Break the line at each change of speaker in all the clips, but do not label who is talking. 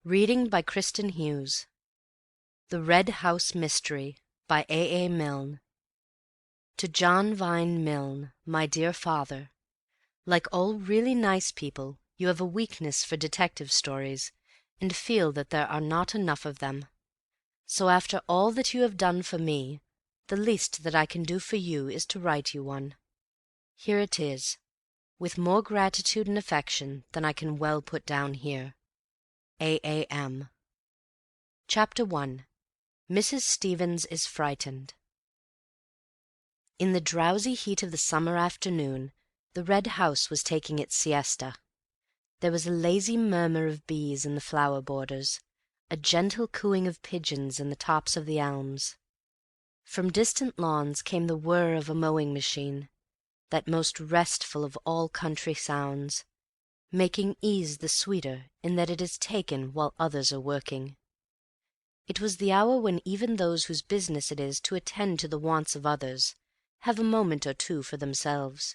Reading by Kristin Hughes. The Red House Mystery by A. Milne. To John Vine Milne, my dear father, like all really nice people, you have a weakness for detective stories, and feel that there are not enough of them. So after all that you have done for me, the least that I can do for you is to write you one. Here it is, with more gratitude and affection than I can well put down here. A.M. Chapter 1. Mrs. Stevens is frightened. In the drowsy heat of the summer afternoon, the Red House was taking its siesta. There was a lazy murmur of bees in the flower borders, a gentle cooing of pigeons in the tops of the elms. From distant lawns came the whir of a mowing machine, that most restful of all country sounds, making ease the sweeter in that it is taken while others are working. It was the hour when even those whose business it is to attend to the wants of others have a moment or two for themselves.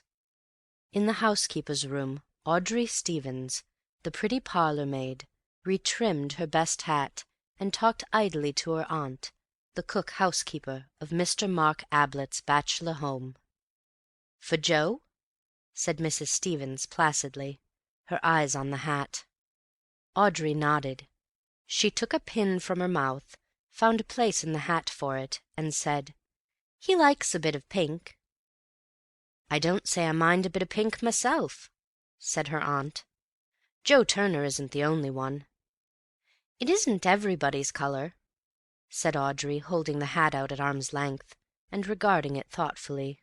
In the housekeeper's room, Audrey Stevens, the pretty parlour-maid, retrimmed her best hat and talked idly to her aunt, the cook-housekeeper of Mr. Mark Ablett's bachelor home. "For Joe?" said Mrs. Stevens placidly, her eyes on the hat. Audrey nodded. She took a pin from her mouth, found a place in the hat for it, and said, "He likes a bit of pink." "I don't say I mind a bit of pink myself," said her aunt. "Joe Turner isn't the only one." "It isn't everybody's colour," said Audrey, holding the hat out at arm's length, and regarding it thoughtfully.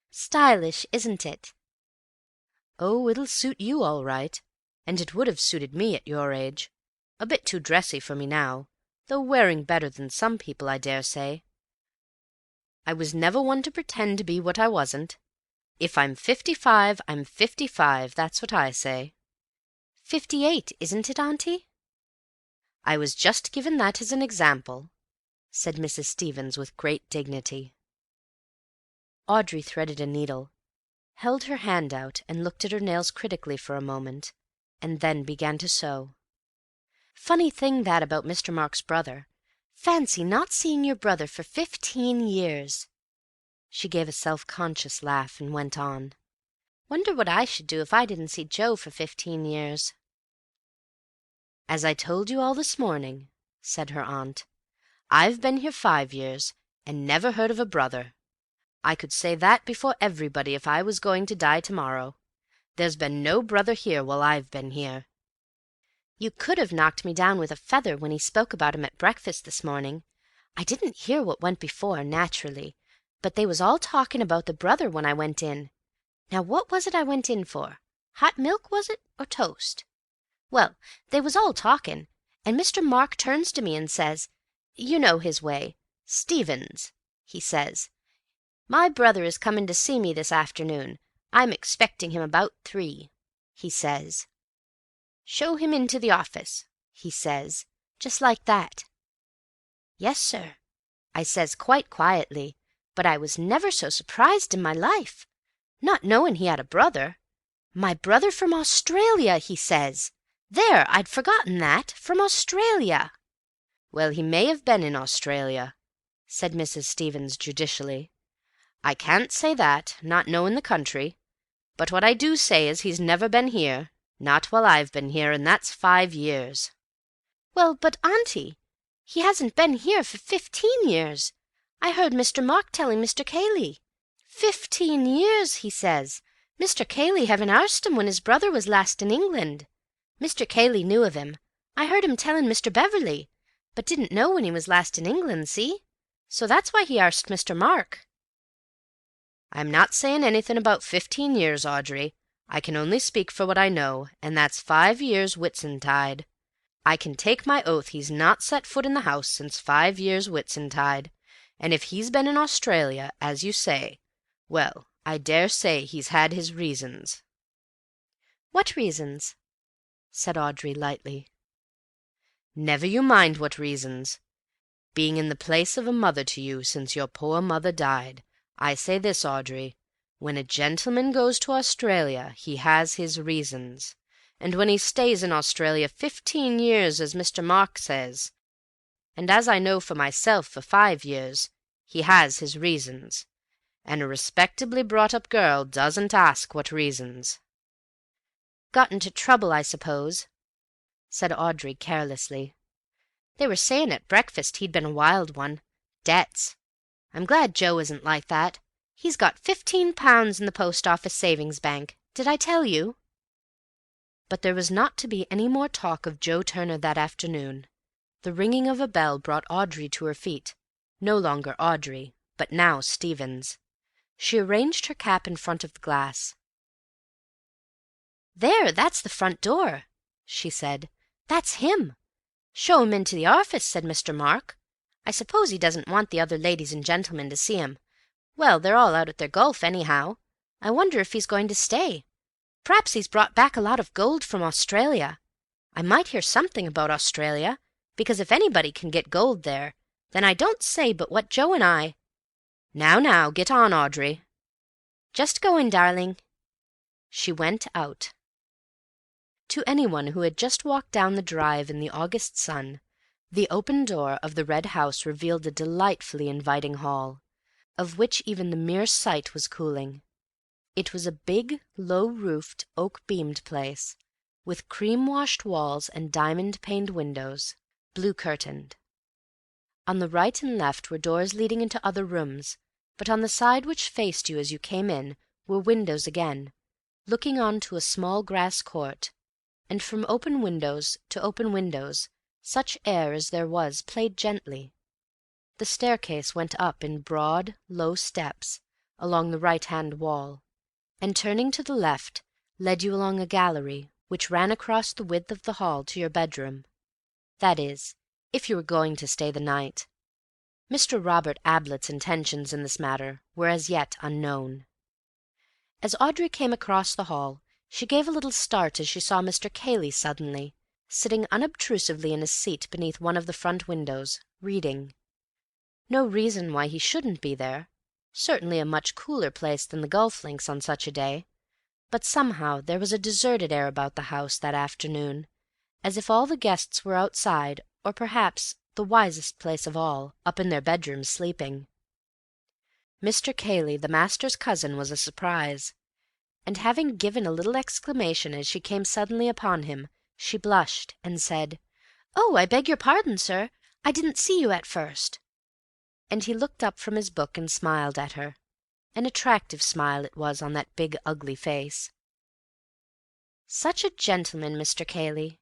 "Stylish, isn't it?" "Oh, it'll suit you all right, and it would have suited me at your age. A bit too dressy for me now, though wearing better than some people, I dare say. I was never one to pretend to be what I wasn't. If I'm 55, I'm 55, that's what I say." 58, isn't it, Auntie?" "I was just given that as an example," said Mrs. Stevens with great dignity. Audrey threaded a needle, held her hand out, and looked at her nails critically for a moment, and then began to sew. "Funny thing that about Mr. Mark's brother. Fancy not seeing your brother for 15 years." She gave a self-conscious laugh and went on. "Wonder what I should do if I didn't see Joe for 15 years." "As I told you all this morning," said her aunt, "I've been here 5 years, and never heard of a brother. I could say that before everybody if I was going to die tomorrow. There's been no brother here while I've been here." "You could have knocked me down with a feather when he spoke about him at breakfast this morning. I didn't hear what went before, naturally, but they was all talking about the brother when I went in. Now what was it I went in for? Hot milk, was it, or toast? Well, they was all talking, and Mr. Mark turns to me and says, you know his way, 'Stevens,' he says, 'my brother is coming to see me this afternoon. I'm expecting him about 3, he says. 'Show him into the office,' he says, just like that. 'Yes, sir,' I says quite quietly, but I was never so surprised in my life, not knowing he had a brother. 'My brother from Australia,' he says. There, I'd forgotten that. From Australia." "Well, he may have been in Australia," said Mrs. Stevens judicially. "I can't say that, not knowing the country. But what I do say is he's never been here, not while I've been here, and that's 5 years." "Well, but, Auntie, he hasn't been here for 15 years. I heard Mr. Mark telling Mr. Cayley. 15 years, he says. Mr. Cayley having arsed him when his brother was last in England. Mr. Cayley knew of him. I heard him telling Mr. Beverley, but didn't know when he was last in England, see? So that's why he arsed Mr. Mark." "I'm not saying anything about 15 years, Audrey. I can only speak for what I know, and that's 5 years Whitsuntide. I can take my oath he's not set foot in the house since 5 years Whitsuntide, and if he's been in Australia, as you say, well, I dare say he's had his reasons." "What reasons?" said Audrey lightly. "Never you mind what reasons. Being in the place of a mother to you since your poor mother died, I say this, Audrey, when a gentleman goes to Australia he has his reasons, and when he stays in Australia 15 years, as Mr. Mark says, and as I know for myself for 5 years, he has his reasons, and a respectably brought-up girl doesn't ask what reasons."
"Got into trouble, I suppose," said Audrey carelessly. "They were saying at breakfast he'd been a wild one. Debts. I'm glad Joe isn't like that. He's got £15 in the Post Office Savings Bank. Did I tell you?"
But there was not to be any more talk of Joe Turner that afternoon. The ringing of a bell brought Audrey to her feet. No longer Audrey, but now Stevens. She arranged her cap in front of the glass.
"There, that's the front door," she said. "That's him. Show him into the office," said Mr. Mark. "I suppose he doesn't want the other ladies and gentlemen to see him. Well, they're all out at their golf, anyhow. I wonder if he's going to stay. Perhaps he's brought back a lot of gold from Australia. I might hear something about Australia, because if anybody can get gold there, then I don't say but what Joe and I—"
Now, get on, Audrey."
"Just going, darling."
She went out. To anyone who had just walked down the drive in the August sun, the open door of the Red House revealed a delightfully inviting hall, of which even the mere sight was cooling. It was a big, low-roofed, oak-beamed place, with cream-washed walls and diamond-paned windows, blue-curtained. On the right and left were doors leading into other rooms, but on the side which faced you as you came in were windows again, looking on to a small grass court, and from open windows to open windows such air as there was played gently. The staircase went up in broad, low steps along the right-hand wall, and turning to the left led you along a gallery which ran across the width of the hall to your bedroom. That is, if you were going to stay the night. Mr. Robert Ablett's intentions in this matter were as yet unknown. As Audrey came across the hall, she gave a little start as she saw Mr. Cayley suddenly, sitting unobtrusively in his seat beneath one of the front windows, reading. No reason why he shouldn't be there. Certainly a much cooler place than the golf links on such a day, but somehow there was a deserted air about the house that afternoon, as if all the guests were outside, or perhaps, the wisest place of all, up in their bedrooms sleeping. Mr. Cayley, the master's cousin, was a surprise, and having given a little exclamation as she came suddenly upon him, she blushed and said,
"Oh, I beg your pardon, sir. I didn't see you at first."
And he looked up from his book and smiled at her. An attractive smile it was on that big, ugly face.
"Such a gentleman, Mr. Cayley,"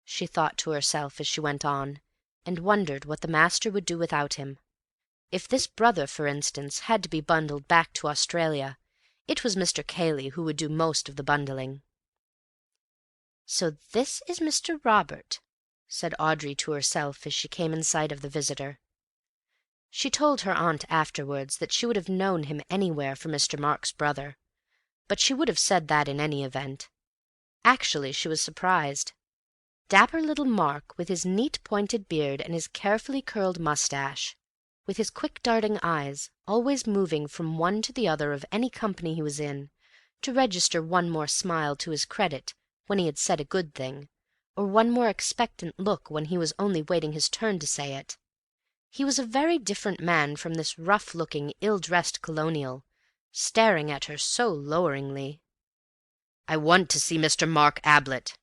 she thought to herself as she went on, and wondered what the master would do without him. If this brother, for instance, had to be bundled back to Australia, it was Mr. Cayley who would do most of the bundling.
"So this is Mr. Robert,"
said Audrey to herself as she came in sight of the visitor. She told her aunt afterwards that she would have known him anywhere for Mr. Mark's brother, but she would have said that in any event. Actually, she was surprised. Dapper little Mark, with his neat pointed beard and his carefully curled moustache, with his quick darting eyes, always moving from one to the other of any company he was in, to register one more smile to his credit when he had said a good thing, or one more expectant look when he was only waiting his turn to say it. He was a very different man from this rough-looking, ill-dressed colonial, staring at her so loweringly. "I want to see Mr. Mark Ablett,"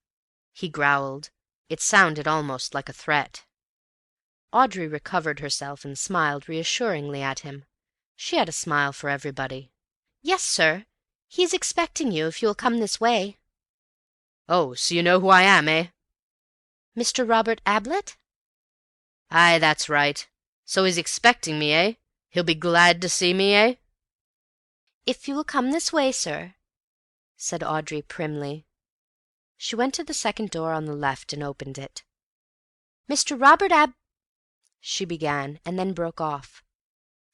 he growled. It sounded almost like a threat. Audrey recovered herself and smiled reassuringly at him. She had a smile for everybody.
"Yes, sir. He is expecting you, if you will come this way."
"Oh, so you know who I am, eh?"
"Mr. Robert Ablett?"
"Aye, that's right. So he's expecting me, eh? He'll be glad to see me, eh?"
"If you will come this way, sir,"
said Audrey primly. She went to the second door on the left and opened it.
"Mr. Robert
she began, and then broke off.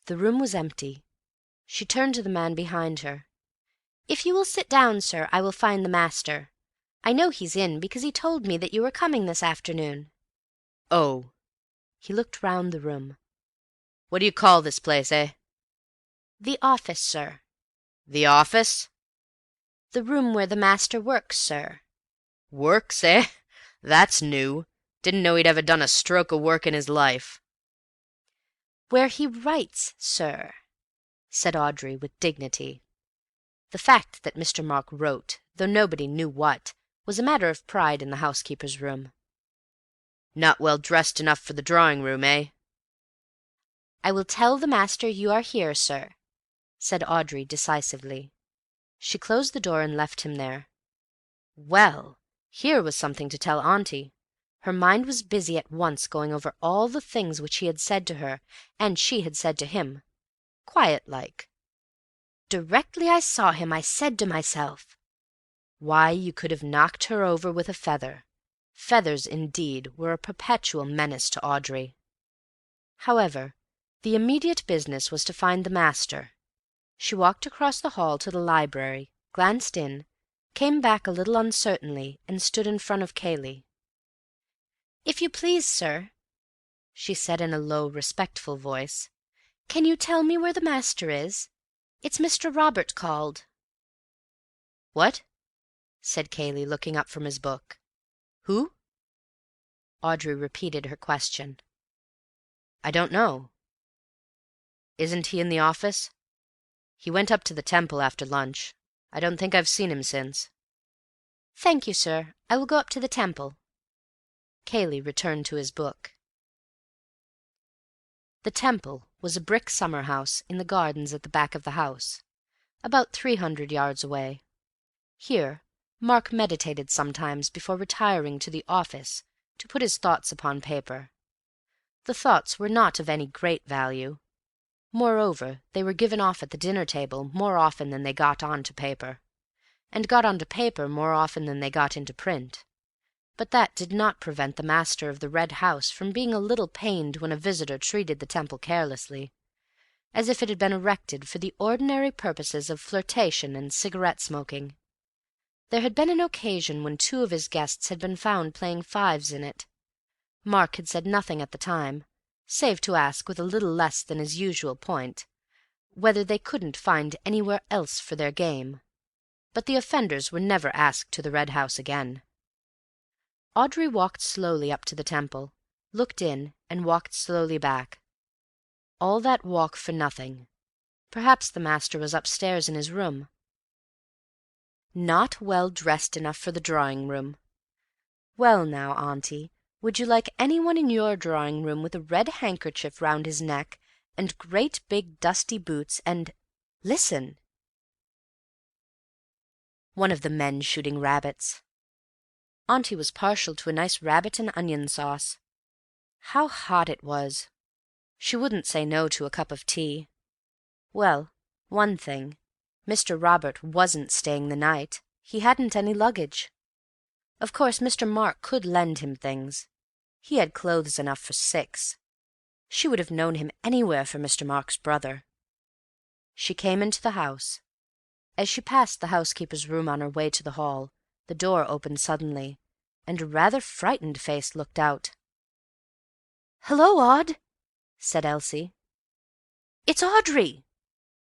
The room was empty. She turned to the man behind her.
"If you will sit down, sir, I will find the master. I know he's in, because he told me that you were coming this afternoon."
"Oh." He looked round the room. "What do you call this place, eh?"
"The office, sir."
"The office?"
"The room where the master works, sir." Works, eh? That's new. Didn't know he'd ever done a stroke o' work in his life."
"Where he writes, sir," said Audrey with dignity. The fact that Mr. Mark wrote, though nobody knew what, was a matter of pride in the housekeeper's room.
"Not well dressed enough for the drawing-room, eh?"
"I will tell the master you are here, sir," said Audrey decisively. She closed the door and left him there. Well, here was something to tell Auntie. Her mind was busy at once going over all the things which he had said to her, and she had said to him, quiet-like. "Directly I saw him, I said to myself—" Why, you could have knocked her over with a feather. Feathers, indeed, were a perpetual menace to Audrey. However, the immediate business was to find the master. She walked across the hall to the library, glanced in, came back a little uncertainly, and stood in front of Cayley. "If you please, sir," she said in a low, respectful voice, "can you tell me where the master is? It's Mr. Robert called."
"What?"
said Cayley, looking up from his book.
"Who?"
Audrey repeated her question.
"I don't know. Isn't he in the office? He went up to the Temple after lunch. I don't think I've seen him since."
"Thank you, sir. I will go up to the Temple." Cayley returned to his book. The Temple was a brick summer-house in the gardens at the back of the house, about 300 yards away. Here Mark meditated sometimes before retiring to the office to put his thoughts upon paper. The thoughts were not of any great value. Moreover, they were given off at the dinner-table more often than they got on to paper, and got on to paper more often than they got into print. But that did not prevent the master of the Red House from being a little pained when a visitor treated the Temple carelessly, as if it had been erected for the ordinary purposes of flirtation and cigarette-smoking. There had been an occasion when 2 of his guests had been found playing fives in it. Mark had said nothing at the time, save to ask with a little less than his usual point, whether they couldn't find anywhere else for their game, but the offenders were never asked to the Red House again. Audrey walked slowly up to the Temple, looked in, and walked slowly back. All that walk for nothing. Perhaps the master was upstairs in his room. Not well dressed enough for the drawing-room. Well now, Auntie, would you like anyone in your drawing-room with a red handkerchief round his neck, and great big dusty boots, and— Listen! One of the men shooting rabbits. Auntie was partial to a nice rabbit and onion sauce. How hot it was! She wouldn't say no to a cup of tea. Well, one thing, Mr. Robert wasn't staying the night. He hadn't any luggage. Of course Mr. Mark could lend him things. He had clothes enough for 6. She would have known him anywhere for Mr. Mark's brother. She came into the house. As she passed the housekeeper's room on her way to the hall, the door opened suddenly, and a rather frightened face looked out. "Hello, Aud," said Elsie. "It's Audrey,"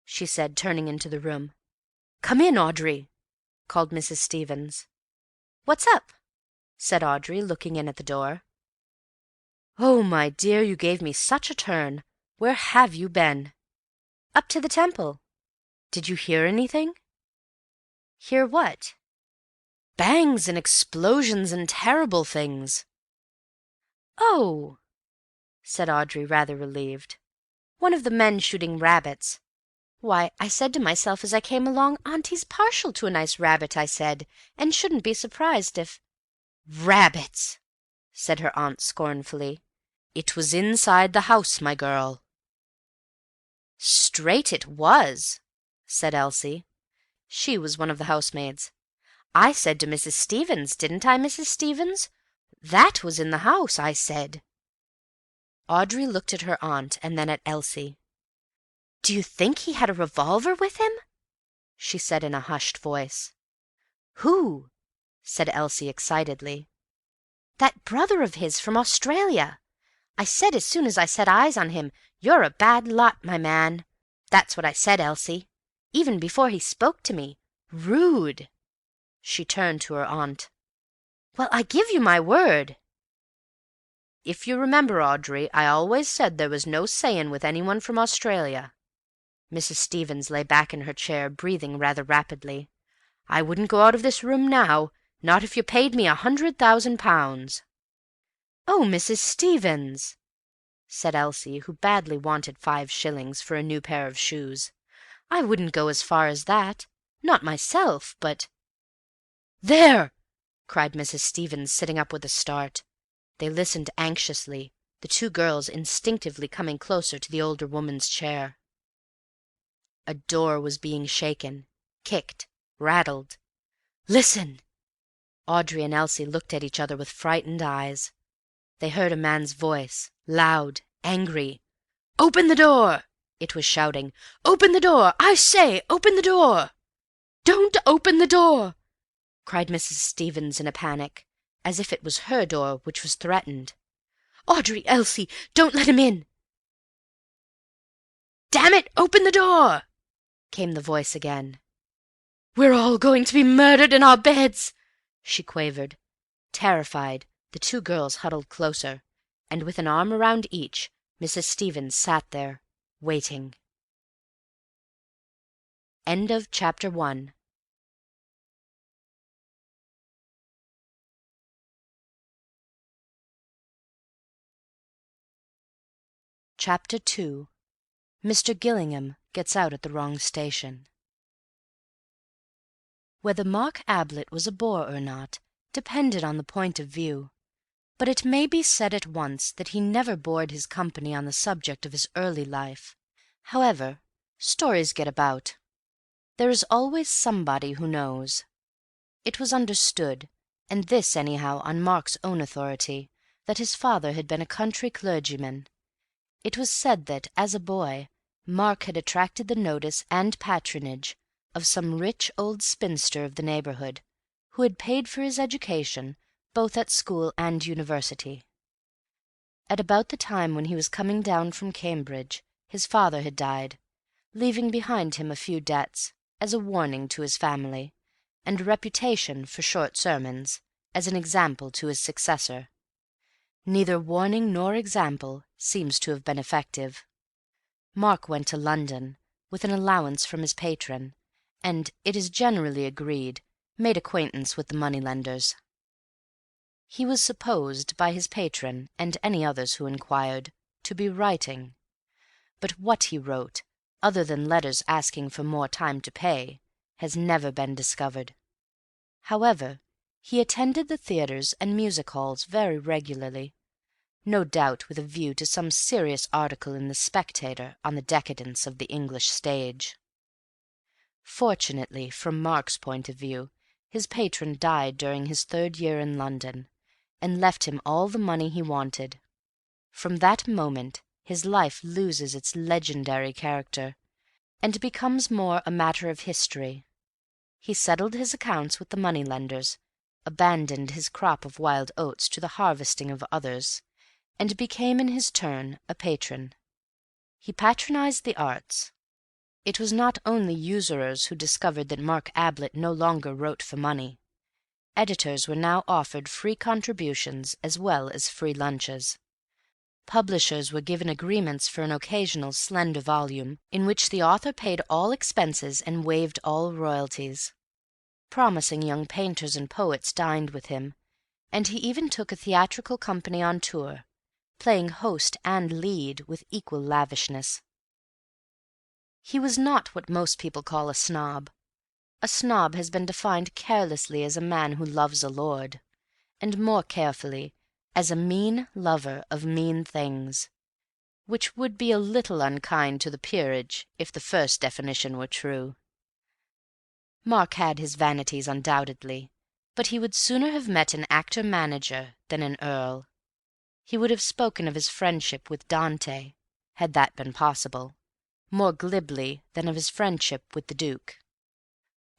she said, turning into the room. "Come in, Audrey," called Mrs. Stevens. "What's up?" said Audrey, looking in at the door. "Oh, my dear, you gave me such a turn. Where have you been?" "Up to the Temple." "Did you hear anything?" "Hear what?" "Bangs and explosions and terrible things." "Oh," said Audrey, rather relieved. "One of the men shooting rabbits. Why, I said to myself as I came along, Auntie's partial to a nice rabbit, I said, and shouldn't be surprised if—" "Rabbits!" said her aunt scornfully. "It was inside the house, my girl." "Straight it was," said Elsie. She was one of the housemaids. "I said to Mrs. Stevens, didn't I, Mrs. Stevens? That was in the house, I said." Audrey looked at her aunt and then at Elsie. "Do you think he had a revolver with him?" she said in a hushed voice. "Who?" said Elsie excitedly. "That brother of his from Australia. I said as soon as I set eyes on him, 'You're a bad lot, my man.' That's what I said, Elsie. Even before he spoke to me. Rude." She turned to her aunt.
Well, I give you my word. If you remember, Audrey, I always said there was no sayin' with anyone from Australia. Mrs. Stevens lay back in her chair, breathing rather rapidly. I wouldn't go out of this room now, not if you paid me £100,000. "Oh, Mrs. Stevens!" said Elsie, who badly wanted 5 shillings for a new pair of shoes. "I wouldn't go as far as that. Not myself, but—" "There!" cried Mrs. Stevens, sitting up with a start. They listened anxiously, the 2 girls instinctively coming closer to the older woman's chair. A door was being shaken, kicked, rattled. "Listen!" Audrey and Elsie looked at each other with frightened eyes. They heard a man's voice, loud, angry. "Open the door!" it was shouting. "Open the door! I say, open the door!" "Don't open the door!" cried Mrs. Stevens in a panic, as if it was her door which was threatened. "Audrey, Elsie, don't let him in!" "Damn it, open the door!" came the voice again. "We're all going to be murdered in our beds!" she quavered. Terrified, the 2 girls huddled closer, and with an arm around each, Mrs. Stevens sat there, waiting. End of Chapter 1. Chapter 2. Mr. Gillingham gets out at the wrong station. Whether Mark Ablett was a bore or not depended on the point of view, but it may be said at once that he never bored his company on the subject of his early life. However, stories get about. There is always somebody who knows. It was understood, and this anyhow on Mark's own authority, that his father had been a country clergyman. It was said that, as a boy, Mark had attracted the notice and patronage of some rich old spinster of the neighbourhood, who had paid for his education both at school and university. At about the time when he was coming down from Cambridge, his father had died, leaving behind him a few debts, as a warning to his family, and a reputation for short sermons, as an example to his successor. Neither warning nor example seems to have been effective. Mark went to London, with an allowance from his patron, and, it is generally agreed, made acquaintance with the money-lenders. He was supposed by his patron, and any others who inquired, to be writing. But what he wrote, other than letters asking for more time to pay, has never been discovered. However, he attended the theatres and music-halls very regularly, no doubt with a view to some serious article in the Spectator on the decadence of the English stage. Fortunately, from Mark's point of view, his patron died during his 3rd year in London, and left him all the money he wanted. From that moment his life loses its legendary character, and becomes more a matter of history. He settled his accounts with the money-lenders, abandoned his crop of wild oats to the harvesting of others, and became in his turn a patron. He patronized the arts. It was not only usurers who discovered that Mark Ablett no longer wrote for money. Editors were now offered free contributions as well as free lunches. Publishers were given agreements for an occasional slender volume, in which the author paid all expenses and waived all royalties. Promising young painters and poets dined with him, and he even took a theatrical company on tour, playing host and lead with equal lavishness. He was not what most people call a snob. A snob has been defined carelessly as a man who loves a lord, and more carefully as a mean lover of mean things, which would be a little unkind to the peerage if the first definition were true. Mark had his vanities undoubtedly, but he would sooner have met an actor-manager than an earl. He would have spoken of his friendship with Dante, had that been possible, more glibly than of his friendship with the Duke.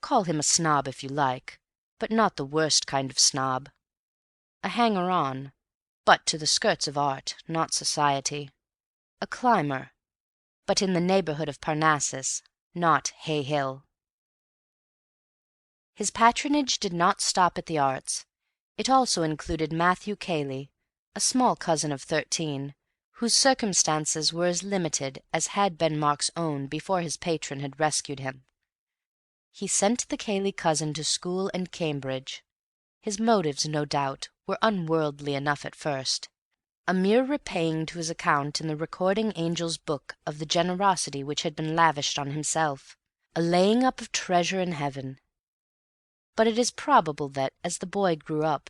Call him a snob if you like, but not the worst kind of snob. A hanger-on, but to the skirts of art, not society. A climber, but in the neighbourhood of Parnassus, not Hay Hill. His patronage did not stop at the arts.
It also included Matthew Cayley, a small cousin of 13, whose circumstances were as limited as had been Mark's own before his patron had rescued him. He sent the Cayley cousin to school and Cambridge. His motives, no doubt, were unworldly enough at first, a mere repaying to his account in the recording angel's book of the generosity which had been lavished on himself, a laying up of treasure in heaven. But it is probable that, as the boy grew up,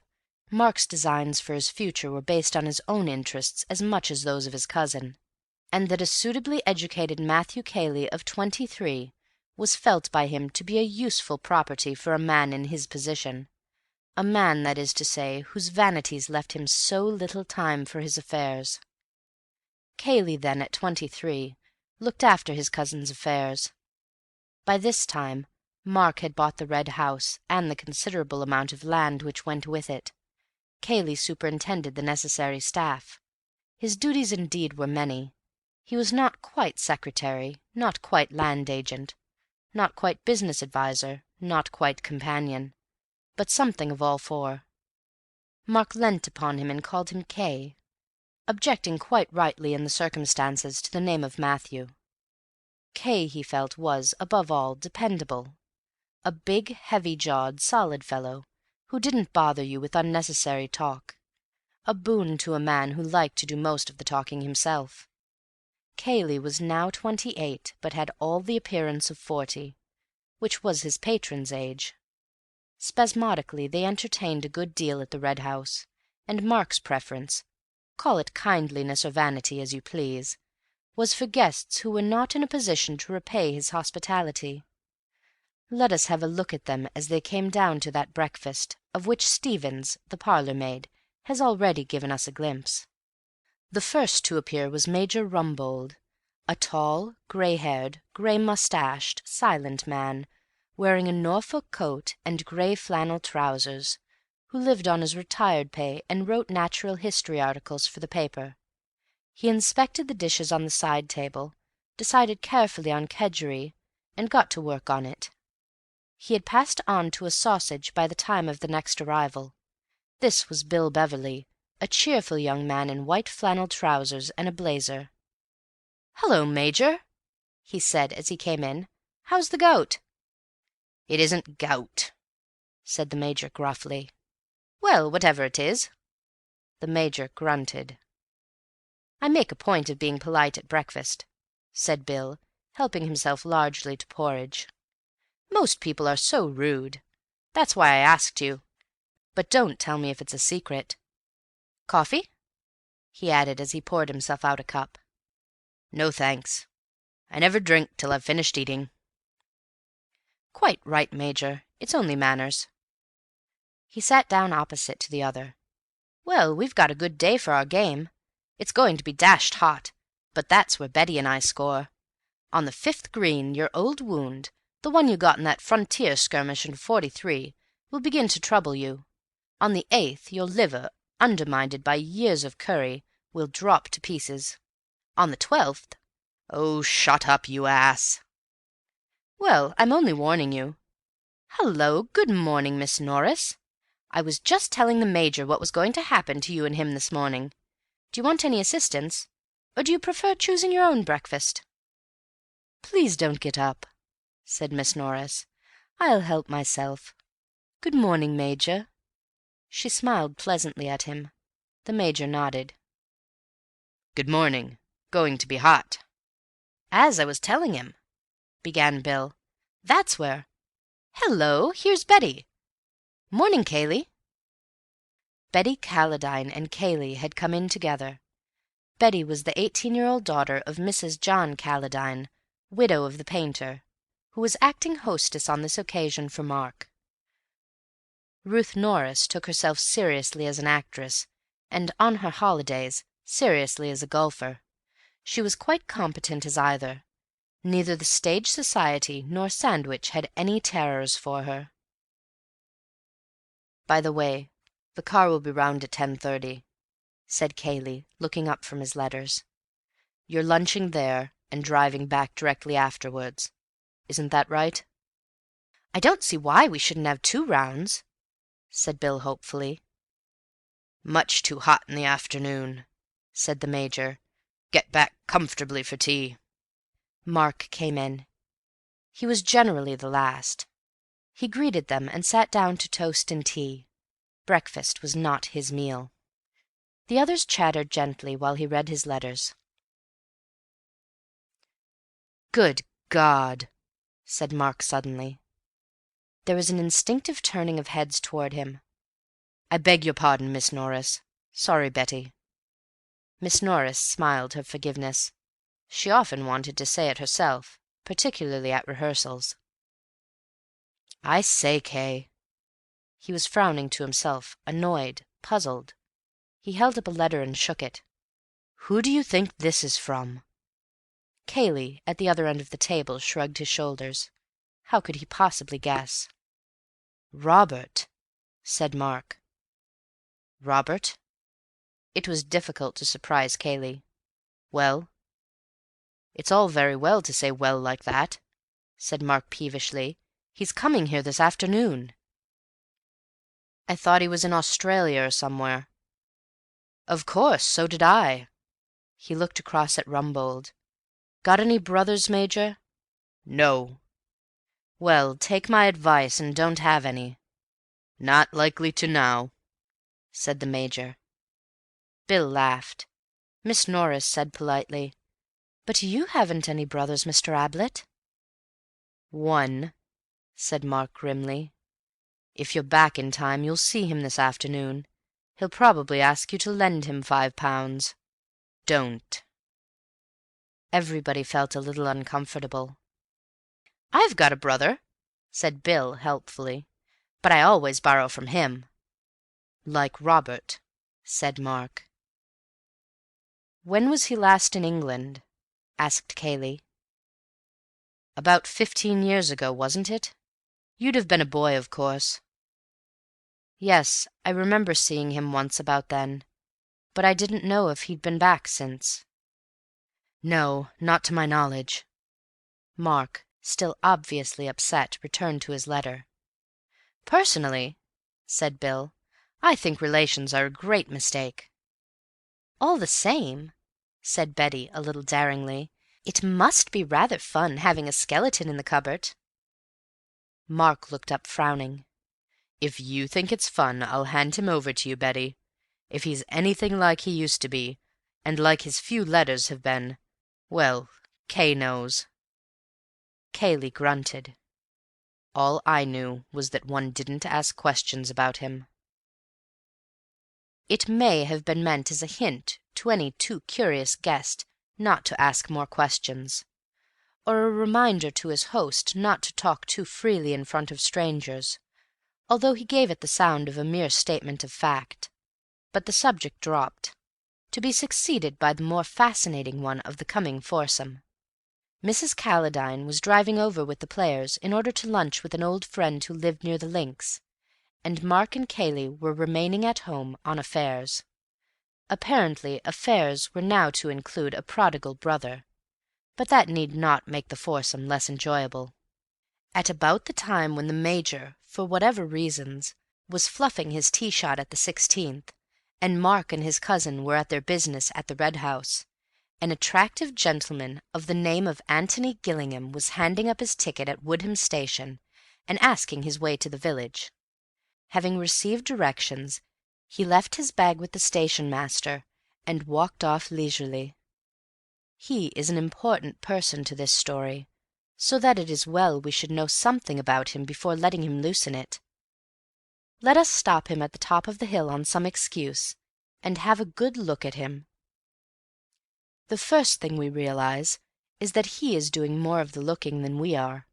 Mark's designs for his future were based on his own interests as much as those of his cousin, and that a suitably educated Matthew Cayley of 23 was felt by him to be a useful property for a man in his position, a man, that is to say, whose vanities left him so little time for his affairs. Cayley, then, at 23, looked after his cousin's affairs. By this time Mark had bought the Red House and the considerable amount of land which went with it. Cayley superintended the necessary staff. His duties indeed were many. He was not quite secretary, not quite land agent, not quite business adviser, not quite companion, but something of all four. Mark leant upon him and called him Kay, objecting quite rightly in the circumstances to the name of Matthew. Kay, he felt, was, above all, dependable, a big, heavy-jawed, solid fellow, who didn't bother you with unnecessary talk, a boon to a man who liked to do most of the talking himself. Cayley was now 28, but had all the appearance of 40, which was his patron's age. Spasmodically they entertained a good deal at the Red House, and Mark's preference, call it kindliness or vanity as you please, was for guests who were not in a position to repay his hospitality. Let us have a look at them as they came down to that breakfast, of which Stevens, the parlour-maid, has already given us a glimpse. The first to appear was Major Rumbold, a tall, grey-haired, grey-moustached, silent man, wearing a Norfolk coat and grey flannel trousers, who lived on his retired pay and wrote natural history articles for the paper. He inspected the dishes on the side table, decided carefully on kedgeree, and got to work on it. He had passed on to a sausage by the time of the next arrival. This was Bill Beverley, a cheerful young man in white flannel trousers and a blazer. "Hullo, Major," he said as he came in. "How's the gout?" "It isn't gout," said the Major gruffly. "Well, whatever it is." The Major grunted. "I make a point of being polite at breakfast," said Bill, helping himself largely to porridge. "Most people are so rude. That's why I asked you. But don't tell me if it's a secret. Coffee?" he added as he poured himself out a cup. "No, thanks. I never drink till I've finished eating." "Quite right, Major. It's only manners." He sat down opposite to the other. "Well, we've got a good day for our game. It's going to be dashed hot, but that's where Betty and I score. On the 5th green, your old wound, the one you got in that frontier skirmish in '43, will begin to trouble you. On the 8th, your liver, undermined by years of curry, will drop to pieces. On the 12th—" "Oh, shut up, you ass!" "Well, I'm only warning you. Hullo, good morning, Miss Norris. I was just telling the Major what was going to happen to you and him this morning. Do you want any assistance, or do you prefer choosing your own breakfast?" "Please don't get up," said Miss Norris. "I'll help myself. Good morning, Major." She smiled pleasantly at him. The Major nodded. "Good morning. Going to be hot." "As I was telling him," began Bill. "That's where— Hello, here's Betty. Morning, Cayley." Betty Calladine and Cayley had come in together. Betty was the 18-year-old daughter of Mrs. John Calladine, widow of the painter, who was acting hostess on this occasion for Mark. Ruth Norris took herself seriously as an actress, and, on her holidays, seriously as a golfer. She was quite competent as either. Neither the stage society nor Sandwich had any terrors for her. "By the way, the car will be round at 10:30, said Cayley, looking up from his letters. "You're lunching there and driving back directly afterwards. Isn't that right?" "I don't see why we shouldn't have 2 rounds," said Bill hopefully.
"Much too hot in the afternoon," said the Major. "Get back comfortably for tea."
Mark came in. He was generally the last. He greeted them and sat down to toast and tea. Breakfast was not his meal. The others chattered gently while he read his letters.
"Good God!"
said Mark suddenly. There was an instinctive turning of heads toward him.
"I beg your pardon, Miss Norris. Sorry, Betty."
Miss Norris smiled her forgiveness. She often wanted to say it herself, particularly at rehearsals.
"I say, Kay."
He was frowning to himself, annoyed, puzzled. He held up a letter and shook it.
"Who do you think this is from?"
Cayley, at the other end of the table, shrugged his shoulders. How could he possibly guess?
"Robert,"
said Mark.
"Robert?"
It was difficult to surprise Cayley.
"Well?"
"It's all very well to say well like that," said Mark peevishly. "He's coming here this afternoon." "I thought he was in Australia or somewhere."
"Of course, so did I."
He looked across at Rumbold. "Got any brothers, Major?"
"No."
"Well, take my advice and don't have any."
"Not likely to now,"
said the Major. Bill laughed. Miss Norris said politely, "But you haven't any brothers, Mr. Ablett."
"One," said Mark grimly. "If you're back in time, you'll see him this afternoon. He'll probably ask you to lend him £5. Don't."
Everybody felt a little uncomfortable.
"I've got a brother," said Bill helpfully, "but I always borrow from him."
"Like Robert," said Mark. "When was he last in England?" asked Cayley.
"About 15 years ago, wasn't it? You'd have been a boy, of course."
"Yes, I remember seeing him once about then, but I didn't know if he'd been back since."
"No, not to my knowledge."
Mark, still obviously upset, returned to his letter.
"Personally," said Bill, "I think relations are a great mistake."
"All the same," said Betty a little daringly, "it must be rather fun having a skeleton in the cupboard."
Mark looked up frowning. "If you think it's fun, I'll hand him over to you, Betty. If he's anything like he used to be, and like his few letters have been, well, Kay knows."
Cayley grunted.
"All I knew was that one didn't ask questions about him."
It may have been meant as a hint to any too curious guest not to ask more questions, or a reminder to his host not to talk too freely in front of strangers, although he gave it the sound of a mere statement of fact. But the subject dropped, to be succeeded by the more fascinating one of the coming foursome. Mrs. Calladine was driving over with the players in order to lunch with an old friend who lived near the links, and Mark and Cayley were remaining at home on affairs. Apparently affairs were now to include a prodigal brother, but that need not make the foursome less enjoyable. At about the time when the Major, for whatever reasons, was fluffing his tea-shot at the 16th, and Mark and his cousin were at their business at the Red House, an attractive gentleman of the name of Antony Gillingham was handing up his ticket at Woodham Station and asking his way to the village. Having received directions, he left his bag with the station-master and walked off leisurely. He is an important person to this story, so that it is well we should know something about him before letting him loose in it. Let us stop him at the top of the hill on some excuse, and have a good look at him. The first thing we realize is that he is doing more of the looking than we are.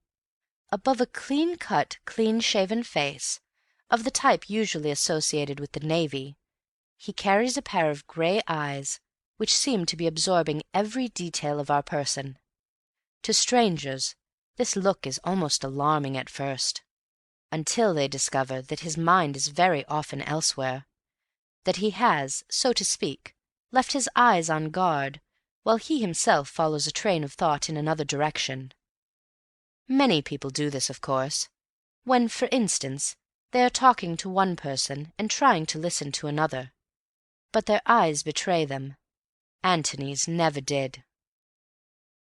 Above a clean-cut, clean-shaven face, of the type usually associated with the Navy, he carries a pair of grey eyes which seem to be absorbing every detail of our person. To strangers, this look is almost alarming at first, until they discover that his mind is very often elsewhere, that he has, so to speak, left his eyes on guard, while he himself follows a train of thought in another direction. Many people do this, of course, when, for instance, they are talking to one person and trying to listen to another. but their eyes betray them. Antony's never did.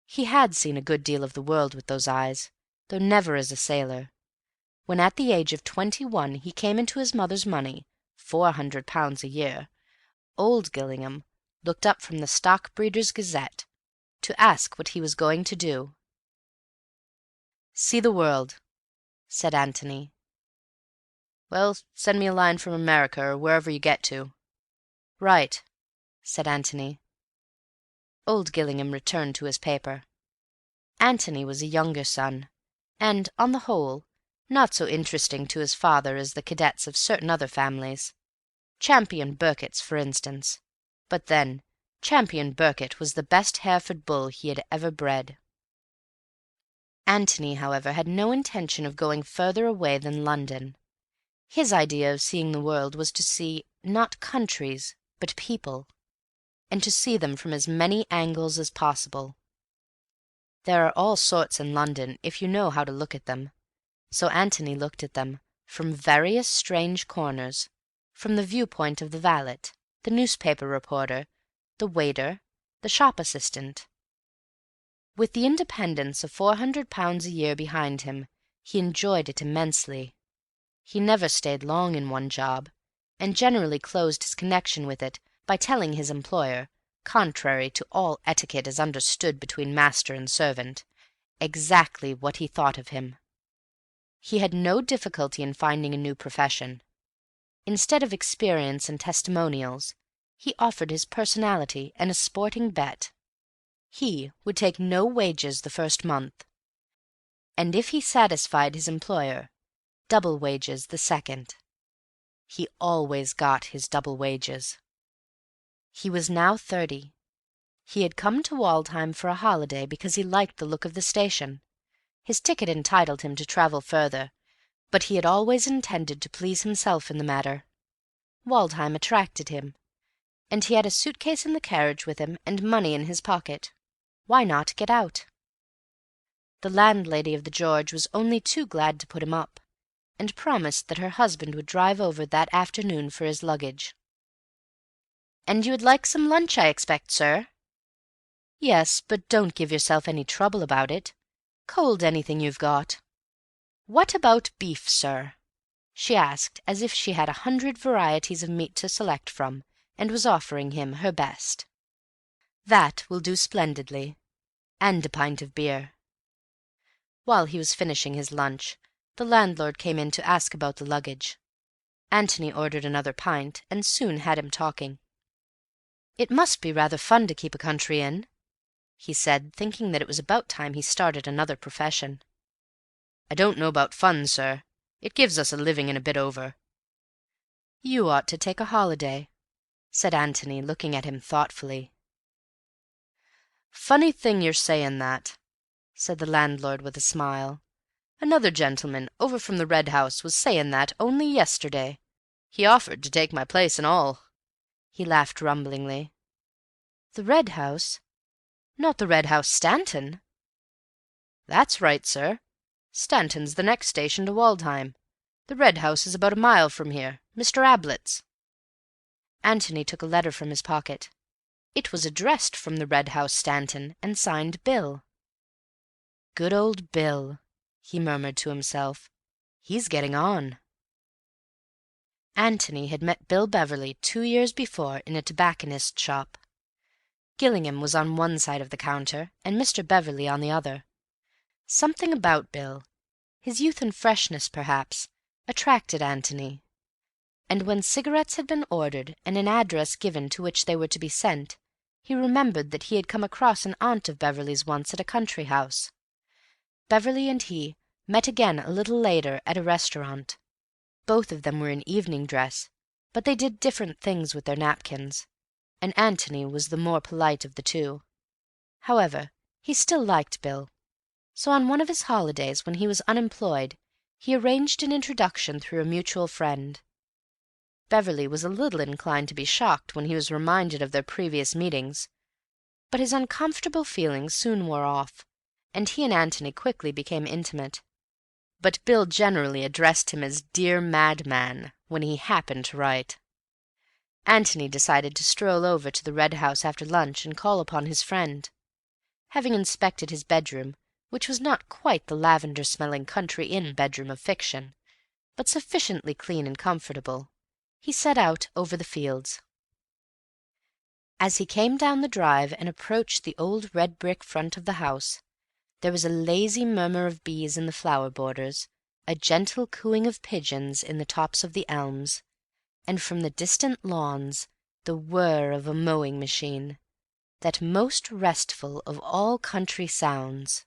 He had seen a good deal of the world with those eyes, though never as a sailor. When at the age of 21 he came into his mother's money, £400 a year, old Gillingham looked up from the Stock Breeders' Gazette to ask what he was going to do. "See the world," said Antony. "Well, send me a line from America, or wherever you get to." "Right," said Antony. Old Gillingham returned to his paper. Antony was a younger son, and, on the whole, not so interesting to his father as the cadets of certain other families. Champion Burkitt's, for instance. But then, Champion Burkitt was the best Hereford bull he had ever bred. Antony, however, had no intention of going further away than London. His idea of seeing the world was to see, not countries, but people, and to see them from as many angles as possible. There are all sorts in London if you know how to look at them, so Antony looked at them from various strange corners, from the viewpoint of the valet, the newspaper reporter, the waiter, the shop assistant. With the independence of £400 a year behind him, he enjoyed it immensely. He never stayed long in one job, and generally closed his connection with it by telling his employer, contrary to all etiquette as understood between master and servant, exactly what he thought of him. He had no difficulty in finding a new profession. Instead of experience and testimonials, he offered his personality and a sporting bet. He would take no wages the first month, and if he satisfied his employer, double wages the second. He always got his double wages. He was now 30. He had come to Woldheim for a holiday because he liked the look of the station. His ticket entitled him to travel further, but he had always intended to please himself in the matter. Woldheim attracted him, and he had a suit-case in the carriage with him and money in his pocket. Why not get out? The landlady of the George was only too glad to put him up, and promised that her husband would drive over that afternoon for his luggage. "And you would like some lunch, I expect, sir?" "Yes, but don't give yourself any trouble about it. Cold anything you've got." "What about beef, sir?" she asked, as if she had 100 varieties of meat to select from, and was offering him her best. "That will do splendidly. And a pint of beer." While he was finishing his lunch, the landlord came in to ask about the luggage. Antony ordered another pint, and soon had him talking. "It must be rather fun to keep a country inn," he said, thinking that it was about time he started another profession. "I don't know about fun, sir. It gives us a living and a bit over." "You ought to take a holiday," said Antony, looking at him thoughtfully. "Funny thing you're saying that," said the landlord with a smile. "Another gentleman over from the Red House was saying that only yesterday. He offered to take my place and all." He laughed rumblingly. "The Red House? Not the Red House, Stanton?" "That's right, sir. Stanton's the next station to Woldheim. The Red House is about a mile from here, Mr. Ablett's." Antony took a letter from his pocket. It was addressed from the Red House, Stanton, and signed Bill. "Good old Bill," he murmured to himself. "He's getting on." Antony had met Bill Beverley 2 years before in a tobacconist's shop. Gillingham was on one side of the counter, and Mr. Beverley on the other. Something about Bill, his youth and freshness perhaps, attracted Antony, and when cigarettes had been ordered and an address given to which they were to be sent, he remembered that he had come across an aunt of Beverley's once at a country house. Beverley and he met again a little later at a restaurant. Both of them were in evening dress, but they did different things with their napkins, and Antony was the more polite of the two. However, he still liked Bill, so on one of his holidays when he was unemployed, he arranged an introduction through a mutual friend. Beverley was a little inclined to be shocked when he was reminded of their previous meetings, but his uncomfortable feelings soon wore off, and he and Antony quickly became intimate. But Bill generally addressed him as "dear madman" when he happened to write.
Antony decided to stroll over to the Red House after lunch and call upon his friend. Having inspected his bedroom, which was not quite the lavender-smelling country inn bedroom of fiction, but sufficiently clean and comfortable, he set out over the fields. As he came down the drive and approached the old red-brick front of the house, there was a lazy murmur of bees in the flower borders, a gentle cooing of pigeons in the tops of the elms, and from the distant lawns the whir of a mowing machine, that most restful of all country sounds.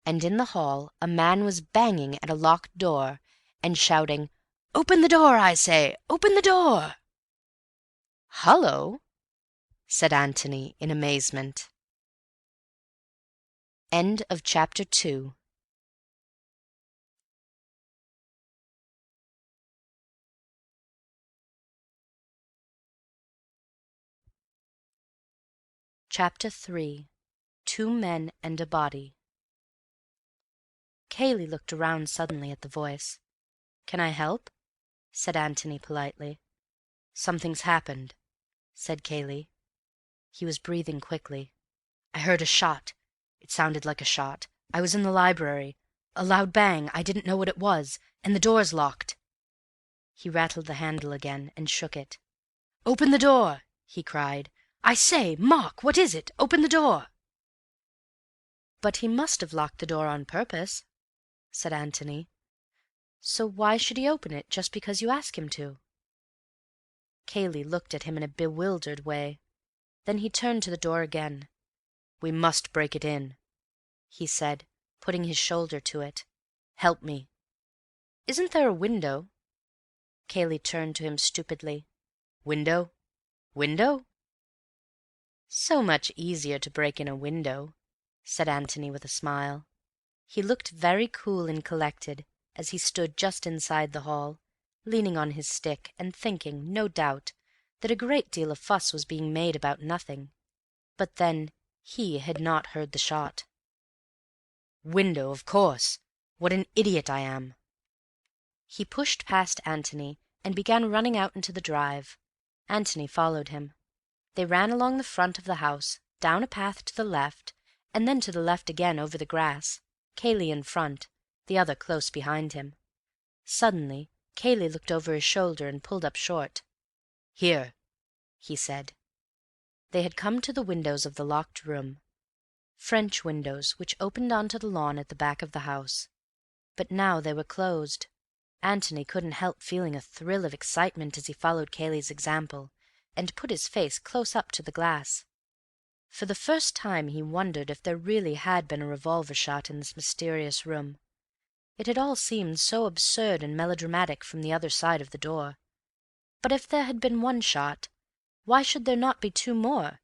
And in the hall a man was banging at a locked door and shouting, "Open the door, I say! Open the door!" "Hullo!" said Antony in amazement. End of chapter 2. Chapter 3. 2 Men and a Body. Cayley looked around suddenly at the voice. "Can I help?" said Antony politely. "Something's happened," said Cayley. He was breathing quickly. "I heard a shot. It sounded like a shot. I was in the library. A loud bang. I didn't know what it was. And the door's locked." He rattled the handle again and shook it. "Open the door!" he cried. "I say, Mark, what is it? Open the door!" "But he must have locked the door on purpose," said Antony. "So why should he open it just because you ask him to?" Cayley looked at him in a bewildered way. Then he turned to the door again. "We must break it in," he said, putting his shoulder to it. "Help me." "Isn't there a window?" Cayley turned to him stupidly. "Window? Window?" "So much easier to break in a window," said Antony with a smile. He looked very cool and collected as he stood just inside the hall, leaning on his stick and thinking, no doubt, that a great deal of fuss was being made about nothing. But then he had not heard the shot. "Window, of course. What an idiot I am." He pushed past Antony and began running out into the drive. Antony followed him. They ran along the front of the house, down a path to the left, and then to the left again over the grass, Cayley in front, the other close behind him. Suddenly Cayley looked over his shoulder and pulled up short. "Here," he said. They had come to the windows of the locked room, French windows which opened onto the lawn at the back of the house. But now they were closed. Antony couldn't help feeling a thrill of excitement as he followed Cayley's example, and put his face close up to the glass. For the first time he wondered if there really had been a revolver shot in this mysterious room. It had all seemed so absurd and melodramatic from the other side of the door. But if there had been one shot, why should there not be 2 more,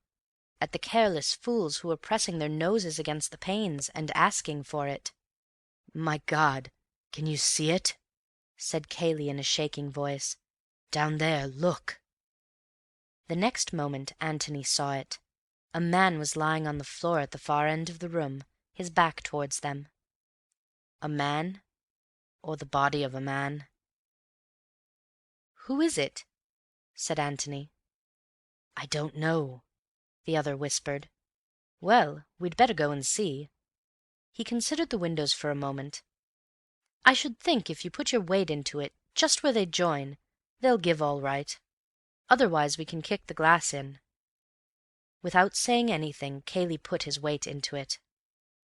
at the careless fools who were pressing their noses against the panes and asking for it? "My God, can you see it?" said Cayley in a shaking voice. "Down there, look." The next moment Antony saw it. A man was lying on the floor at the far end of the room, his back towards them. A man, or the body of a man. "Who is it?" said Antony. "I don't know," the other whispered. "Well, we'd better go and see." He considered the windows for a moment. "I should think if you put your weight into it, just where they join, they'll give all right. Otherwise we can kick the glass in." Without saying anything, Cayley put his weight into it.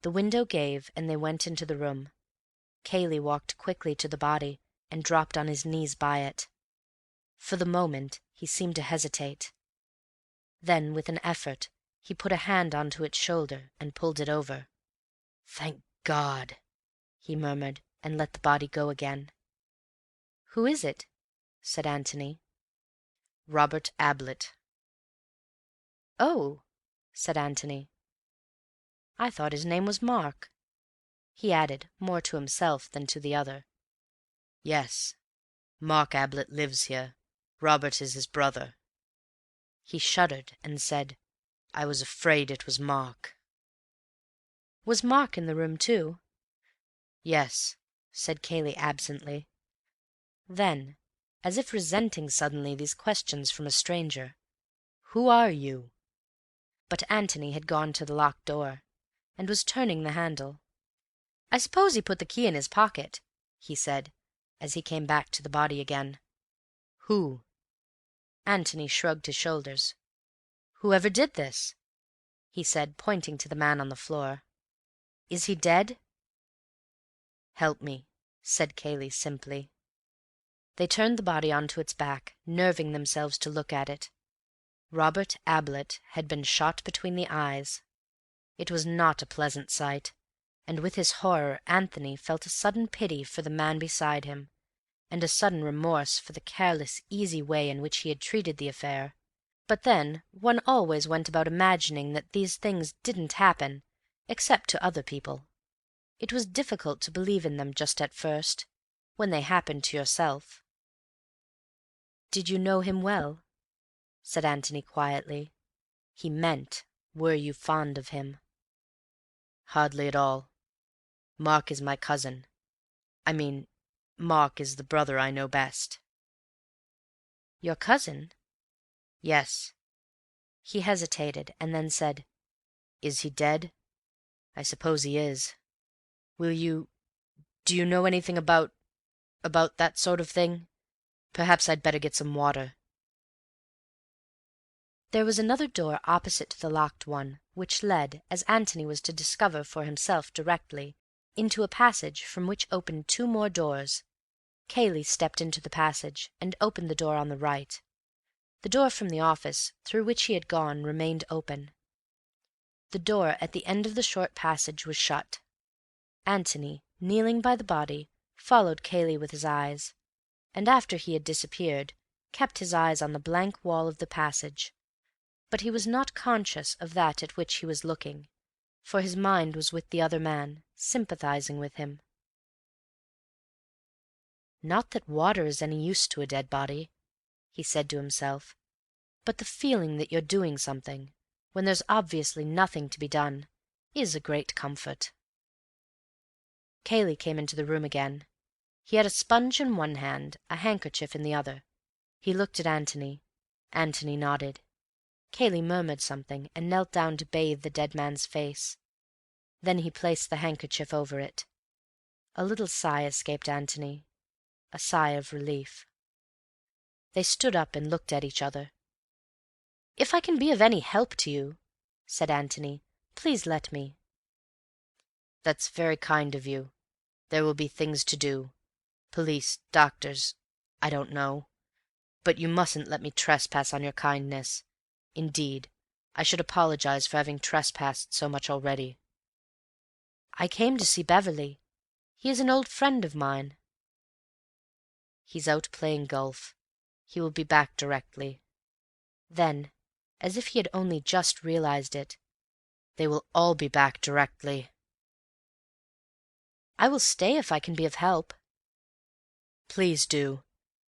The window gave, and they went into the room. Cayley walked quickly to the body and dropped on his knees by it. For the moment he seemed to hesitate. Then, with an effort, he put a hand onto its shoulder and pulled it over. "Thank God," he murmured, and let the body go again. "Who is it?" said Antony. "Robert Ablett." "Oh," said Antony. "I thought his name was Mark." He added, more to himself than to the other, "Yes, Mark Ablett lives here. Robert is his brother." He shuddered and said, "I was afraid it was Mark." "Was Mark in the room too?" "Yes," said Cayley absently. Then,
as if resenting suddenly these questions from a stranger. "Who are you?" But Antony had gone to the locked door, and was turning the handle. "I suppose he put the key in his pocket," he said, as he came back to the body again. "Who?" Antony shrugged his shoulders. "Whoever did this," he said, pointing to the man on the floor. "Is he dead?" "Help me," said Cayley simply. They turned the body onto its back, nerving themselves to look at it. Robert Ablett had been shot between the eyes. It was not a pleasant sight, and with his horror Antony felt a sudden pity for the man beside him, and a sudden remorse for the careless, easy way in which he had treated the affair. But then one always went about imagining that these things didn't happen, except to other people. It was difficult to believe in them just at first, when they happened to yourself. "Did you know him well?" said Antony quietly. He meant, were you fond of him? "Hardly at all. Mark is my cousin. I mean, Mark is the brother I know best." "Your cousin?" "Yes." He hesitated, and then said, "Is he dead? I suppose he is. Do you know anything about that sort of thing? Perhaps I'd better get some water." There was another door opposite to the locked one, which led, as Antony was to discover for himself directly, into a passage from which opened two more doors. Cayley stepped into the passage, and opened the door on the right. The door from the office, through which he had gone, remained open. The door at the end of the short passage was shut. Antony, kneeling by the body, followed Cayley with his eyes, and after he had disappeared, kept his eyes on the blank wall of the passage. But he was not conscious of that at which he was looking, for his mind was with the other man, sympathizing with him. "Not that water is any use to a dead body," he said to himself, "but the feeling that you're doing something, when there's obviously nothing to be done, is a great comfort." Cayley came into the room again. He had a sponge in one hand, a handkerchief in the other. He looked at Antony. Antony nodded. Cayley murmured something, and knelt down to bathe the dead man's face. Then he placed the handkerchief over it. A little sigh escaped Antony, a sigh of relief. They stood up and looked at each other. "If I can be of any help to you," said Antony, "please let me." "That's very kind of you. There will be things to do. Police, doctors, I don't know. But you mustn't let me trespass on your kindness. Indeed, I should apologize for having trespassed so much already." "I came to see Beverley. He is an old friend of mine." "He's out playing golf. He will be back directly." Then, as if he had only just realized it, "They will all be back directly." "I will stay if I can be of help." "Please do.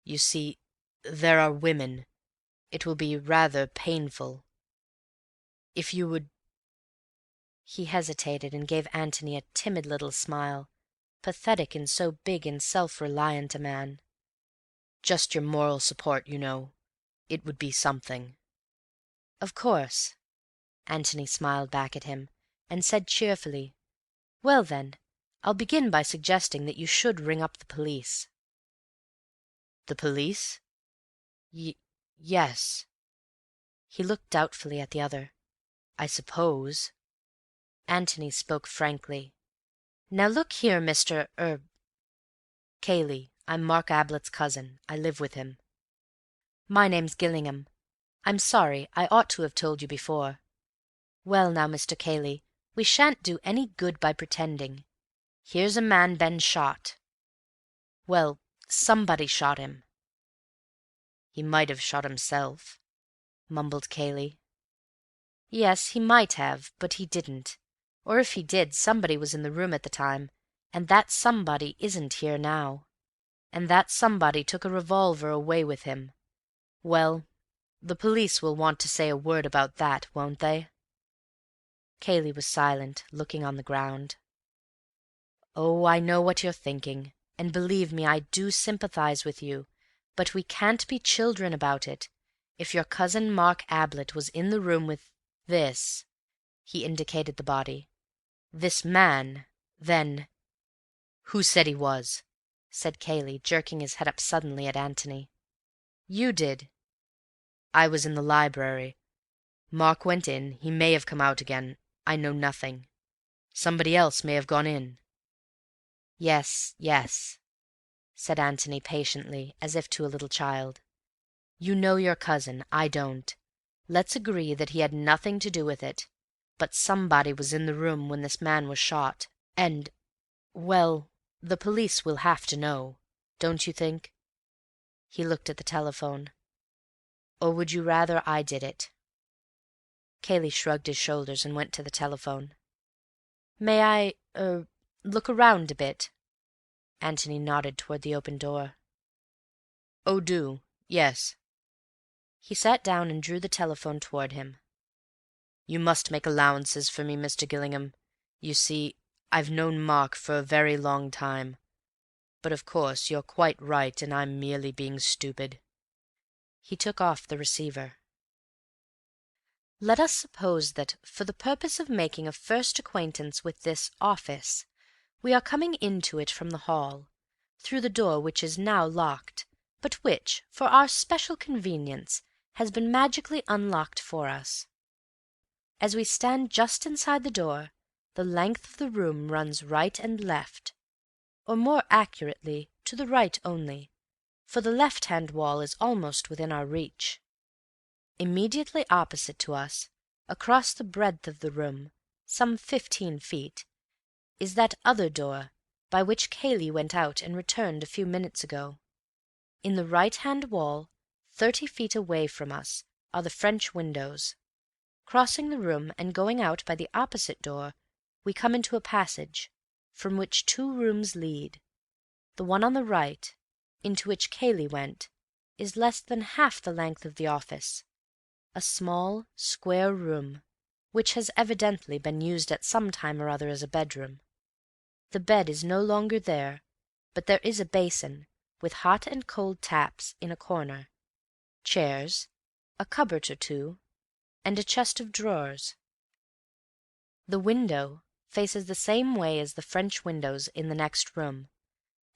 You see, there are women. It will be rather painful. If you would—" He hesitated and gave Antony a timid little smile, pathetic in so big and self-reliant a man. "Just your moral support, you know. It would be something." "Of course." Antony smiled back at him, and said cheerfully, "Well then, I'll begin by suggesting that you should ring up the police." "The police?" Yes." He looked doubtfully at the other. "I suppose." Antony spoke frankly. "Now look here, Mr. Cayley, I'm Mark Ablett's cousin. I live with him." "My name's Gillingham. I'm sorry, I ought to have told you before. Well now, Mr. Cayley, we shan't do any good by pretending. Here's a man been shot. Well, somebody shot him." "He might have shot himself," mumbled Cayley. "Yes, he might have, but he didn't. Or if he did, somebody was in the room at the time, and that somebody isn't here now. And that somebody took a revolver away with him. Well, the police will want to say a word about that, won't they?" Cayley was silent, looking on the ground. "Oh, I know what you're thinking, and believe me, I do sympathize with you, But we can't be children about it. If your cousin Mark Ablett was in the room with this," he indicated the body, "this man, then—" "Who said he was?" said Cayley, jerking his head up suddenly at Antony. "You did." "I was in the library. Mark went in. He may have come out again. I know nothing. Somebody else may have gone in." "Yes, yes," said Antony patiently, as if to a little child. "You know your cousin. I don't. Let's agree that he had nothing to do with it. But somebody was in the room when this man was shot, and, well, the police will have to know, don't you think?" He looked at the telephone. "Or would you rather I did it?" Cayley shrugged his shoulders and went to the telephone. "May I look around a bit?" Antony nodded toward the open door. "Oh, do. Yes." He sat down and drew the telephone toward him. "You must make allowances for me, Mr. Gillingham. You see, I've known Mark for a very long time. But of course you're quite right, and I'm merely being stupid." He took off the receiver. "Let us suppose that, for the purpose of making a first acquaintance with this office, we are coming into it from the hall, through the door which is now locked, but which, for our special convenience, has been magically unlocked for us. As we stand just inside the door, the length of the room runs right and left, or more accurately, to the right only, for the left-hand wall is almost within our reach. Immediately opposite to us, across the breadth of the room, some 15 feet, is that other door by which Cayley went out and returned a few minutes ago. In the right-hand wall, 30 feet away from us, are the French windows. Crossing the room and going out by the opposite door, we come into a passage, from which 2 rooms lead. The one on the right, into which Cayley went, is less than half the length of the office, a small, square room, which has evidently been used at some time or other as a bedroom. The bed is no longer there, but there is a basin, with hot and cold taps, in a corner, chairs, a cupboard or two, and a chest of drawers. The window faces the same way as the French windows in the next room,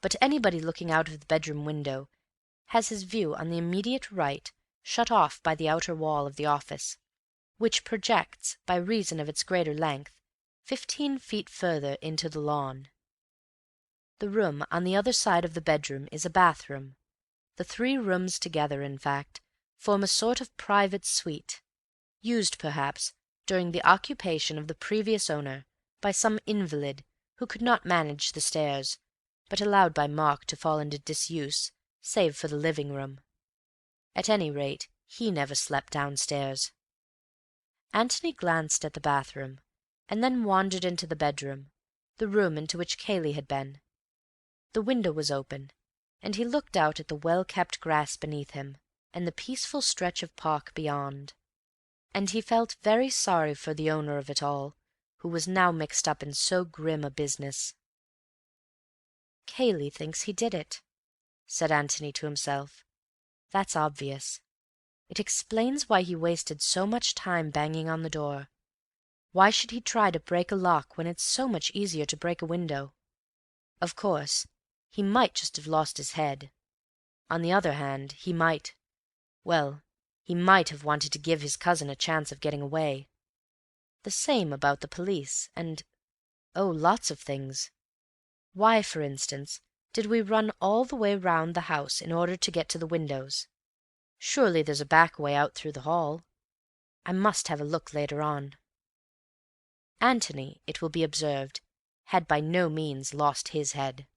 but anybody looking out of the bedroom window has his view on the immediate right shut off by the outer wall of the office, which projects, by reason of its greater length, 15 feet further into the lawn. The room on the other side of the bedroom is a bathroom. The 3 rooms together, in fact, form a sort of private suite, used, perhaps, during the occupation of the previous owner by some invalid who could not manage the stairs, but allowed by Mark to fall into disuse, save for the living-room. At any rate, he never slept downstairs. Antony glanced at the bathroom, and then wandered into the bedroom, the room into which Cayley had been. The window was open, and he looked out at the well-kept grass beneath him, and the peaceful stretch of park beyond. And he felt very sorry for the owner of it all, who was now mixed up in so grim a business. "Cayley thinks he did it," said Antony to himself. "That's obvious. It explains why he wasted so much time banging on the door. Why should he try to break a lock when it's so much easier to break a window? Of course, he might just have lost his head. On the other hand, he might have wanted to give his cousin a chance of getting away. The same about the police, and lots of things. Why, for instance, did we run all the way round the house in order to get to the windows? Surely there's a back way out through the hall. I must have a look later on." Antony, it will be observed, had by no means lost his head.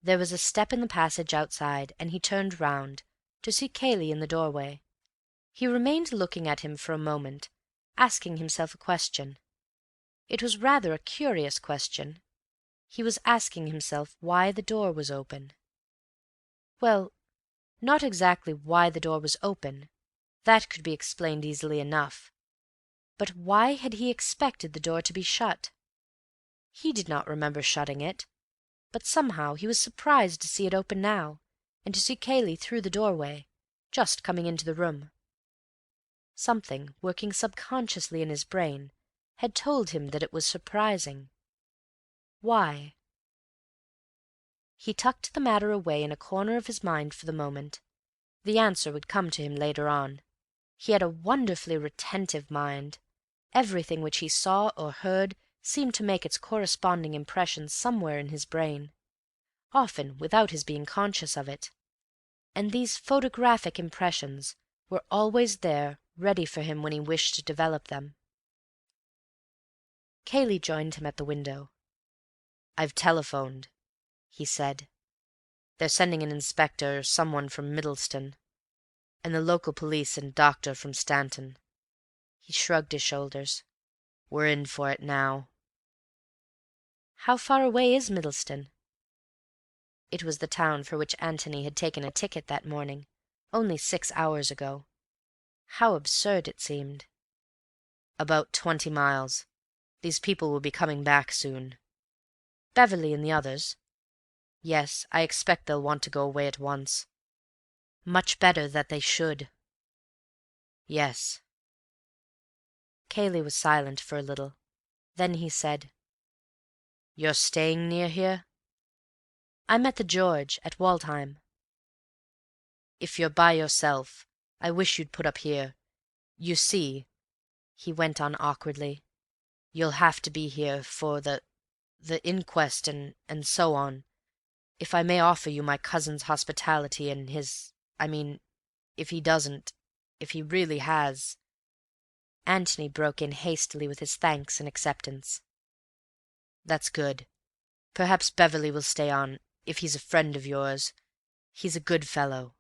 There was a step in the passage outside, and he turned round, to see Cayley in the doorway. He remained looking at him for a moment, asking himself a question. It was rather a curious question. He was asking himself why the door was open. Well, not exactly why the door was open. That could be explained easily enough. But why had he expected the door to be shut? He did not remember shutting it, but somehow he was surprised to see it open now, and to see Cayley through the doorway, just coming into the room. Something, working subconsciously in his brain, had told him that it was surprising. Why? He tucked the matter away in a corner of his mind for the moment. The answer would come to him later on. He had a wonderfully retentive mind. Everything which he saw or heard seemed to make its corresponding impression somewhere in his brain, often without his being conscious of it. And these photographic impressions were always there, ready for him when he wished to develop them. Cayley joined him at the window. "I've telephoned," he said. "They're sending an inspector or someone from Middleston, and the local police and doctor from Stanton." He shrugged his shoulders. "We're in for it now." "How far away is Middleston?" It was the town for which Antony had taken a ticket that morning, only 6 hours ago. How absurd it seemed. "About 20 miles. These people will be coming back soon." "Beverley and the others?" "Yes, I expect they'll want to go away at once." "Much better that they should." "Yes." Cayley was silent for a little. Then he said, "You're staying near here?" "I'm at the George, at Waldheim." "If you're by yourself, I wish you'd put up here. You see," he went on awkwardly, "you'll have to be here for the inquest and so on. If I may offer you my cousin's hospitality and I mean, if he really has—" Antony broke in hastily with his thanks and acceptance. "That's good. Perhaps Beverley will stay on, if he's a friend of yours. He's a good fellow."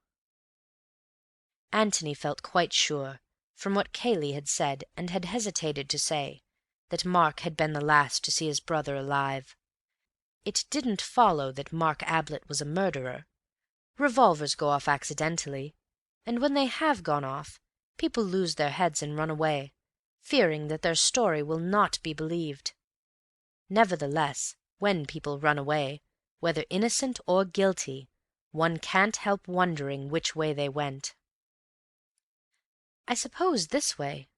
Antony felt quite sure, from what Cayley had said and had hesitated to say, that Mark had been the last to see his brother alive. It didn't follow that Mark Ablett was a murderer. Revolvers go off accidentally, and when they have gone off, people lose their heads and run away, fearing that their story will not be believed. Nevertheless, when people run away, whether innocent or guilty, one can't help wondering which way they went. "I suppose this way,"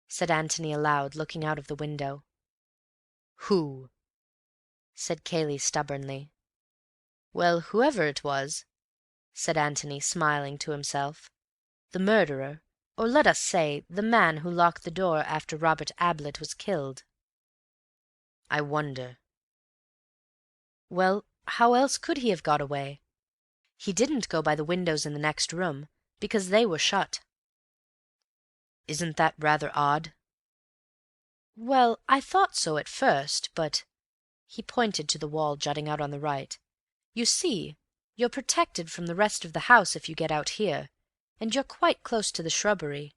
said Antony aloud, looking out of the window. "Who?" said Cayley stubbornly. "Well, whoever it was," said Antony, smiling to himself. "The murderer, or let us say, the man who locked the door after Robert Ablett was killed." "I wonder." "Well, how else could he have got away? He didn't go by the windows in the next room, because they were shut." "Isn't that rather odd?" "Well, I thought so at first, but—" He pointed to the wall jutting out on the right. "You see, you're protected from the rest of the house if you get out here, and you're quite close to the shrubbery.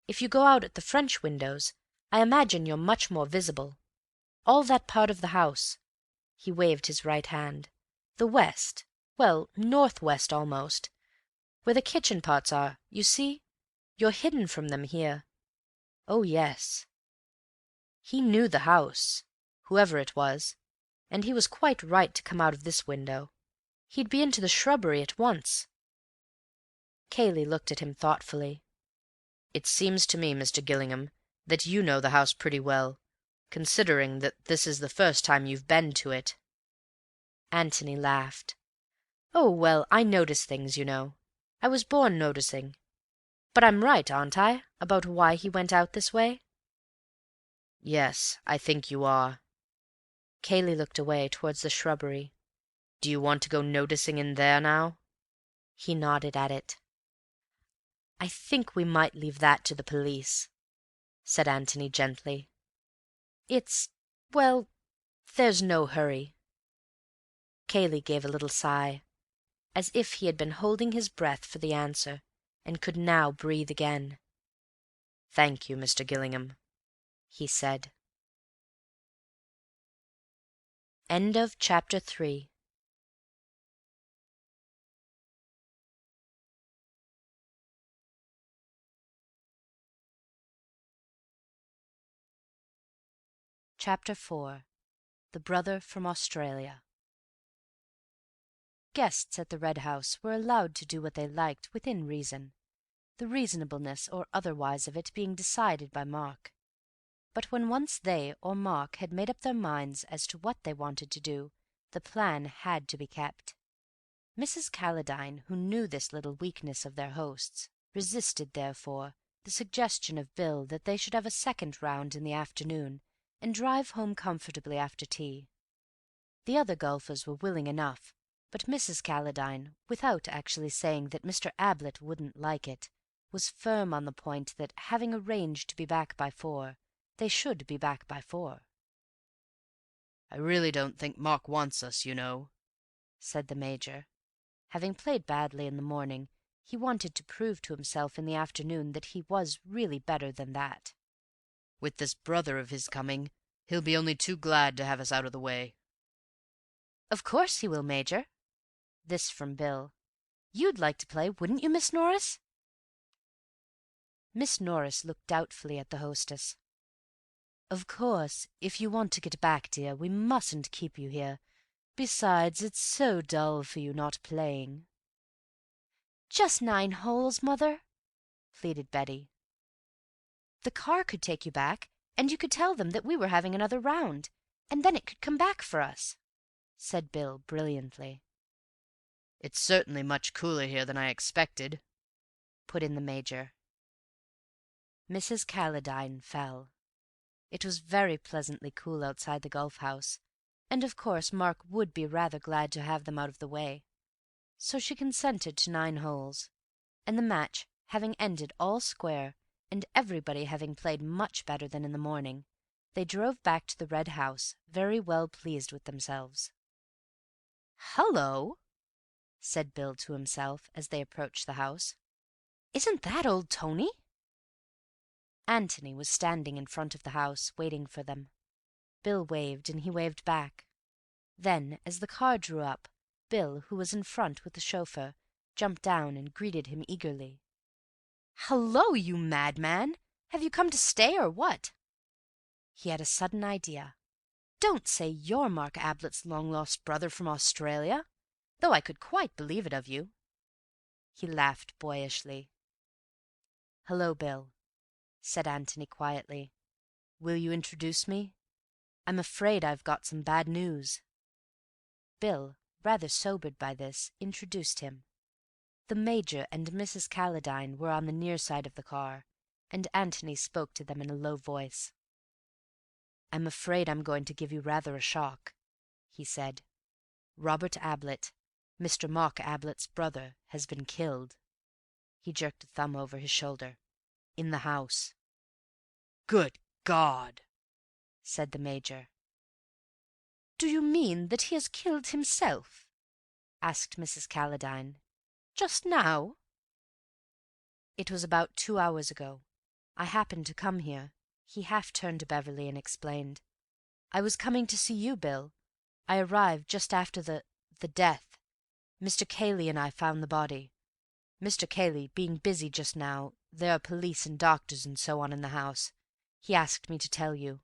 If you go out at the French windows, I imagine you're much more visible. All that part of the house," he waved his right hand, "the west, well, northwest almost, where the kitchen parts are, you see, you're hidden from them here. Oh, yes. He knew the house, whoever it was, and he was quite right to come out of this window. He'd be into the shrubbery at once." Cayley looked at him thoughtfully. "It seems to me, Mr. Gillingham, that you know the house pretty well, considering that this is the first time you've been to it." Antony laughed. "Oh, well, I notice things, you know. I was born noticing. But I'm right, aren't I, about why he went out this way?" "Yes, I think you are." Cayley looked away towards the shrubbery. "Do you want to go noticing in there now?" He nodded at it. "I think we might leave that to the police," said Antony gently. Well, there's no hurry." Cayley gave a little sigh, as if he had been holding his breath for the answer, and could now breathe again. "Thank you, Mr. Gillingham," he said. End of Chapter 3. Chapter 4. The Brother from Australia. Guests at the Red House were allowed to do what they liked within reason, the reasonableness or otherwise of it being decided by Mark. But when once they or Mark had made up their minds as to what they wanted to do, the plan had to be kept. Mrs. Calladine, who knew this little weakness of their host's, resisted, therefore, the suggestion of Bill that they should have a second round in the afternoon and drive home comfortably after tea. The other golfers were willing enough, but Mrs. Calladine, without actually saying that Mr. Ablett wouldn't like it, was firm on the point that, having arranged to be back by 4, they should be back by 4.
"I really don't think Mark wants us, you know,"
said the Major. Having played badly in the morning, he wanted to prove to himself in the afternoon that he was really better than that.
"With this brother of his coming, he'll be only too glad to have us out of the way."
"Of course he will, Major." This from Bill. "You'd like to play, wouldn't you, Miss Norris?" Miss Norris looked doubtfully at the hostess. "Of course, if you want to get back, dear, we mustn't keep you here. Besides, it's so dull for you not playing." "Just 9 holes, Mother," pleaded Betty. "The car could take you back, and you could tell them that we were having another round, and then it could come back for us," said Bill brilliantly.
"It's certainly much cooler here than I expected,"
put in the Major. Mrs. Calladine fell. It was very pleasantly cool outside the golf-house, and of course Mark would be rather glad to have them out of the way. So she consented to 9 holes, and the match having ended all square, and everybody having played much better than in the morning, they drove back to the Red House, very well pleased with themselves. "Hullo!" said Bill to himself as they approached the house. "Isn't that old Tony?" Antony was standing in front of the house, waiting for them. Bill waved, and he waved back. Then, as the car drew up, Bill, who was in front with the chauffeur, jumped down and greeted him eagerly. "Hullo, you madman! Have you come to stay, or what?" He had a sudden idea. "Don't say you're Mark Ablett's long-lost brother from Australia, though I could quite believe it of you." He laughed boyishly. "Hello, Bill," said Antony quietly. "Will you introduce me? I'm afraid I've got some bad news." Bill, rather sobered by this, introduced him. The Major and Mrs. Calladine were on the near side of the car, and Antony spoke to them in a low voice. "I'm afraid I'm going to give you rather a shock," he said. "Robert Ablett, Mr. Mark Ablett's brother, has been killed." He jerked a thumb over his shoulder. "In the house."
"Good God!"
said the Major. "Do you mean that he has killed himself?" asked Mrs. Calladine. "Just now?" "It was about 2 hours ago. I happened to come here." He half turned to Beverley and explained. "I was coming to see you, Bill. I arrived just after the death. Mr. Cayley and I found the body. Mr. Cayley being busy just now, there are police and doctors and so on in the house. He asked me to tell you.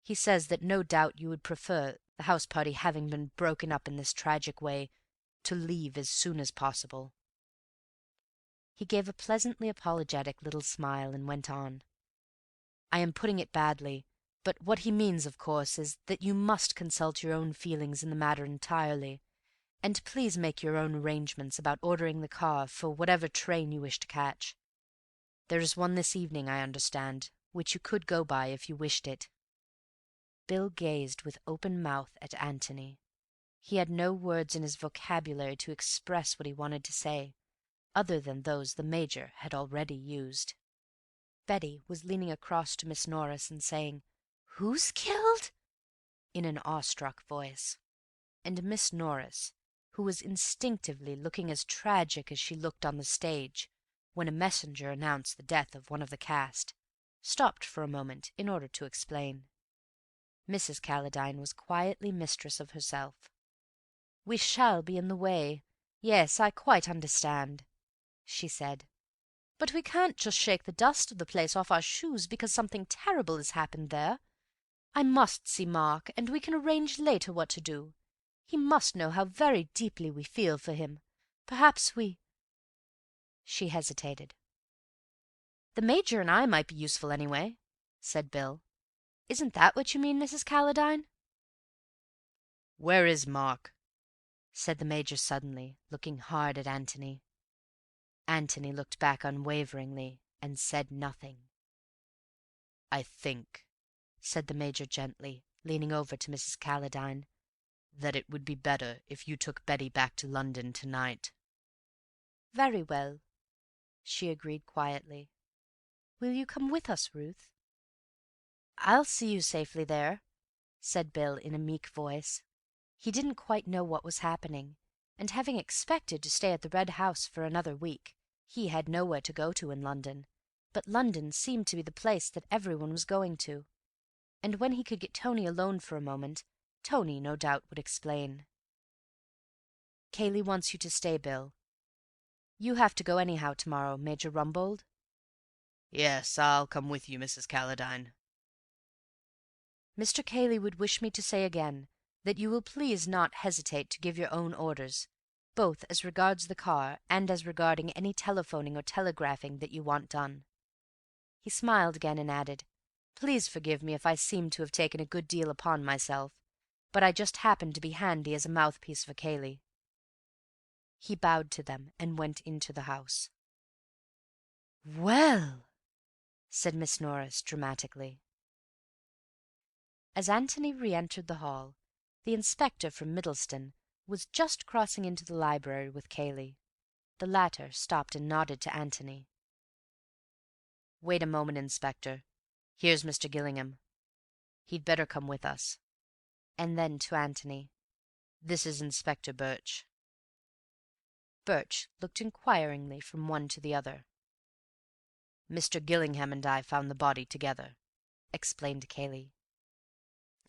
He says that no doubt you would prefer, the house party having been broken up in this tragic way, to leave as soon as possible." He gave a pleasantly apologetic little smile and went on. "I am putting it badly, but what he means, of course, is that you must consult your own feelings in the matter entirely, and please make your own arrangements about ordering the car for whatever train you wish to catch. There is one this evening, I understand, which you could go by if you wished it." Bill gazed with open mouth at Antony. He had no words in his vocabulary to express what he wanted to say, other than those the Major had already used. Betty was leaning across to Miss Norris and saying, "Who's killed?" in an awestruck voice, and Miss Norris, who was instinctively looking as tragic as she looked on the stage when a messenger announced the death of one of the cast, stopped for a moment in order to explain. Mrs. Calladine was quietly mistress of herself. "We shall be in the way. Yes, I quite understand," she said. "But we can't just shake the dust of the place off our shoes because something terrible has happened there. I must see Mark, and we can arrange later what to do.
He must know how very deeply we feel for him. Perhaps we—" She hesitated. "The Major and I might be useful anyway," said Bill. "Isn't that what you mean, Mrs. Calladine?"
"Where is Mark?"
said the Major suddenly, looking hard at Antony. Antony looked back unwaveringly and said nothing.
"I think,"
said the Major gently, leaning over to Mrs. Calladine,
"that it would be better if you took Betty back to London tonight."
"Very well," she agreed quietly. "Will you come with us, Ruth?" "I'll see you safely there," said Bill in a meek voice. He didn't quite know what was happening, and having expected to stay at the Red House for another week, he had nowhere to go to in London, but London seemed to be the place that everyone was going to, and when he could get Tony alone for a moment, Tony no doubt would explain. "Cayley wants you to stay, Bill. You have to go anyhow tomorrow, Major Rumbold."
"Yes, I'll come with you, Mrs. Calladine."
"Mr. Cayley would wish me to say again that you will please not hesitate to give your own orders, both as regards the car and as regarding any telephoning or telegraphing that you want done." He smiled again and added, "Please forgive me if I seem to have taken a good deal upon myself, but I just happened to be handy as a mouthpiece for Cayley." He bowed to them and went into the house. "Well," said Miss Norris dramatically. As Antony re-entered the hall, the inspector from Middleston was just crossing into the library with Cayley. The latter stopped and nodded to Antony. "Wait a moment, Inspector. Here's Mr. Gillingham. He'd better come with us." And then to Antony, "This is Inspector Birch." Birch looked inquiringly from one to the other. "Mr. Gillingham and I found the body together," explained Cayley.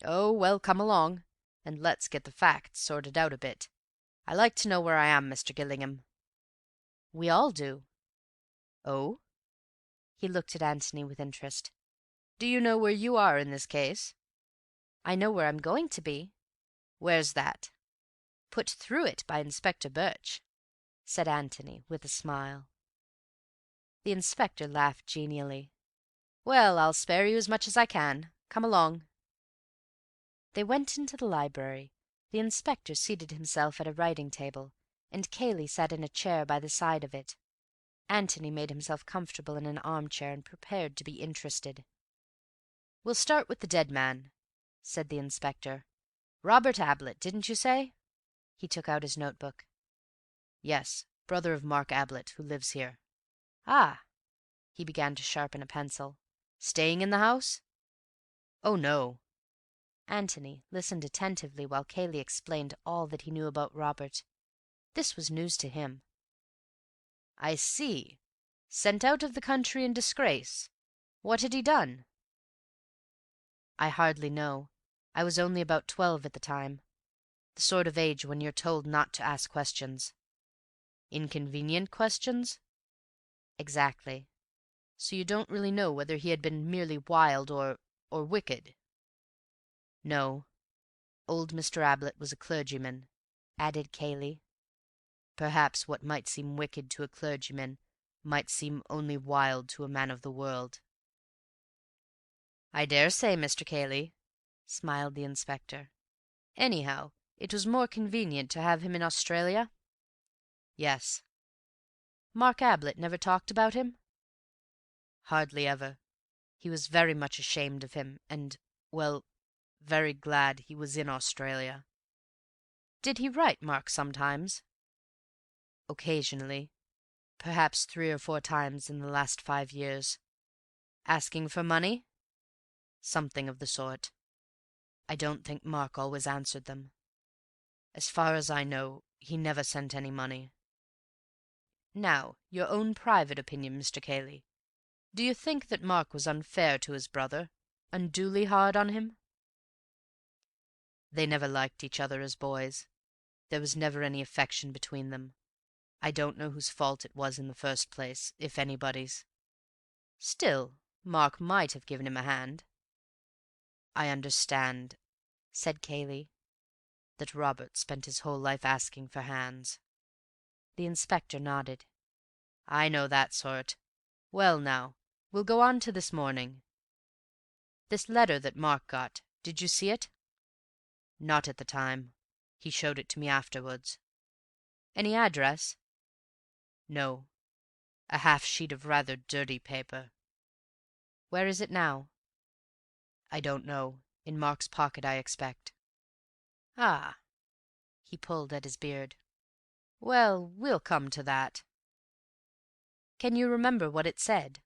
"Oh, well, come along, and let's get the facts sorted out a bit. I like to know where I am, Mr. Gillingham." "We all do." "Oh?" He looked at Antony with interest. "Do you know where you are in this case?" "I know where I'm going to be." "Where's that?" "Put through it by Inspector Birch," said Antony with a smile. The inspector laughed genially. "Well, I'll spare you as much as I can. Come along." They went into the library. The inspector seated himself at a writing table, and Cayley sat in a chair by the side of it. Antony made himself comfortable in an armchair and prepared to be interested. "We'll start with the dead man," said the inspector. "Robert Ablett, didn't you say?" He took out his notebook. "Yes, brother of Mark Ablett, who lives here." "Ah." He began to sharpen a pencil. "Staying in the house?" "Oh, no." Antony listened attentively while Cayley explained all that he knew about Robert. This was news to him. "I see. Sent out of the country in disgrace. What had he done?" "I hardly know. I was only about 12 at the time. The sort of age when you're told not to ask questions." "Inconvenient questions?" "Exactly. So you don't really know whether he had been merely wild or wicked?" "No. Old Mr. Ablett was a clergyman," added Cayley. "Perhaps what might seem wicked to a clergyman might seem only wild to a man of the world." "I dare say, Mr. Cayley," smiled the inspector. "Anyhow, it was more convenient to have him in Australia?" "Yes." "Mark Ablett never talked about him?" "Hardly ever. He was very much ashamed of him, and, well, very glad he was in Australia." "Did he write Mark sometimes?" "Occasionally. Perhaps 3 or 4 times in the last 5 years." "Asking for money?" "Something of the sort. I don't think Mark always answered them. As far as I know, he never sent any money." "Now, your own private opinion, Mr. Cayley. Do you think that Mark was unfair to his brother, unduly hard on him?" "They never liked each other as boys. There was never any affection between them. I don't know whose fault it was in the first place, if anybody's." "Still, Mark might have given him a hand." "I understand," said Cayley.
that Robert spent his whole life asking for hands."
The inspector nodded.
"I know that sort. Well, now, we'll go on to this morning. This letter that Mark got, did you see it?" "Not at the time. He showed it to me afterwards."
Any address?
"No. A half sheet of rather dirty paper."
Where is it now?
"I don't know. In Mark's pocket, I expect."
Ah." He pulled at his beard.
"Well, we'll come to that."
Can you remember what it said?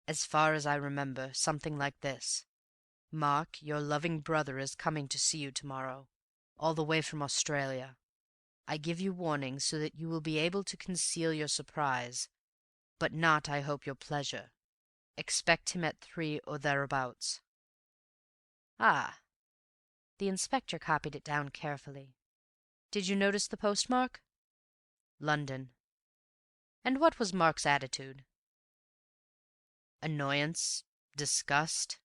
As far as I remember, something like this: "Mark, your loving brother is coming to see you tomorrow, all the way from Australia. I give you warning so that you will be able to conceal your surprise, but not, I hope, your pleasure. Expect him at 3 or thereabouts."
Ah. The inspector copied it down carefully. Did you notice the postmark?
"London."
And what was Mark's attitude?
"Annoyance, disgust."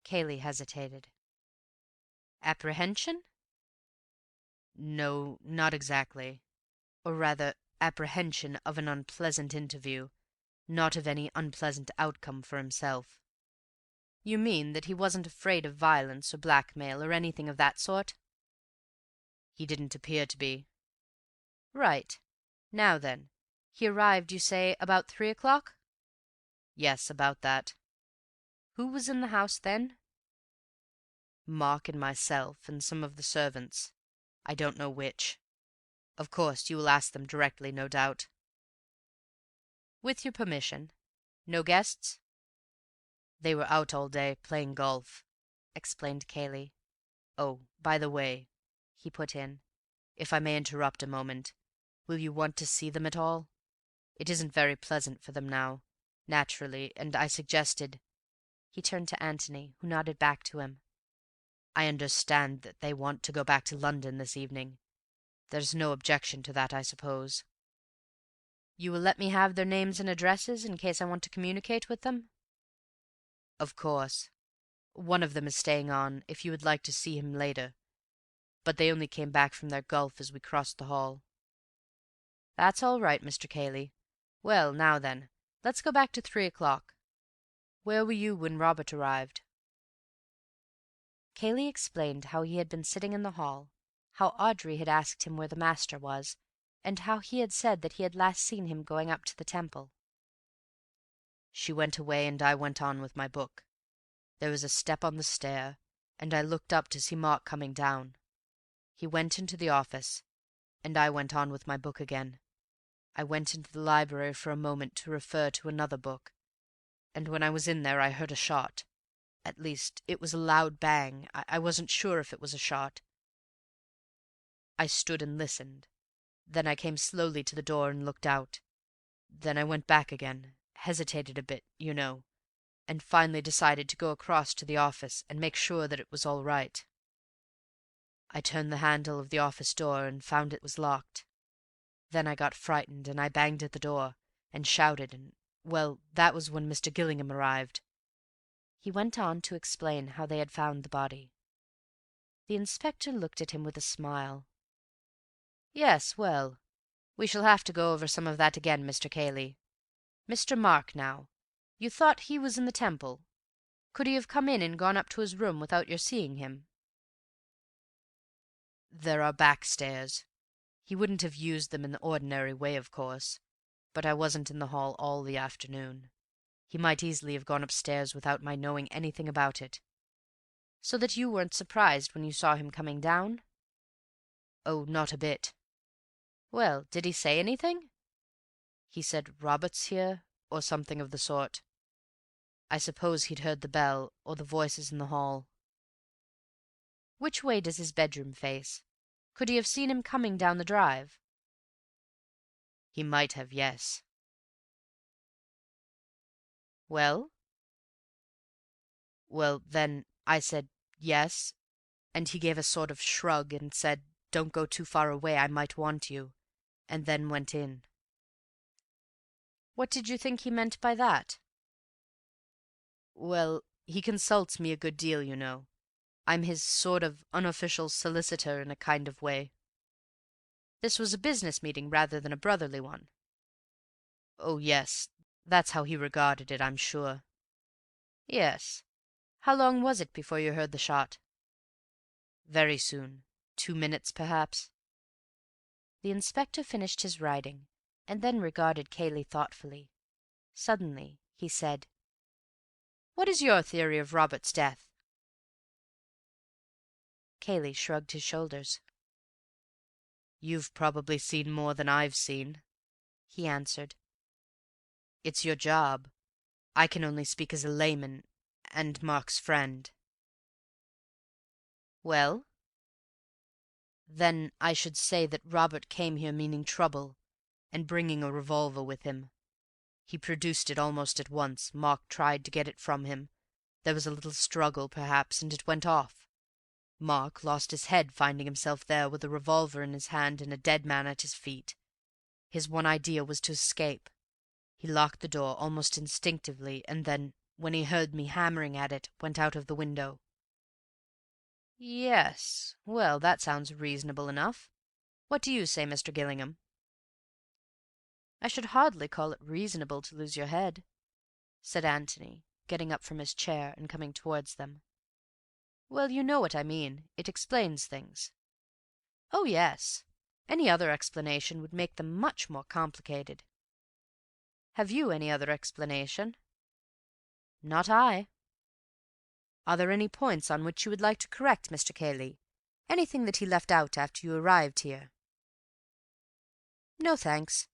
Cayley hesitated. Apprehension?
No, not exactly. Or rather, apprehension of an unpleasant interview, not of any unpleasant outcome for himself."
You mean that he wasn't afraid of violence or blackmail or anything of that sort?
"He didn't appear to be."
Right. Now then, he arrived, you say, about 3 o'clock?
"Yes, about that."
Who was in the house then?
"Mark and myself, and some of the servants. I don't know which. Of course, you will ask them directly, no doubt."
With your permission. No guests?
"They were out all day, playing golf,"
Explained Cayley.
"Oh, by the way," he put in, "if I may interrupt a moment, will you want to see them at all? It isn't very pleasant for them now, naturally, and I suggested—"
He turned to Antony, who nodded back to him.
"I understand that they want to go back to London this evening. There's no objection to that, I suppose?"
You will let me have their names and addresses in case I want to communicate with them?
"Of course. One of them is staying on, if you would like to see him later, but they only came back from their golf as we crossed the hall."
That's all right, Mr. Cayley. Well, now then, let's go back to 3 o'clock. Where were you when Robert arrived? Cayley explained how he had been sitting in the hall, how Audrey had asked him where the master was, and how he had said that he had last seen him going up to the temple.
"She went away, and I went on with my book. There was a step on the stair, and I looked up to see Mark coming down. He went into the office, and I went on with my book again. I went into the library for a moment to refer to another book, and when I was in there I heard a shot. At least, it was a loud bang. I wasn't sure if it was a shot. I stood and listened. Then I came slowly to the door and looked out. Then I went back again, hesitated a bit, you know, and finally decided to go across to the office and make sure that it was all right. I turned the handle of the office door and found it was locked. Then I got frightened, and I banged at the door, and shouted, and, well, that was when Mr. Gillingham arrived."
He went on to explain how they had found the body. The inspector looked at him with a smile. "Yes, well, we shall have to go over some of that again, Mr. Cayley. Mr. Mark, now, you thought he was in the Temple. Could he have come in and gone up to his room without your seeing him?"
"There are back stairs. He wouldn't have used them in the ordinary way, of course, but I wasn't in the hall all the afternoon. He might easily have gone upstairs without my knowing anything about it."
"So that you weren't surprised when you saw him coming down?"
"Oh, not a bit."
"Well, did he say anything?"
"He said, 'Robert's here,' or something of the sort. I suppose he'd heard the bell, or the voices in the hall."
"Which way does his bedroom face? Could he have seen him coming down the drive?"
"He might have, yes."
"Well?"
"Well, then, I said, 'Yes,' and he gave a sort of shrug and said, 'Don't go too far away, I might want you,' and then went in."
"What did you think he meant by that?"
"Well, he consults me a good deal, you know. I'm his sort of unofficial solicitor in a kind of way. This was a business meeting rather than a brotherly one. Oh, yes, that's how he regarded it, I'm sure. Yes. How long was it before you heard the shot? Very soon. 2 minutes, perhaps.
The inspector finished his writing, and then regarded Cayley thoughtfully. Suddenly he said,
"What is your theory of Robert's death?"
Cayley shrugged his shoulders.
"You've probably seen more than I've seen,"
he answered.
"It's your job. I can only speak as a layman, and Mark's friend."
"Well?"
"Then I should say that Robert came here meaning trouble, and bringing a revolver with him. He produced it almost at once. Mark tried to get it from him. There was a little struggle, perhaps, and it went off. Mark lost his head finding himself there with a revolver in his hand and a dead man at his feet. His one idea was to escape. He locked the door almost instinctively, and then, when he heard me hammering at it, went out of the window." "Yes. Well, that sounds reasonable enough. What do you say, Mr. Gillingham?"
"I should hardly call it reasonable to lose your head," said Antony, getting up from his chair and coming towards them.
"Well, you know what I mean. It explains things."
"Oh, yes. Any other explanation would make them much more complicated."
"Have you any other explanation?"
"Not I."
"Are there any points on which you would like to correct Mr. Cayley? Anything that he left out after you arrived here?"
"No, thanks.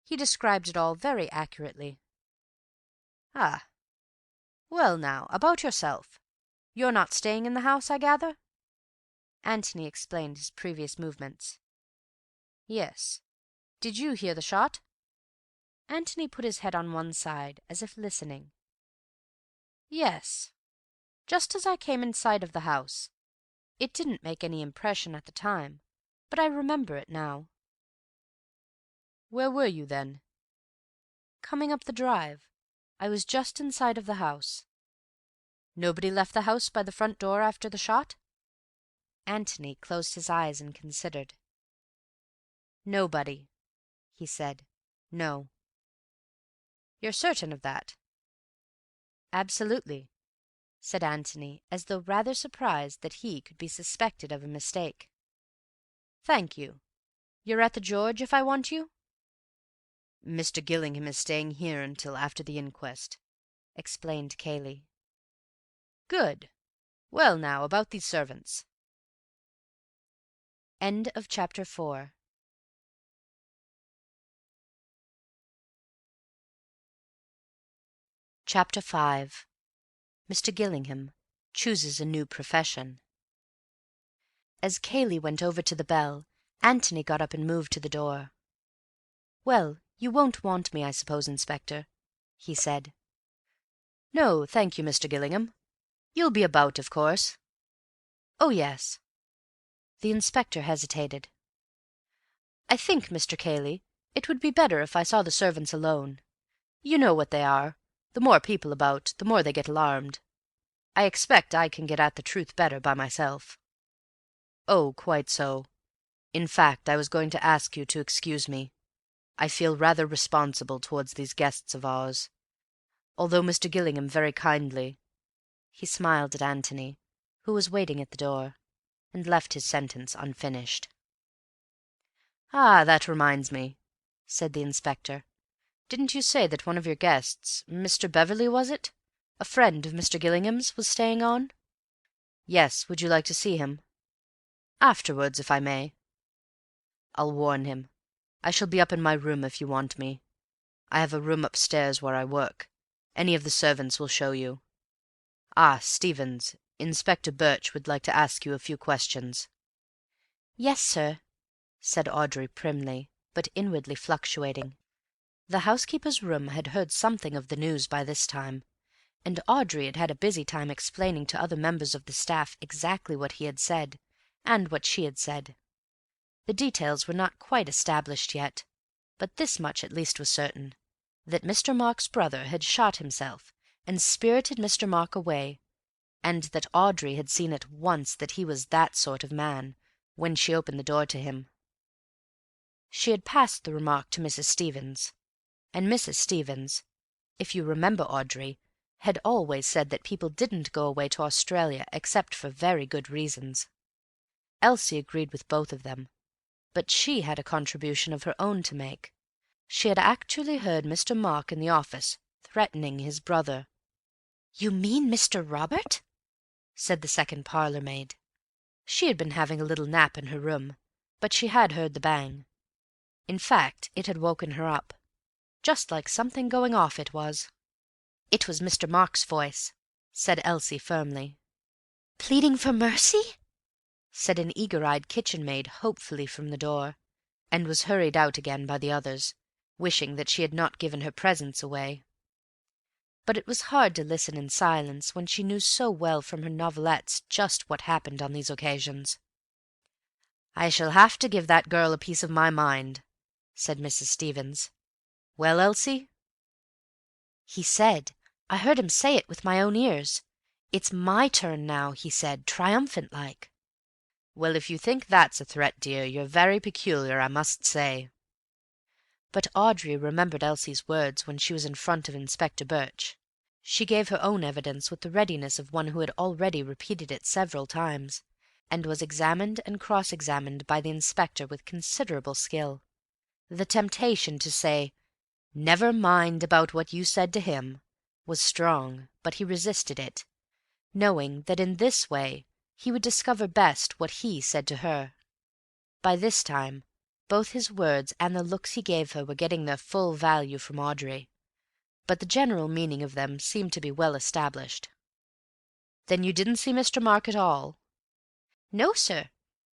He described it all very accurately."
"Ah. Well, now, about yourself. You're not staying in the house, I gather?"
Antony explained his previous movements.
"Yes. Did you hear the shot?"
Antony put his head on one side, as if listening.
"Yes. Just as I came in sight of the house.
It didn't make any impression at the time, but I remember it now."
"Where were you then?"
"Coming up the drive. I was just inside of the house."
"Nobody left the house by the front door after the shot?"
Antony closed his eyes and considered.
"Nobody,"
he said.
"No." "You're certain of that?"
"Absolutely," said Antony, as though rather surprised that he could be suspected of a mistake.
"Thank you. You're at the George if I want you?"
"Mr. Gillingham is staying here until after the inquest," explained Cayley.
"Good. Well, now, about these servants."
End of chapter 4. Chapter 5. Mr. Gillingham chooses a new profession. As Cayley went over to the bell, Antony got up and moved to the door. "Well, you won't want me, I suppose, Inspector," he said.
"No, thank you, Mr. Gillingham. You'll be about, of course."
"Oh, yes." The inspector hesitated. "I think, Mr. Cayley, it would be better if I saw the servants alone. You know what they are. The more people about, the more they get alarmed. I expect I can get at the truth better by myself."
"Oh, quite so. In fact, I was going to ask you to excuse me. I feel rather responsible towards these guests of ours. Although Mr. Gillingham very kindly—"
He smiled at Antony, who was waiting at the door, and left his sentence unfinished.
"Ah, that reminds me," said the inspector. "Didn't you say that one of your guests, Mr. Beverley, was it? A friend of Mr. Gillingham's, was staying on?" "Yes. Would you like to see him?" "Afterwards, if I may." "I'll warn him. I shall be up in my room if you want me. I have a room upstairs where I work. Any of the servants will show you. Ah, Stevens, Inspector Birch would like to ask you a few questions."
"Yes, sir," said Audrey primly, but inwardly fluctuating. The housekeeper's room had heard something of the news by this time, and Audrey had had a busy time explaining to other members of the staff exactly what he had said, and what she had said. The details were not quite established yet, but this much at least was certain, that Mr. Mark's brother had shot himself and spirited Mr. Mark away,
and that Audrey had seen at once that he was that sort of man when she opened the door to him. She had passed the remark to Mrs. Stevens, and Mrs. Stevens, if you remember Audrey, had always said that people didn't go away to Australia except for very good reasons. Elsie agreed with both of them, but she had a contribution of her own to make. She had actually heard Mr. Mark in the office threatening his brother.
"You mean Mr. Robert?"
said the second parlour-maid. She had been having a little nap in her room, but she had heard the bang. In fact, it had woken her up. Just like something going off it was.
"It was Mr. Mark's voice,"
said Elsie firmly.
"Pleading for mercy?"
said an eager-eyed kitchen-maid hopefully from the door, and was hurried out again by the others, wishing that she had not given her presents away. But it was hard to listen in silence when she knew so well from her novelettes just what happened on these occasions. "I shall have to give that girl a piece of my mind," said Mrs. Stevens. "Well, Elsie?"
"He said, I heard him say it with my own ears, 'It's my turn now,' he said, triumphant-like."
"Well, if you think that's a threat, dear, you're very peculiar, I must say." But Audrey remembered Elsie's words when she was in front of Inspector Birch. She gave her own evidence with the readiness of one who had already repeated it several times, and was examined and cross-examined by the inspector with considerable skill. The temptation to say, "Never mind about what you said to him," was strong, but he resisted it, knowing that in this way he would discover best what he said to her. By this time, both his words and the looks he gave her were getting their full value from Audrey, but the general meaning of them seemed to be well established. "Then you didn't see Mr. Mark at all?"
"No, sir.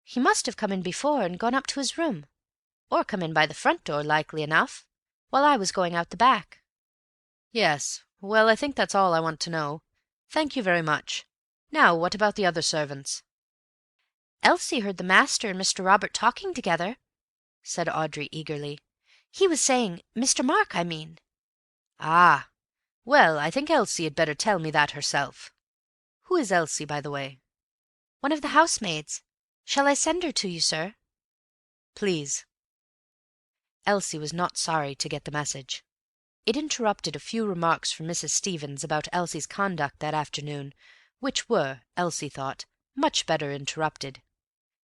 He must have come in before and gone up to his room, or come in by the front door, likely enough, while I was going out the back."
"Yes. Well, I think that's all I want to know. Thank you very much. Now, what about the other servants?"
"Elsie heard the master and Mr. Robert talking together," said Audrey eagerly. "He was saying, Mr. Mark, I mean."
"Ah! Well, I think Elsie had better tell me that herself. Who is Elsie, by the way?"
"One of the housemaids. Shall I send her to you, sir?"
"Please." Elsie was not sorry to get the message. It interrupted a few remarks from Mrs. Stevens about Elsie's conduct that afternoon, which were, Elsie thought, much better interrupted.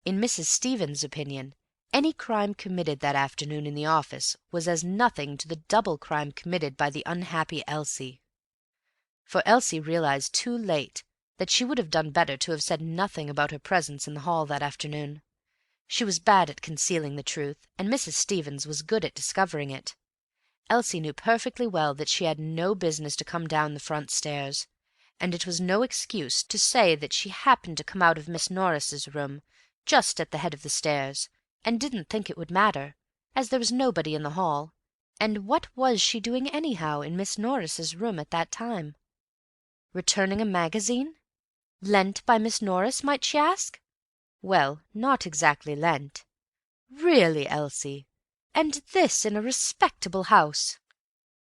In Mrs. Stevens' opinion, any crime committed that afternoon in the office was as nothing to the double crime committed by the unhappy Elsie. For Elsie realized too late that she would have done better to have said nothing about her presence in the hall that afternoon. She was bad at concealing the truth, and Mrs. Stevens was good at discovering it. Elsie knew perfectly well that she had no business to come down the front stairs, and it was no excuse to say that she happened to come out of Miss Norris's room just at the head of the stairs, and didn't think it would matter, as there was nobody in the hall, and what was she doing anyhow in Miss Norris's room at that time? Returning a magazine? Lent by Miss Norris, might she ask? Well, not exactly lent. Really, Elsie? And this in a respectable house?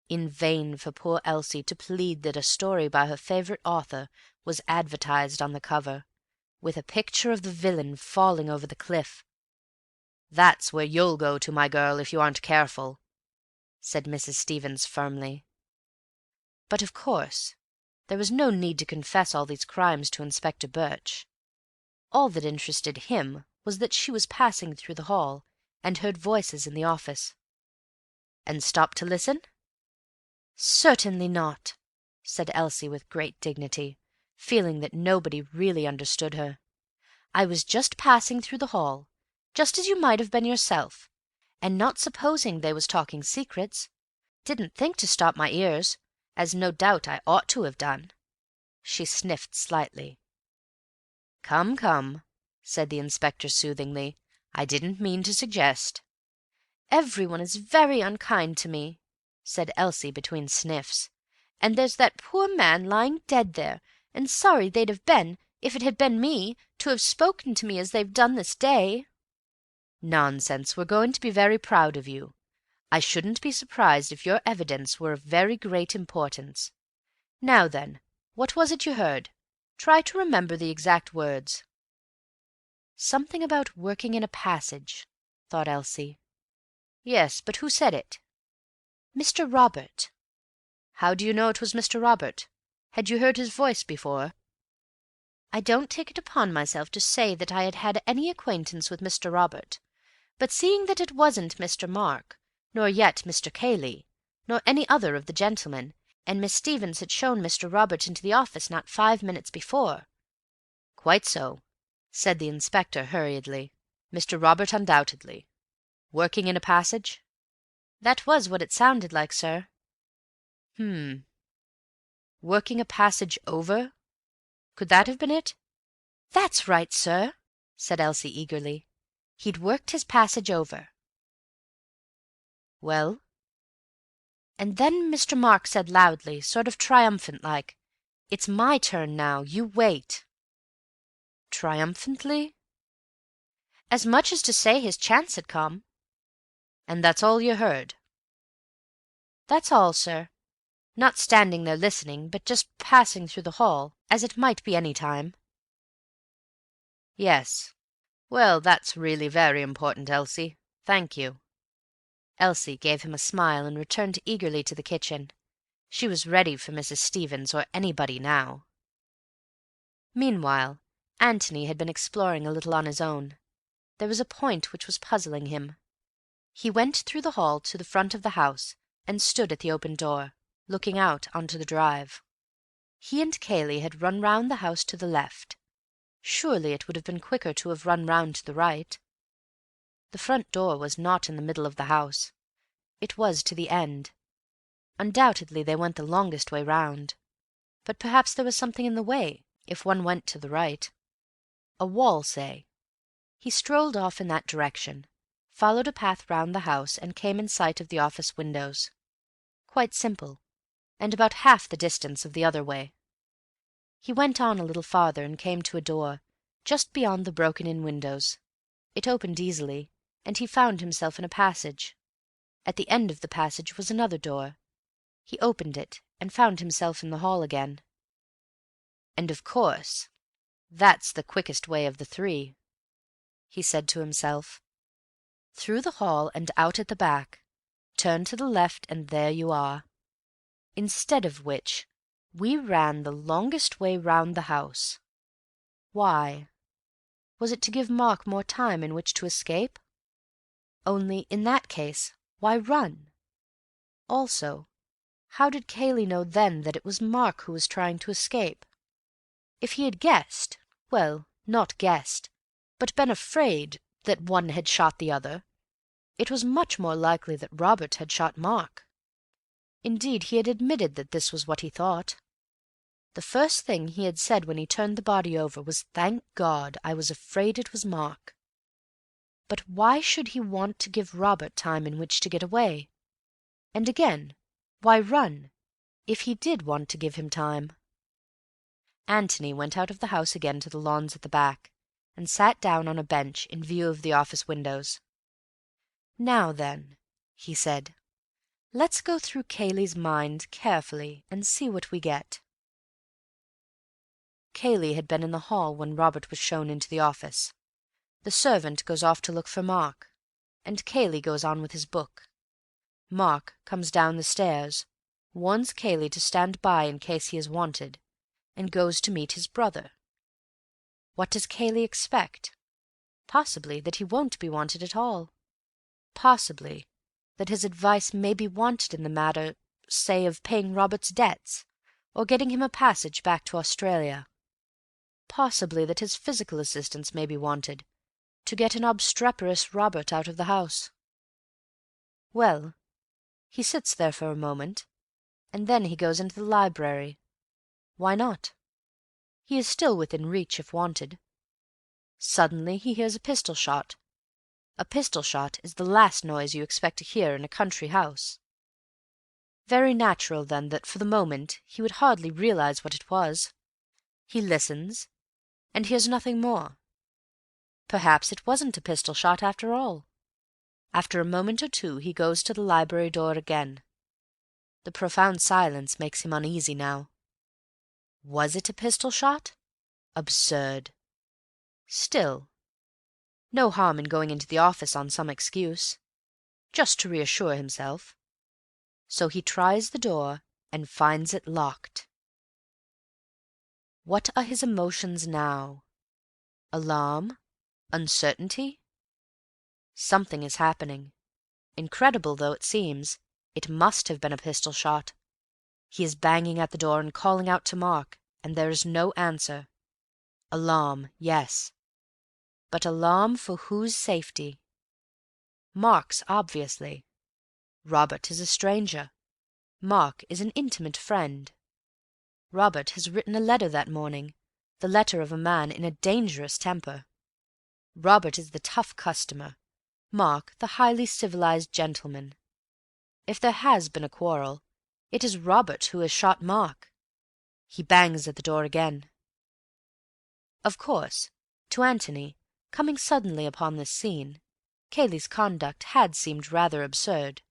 In vain for poor Elsie to plead that a story by her favourite author was advertised on the cover, with a picture of the villain falling over the cliff. "That's where you'll go to, my girl, if you aren't careful," said Mrs. Stevens firmly. But of course there was no need to confess all these crimes to Inspector Birch. All that interested him was that she was passing through the hall and heard voices in the office. "And stopped to listen?" "Certainly not," said Elsie with great dignity, feeling that nobody really understood her. "I was just passing through the hall, just as you might have been yourself, and not supposing they was talking secrets, didn't think to stop my ears, as no doubt I ought to have done." She sniffed slightly. "Come, come," said the inspector soothingly. "I didn't mean to suggest—"
"Everyone is very unkind to me," said Elsie between sniffs, "and there's that poor man lying dead there, and sorry they'd have been, if it had been me, to have spoken to me as they've done this day."
"Nonsense, we're going to be very proud of you. I shouldn't be surprised if your evidence were of very great importance. Now then, what was it you heard?
Try to remember the exact words." "Something about working in a passage," thought Elsie.
"Yes, but who said it?"
"Mr. Robert."
"How do you know it was Mr. Robert? Had you heard his voice before?"
"I don't take it upon myself to say that I had had any acquaintance with Mr. Robert, but seeing that it wasn't Mr. Mark, nor yet Mr. Cayley, nor any other of the gentlemen, and Miss Stevens had shown Mr. Robert into the office not 5 minutes before—"
"Quite so," said the inspector hurriedly. "Mr. Robert undoubtedly. Working in a passage?"
"That was what it sounded like, sir."
Working a passage over? Could that have been it?"
"That's right, sir," said Elsie eagerly. "He'd worked his passage over."
"Well?"
"And then Mr. Mark said loudly, sort of triumphant-like, 'It's my turn now. You wait.'"
"Triumphantly?"
"As much as to say his chance had come."
"And that's all you heard?"
"That's all, sir. Not standing there listening, but just passing through the hall, as it might be any time."
"Yes. Well, that's really very important, Elsie. Thank you."
Elsie gave him a smile and returned eagerly to the kitchen. She was ready for Mrs. Stevens or anybody now. Meanwhile, Antony had been exploring a little on his own. There was a point which was puzzling him. He went through the hall to the front of the house and stood at the open door, looking out onto the drive. He and Cayley had run round the house to the left. Surely it would have been quicker to have run round to the right. The front door was not in the middle of the house. It was to the end. Undoubtedly they went the longest way round, but perhaps there was something in the way, if one went to the right. A wall, say. He strolled off in that direction, followed a path round the house, and came in sight of the office windows. Quite simple, and about half the distance of the other way. He went on a little farther and came to a door, just beyond the broken-in windows. It opened easily, and he found himself in a passage. At the end of the passage was another door. He opened it, and found himself in the hall again.
"And of course, that's the quickest way of the three," he said to himself.
"Through the hall and out at the back. Turn to the left, and there you are. Instead of which, we ran the longest way round the house. Why? Was it to give Mark more time in which to escape? Only, in that case, why run? Also, how did Cayley know then that it was Mark who was trying to escape? If he had guessed, well, not guessed, but been afraid that one had shot the other, it was much more likely that Robert had shot Mark. Indeed, he had admitted that this was what he thought. The first thing he had said when he turned the body over was, "Thank God, I was afraid it was Mark." But why should he want to give Robert time in which to get away? And again, why run, if he did want to give him time? Antony went out of the house again to the lawns at the back, and sat down on a bench in view of the office windows. "Now then," he said, "let's go through Cayley's mind carefully and see what we get." Cayley had been in the hall when Robert was shown into the office. The servant goes off to look for Mark, and Cayley goes on with his book. Mark comes down the stairs, warns Cayley to stand by in case he is wanted, and goes to meet his brother. What does Cayley expect? Possibly that he won't be wanted at all. Possibly that his advice may be wanted in the matter, say, of paying Robert's debts, or getting him a passage back to Australia. Possibly that his physical assistance may be wanted, to get an obstreperous Robert out of the house. Well, he sits there for a moment, and then he goes into the library. Why not? He is still within reach if wanted. Suddenly he hears a pistol shot. A pistol shot is the last noise you expect to hear in a country house. Very natural, then, that for the moment he would hardly realize what it was. He listens, and hears nothing more. Perhaps it wasn't a pistol shot after all. After a moment or two he goes to the library door again. The profound silence makes him uneasy now. Was it a pistol shot?
Absurd. Still, no harm in going into the office on some excuse, just to reassure himself. So he tries the door and finds it locked. What are his emotions now? Alarm? Uncertainty? Something is happening. Incredible though it seems, it must have been a pistol shot. He is banging at the door and calling out to Mark, and there is no answer. Alarm, yes. But alarm for whose safety? Mark's, obviously. Robert is a stranger. Mark is an intimate friend. Robert has written a letter that morning, the letter of a man in a dangerous temper. Robert is the tough customer, Mark the highly civilized gentleman. If there has been a quarrel, it is Robert who has shot Mark. He bangs at the door again. Of course, to Antony, coming suddenly upon this scene, Cayley's conduct had seemed rather absurd.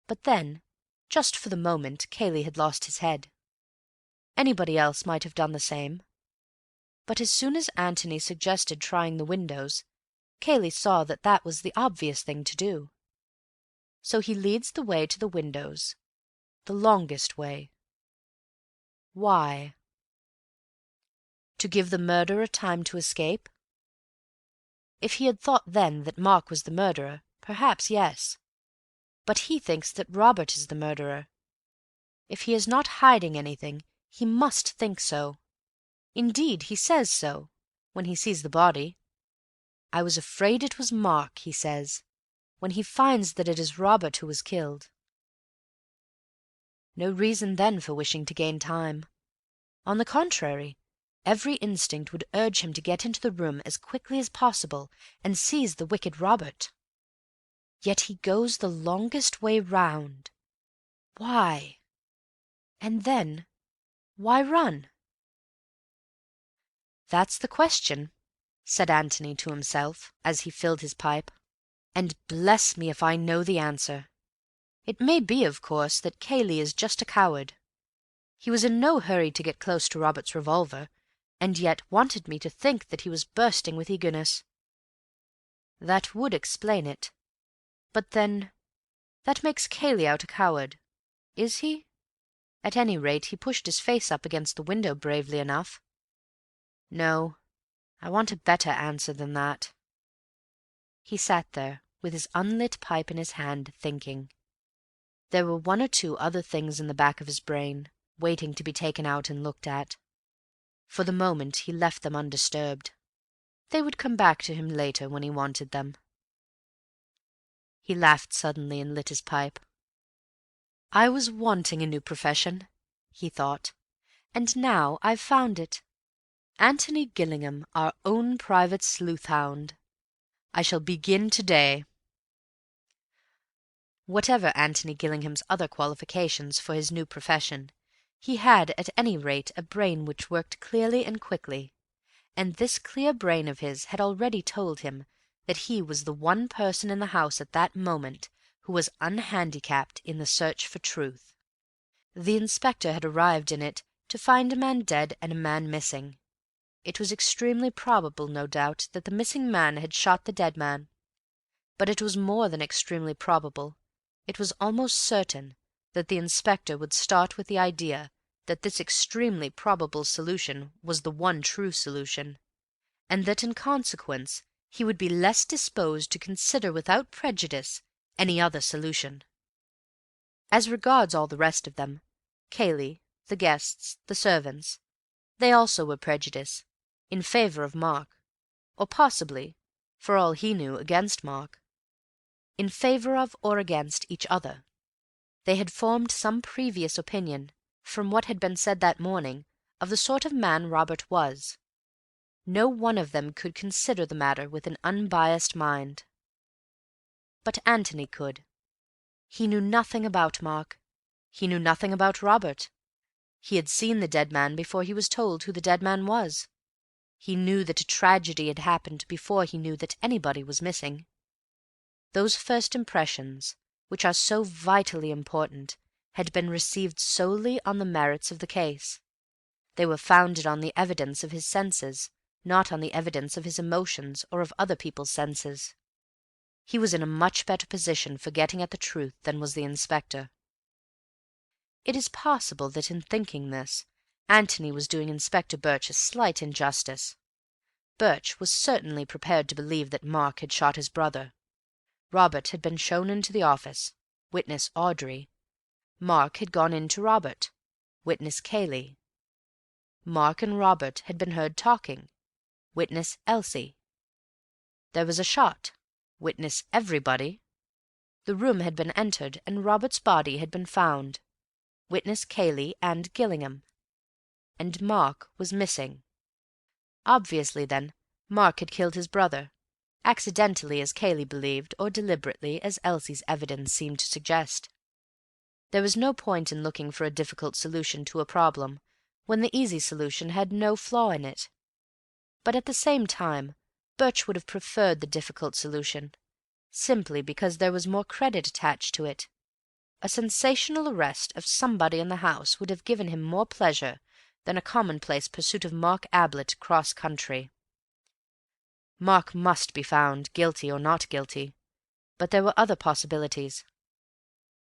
But then, just for the moment, Cayley had lost his head. Anybody else might have done the same. But as soon as Antony suggested trying the windows, Cayley saw that that was the obvious thing to do. So he leads the way to the windows, the longest way. Why? To give the murderer time to escape? If he had thought then that Mark was the murderer, perhaps yes. But he thinks that Robert is the murderer. If he is not hiding anything, he must think so. Indeed, he says so, when he sees the body. "I was afraid it was Mark," he says, when he finds that it is Robert who was killed. No reason then for wishing to gain time. On the contrary, every instinct would urge him to get into the room as quickly as possible and seize the wicked Robert. Yet he goes the longest way round. Why? And then, why run? "That's the question," said Antony to himself, as he filled his pipe. "And bless me if I know the answer. It may be, of course, that Cayley is just a coward. He was in no hurry to get close to Robert's revolver, and yet wanted me to think that he was bursting with eagerness. That would explain it. But then, that makes Cayley out a coward. Is he? At any rate, he pushed his face up against the window bravely enough. No, I want a better answer than that." He sat there, with his unlit pipe in his hand, thinking. There were one or two other things in the back of his brain, waiting to be taken out and looked at. For the moment he left them undisturbed. They would come back to him later when he wanted them. He laughed suddenly and lit his pipe. "I was wanting a new profession," he thought, "and now I've found it. Antony Gillingham, our own private sleuth-hound. I shall begin to-day." Whatever Antony Gillingham's other qualifications for his new profession, he had at any rate a brain which worked clearly and quickly, and this clear brain of his had already told him that he was the one person in the house at that moment who was unhandicapped in the search for truth. The inspector had arrived in it to find a man dead and a man missing. It was extremely probable, no doubt, that the missing man had shot the dead man. But it was more than extremely probable. It was almost certain that the inspector would start with the idea that this extremely probable solution was the one true solution, and that in consequence he would be less disposed to consider without prejudice any other solution. As regards all the rest of them, Cayley, the guests, the servants, they also were prejudiced in favour of Mark, or possibly, for all he knew, against Mark. In favour of or against each other. They had formed some previous opinion, from what had been said that morning, of the sort of man Robert was. No one of them could consider the matter with an unbiased mind. But Antony could. He knew nothing about Mark. He knew nothing about Robert. He had seen the dead man before he was told who the dead man was. He knew that a tragedy had happened before he knew that anybody was missing. Those first impressions, which are so vitally important, had been received solely on the merits of the case.
They were founded on the evidence of his senses, not on the evidence of his emotions or of other people's senses. He was in a much better position for getting at the truth than was the inspector. It is possible that in thinking this, Antony was doing Inspector Birch a slight injustice. Birch was certainly prepared to believe that Mark had shot his brother. Robert had been shown into the office, witness Audrey. Mark had gone in to Robert, witness Cayley. Mark and Robert had been heard talking, witness Elsie. There was a shot, witness everybody. The room had been entered, and Robert's body had been found, witness Cayley and Gillingham. And Mark was missing. Obviously, then, Mark had killed his brother, accidentally as Cayley believed, or deliberately as Elsie's evidence seemed to suggest. There was no point in looking for a difficult solution to a problem when the easy solution had no flaw in it. But at the same time, Birch would have preferred the difficult solution, simply because there was more credit attached to it. A sensational arrest of somebody in the house would have given him more pleasure than a commonplace pursuit of Mark Ablett cross-country. Mark must be found, guilty or not guilty, but there were other possibilities.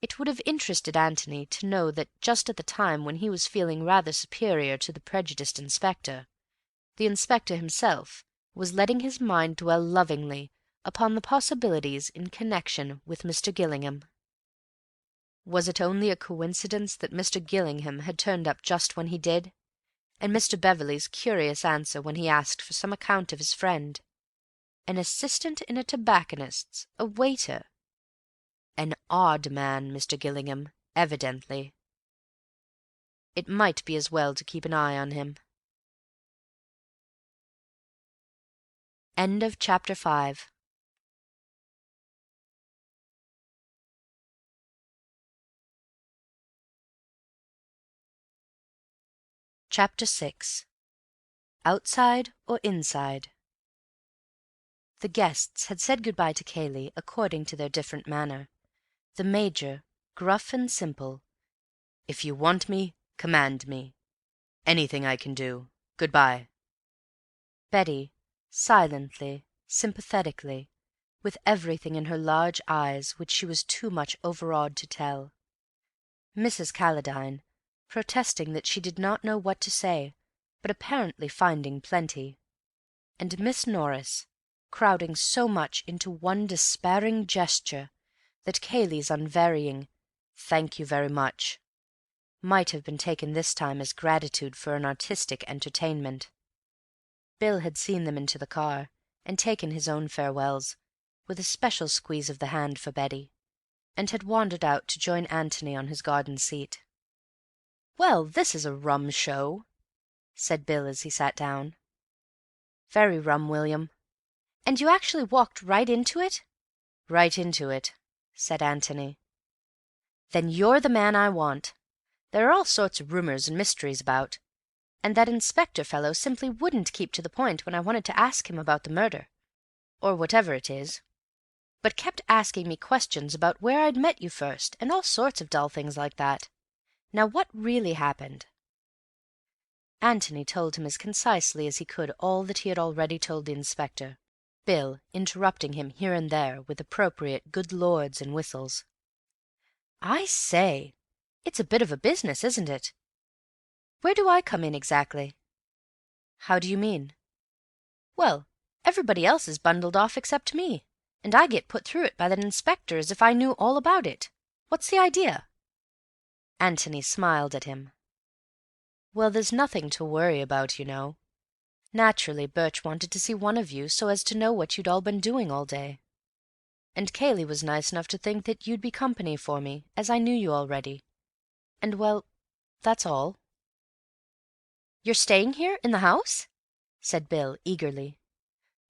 It would have interested Antony to know that just at the time when he was feeling rather superior to the prejudiced inspector, the inspector himself was letting his mind dwell lovingly upon the possibilities in connection with Mr. Gillingham. Was it only a coincidence that Mr. Gillingham had turned up just when he did, and Mr. Beverley's curious answer when he asked for some account of his friend? An assistant in a tobacconist's, a waiter. An odd man, Mr. Gillingham, evidently. It might be as well to keep an eye on him. End of Chapter 5. Chapter 6. Outside or Inside? The guests had said good-bye to Cayley according to their different manner. The Major, gruff and simple. "If you want me, command me. Anything I can do. Good-bye." Betty, silently, sympathetically, with everything in her large eyes which she was too much overawed to tell. Mrs. Calladine, protesting that she did not know what to say, but apparently finding plenty. And Miss Norris, crowding so much into one despairing gesture that Cayley's unvarying "Thank you very much" might have been taken this time as gratitude for an artistic entertainment. Bill had seen them into the car, and taken his own farewells, with a special squeeze of the hand for Betty, and had wandered out to join Antony on his garden seat. "Well, this is a rum show," said Bill as he sat down. "Very rum, William." "And you actually walked right into it?" "Right into it," said Antony. "Then you're the man I want. There are all sorts of rumours and mysteries about, and that inspector fellow simply wouldn't keep to the point when I wanted to ask him about the murder, or whatever it is, but kept asking me questions about where I'd met you first, and all sorts of dull things like that. Now what really happened?" Antony told him as concisely as he could all that he had already told the inspector, Bill interrupting him here and there with appropriate good lords and whistles. "I say, it's a bit of a business, isn't it? Where do I come in exactly?" "How do you mean?" "Well, everybody else is bundled off except me, and I get put through it by that inspector as if I knew all about it. What's the idea?" Antony smiled at him. "Well, there's nothing to worry about, you know. Naturally, Birch wanted to see one of you so as to know what you'd all been doing all day. And Cayley was nice enough to think that you'd be company for me, as I knew you already. And, well, that's all." "You're staying here, in the house?" said Bill eagerly.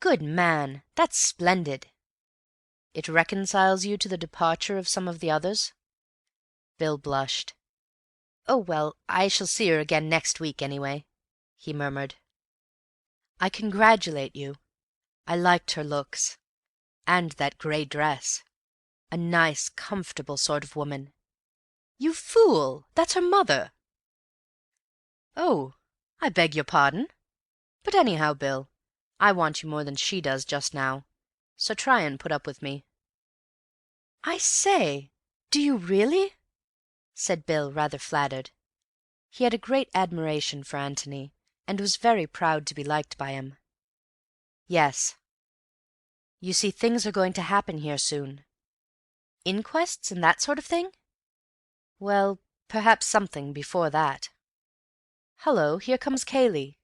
"Good man! That's splendid." "It reconciles you to the departure of some of the others?" Bill blushed. "Oh, well, I shall see her again next week, anyway," he murmured. "I congratulate you. I liked her looks. And that grey dress. A nice, comfortable sort of woman." "You fool! That's her mother." "Oh,
"I beg your pardon. But anyhow, Bill, I want you more than she does just now, so try and put up with me."
"I say, do you really?" said Bill, rather flattered. He had a great admiration for Antony, and was very proud to be liked by him. "Yes. You see, things are going to happen here soon. Inquests and that sort of thing? Well, perhaps something before that. Hullo, here comes Cayley."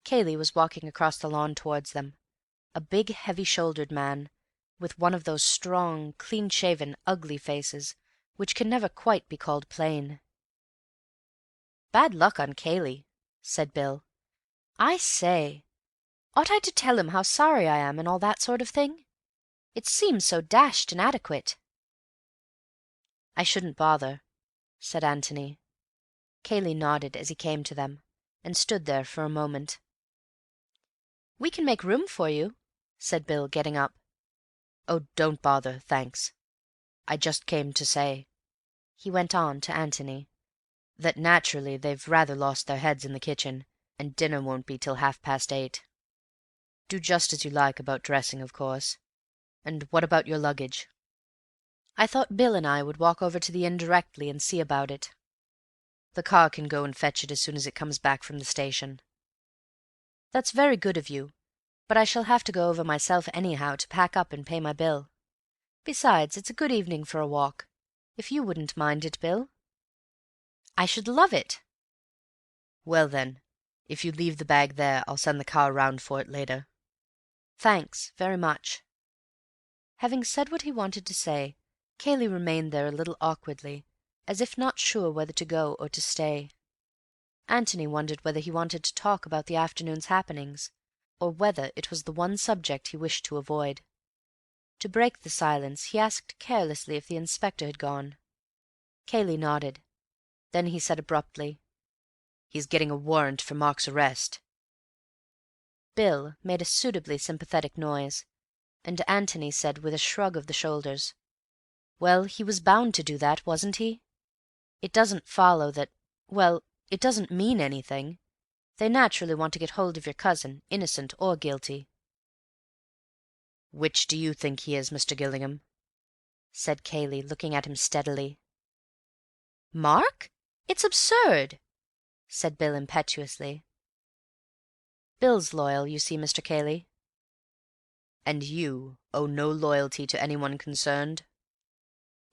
Cayley was walking across the lawn towards them, a big, heavy-shouldered man, with one of those strong, clean-shaven, ugly faces which can never quite be called plain. "Bad luck on Cayley," said Bill. "I say, ought I to tell him how sorry I am and all that sort of thing? It seems so dashed inadequate." "I shouldn't bother," said Antony. Cayley nodded as he came to them, and stood there for a moment. "We can make room for you," said Bill, getting up. "Oh, don't bother, thanks. I just came to say," he went on to Antony, "that naturally they've rather lost their heads in the kitchen, and dinner won't be till 8:30. Do just as you like about dressing, of course. And what about your luggage?" "I thought Bill and I would walk over to the inn directly and see about it." "The car can go and fetch it as soon as it comes back from the station." "That's very good of you, but I shall have to go over myself anyhow to pack up and pay my bill. Besides, it's a good evening for a walk, if you wouldn't mind it, Bill." "I should love it." "Well then, if you leave the bag there, I'll send the car round for it later." "Thanks, very much." Having said what he wanted to say, Cayley remained there a little awkwardly, as if not sure whether to go or to stay. Antony wondered whether he wanted to talk about the afternoon's happenings, or whether it was the one subject he wished to avoid. To break the silence, he asked carelessly if the inspector had gone. Cayley nodded. Then he said abruptly, "He's getting a warrant for Mark's arrest." Bill made a suitably sympathetic noise, and Antony said with a shrug of the shoulders, "Well, he was bound to do that, wasn't he? It doesn't follow that... well, it doesn't mean anything. They naturally want to get hold of your cousin, innocent or guilty." "Which do you think he is, Mr. Gillingham?" said Cayley, looking at him steadily. "Mark? It's absurd," said Bill impetuously. "Bill's loyal, you see, Mr. Cayley." "And you owe no loyalty to anyone concerned?"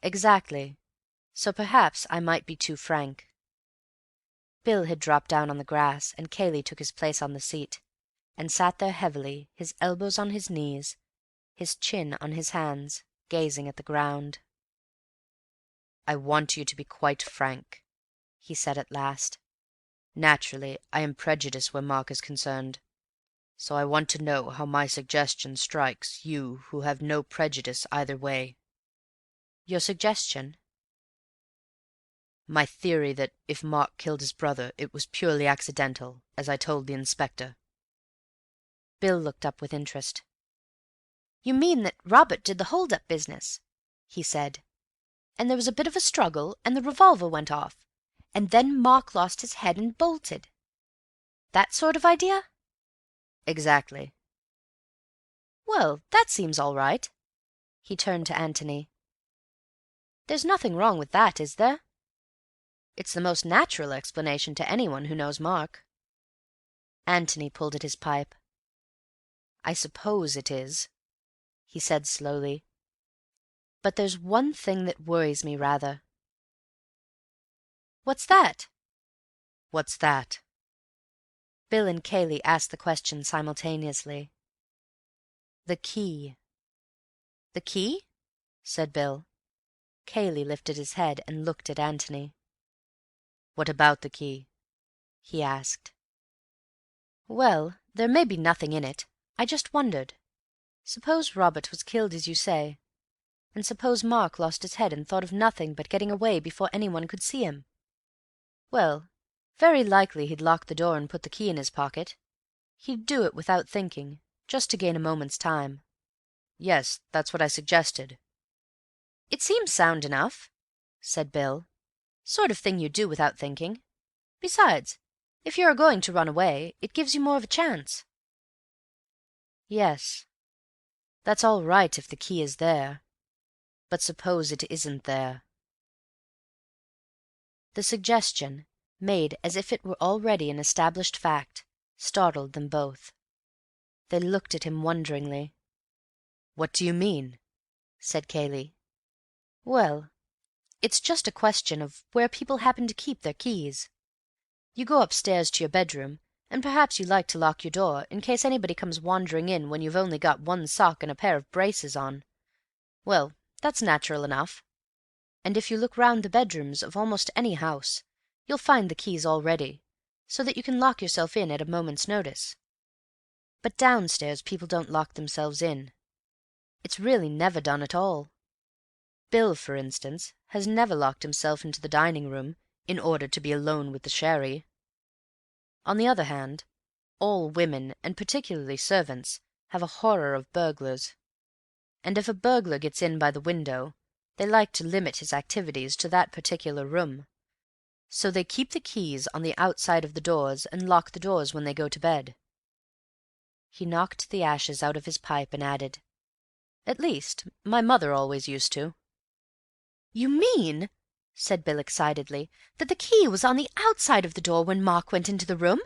"Exactly. So perhaps I might be too frank." Bill had dropped down on the grass, and Cayley took his place on the seat, and sat there heavily, his elbows on his knees, his chin on his hands, gazing at the ground. "I want you to be quite frank," he said at last. "Naturally, I am prejudiced where Mark is concerned, so I want to know how my suggestion strikes you who have no prejudice either way." "Your suggestion?" "My theory that if Mark killed his brother it was purely accidental, as I told the inspector." Bill looked up with interest. "You mean that Robert did the hold-up business," he said, "and there was a bit of a struggle, and the revolver went off, and then Mark lost his head and bolted. That sort of idea?" "Exactly." "Well, that seems all right." He turned to Antony. "There's nothing wrong with that, is there? It's the most natural explanation to anyone who knows Mark." Antony pulled at his pipe. "I suppose it is," he said slowly. "But there's one thing that worries me rather." "What's that?" "What's that?" Bill and Cayley asked the question simultaneously. "The key." "The key?" said Bill. Cayley lifted his head and looked at Antony. "What about the key?" he asked. "Well, there may be nothing in it. I just wondered. Suppose Robert was killed as you say, and suppose Mark lost his head and thought of nothing but getting away before anyone could see him. Well, very likely he'd lock the door and put the key in his pocket. He'd do it without thinking, just to gain a moment's time." "Yes, that's what I suggested." "It seems sound enough," said Bill. "Sort of thing you do without thinking. Besides, If you are going to run away, it gives you more of a chance."
"Yes, that's all right if the key is there. But suppose it isn't there?" The suggestion, made as if it were already an established fact, startled them both. They looked at him wonderingly.
"What do you mean?"
said Cayley. "Well, it's just a question of where people happen to keep their keys. You go upstairs to your bedroom, and perhaps you like to lock your door in case anybody comes wandering in when you've only got one sock and a pair of braces on. Well, that's natural enough. And if you look round the bedrooms of almost any house, you'll find the keys all ready, so that you can lock yourself in at a moment's notice. But downstairs people don't lock themselves in. It's really never done at all. Bill, for instance, has never locked himself into the dining-room in order to be alone with the sherry. On the other hand, all women, and particularly servants, have a horror of burglars. And if a burglar gets in by the window, they like to limit his activities to that particular room. So they keep the keys on the outside of the doors and lock the doors when they go to bed." He knocked the ashes out of his pipe and added, "At least, my mother always used to."
"You mean," said Bill excitedly, "that the key was on the outside of the door when Mark went into the room?"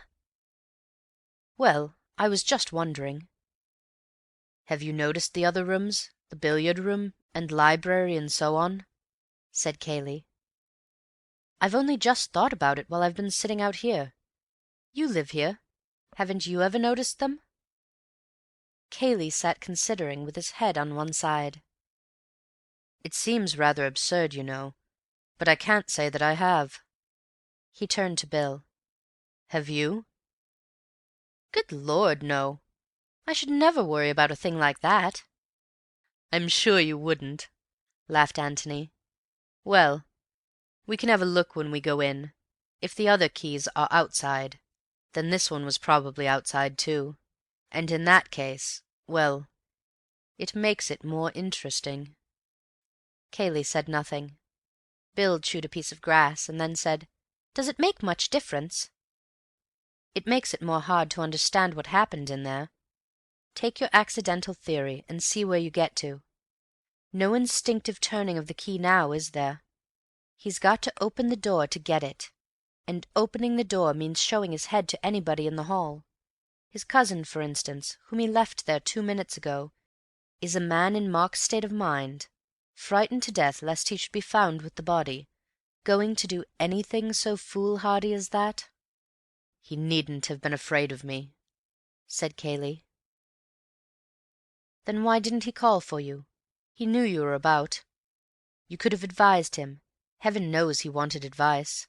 "Well, I was just wondering." "Have you noticed the other rooms, the billiard-room and library and so on?" said Cayley. "I've only just thought about it while I've been sitting out here. You live here. Haven't you ever noticed them?" Cayley sat considering with his head on one side. "It seems rather absurd, you know, but I can't say that I have." He turned to Bill. "Have you?"
"Good Lord, no. I should never worry about a thing like that."
"I'm sure you wouldn't," laughed Antony. "Well, we can have a look when we go in. If the other keys are outside, then this one was probably outside too. And in that case, well, it makes it more interesting." Cayley said nothing. Bill chewed a piece of grass, and then said,
"Does it make much difference?"
"It makes it more hard to understand what happened in there. Take your accidental theory, and see where you get to. No instinctive turning of the key now, is there? He's got to open the door to get it, and opening the door means showing his head to anybody in the hall. His cousin, for instance, whom he left there 2 minutes ago, is a man in Mark's state of mind, frightened to death lest he should be found with the body, going to do anything so foolhardy as that?" "He needn't have been afraid of me," said Cayley. "Then why didn't he call for you? He knew you were about. You could have advised him. Heaven knows he wanted advice.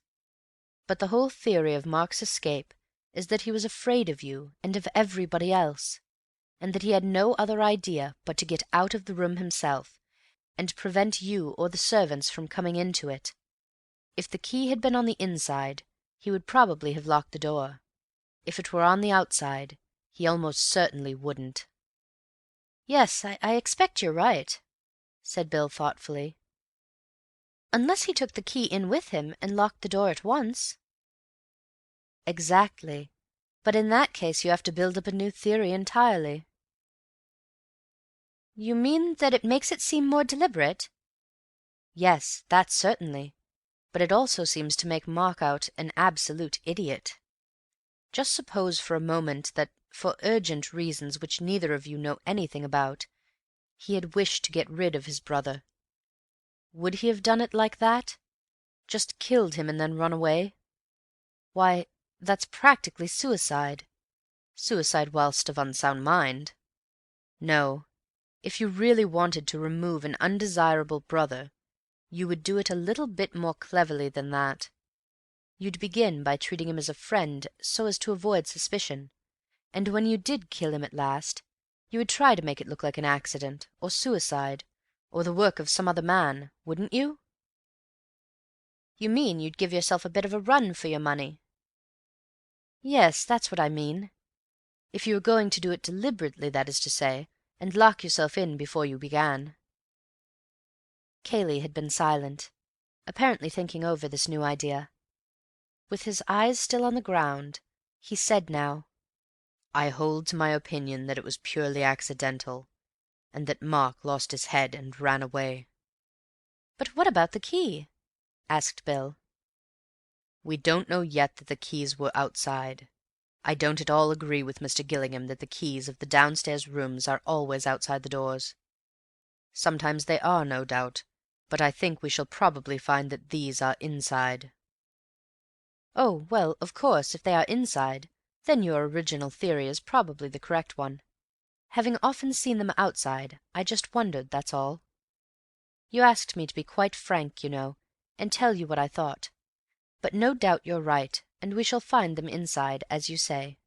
But the whole theory of Mark's escape is that he was afraid of you and of everybody else, and that he had no other idea but to get out of the room himself, and prevent you or the servants from coming into it. If the key had been on the inside, he would probably have locked the door. If it were on the outside, he almost certainly wouldn't."
"Yes, I expect you're right," said Bill thoughtfully. "Unless he took the key in with him and locked the door at once."
"Exactly. But in that case you have to build up a new theory entirely."
"You mean that it makes it seem more deliberate?"
"Yes, that certainly. But it also seems to make Mark out an absolute idiot. Just suppose for a moment that, for urgent reasons which neither of you know anything about, he had wished to get rid of his brother. Would he have done it like that? Just killed him and then run away? Why, that's practically suicide. Suicide whilst of unsound mind. No, if you really wanted to remove an undesirable brother, you would do it a little bit more cleverly than that. You'd begin by treating him as a friend so as to avoid suspicion, and when you did kill him at last, you would try to make it look like an accident, or suicide, or the work of some other man, wouldn't you?"
"You mean you'd give yourself a bit of a run for your money?"
"Yes, that's what I mean. If you were going to do it deliberately, that is to say, and lock yourself in before you began." Cayley had been silent, apparently thinking over this new idea. With his eyes still on the ground, he said now,
"I hold to my opinion that it was purely accidental, and that Mark lost his head and ran away."
"But what about the key?" asked Bill.
"We don't know yet that the keys were outside. I don't at all agree with Mr. Gillingham that the keys of the downstairs rooms are always outside the doors. Sometimes they are, no doubt, but I think we shall probably find that these are inside."
"Oh, well, of course, if they are inside, then your original theory is probably the correct one. Having often seen them outside, I just wondered, that's all. You asked me to be quite frank, you know, and tell you what I thought. But no doubt you're right, and we shall find them inside, as you say."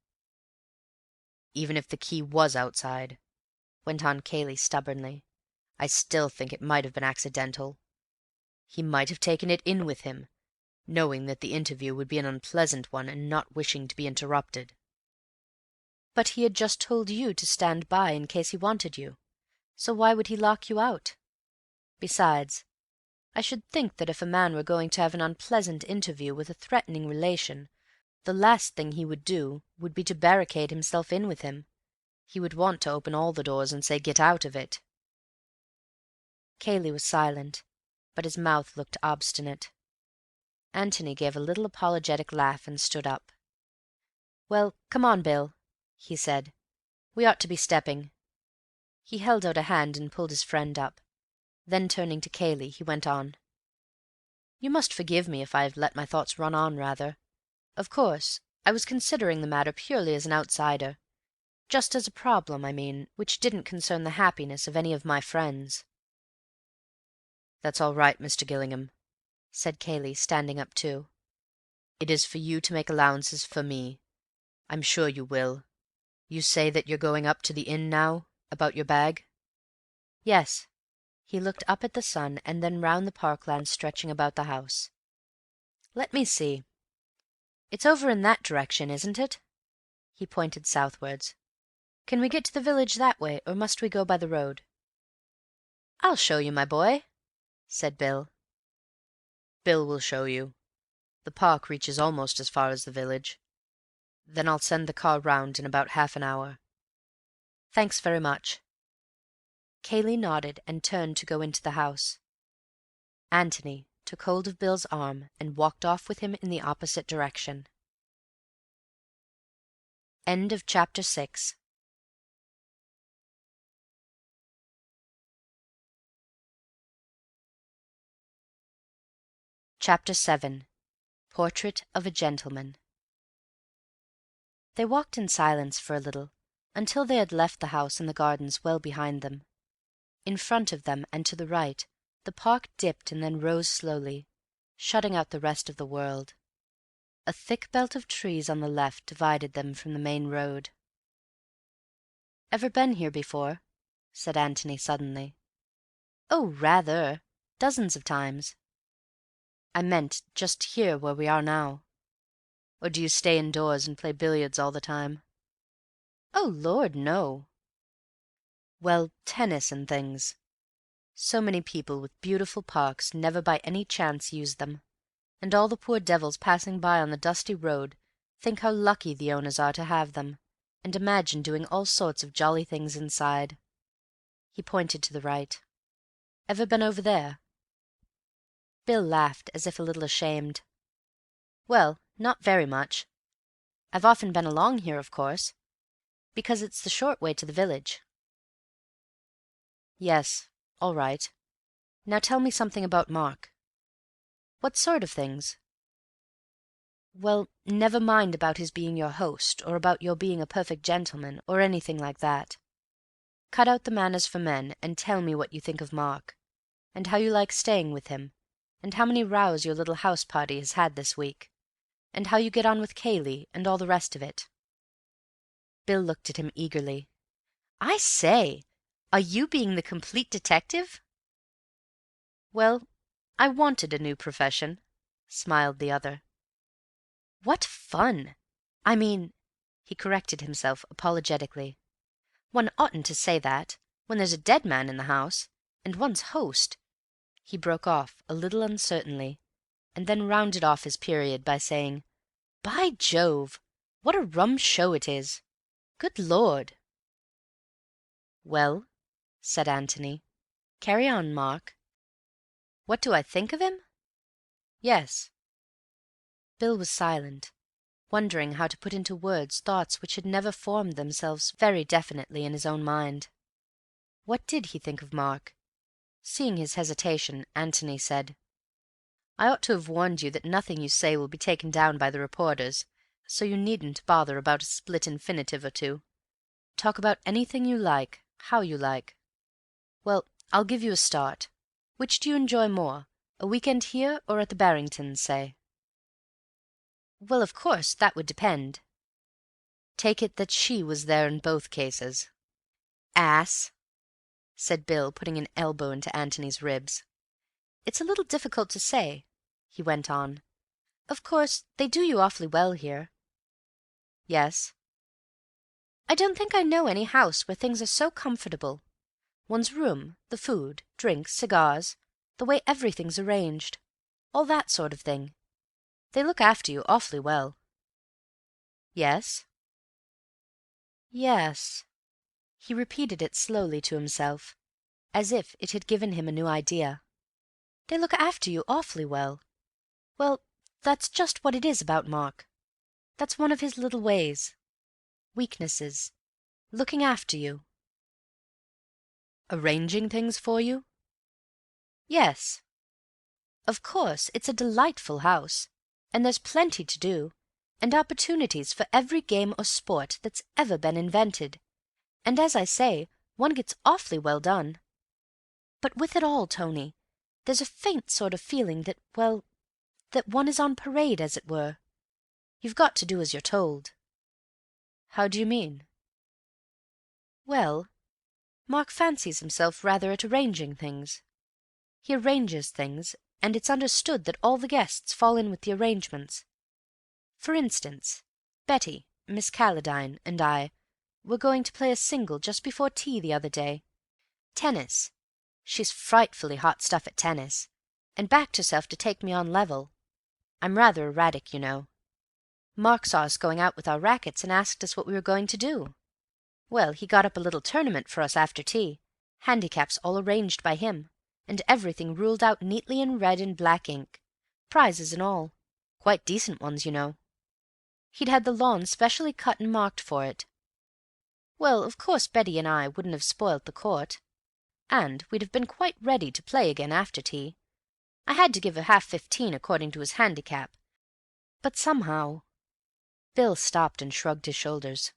"Even if the key was outside," went on Cayley stubbornly, "I still think it might have been accidental. He might have taken it in with him, knowing that the interview would be an unpleasant one and not wishing to be interrupted."
"But he had just told you to stand by in case he wanted you, so why would he lock you out? Besides, I should think that if a man were going to have an unpleasant interview with a threatening relation, the last thing he would do would be to barricade himself in with him. He would want to open all the doors and say, 'Get out of it.'" Cayley was silent, but his mouth looked obstinate. Antony gave a little apologetic laugh and stood up. "Well, come on, Bill," he said. "We ought to be stepping." He held out a hand and pulled his friend up. Then turning to Cayley, he went on, "You must forgive me if I have let my thoughts run on rather. Of course, I was considering the matter purely as an outsider, just as a problem, I mean, which didn't concern the happiness of any of my friends."
"That's all right, Mr. Gillingham," said Cayley, standing up too. "It is for you to make allowances for me. I'm sure you will. You say that you're going up to the inn now, about your bag?"
"Yes." He looked up at the sun and then round the parkland stretching about the house. "Let me see. It's over in that direction, isn't it?" He pointed southwards. "Can we get to the village that way, or must we go by the road?" "I'll show you, my boy," said Bill.
"Bill will show you. The park reaches almost as far as the village. Then I'll send the car round in about half an hour."
"Thanks very much." Cayley nodded and turned to go into the house. Antony took hold of Bill's arm and walked off with him in the opposite direction. End of Chapter 6. Chapter 7. Portrait of a Gentleman. They walked in silence for a little, until they had left the house and the gardens well behind them. In front of them and to the right, the park dipped and then rose slowly, shutting out the rest of the world. A thick belt of trees on the left divided them from the main road. "Ever been here before?" said Antony suddenly. "Oh, rather. Dozens of times." "I meant just here where we are now. Or do you stay indoors and play billiards all the time?" "Oh, Lord, no." "Well, tennis and things. So many people with beautiful parks never by any chance use them, and all the poor devils passing by on the dusty road think how lucky the owners are to have them, and imagine doing all sorts of jolly things inside." He pointed to the right. "Ever been over there?" Bill laughed, as if a little ashamed. "Well, not very much. I've often been along here, of course, because it's the short way to the village." "Yes, all right. Now tell me something about Mark." "What sort of things?" "Well, never mind about his being your host, or about your being a perfect gentleman, or anything like that. Cut out the manners for men, and tell me what you think of Mark, and how you like staying with him, and how many rows your little house party has had this week, and how you get on with Cayley, and all the rest of it." Bill looked at him eagerly. "I say, are you being the complete detective?" "Well, I wanted a new profession," smiled the other. "What fun! I mean," he corrected himself apologetically. "One oughtn't to say that, when there's a dead man in the house, and one's host—" He broke off a little uncertainly, and then rounded off his period by saying,
By Jove, what a rum show it is! Good Lord!"
"Well,"
said Antony. "Carry on, Mark."
"what do I think of him?" "Yes."
Bill was silent, wondering how to put into words thoughts which had never formed themselves very definitely in his own mind. What did he think of Mark? Seeing his hesitation, Antony said, "I ought to have warned you that nothing you say will be taken down by the reporters, so you needn't bother about a split infinitive or two. Talk about anything you like, how you like. Well, I'll give you a start. Which do you enjoy more, a week-end here or at the Barringtons, say?"
"Well, of course, that would depend."
"Take it that she was there in both cases."
"Ass,"
said Bill, putting an elbow into Antony's ribs. "It's a little difficult to say," he went on. "Of course, they do you awfully well here."
"Yes."
"I don't think I know any house where things are so comfortable. One's room, the food, drinks, cigars, the way everything's arranged, all that sort of thing. They look after you awfully well."
"Yes?"
"Yes." He repeated it slowly to himself, as if it had given him a new idea. "They look after you awfully well. Well, that's just what it is about Mark. That's one of his little ways. Weaknesses. Looking after you."
"Arranging things for you?"
"Yes. Of course, it's a delightful house, and there's plenty to do, and opportunities for every game or sport that's ever been invented, and as I say, one gets awfully well done. But with it all, Tony, there's a faint sort of feeling that, well, that one is on parade, as it were. You've got to do as you're told."
"How do you mean?"
"Well, Mark fancies himself rather at arranging things. He arranges things, and it's understood that all the guests fall in with the arrangements. For instance, Betty, Miss Calladine, and I were going to play a single just before tea the other day. Tennis. She's frightfully hot stuff at tennis, and backed herself to take me on level. I'm rather erratic, you know. Mark saw us going out with our rackets and asked us what we were going to do. Well, he got up a little tournament for us after tea, handicaps all arranged by him, and everything ruled out neatly in red and black ink, prizes and all, quite decent ones, you know. He'd had the lawn specially cut and marked for it. Well, of course Betty and I wouldn't have spoilt the court, and we'd have been quite ready to play again after tea. I had to give a half 15 according to his handicap, but somehow—" Bill stopped and shrugged his shoulders.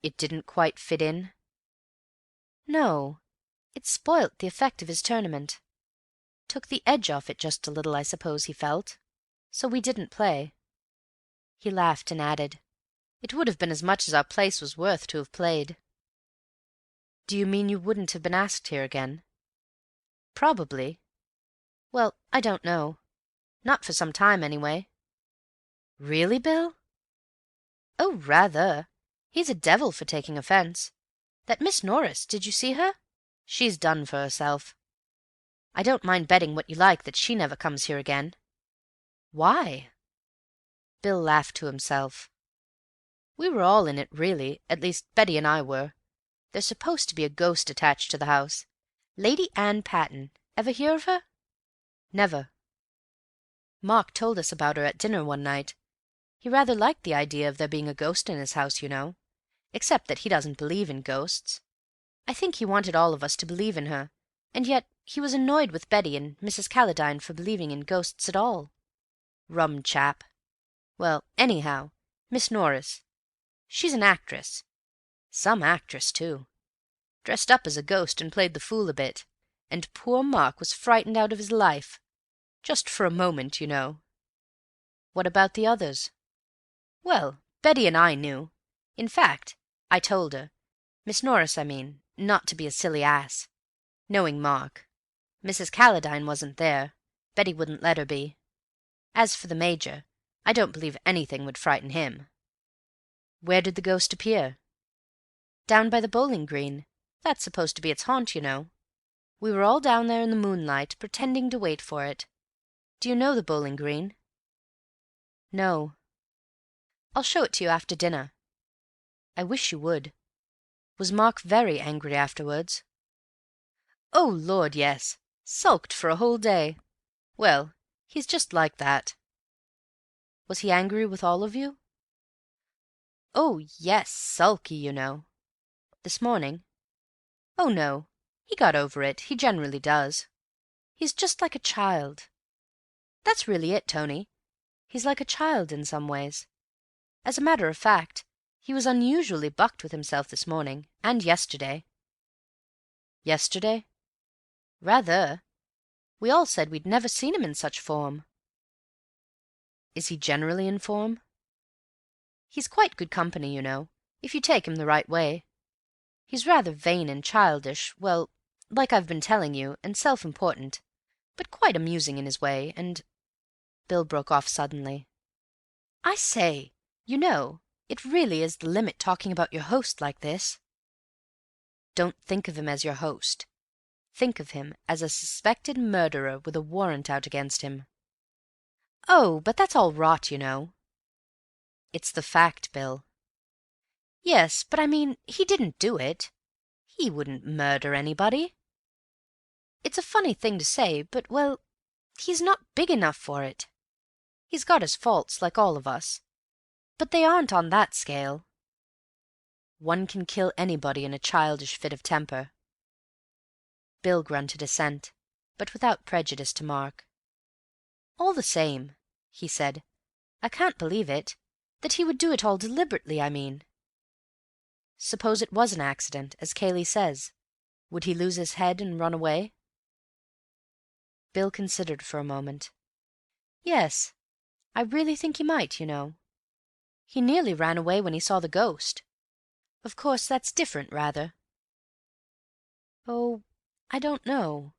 "It didn't quite fit in?"
"No. It spoilt the effect of his tournament. Took the edge off it just a little, I suppose he felt. So we didn't play." He laughed and added, "It would have been as much as our place was worth to have played."
"Do you mean you wouldn't have been asked here again?"
"Probably. Well, I don't know. Not for some time, anyway."
"Really, Bill?"
"Oh, rather. He's a devil for taking offence. That Miss Norris, did you see her? She's done for herself. I don't mind betting what you like that she never comes here again."
"Why?"
Bill laughed to himself. "We were all in it, really. At least, Betty and I were. There's supposed to be a ghost attached to the house. Lady Anne Patten. Ever hear of her?" "Never." "Mark told us about her at dinner one night. He rather liked the idea of there being a ghost in his house, you know, except that he doesn't believe in ghosts. I think he wanted all of us to believe in her, and yet he was annoyed with Betty and Mrs. Calladine for believing in ghosts at all. Rum chap. Well, anyhow, Miss Norris. She's an actress. Some actress, too. Dressed up as a ghost and played the fool a bit, and poor Mark was frightened out of his life. Just for a moment, you know."
"What about the others?"
"Well, Betty and I knew. In fact, I told her, Miss Norris, I mean, not to be a silly ass. Knowing Mark. Mrs. Calladine wasn't there. Betty wouldn't let her be. As for the Major, I don't believe anything would frighten him."
"Where did the ghost appear?"
"Down by the bowling green. That's supposed to be its haunt, you know. We were all down there in the moonlight, pretending to wait for it. Do you know the bowling green?" "No." I'll show it to you after dinner." "I wish you would. Was Mark very angry afterwards?" "Oh, Lord, yes. Sulked for a whole day. Well, he's just like that." "Was he angry with all of you?" "Oh, yes, sulky, you know." "This morning?" "Oh, no. He got over it. He generally does. He's just like a child. That's really it, Tony. He's like a child in some ways. As a matter of fact, he was unusually bucked with himself this morning, and yesterday." "Yesterday?" "Rather. We all said we'd never seen him in such form." "Is he generally in form?" "He's quite good company, you know, if you take him the right way. He's rather vain and childish, well, like I've been telling you, and self-important, but quite amusing in his way, and—" Bill broke off suddenly. "I say, you know, it really is the limit talking about your host like this." "Don't think of him as your host. Think of him as a suspected murderer with a warrant out against him." "Oh, but that's all rot, you know." "It's the fact, Bill." "Yes, but I mean, he didn't do it. He wouldn't murder anybody. It's a funny thing to say, but, well, he's not big enough for it. He's got his faults, like all of us, but they aren't on that scale." "One can kill anybody in a childish fit of temper." Bill grunted assent, but without prejudice to Mark. "All the same," he said, "I can't believe it. That he would do it all deliberately, I mean." "Suppose it was an accident, as Cayley says. Would he lose his head and run away?" Bill considered for a moment. "Yes, I really think he might, you know. He nearly ran away when he saw the ghost. Of course, that's different, rather." "Oh, I don't know.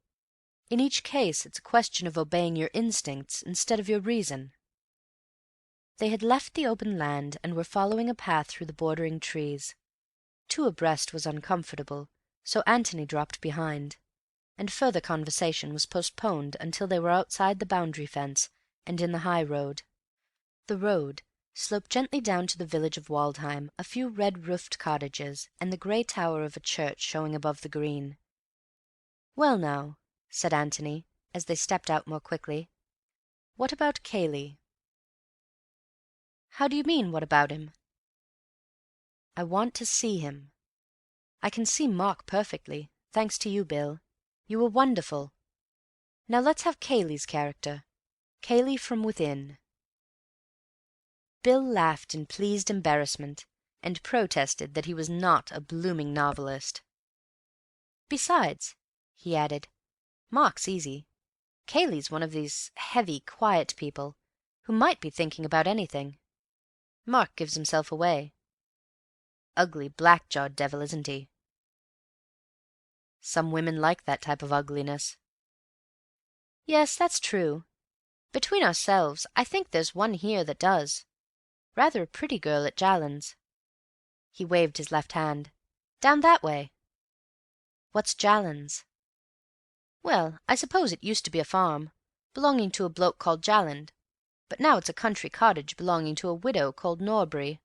In each case it's a question of obeying your instincts instead of your reason." They had left the open land and were following a path through the bordering trees. Two abreast was uncomfortable, so Antony dropped behind, and further conversation was postponed until they were outside the boundary fence and in the high road. The road sloped gently down to the village of Waldheim, a few red-roofed cottages, and the grey tower of a church showing above the green. "Well now," said Antony, as they stepped out more quickly, "what about Cayley?" "How do you mean, what about him?" "I want to see him. I can see Mark perfectly, thanks to you, Bill. You were wonderful. Now let's have Cayley's character. Cayley from within." Bill laughed in pleased embarrassment, and protested that he was not a blooming novelist. "Besides," he added, "Mark's easy. Cayley's one of these heavy, quiet people who might be thinking about anything. Mark gives himself away. Ugly, black-jawed devil, isn't he?" "Some women like that type of ugliness." "Yes, that's true. Between ourselves, I think there's one here that does. Rather a pretty girl at Jallan's." He waved his left hand. "Down that way." "What's Jallan's?" "Well, I suppose it used to be a farm, belonging to a bloke called Jalland, but now it's a country cottage belonging to a widow called Norbury.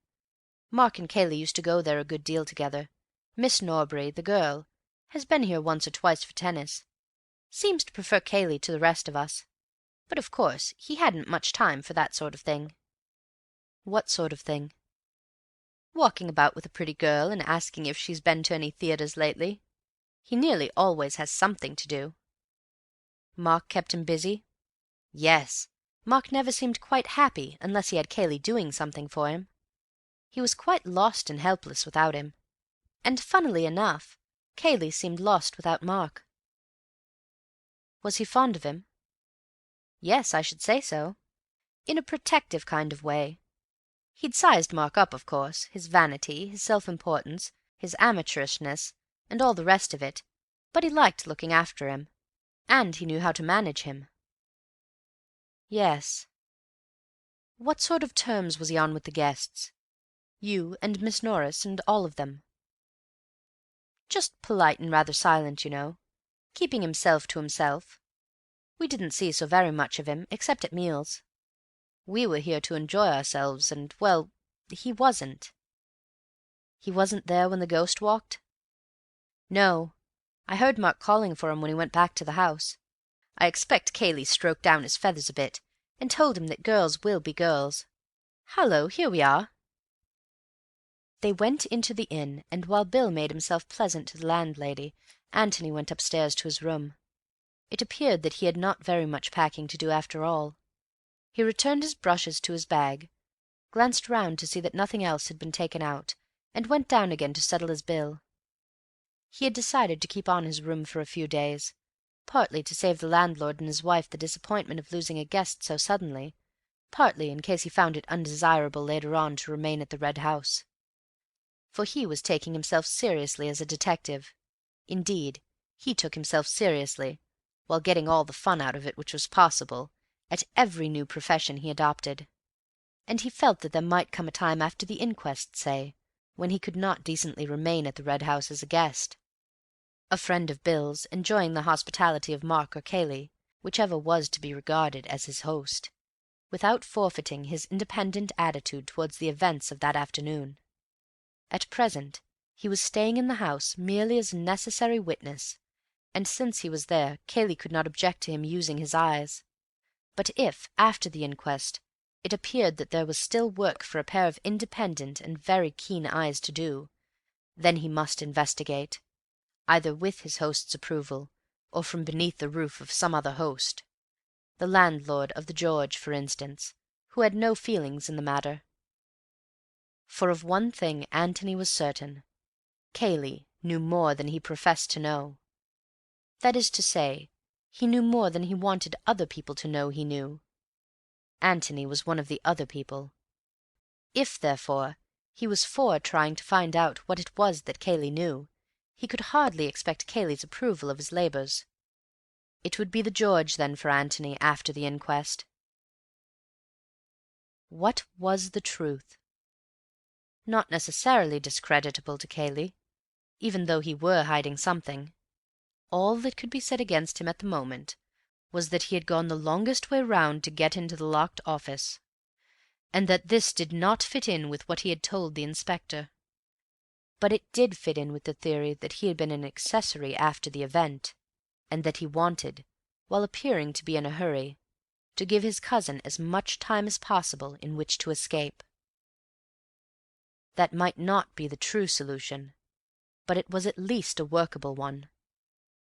Mark and Cayley used to go there a good deal together. Miss Norbury, the girl, has been here once or twice for tennis. Seems to prefer Cayley to the rest of us. But of course he hadn't much time for that sort of thing." "What sort of thing?" "Walking about with a pretty girl and asking if she's been to any theatres lately. He nearly always has something to do." "Mark kept him busy?" "Yes. Mark never seemed quite happy unless he had Cayley doing something for him. He was quite lost and helpless without him. And funnily enough, Cayley seemed lost without Mark." "Was he fond of him?" "Yes, I should say so. In a protective kind of way. He'd sized Mark up, of course, his vanity, his self-importance, his amateurishness, and all the rest of it, but he liked looking after him, and he knew how to manage him." "Yes. What sort of terms was he on with the guests? You and Miss Norris and all of them?" "Just polite and rather silent, you know, keeping himself to himself. We didn't see so very much of him, except at meals. We were here to enjoy ourselves, and, well, he wasn't." "He wasn't there when the ghost walked?" "No. I heard Mark calling for him when he went back to the house. I expect Cayley stroked down his feathers a bit, and told him that girls will be girls. Hallo, here we are." They went into the inn, and while Bill made himself pleasant to the landlady, Antony went upstairs to his room. It appeared that he had not very much packing to do after all. He returned his brushes to his bag, glanced round to see that nothing else had been taken out, and went down again to settle his bill. He had decided to keep on his room for a few days, partly to save the landlord and his wife the disappointment of losing a guest so suddenly, partly in case he found it undesirable later on to remain at the Red House. For he was taking himself seriously as a detective. Indeed, he took himself seriously, while getting all the fun out of it which was possible, at every new profession he adopted. And he felt that there might come a time after the inquest, say, when he could not decently remain at the Red House as a guest. A friend of Bill's, enjoying the hospitality of Mark or Cayley, whichever was to be regarded as his host, without forfeiting his independent attitude towards the events of that afternoon. At present he was staying in the house merely as a necessary witness, and since he was there, Cayley could not object to him using his eyes. But if, after the inquest, it appeared that there was still work for a pair of independent and very keen eyes to do, then he must investigate, either with his host's approval, or from beneath the roof of some other host, the landlord of the George, for instance, who had no feelings in the matter. For of one thing Antony was certain: Cayley knew more than he professed to know. That is to say, he knew more than he wanted other people to know he knew. Antony was one of the other people. If, therefore, he was for trying to find out what it was that Cayley knew, he could hardly expect Cayley's approval of his labours. It would be the George, then, for Antony, after the inquest. What was the truth? Not necessarily discreditable to Cayley, even though he were hiding something. All that could be said against him at the moment was that he had gone the longest way round to get into the locked office, and that this did not fit in with what he had told the inspector. But it did fit in with the theory that he had been an accessory after the event, and that he wanted, while appearing to be in a hurry, to give his cousin as much time as possible in which to escape. That might not be the true solution, but it was at least a workable one.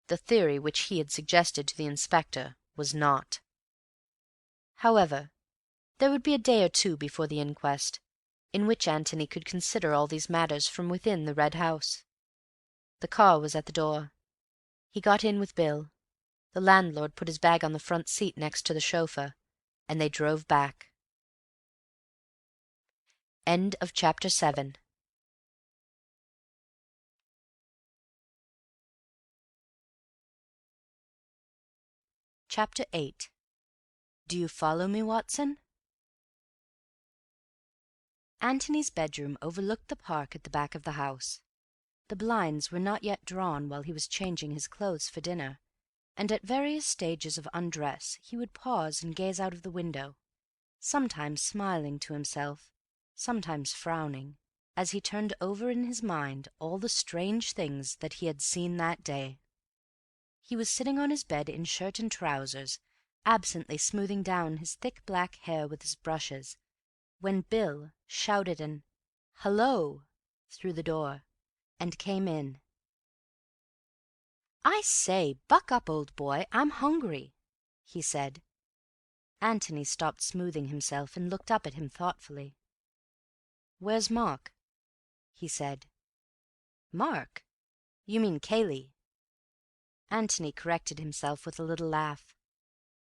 The theory which he had suggested to the inspector was not. However, there would be a day or two before the inquest, in which Antony could consider all these matters from within the Red House. The car was at the door. He got in with Bill. The landlord put his bag on the front seat next to the chauffeur, and they drove back. End of chapter 7. Chapter 8. Do you follow me, Watson? Antony's bedroom overlooked the park at the back of the house. The blinds were not yet drawn while he was changing his clothes for dinner, and at various stages of undress he would pause and gaze out of the window, sometimes smiling to himself, sometimes frowning, as he turned over in his mind all the strange things that he had seen that day. He was sitting on his bed in shirt and trousers, absently smoothing down his thick black hair with his brushes, when Bill shouted an "Hullo!" through the door, and came in. "I say, buck up, old boy, I'm hungry," he said. Antony stopped smoothing himself and looked up at him thoughtfully. "Where's Mark?" he said. "Mark? You mean Cayley." Antony corrected himself with a little laugh.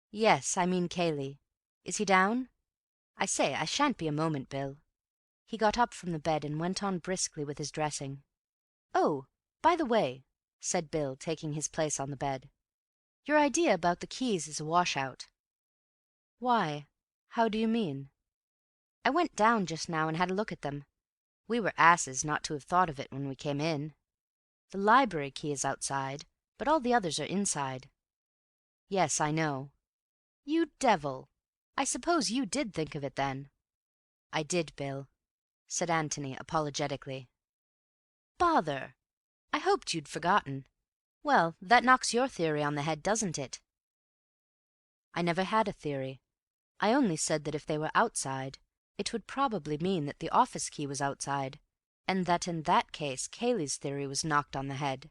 "Yes, I mean Cayley. Is he down? I say, I shan't be a moment, Bill." He got up from the bed and went on briskly with his dressing. "Oh, by the way," said Bill, taking his place on the bed, "your idea about the keys is a washout." "Why? How do you mean?" "I went down just now and had a look at them. We were asses not to have thought of it when we came in. The library key is outside, but all the others are inside." "Yes, I know." "You devil! I suppose you did think of it, then?" "I did, Bill."
said Antony apologetically. "Bother! I hoped you'd forgotten. Well, that knocks your theory on the head, doesn't it?" "I never had a theory. I only said that if they were outside, it would probably mean that the office key was outside, and that in that case Cayley's theory was knocked on the head."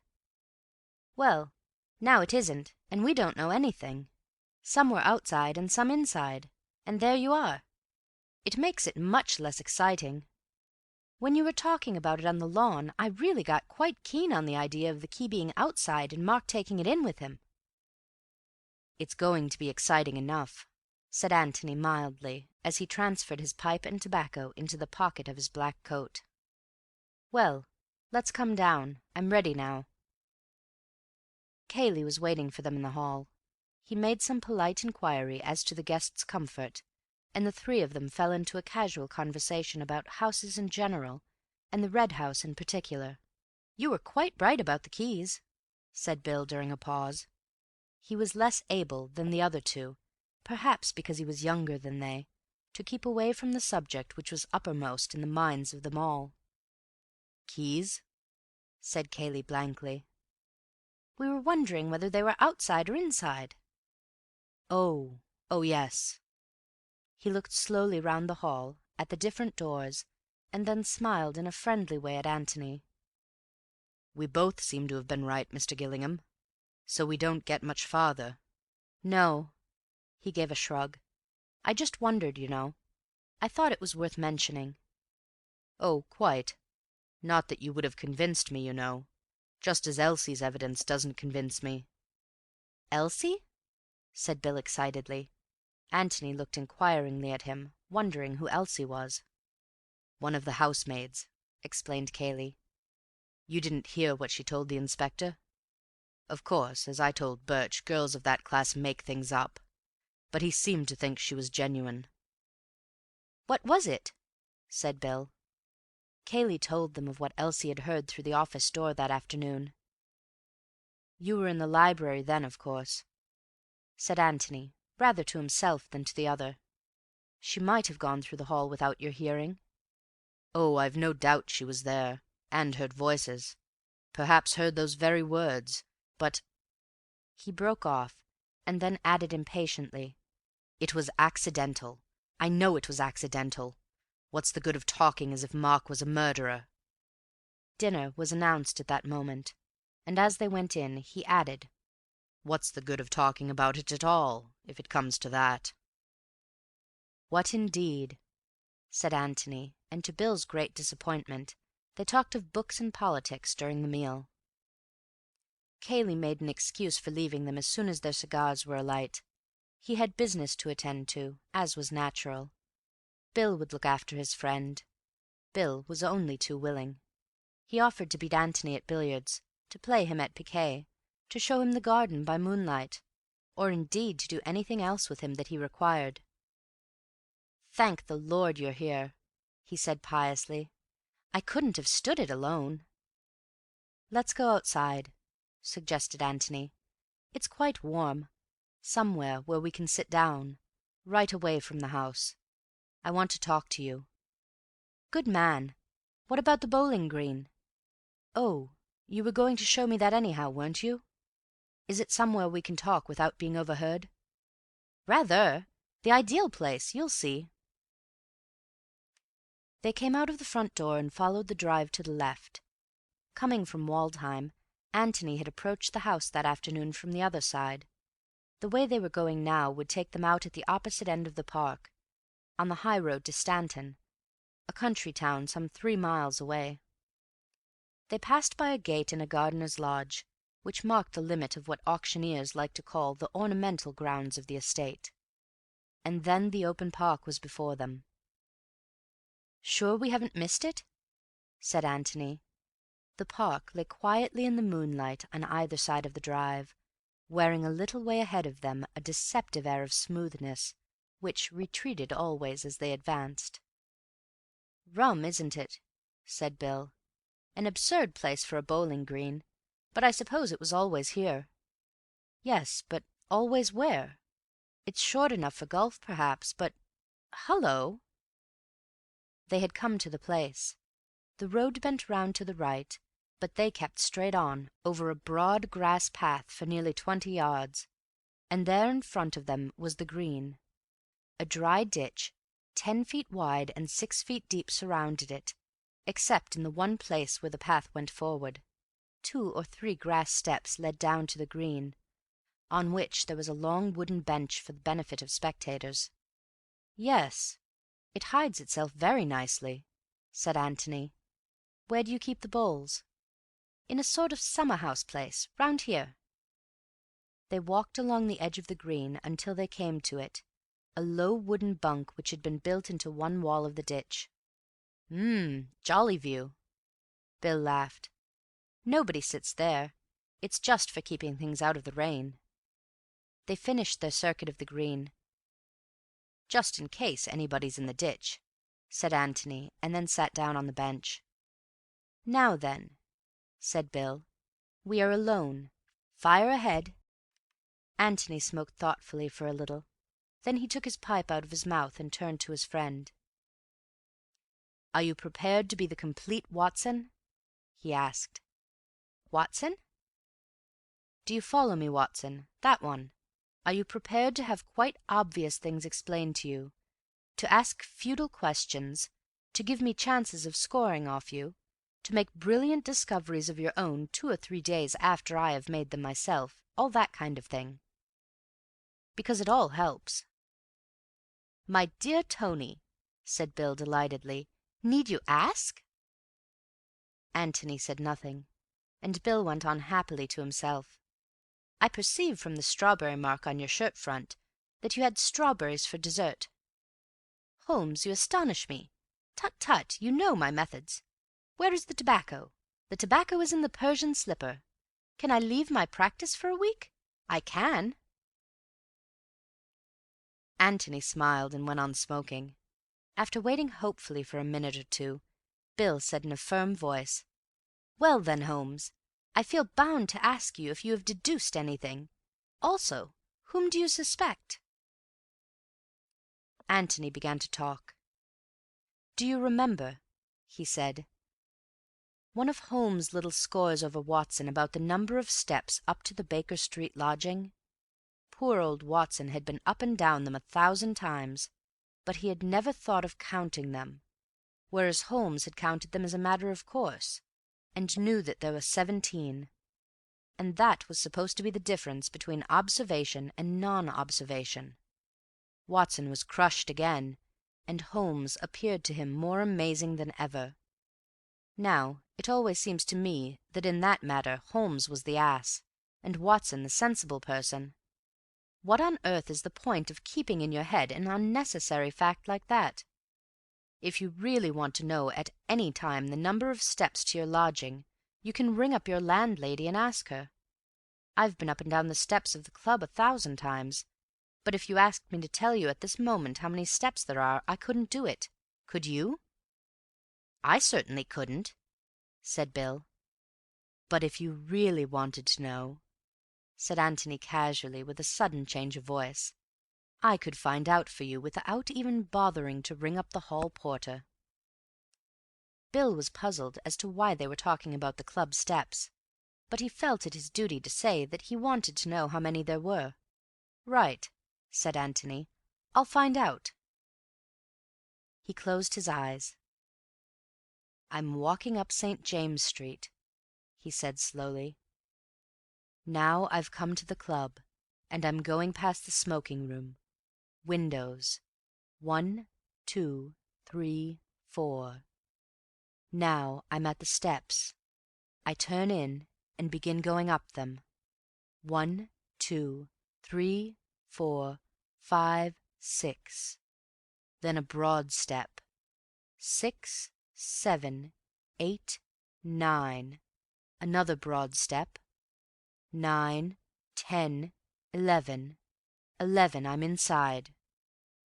"Well, now it isn't, and we don't know anything. Some were outside and some inside, and there you are. It makes it much less exciting. When you were talking about it on the lawn, I really got quite keen on the idea of the key being outside and Mark taking it in with him."
"It's going to be exciting enough," said Antony mildly, as he transferred his pipe and tobacco into the pocket of his black coat. "Well, let's come down. I'm ready now." Cayley was waiting for them in the hall. He made some polite inquiry as to the guests' comfort, and the three of them fell into a casual conversation about houses in general, and the Red House in particular. "You were quite right about the keys," said Bill during a pause. He was less able than the other two, perhaps because he was younger than they, to keep away from the subject which was uppermost in the minds of them all.
"Keys?"
said Cayley blankly. "We were wondering whether they were outside or inside."
Oh, yes."
He looked slowly round the hall, at the different doors, and then smiled in a friendly way at Antony.
"We both seem to have been right, Mr. Gillingham. So we don't get much farther."
"No." He gave a shrug. "I just wondered, you know. I thought it was worth mentioning."
"Oh, quite. Not that you would have convinced me, you know. Just as Elsie's evidence doesn't convince me."
"Elsie?" said Bill excitedly. Antony looked inquiringly at him, wondering who Elsie was.
"One of the housemaids," explained Cayley. "You didn't hear what she told the inspector? Of course, as I told Birch, girls of that class make things up, but he seemed to think she was genuine."
"What was it?" said Bill. Cayley told them of what Elsie had heard through the office door that afternoon. "You were in the library then, of course," said Antony, rather to himself than to the other. "She might have gone through the hall without your hearing."
"Oh, I've no doubt she was there, and heard voices. Perhaps heard those very words. But—"
He broke off, and then added impatiently,
"It was accidental. I know it was accidental. What's the good of talking as if Mark was a murderer?"
Dinner was announced at that moment, and as they went in, he added,
"What's the good of talking about it at all, if it comes to that?"
"What indeed?" said Antony, and to Bill's great disappointment, they talked of books and politics during the meal. Cayley made an excuse for leaving them as soon as their cigars were alight. He had business to attend to, as was natural. Bill would look after his friend. Bill was only too willing. He offered to beat Antony at billiards, to play him at piquet, to show him the garden by moonlight, or indeed to do anything else with him that he required. "Thank the Lord you're here," he said piously. "I couldn't have stood it alone." "Let's go outside," suggested Antony. "It's quite warm. Somewhere where we can sit down, right away from the house. I want to talk to you." "Good man. What about the bowling green?" "Oh, you were going to show me that anyhow, weren't you? Is it somewhere we can talk without being overheard?" "Rather. The ideal place, you'll see." They came out of the front door and followed the drive to the left. Coming from Waldheim, Antony had approached the house that afternoon from the other side. The way they were going now would take them out at the opposite end of the park, on the high road to Stanton, a country town some 3 miles away. They passed by a gate in a gardener's lodge, which marked the limit of what auctioneers like to call the ornamental grounds of the estate. And then the open park was before them. "Sure we haven't missed it?" said Antony. The park lay quietly in the moonlight on either side of the drive, wearing a little way ahead of them a deceptive air of smoothness, which retreated always as they advanced. "Rum, isn't it?" said Bill. "An absurd place for a bowling green, but I suppose it was always here." "Yes, but always where? It's short enough for golf, perhaps, but— Hullo!"
They had come to the place. The road bent round to the right, but they kept straight on, over a broad grass path for nearly 20 yards, and there in front of them was the green. A dry ditch, 10 feet wide and 6 feet deep, surrounded it, except in the one place where the path went forward. 2 or 3 grass steps led down to the green, on which there was a long wooden bench for the benefit of spectators. "Yes, it hides itself very nicely," said Antony. "Where do you keep the bowls?" "In a sort of summer-house place, round here." They walked along the edge of the green until they came to it, a low wooden bunk which had been built into one wall of the ditch. Jolly view." Bill laughed. "Nobody sits there. It's just for keeping things out of the rain." They finished their circuit of the green. "Just in case anybody's in the ditch," said Antony, and then sat down on the bench. "Now then," said Bill, "we are alone. Fire ahead." Antony smoked thoughtfully for a little. Then he took his pipe out of his mouth and turned to his friend. "Are you prepared to be the complete Watson?" he asked. "Watson?" "Do you follow me, Watson? That one. Are you prepared to have quite obvious things explained to you, to ask futile questions, to give me chances of scoring off you, to make brilliant discoveries of your own 2 or 3 days after I have made them myself, all that kind of thing? Because it all helps." "My dear Tony," said Bill delightedly, "need you ask?" Antony said nothing, and Bill went on happily to himself. "I perceive from the strawberry mark on your shirt front that you had strawberries for dessert. Holmes, you astonish me. Tut, tut, you know my methods. Where is the tobacco? The tobacco is in the Persian slipper. Can I leave my practice for a week? I can." Antony smiled and went on smoking. After waiting hopefully for a minute or two, Bill said in a firm voice, "Well then, Holmes, I feel bound to ask you if you have deduced anything. Also, whom do you suspect?" Antony began to talk. "Do you remember," he said, "one of Holmes' little scores over Watson about the number of steps up to the Baker Street lodging? Poor old Watson had been up and down them 1,000 times, but he had never thought of counting them, whereas Holmes had counted them as a matter of course, and knew that there were 17. And that was supposed to be the difference between observation and non-observation. Watson was crushed again, and Holmes appeared to him more amazing than ever. Now, it always seems to me that in that matter Holmes was the ass, and Watson the sensible person. What on earth is the point of keeping in your head an unnecessary fact like that? If you really want to know at any time the number of steps to your lodging, you can ring up your landlady and ask her. I've been up and down the steps of the club 1,000 times, but if you asked me to tell you at this moment how many steps there are, I couldn't do it. Could you?" "I certainly couldn't," said Bill. "But if you really wanted to know," said Antony casually, with a sudden change of voice, "I could find out for you without even bothering to ring up the hall porter." Bill was puzzled as to why they were talking about the club steps, but he felt it his duty to say that he wanted to know how many there were. "Right," said Antony. "I'll find out." He closed his eyes. "I'm walking up St. James Street," he said slowly. "Now I've come to the club, and I'm going past the smoking room. Windows. 1, 2, 3, 4. Now I'm at the steps. I turn in and begin going up them. 1, 2, 3, 4, 5, 6. Then a broad step. 6, 7, 8, 9. Another broad step. 9, 10, 11. 11, I'm inside.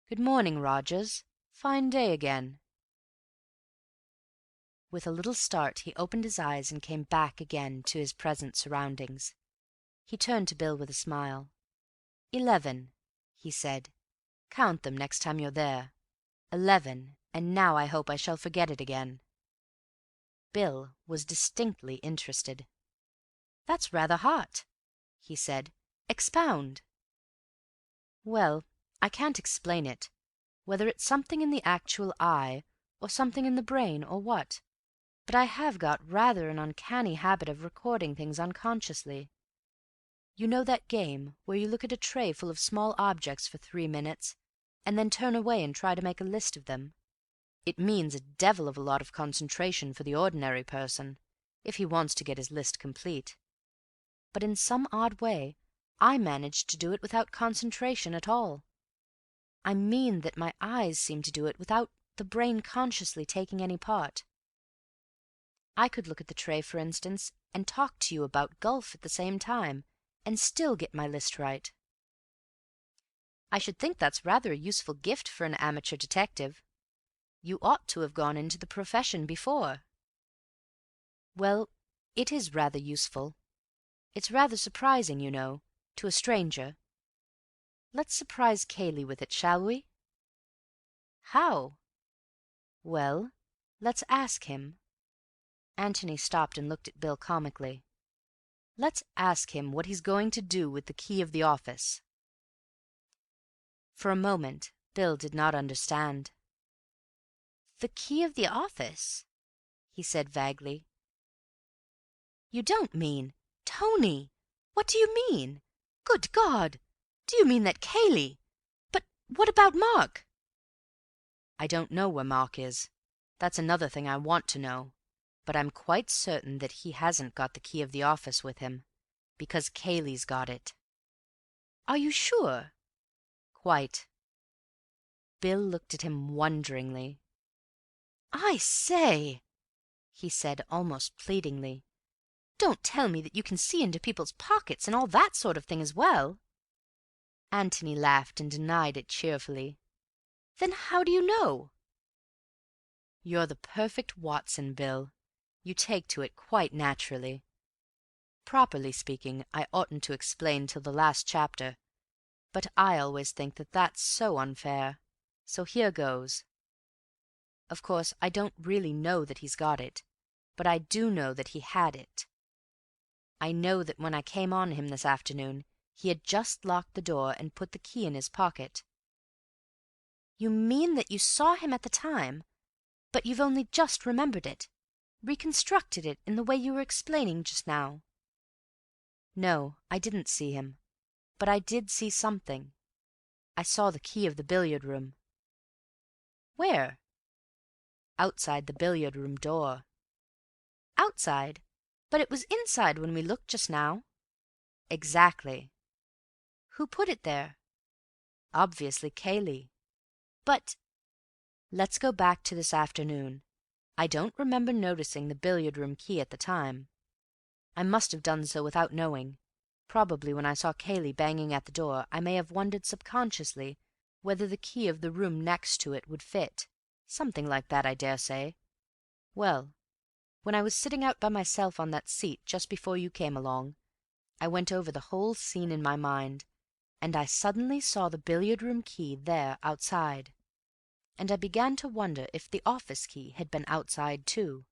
Good morning, Rogers. Fine day again." With a little start he opened his eyes and came back again to his present surroundings. He turned to Bill with a smile. 11, he said. "Count them next time you're there. 11.
and now I hope I shall forget it again." Bill was distinctly interested. "That's rather hot," he said. "Expound." "Well, I can't explain it, whether it's something in the actual eye, or something in the brain, or what, but I have got rather an uncanny habit of recording things unconsciously. You know that game where you look at a tray full of small objects for 3 minutes, and then turn away and try to make a list of them? It means a devil of a lot of concentration for the ordinary person, if he wants to get his list complete. But in some odd way I managed to do it without concentration at all. I mean that my eyes seemed to do it without the brain consciously taking any part. I could look at the tray, for instance, and talk to you about golf at the same time, and still get my list right." "I should think that's rather a useful gift for an amateur detective. You ought to have gone into the profession before." "Well, it is rather useful. It's rather surprising, you know, to a stranger. Let's surprise Cayley with it, shall we?" "How?" "Well, let's ask him." Antony stopped and looked at Bill comically. "Let's ask him what he's going to do with the key of the office." For a moment Bill did not understand. "The key of the office?" he said vaguely. "You don't mean... Tony! What do you mean? Good God! Do you mean that Cayley... But what about Mark?" "I don't know where Mark is. That's another thing I want to know. But I'm quite certain that he hasn't got the key of the office with him, because Cayley's got it." "Are you sure?" "Quite." Bill looked at him wonderingly. "I say," he said almost pleadingly, "don't tell me that you can see into people's pockets and all that sort of thing as well." Antony laughed and denied it cheerfully. "Then how do you know?" "You're the perfect Watson, Bill. You take to it quite naturally. Properly speaking, I oughtn't to explain till the last chapter, but I always think that that's so unfair. So here goes. Of course, I don't really know that he's got it, but I do know that he had it. I know that when I came on him this afternoon, he had just locked the door and put the key in his pocket." "You mean that you saw him at the time, but you've only just remembered it, reconstructed it in the way you were explaining just now?" "No, I didn't see him, but I did see something. I saw the key of the billiard-room." "Where?" "Outside the billiard-room door." "Outside? But it was inside when we looked just now." "Exactly." "Who put it there?" "Obviously Cayley." "But—" "Let's go back to this afternoon. I don't remember noticing the billiard-room key at the time. I must have done so without knowing. Probably when I saw Cayley banging at the door, I may have wondered subconsciously whether the key of the room next to it would fit. Something like that, I dare say. Well, when I was sitting out by myself on that seat just before you came along, I went over the whole scene in my mind, and I suddenly saw the billiard-room key there outside, and I began to wonder if the office key had been outside too.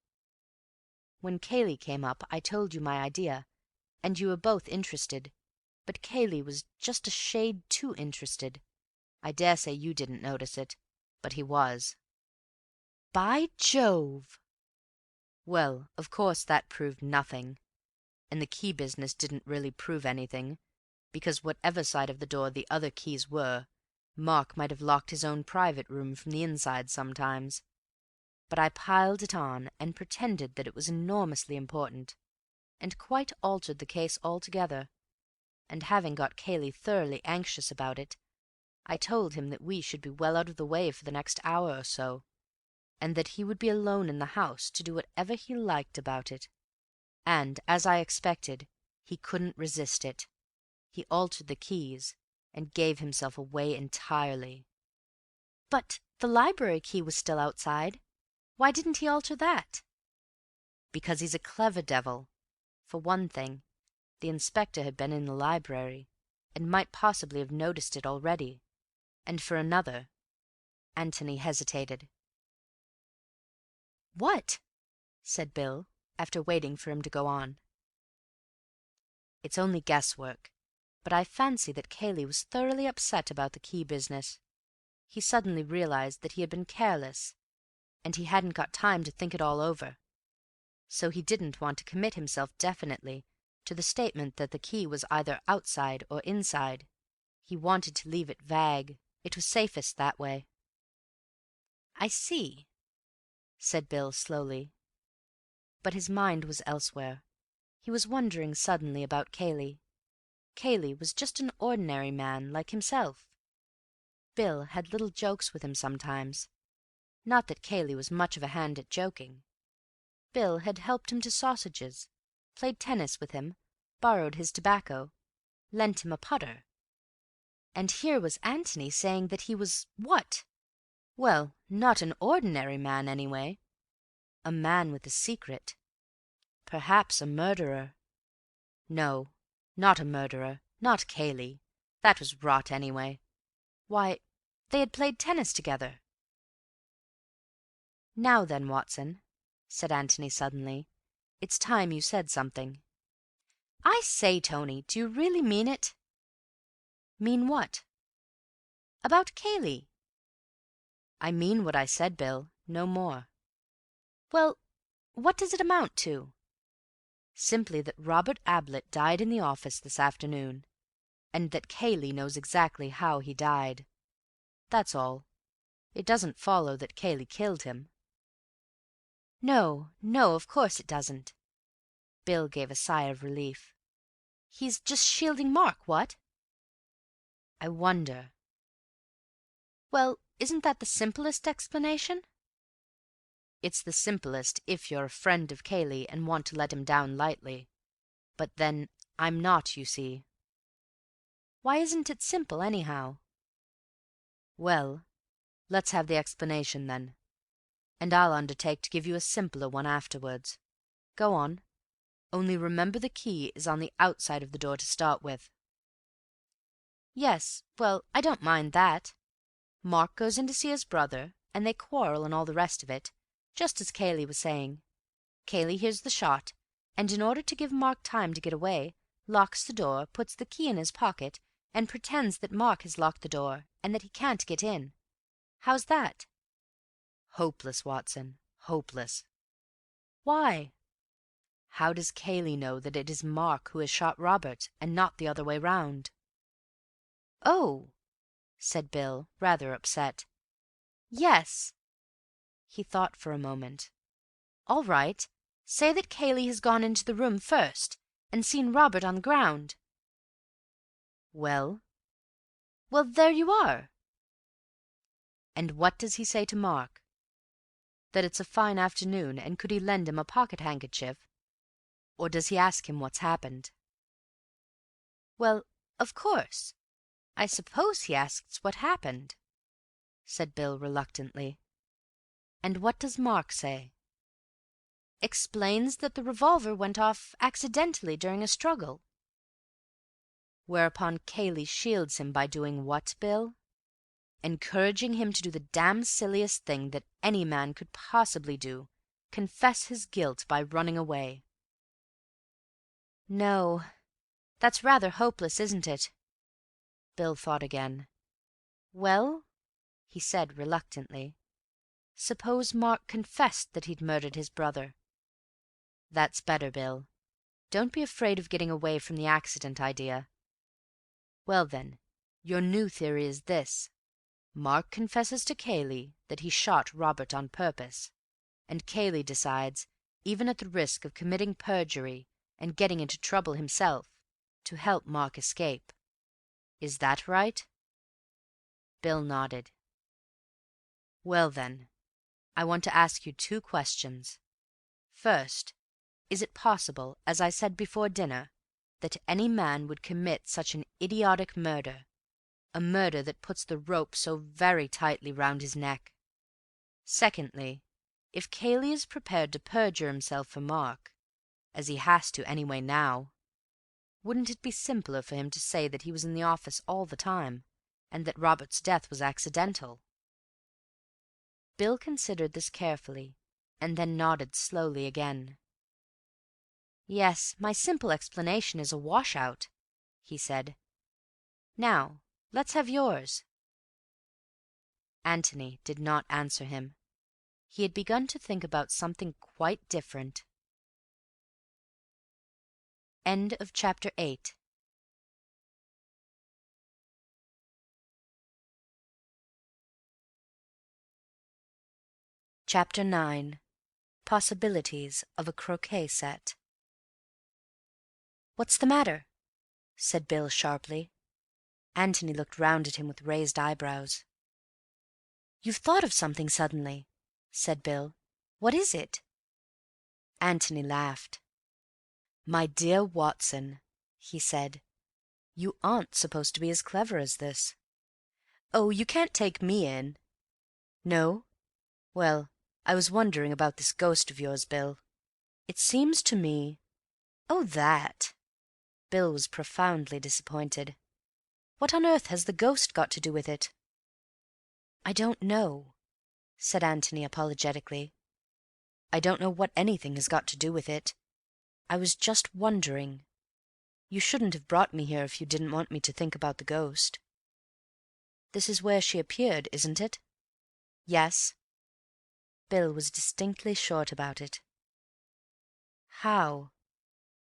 When Cayley came up, I told you my idea, and you were both interested, but Cayley was just a shade too interested. I dare say you didn't notice it, but he was." "By Jove!" "Well, of course that proved nothing, and the key business didn't really prove anything, because whatever side of the door the other keys were, Mark might have locked his own private room from the inside sometimes. But I piled it on and pretended that it was enormously important, and quite altered the case altogether, and having got Cayley thoroughly anxious about it, I told him that we should be well out of the way for the next hour or so, and that he would be alone in the house to do whatever he liked about it. And, as I expected, he couldn't resist it. He altered the keys, and gave himself away entirely." "But the library key was still outside. Why didn't he alter that?" "Because he's a clever devil. For one thing, the inspector had been in the library, and might possibly have noticed it already. And for another—" Antony hesitated.
"What?"
said Bill, after waiting for him to go on. "It's only guesswork, but I fancy that Cayley was thoroughly upset about the key business. He suddenly realized that he had been careless, and he hadn't got time to think it all over. So he didn't want to commit himself definitely to the statement that the key was either outside or inside. He wanted to leave it vague. It was safest that way."
"I see,"
said Bill slowly. But his mind was elsewhere. He was wondering suddenly about Cayley. Cayley was just an ordinary man like himself. Bill had little jokes with him sometimes. Not that Cayley was much of a hand at joking. Bill had helped him to sausages, played tennis with him, borrowed his tobacco, lent him a putter. And here was Antony saying that he was what? Well, not an ordinary man, anyway. A man with a secret. Perhaps a murderer. No, not a murderer, not Cayley. That was rot, anyway. Why, they had played tennis together. "Now then, Watson," said Antony suddenly, "it's time you said something."
"I say, Tony, do you really mean it?"
"Mean what?"
"About Cayley."
"I mean what I said, Bill, no more."
"Well, what does it amount to?"
"Simply that Robert Ablett died in the office this afternoon, and that Cayley knows exactly how he died. That's all. It doesn't follow that Cayley killed him."
"No, no, of course it doesn't."
Bill gave a sigh of relief.
"He's just shielding Mark, what?"
"I wonder."
"Well, isn't that the simplest explanation?"
"It's the simplest if you're a friend of Cayley and want to let him down lightly. But then, I'm not, you see."
"Why isn't it simple, anyhow?"
"Well, let's have the explanation, then, and I'll undertake to give you a simpler one afterwards. Go on. Only remember the key is on the outside of the door to start with."
"Yes, well, I don't mind that. Mark goes in to see his brother, and they quarrel and all the rest of it, just as Cayley was saying. Cayley hears the shot, and in order to give Mark time to get away, locks the door, puts the key in his pocket, and pretends that Mark has locked the door and that he can't get in. How's that?"
"Hopeless, Watson, hopeless."
"Why?"
"How does Cayley know that it is Mark who has shot Robert, and not the other way round?"
"Oh,"
said Bill, rather upset.
"Yes."
He thought for a moment.
"All right. Say that Cayley has gone into the room first, and seen Robert on the ground."
"Well?"
"Well, there you are."
"And what does he say to Mark? That it's a fine afternoon, and could he lend him a pocket-handkerchief? Or does he ask him what's happened?"
"Well, of course, I suppose he asks what happened,"
said Bill reluctantly. "And what does Mark say?"
"Explains that the revolver went off accidentally during a struggle."
Whereupon Cayley shields him by doing what, Bill? Encouraging him to do the damn silliest thing that any man could possibly do, confess his guilt by running away.
"No, that's rather hopeless, isn't it?"
Bill thought again.
"Well,"
he said reluctantly, "suppose Mark confessed that he'd murdered his brother." "That's better, Bill. Don't be afraid of getting away from the accident idea. Well, then, your new theory is this. Mark confesses to Cayley that he shot Robert on purpose, and Cayley decides, even at the risk of committing perjury and getting into trouble himself, to help Mark escape. Is that right?" Bill nodded. "Well, then, I want to ask you two questions. First, is it possible, as I said before dinner, that any man would commit such an idiotic murder, a murder that puts the rope so very tightly round his neck? Secondly, if Cayley is prepared to perjure himself for Mark, as he has to anyway now, wouldn't it be simpler for him to say that he was in the office all the time, and that Robert's death was accidental?" Bill considered this carefully, and then nodded slowly again. "Yes, my simple explanation is a washout," he said. "Now, let's have yours." Antony did not answer him. He had begun to think about something quite different. End of chapter 8. Chapter 9. Possibilities of a croquet set. "What's the matter?" said Bill sharply. Antony looked round at him with raised eyebrows. "You've thought of something suddenly," said Bill. "What is it?" Antony laughed. "My dear Watson," he said, "you aren't supposed to be as clever as this." "Oh, you can't take me in." "No? Well, I was wondering about this ghost of yours, Bill. It seems to me—" "Oh, that!" Bill was profoundly disappointed. "What on earth has the ghost got to do with it?" "I don't know," said Antony apologetically. "I don't know what anything has got to do with it. I was just wondering. You shouldn't have brought me here if you didn't want me to think about the ghost. This is where she appeared, isn't it?" "Yes." Bill was distinctly short about it. "How?"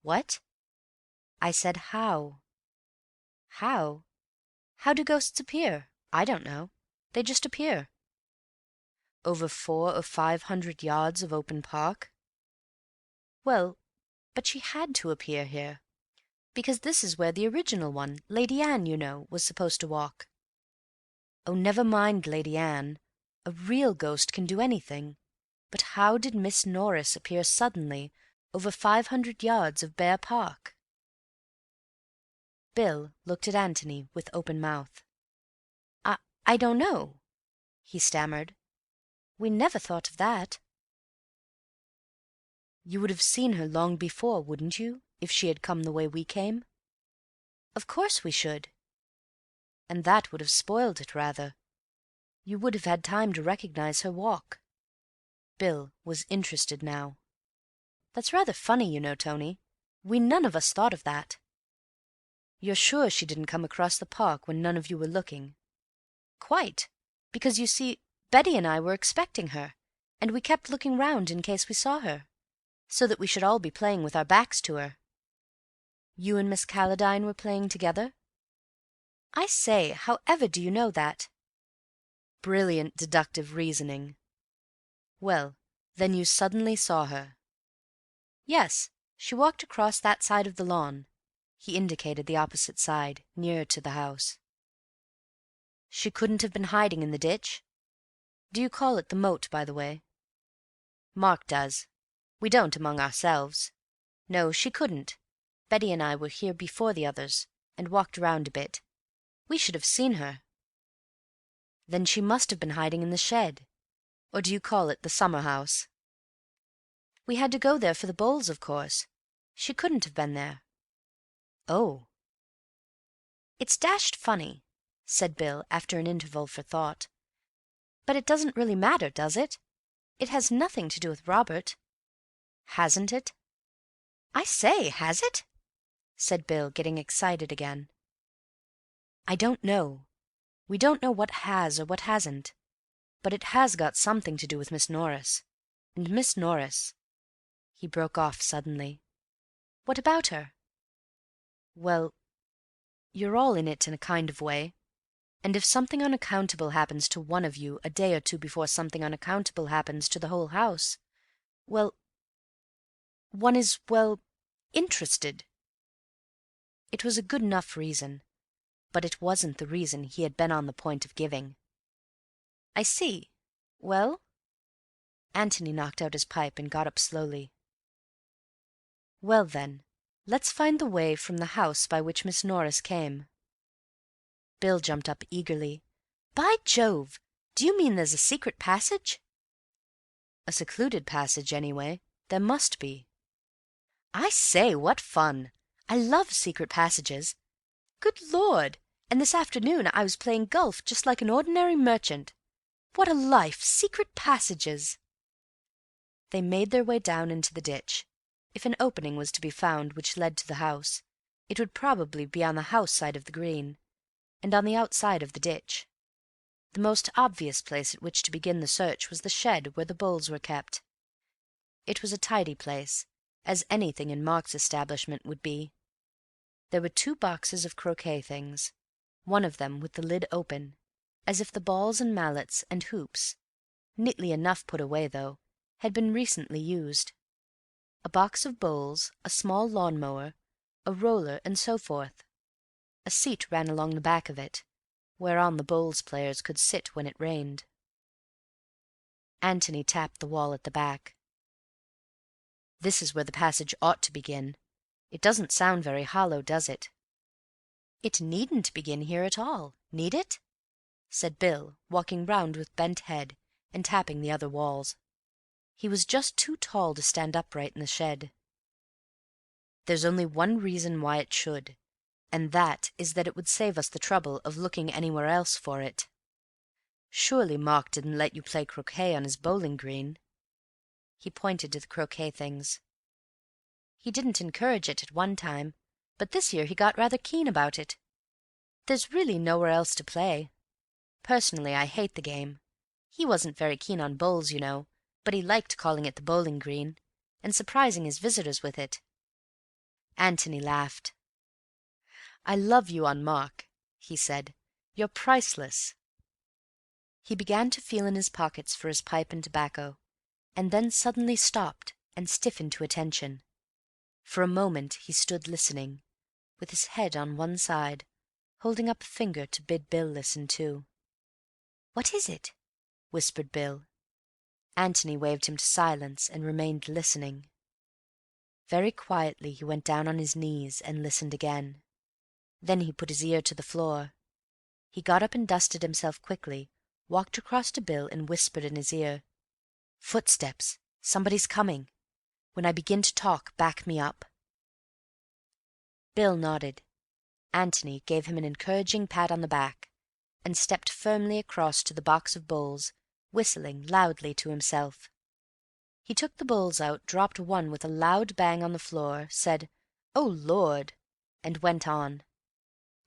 "What?" "I said how." "How? How do ghosts appear? I don't know. They just appear." "Over 400 or 500 yards of open park?" "Well, but she had to appear here, because this is where the original one, Lady Anne, you know, was supposed to walk." "Oh, never mind Lady Anne. A real ghost can do anything. But how did Miss Norris appear suddenly over 500 yards of bare park?" Bill looked at Antony with open mouth. I don't know," he stammered. "We never thought of that." "You would have seen her long before, wouldn't you, if she had come the way we came?" "Of course we should." "And that would have spoiled it rather. You would have had time to recognize her walk." Bill was interested now. "That's rather funny, you know, Tony. We none of us thought of that." "You're sure she didn't come across the park when none of you were looking?" "Quite. Because, you see, Betty and I were expecting her, and we kept looking round in case we saw her, so that we should all be playing with our backs to her." "You and Miss Calladine were playing together?" "I say, however do you know that?" "Brilliant deductive reasoning. Well, then you suddenly saw her?" "Yes, she walked across that side of the lawn." He indicated the opposite side, nearer to the house. "She couldn't have been hiding in the ditch? Do you call it the moat, by the way?" "Mark does. We don't among ourselves. No, she couldn't. Betty and I were here before the others, and walked around a bit. We should have seen her." "Then she must have been hiding in the shed. Or do you call it the summer-house?" "We had to go there for the bowls, of course. She couldn't have been there." "Oh." "It's dashed funny," said Bill, after an interval for thought. "But it doesn't really matter, does it? It has nothing to do with Robert." "Hasn't it?" "I say, has it?" said Bill, getting excited again. "I don't know. We don't know what has or what hasn't. But it has got something to do with Miss Norris. And Miss Norris—" He broke off suddenly. "What about her?" "Well, you're all in it in a kind of way. And if something unaccountable happens to one of you a day or two before something unaccountable happens to the whole house, well, one is, well, interested." It was a good enough reason, but it wasn't the reason he had been on the point of giving. "I see. Well?" Antony knocked out his pipe and got up slowly. "Well, then, let's find the way from the house by which Miss Norris came." Bill jumped up eagerly. "By Jove! Do you mean there's a secret passage?" "A secluded passage, anyway. There must be." "I say, what fun! I love secret passages. Good Lord! And this afternoon I was playing golf just like an ordinary merchant. What a life! Secret passages!"
They made their way down into the ditch. If an opening was to be found which led to the house, it would probably be on the house side of the green, and on the outside of the ditch. The most obvious place at which to begin the search was the shed where the bulls were kept. It was a tidy place, as anything in Mark's establishment would be. There were 2 boxes of croquet things, one of them with the lid open, as if the balls and mallets and hoops, neatly enough put away though, had been recently used. A box of bowls, a small lawn-mower, a roller, and so forth. A seat ran along the back of it, whereon the bowls players could sit when it rained. Antony tapped the wall at the back. "This is where the passage ought to begin. It doesn't sound very hollow, does it?" "It needn't begin here at all, need it?" said Bill, walking round with bent head and tapping the other walls. He was just too tall to stand upright in the shed. "There's only one reason why it should, and that is that it would save us the trouble of looking anywhere else for it. Surely Mark didn't let you play croquet on his bowling green?" He pointed to the croquet things. "He didn't encourage it at one time, but this year he got rather keen about it. There's really nowhere else to play. Personally, I hate the game. He wasn't very keen on bowls, you know, but he liked calling it the bowling green, and surprising his visitors with it." Antony laughed. "I love you on Mark," he said. "You're priceless." He began to feel in his pockets for his pipe and tobacco, and then suddenly stopped and stiffened to attention. For a moment he stood listening, with his head on one side, holding up a finger to bid Bill listen too. "What is it?" whispered Bill. Antony waved him to silence and remained listening. Very quietly he went down on his knees and listened again. Then he put his ear to the floor. He got up and dusted himself quickly, walked across to Bill and whispered in his ear, "Footsteps. Somebody's coming. When I begin to talk, back me up." Bill nodded. Antony gave him an encouraging pat on the back, and stepped firmly across to the box of bowls, whistling loudly to himself. He took the bowls out, dropped one with a loud bang on the floor, said, "Oh, Lord," and went on.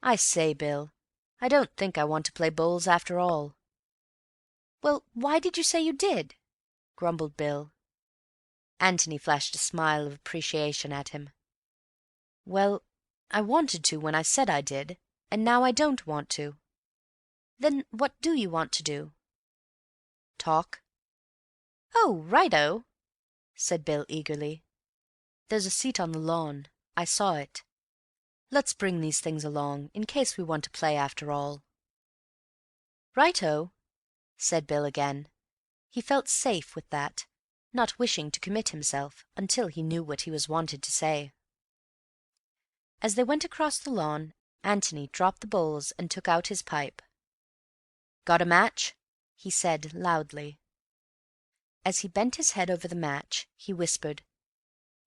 "I say, Bill, I don't think I want to play bowls after all." "Well, why did you say you did?" grumbled Bill. Antony flashed a smile of appreciation at him. "Well, I wanted to when I said I did, and now I don't want to." "Then what do you want to do?" "Talk." "Oh, right-o," said Bill eagerly. "There's a seat on the lawn. I saw it. Let's bring these things along, in case we want to play after all." "Right-o," said Bill again. He felt safe with that, not wishing to commit himself until he knew what he was wanted to say. As they went across the lawn, Antony dropped the bowls and took out his pipe. "Got a match?" he said loudly. As he bent his head over the match, he whispered,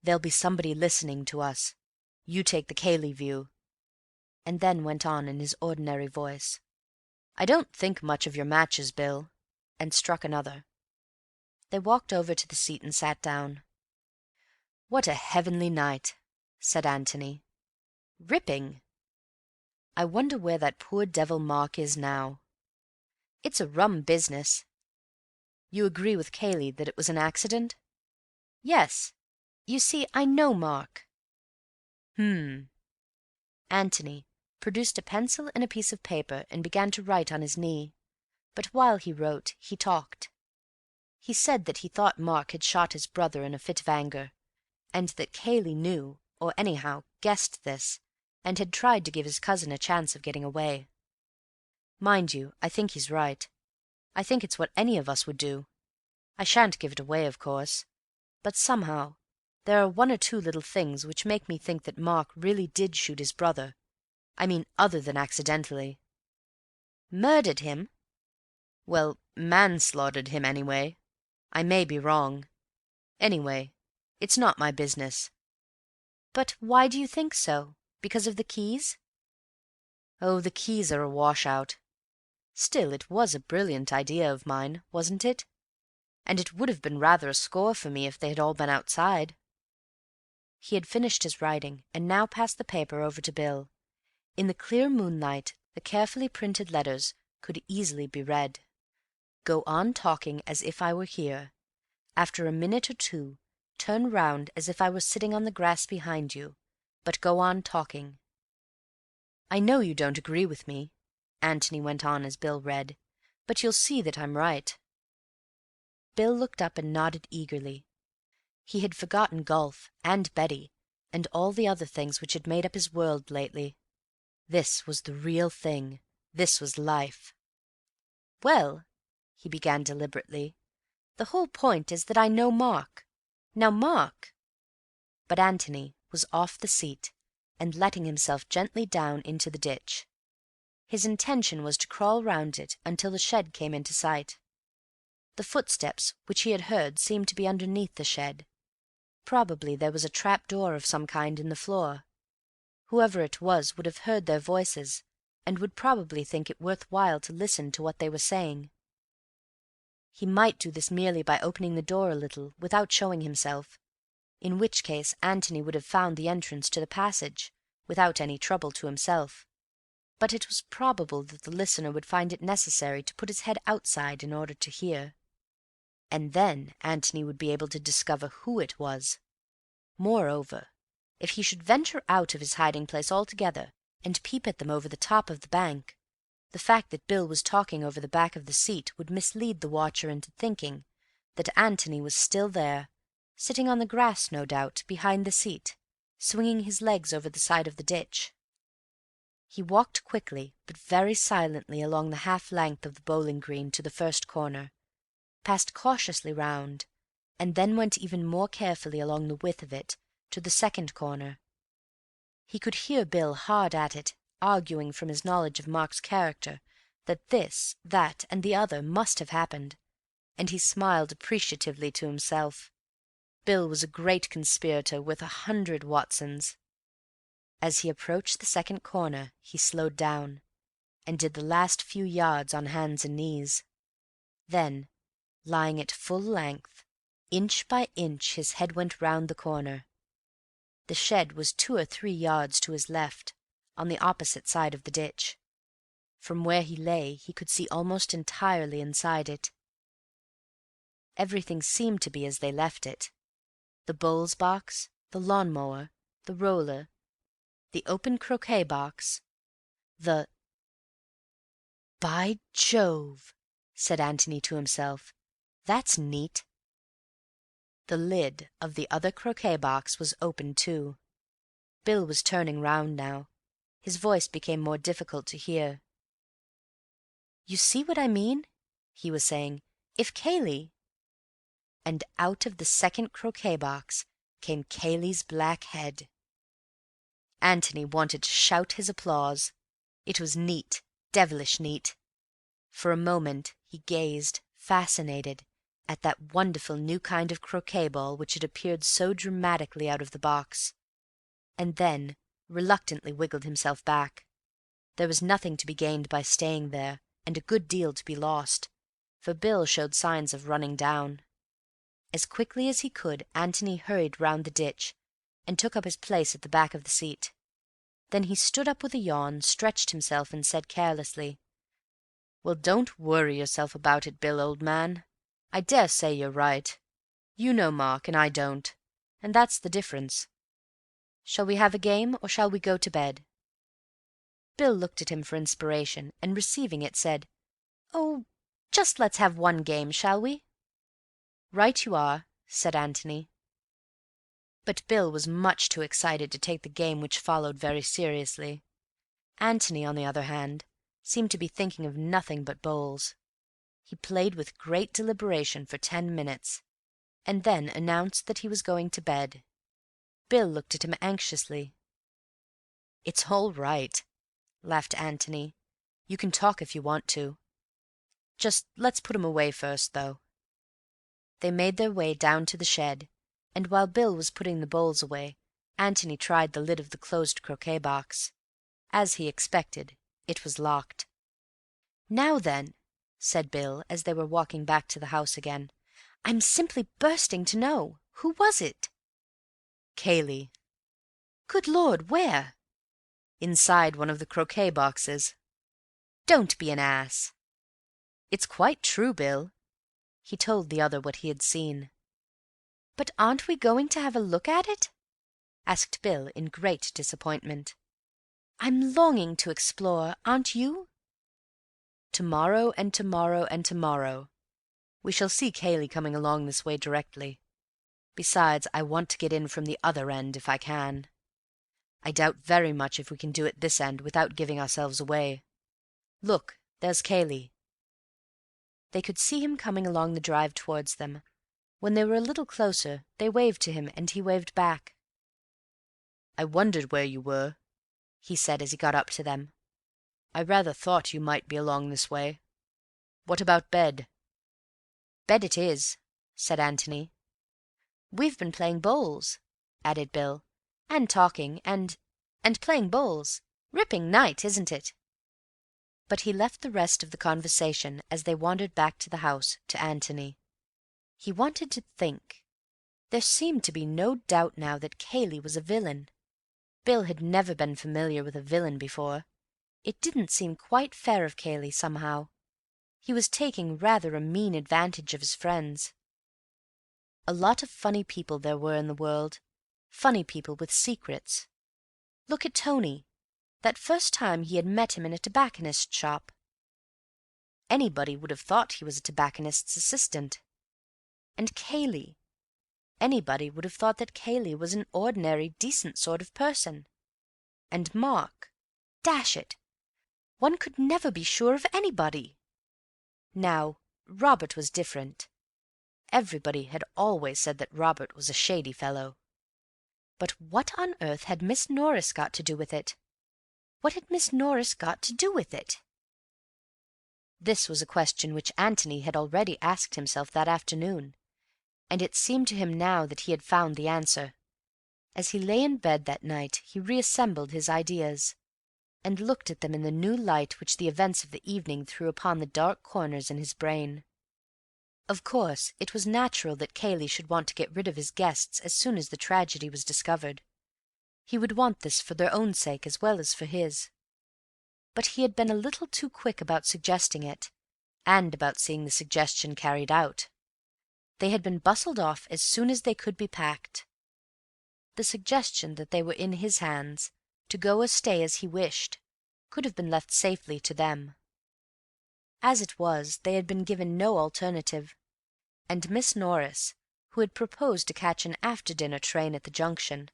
"There'll be somebody listening to us. You take the Cayley view," and then went on in his ordinary voice, "I don't think much of your matches, Bill," and struck another. They walked over to the seat and sat down. "What a heavenly night," said Antony. "Ripping. I wonder where that poor devil Mark is now. It's a rum business. You agree with Cayley that it was an accident?" "Yes. You see, I know Mark." Antony produced a pencil and a piece of paper and began to write on his knee, but while he wrote he talked. He said that he thought Mark had shot his brother in a fit of anger, and that Cayley knew, or anyhow guessed this, and had tried to give his cousin a chance of getting away. Mind you, I think he's right. I think it's what any of us would do. I shan't give it away, of course, but somehow there are 1 or 2 little things which make me think that Mark really did shoot his brother. I mean, other than accidentally." "Murdered him?" "Well, manslaughtered him, anyway. I may be wrong. Anyway, it's not my business." "But why do you think so? Because of the keys?" "Oh, the keys are a washout. Still, it was a brilliant idea of mine, wasn't it?
and it would have been rather a score for me if they had all been outside." He had finished his writing, and now passed the paper over to Bill. In the clear moonlight the carefully printed letters could easily be read. "Go on talking as if I were here. After a minute or two, turn round as if I were sitting on the grass behind you, but go on talking. I know you don't agree with me," Antony went on as Bill read, "but you'll see that I'm right." Bill looked up and nodded eagerly. He had forgotten golf, and Betty, and all the other things which had made up his world lately. This was the real thing. This was life. "Well," he began deliberately, "the whole point is that I know Mark. Now, Mark—" But Antony was off the seat and letting himself gently down into the ditch. His intention was to crawl round it until the shed came into sight. The footsteps which he had heard seemed to be underneath the shed. Probably there was a trap-door of some kind in the floor. Whoever it was would have heard their voices, and would probably think it worth while to listen to what they were saying. He might do this merely by opening the door a little, without showing himself, in which case Antony would have found the entrance to the passage, without any trouble to himself. But it was probable that the listener would find it necessary to put his head outside in order to hear. And then Antony would be able to discover who it was. Moreover, if he should venture out of his hiding-place altogether and peep at them over the top of the bank, the fact that Bill was talking over the back of the seat would mislead the watcher into thinking that Antony was still there, sitting on the grass, no doubt, behind the seat, swinging his legs over the side of the ditch. He walked quickly but very silently along the half-length of the bowling-green to the first corner, passed cautiously round, and then went even more carefully along the width of it to the second corner. He could hear Bill hard at it, arguing from his knowledge of Mark's character that this, that, and the other must have happened, and he smiled appreciatively to himself. Bill was a great conspirator with 100 Watsons. As he approached the second corner he slowed down, and did the last few yards on hands and knees. Then, lying at full length, inch by inch his head went round the corner. The shed was 2 or 3 yards to his left, on the opposite side of the ditch. From where he lay he could see almost entirely inside it. Everything seemed to be as they left it. The bowls box, the lawn-mower, the roller, the open croquet box, the— "By Jove," said Antony to himself, "that's neat." The lid of the other croquet box was open too. Bill was turning round now. His voice became more difficult to hear. "You see what I mean?" he was saying. "If Cayley—" And out of the second croquet box came Cayley's black head. Antony wanted to shout his applause. It was neat, devilish neat. For a moment he gazed, fascinated, at that wonderful new kind of croquet ball which had appeared so dramatically out of the box, and then reluctantly wiggled himself back. There was nothing to be gained by staying there, and a good deal to be lost, for Bill showed signs of running down. As quickly as he could Antony hurried round the ditch and took up his place at the back of the seat. Then he stood up with a yawn, stretched himself, and said carelessly, "Well, don't worry yourself about it, Bill, old man. I dare say you're right. You know Mark, and I don't, and that's the difference. Shall we have a game, or shall we go to bed?" Bill looked at him for inspiration, and receiving it, said, "Oh, just let's have one game, shall we?" "Right you are," said Antony. But Bill was much too excited to take the game which followed very seriously. Antony, on the other hand, seemed to be thinking of nothing but bowls. He played with great deliberation for 10 minutes, and then announced that he was going to bed. Bill looked at him anxiously. "It's all right," laughed Antony. "You can talk if you want to. Just let's put 'em away first, though." They made their way down to the shed, and while Bill was putting the bowls away, Antony tried the lid of the closed croquet box. As he expected, it was locked. "Now then," said Bill, as they were walking back to the house again, I'm simply bursting to know. Who was it?"
"Cayley.
"Good Lord, where?"
Inside one of the croquet boxes."
"Don't be an ass."
"It's quite true, Bill." He told the other what he had seen.
"But aren't we going to have a look at it?" asked Bill in great disappointment. "I'm longing to explore, aren't you?"
"Tomorrow and tomorrow and tomorrow. We shall see Cayley coming along this way directly. Besides, I want to get in from the other end if I can. I doubt very much if we can do it this end without giving ourselves away. Look, there's Cayley."
They could see him coming along the drive towards them. When they were a little closer, they waved to him, and he waved back.
"I wondered where you were," he said as he got up to them. "I rather thought you might be along this way. What about bed?"
"Bed it is," said Antony. "We've been playing bowls," added Bill, "and talking, and playing bowls. Ripping night, isn't it?" But he left the rest of the conversation, as they wandered back to the house, to Antony. He wanted to think. There seemed to be no doubt now that Cayley was a villain. Bill had never been familiar with a villain before. It didn't seem quite fair of Cayley, somehow. He was taking rather a mean advantage of his friends. A lot of funny people there were in the world, funny people with secrets. Look at Tony, that first time he had met him in a tobacconist's shop. Anybody would have thought he was a tobacconist's assistant. And Cayley. Anybody would have thought that Cayley was an ordinary, decent sort of person. And Mark. Dash it! One could never be sure of anybody. Now, Robert was different. Everybody had always said that Robert was a shady fellow. But what on earth had Miss Norris got to do with it? What had Miss Norris got to do with it? This was a question which Antony had already asked himself that afternoon, and it seemed to him now that he had found the answer. As he lay in bed that night he reassembled his ideas, and looked at them in the new light which the events of the evening threw upon the dark corners in his brain. Of course, it was natural that Cayley should want to get rid of his guests as soon as the tragedy was discovered. He would want this for their own sake as well as for his. But he had been a little too quick about suggesting it, and about seeing the suggestion carried out. They had been bustled off as soon as they could be packed. The suggestion that they were in his hands, to go or stay as he wished, could have been left safely to them. As it was, they had been given no alternative, and Miss Norris, who had proposed to catch an after-dinner train at the junction,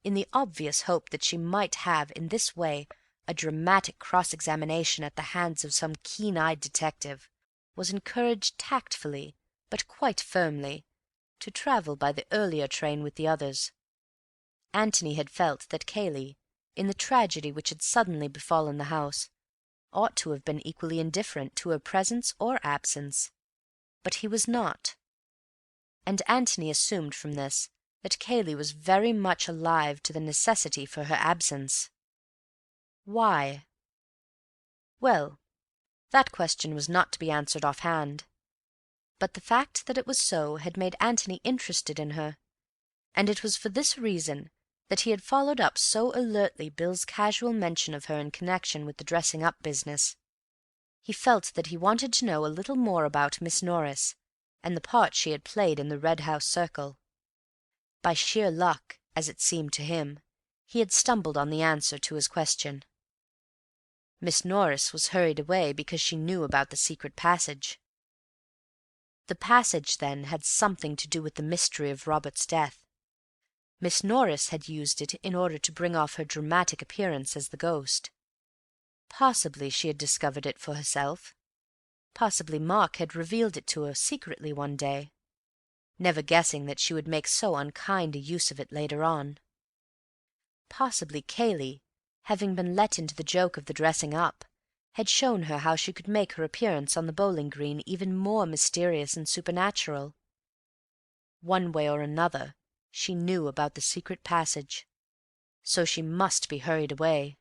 in the obvious hope that she might have in this way a dramatic cross-examination at the hands of some keen-eyed detective, was encouraged tactfully, but quite firmly, to travel by the earlier train with the others. Antony had felt that Cayley, in the tragedy which had suddenly befallen the house, ought to have been equally indifferent to her presence or absence, but he was not. And Antony assumed from this that Cayley was very much alive to the necessity for her absence. Why? Well, that question was not to be answered offhand. But the fact that it was so had made Antony interested in her, and it was for this reason that he had followed up so alertly Bill's casual mention of her in connection with the dressing-up business. He felt that he wanted to know a little more about Miss Norris, and the part she had played in the Red House circle. By sheer luck, as it seemed to him, he had stumbled on the answer to his question. Miss Norris was hurried away because she knew about the secret passage. The passage, then, had something to do with the mystery of Robert's death. Miss Norris had used it in order to bring off her dramatic appearance as the ghost. Possibly she had discovered it for herself. Possibly Mark had revealed it to her secretly one day, never guessing that she would make so unkind a use of it later on. Possibly Cayley, having been let into the joke of the dressing up, had shown her how she could make her appearance on the bowling green even more mysterious and supernatural. One way or another, she knew about the secret passage, so she must be hurried away.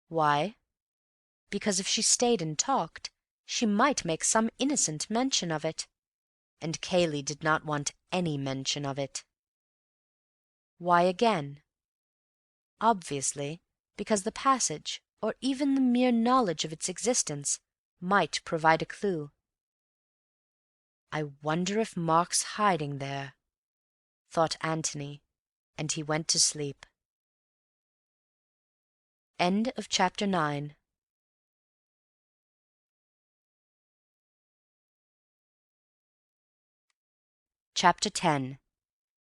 Why? Because if she stayed and talked, she might make some innocent mention of it.
and Cayley did not want any mention of it. Why again? Obviously, because the passage, or even the mere knowledge of its existence, might provide a clue. "I wonder if Mark's hiding there," thought Antony, and he went to sleep. End of chapter 9. Chapter 10.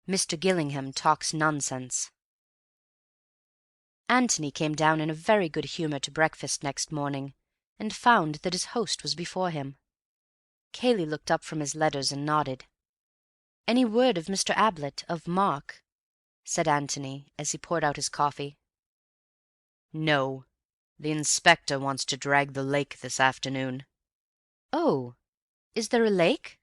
Mr. Gillingham talks nonsense. Antony came down in a very good humour to breakfast next morning, and found that his host was before him. Cayley looked up from his letters and nodded. "Any word of Mr. Ablett, of Mark?" said Antony, as he poured out his coffee.
"No. The inspector wants to drag the lake this afternoon."
"Oh, is there a lake?"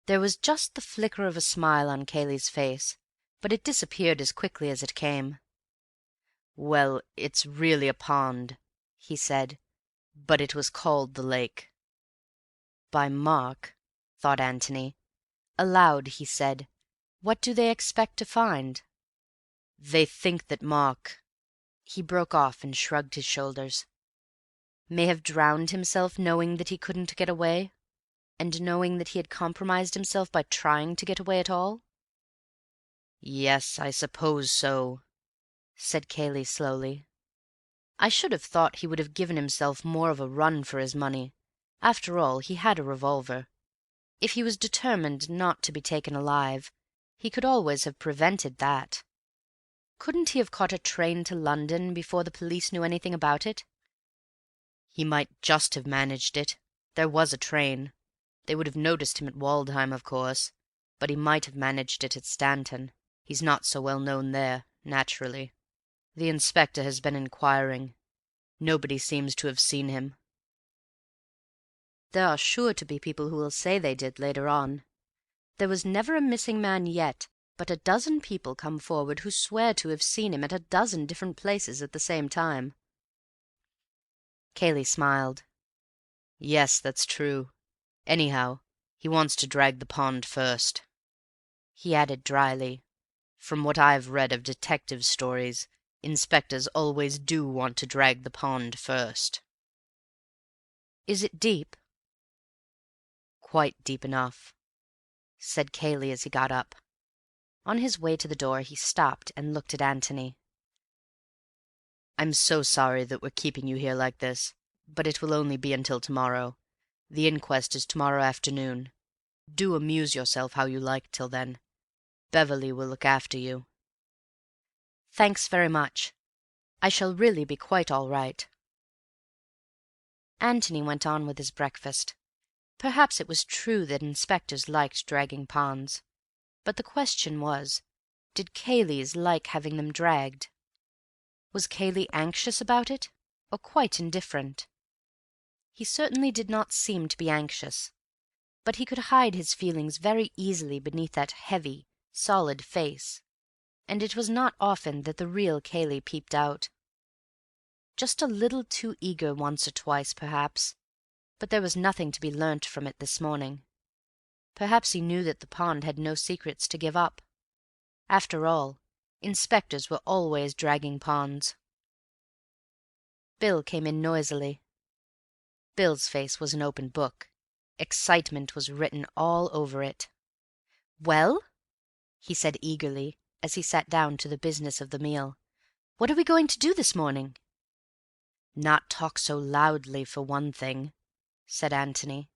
There was just the flicker of a smile on Cayley's face, but it disappeared as quickly as it came.
"Well, it's really a pond," he said, "but it was called the lake."
By Mark, thought Antony. Aloud he said, "What do they expect to find?"
"They think that Mark—"
He broke off and shrugged his shoulders. "May have drowned himself knowing that he couldn't get away, and knowing that he had compromised himself by trying to get away at all?"
"Yes, I suppose so,"
said Cayley slowly. "I should have thought he would have given himself more of a run for his money. After all, he had a revolver. If he was determined not to be taken alive, he could always have prevented that. Couldn't he have caught a train to London before the police knew anything about it?"
"He might just have managed it. There was a train. They would have noticed him at Waldheim, of course, but he might have managed it at Stanton. He's not so well known there, naturally. The inspector has been inquiring. Nobody seems to have seen him."
"There are sure to be people who will say they did later on. There was never a missing man yet, but a dozen people come forward who swear to have seen him at a dozen different places at the same time." Cayley smiled.
"Yes, that's true. Anyhow, he wants to drag the pond first."
He added dryly,
"From what I've read of detective stories, inspectors always do want to drag the pond first."
"Is it deep?"
"Quite deep enough,"
said Cayley as he got up. On his way to the door he stopped and looked at Antony.
"I'm so sorry that we're keeping you here like this, but it will only be until tomorrow. The inquest is tomorrow afternoon. Do amuse yourself how you like till then. Beverley will look after you."
"Thanks very much. I shall really be quite all right." Antony went on with his breakfast. Perhaps it was true that inspectors liked dragging ponds, but the question was, did Cayleys like having them dragged? Was Cayley anxious about it, or quite indifferent? He certainly did not seem to be anxious, but he could hide his feelings very easily beneath that heavy, solid face, and it was not often that the real Cayley peeped out. Just a little too eager once or twice, perhaps, but there was nothing to be learnt from it this morning. Perhaps he knew that the pond had no secrets to give up. After all, inspectors were always dragging ponds. Bill came in noisily. Bill's face was an open book. Excitement was written all over it. "Well?" he said eagerly, as he sat down to the business of the meal. "What are we going to do this morning?" "Not talk so loudly, for one thing," said Antony.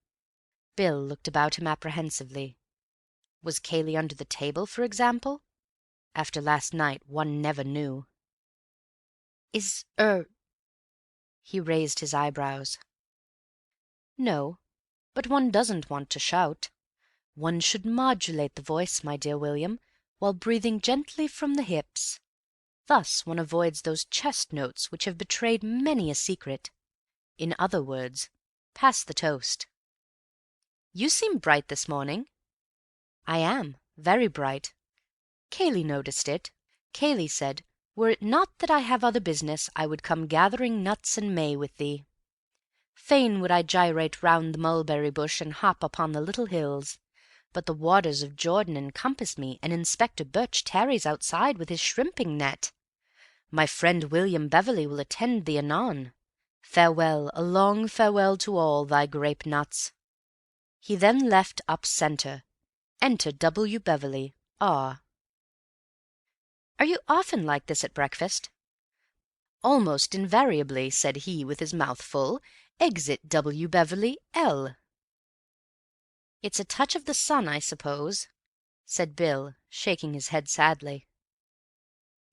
Bill looked about him apprehensively. Was Cayley under the table, for example? After last night one never knew. He raised his eyebrows. "No, but one doesn't want to shout. One should modulate the voice, my dear William, while breathing gently from the hips. Thus one avoids those chest notes which have betrayed many a secret. In other words, pass the toast." "You seem bright this morning." "I am, very bright. Cayley noticed it. Cayley said, 'Were it not that I have other business, I would come gathering nuts and may with thee. Fain would I gyrate round the mulberry bush and hop upon the little hills. but the waters of Jordan encompass me, and Inspector Birch tarries outside with his shrimping net. My friend William Beverley will attend thee anon. Farewell, a long farewell to all thy grape nuts." He then left up centre. Enter W. Beverley, R. "Are you often like this at breakfast?" "Almost invariably," said he, with his mouth full. "Exit W. Beverley, L." "It's a touch of the sun, I suppose," said Bill, shaking his head sadly.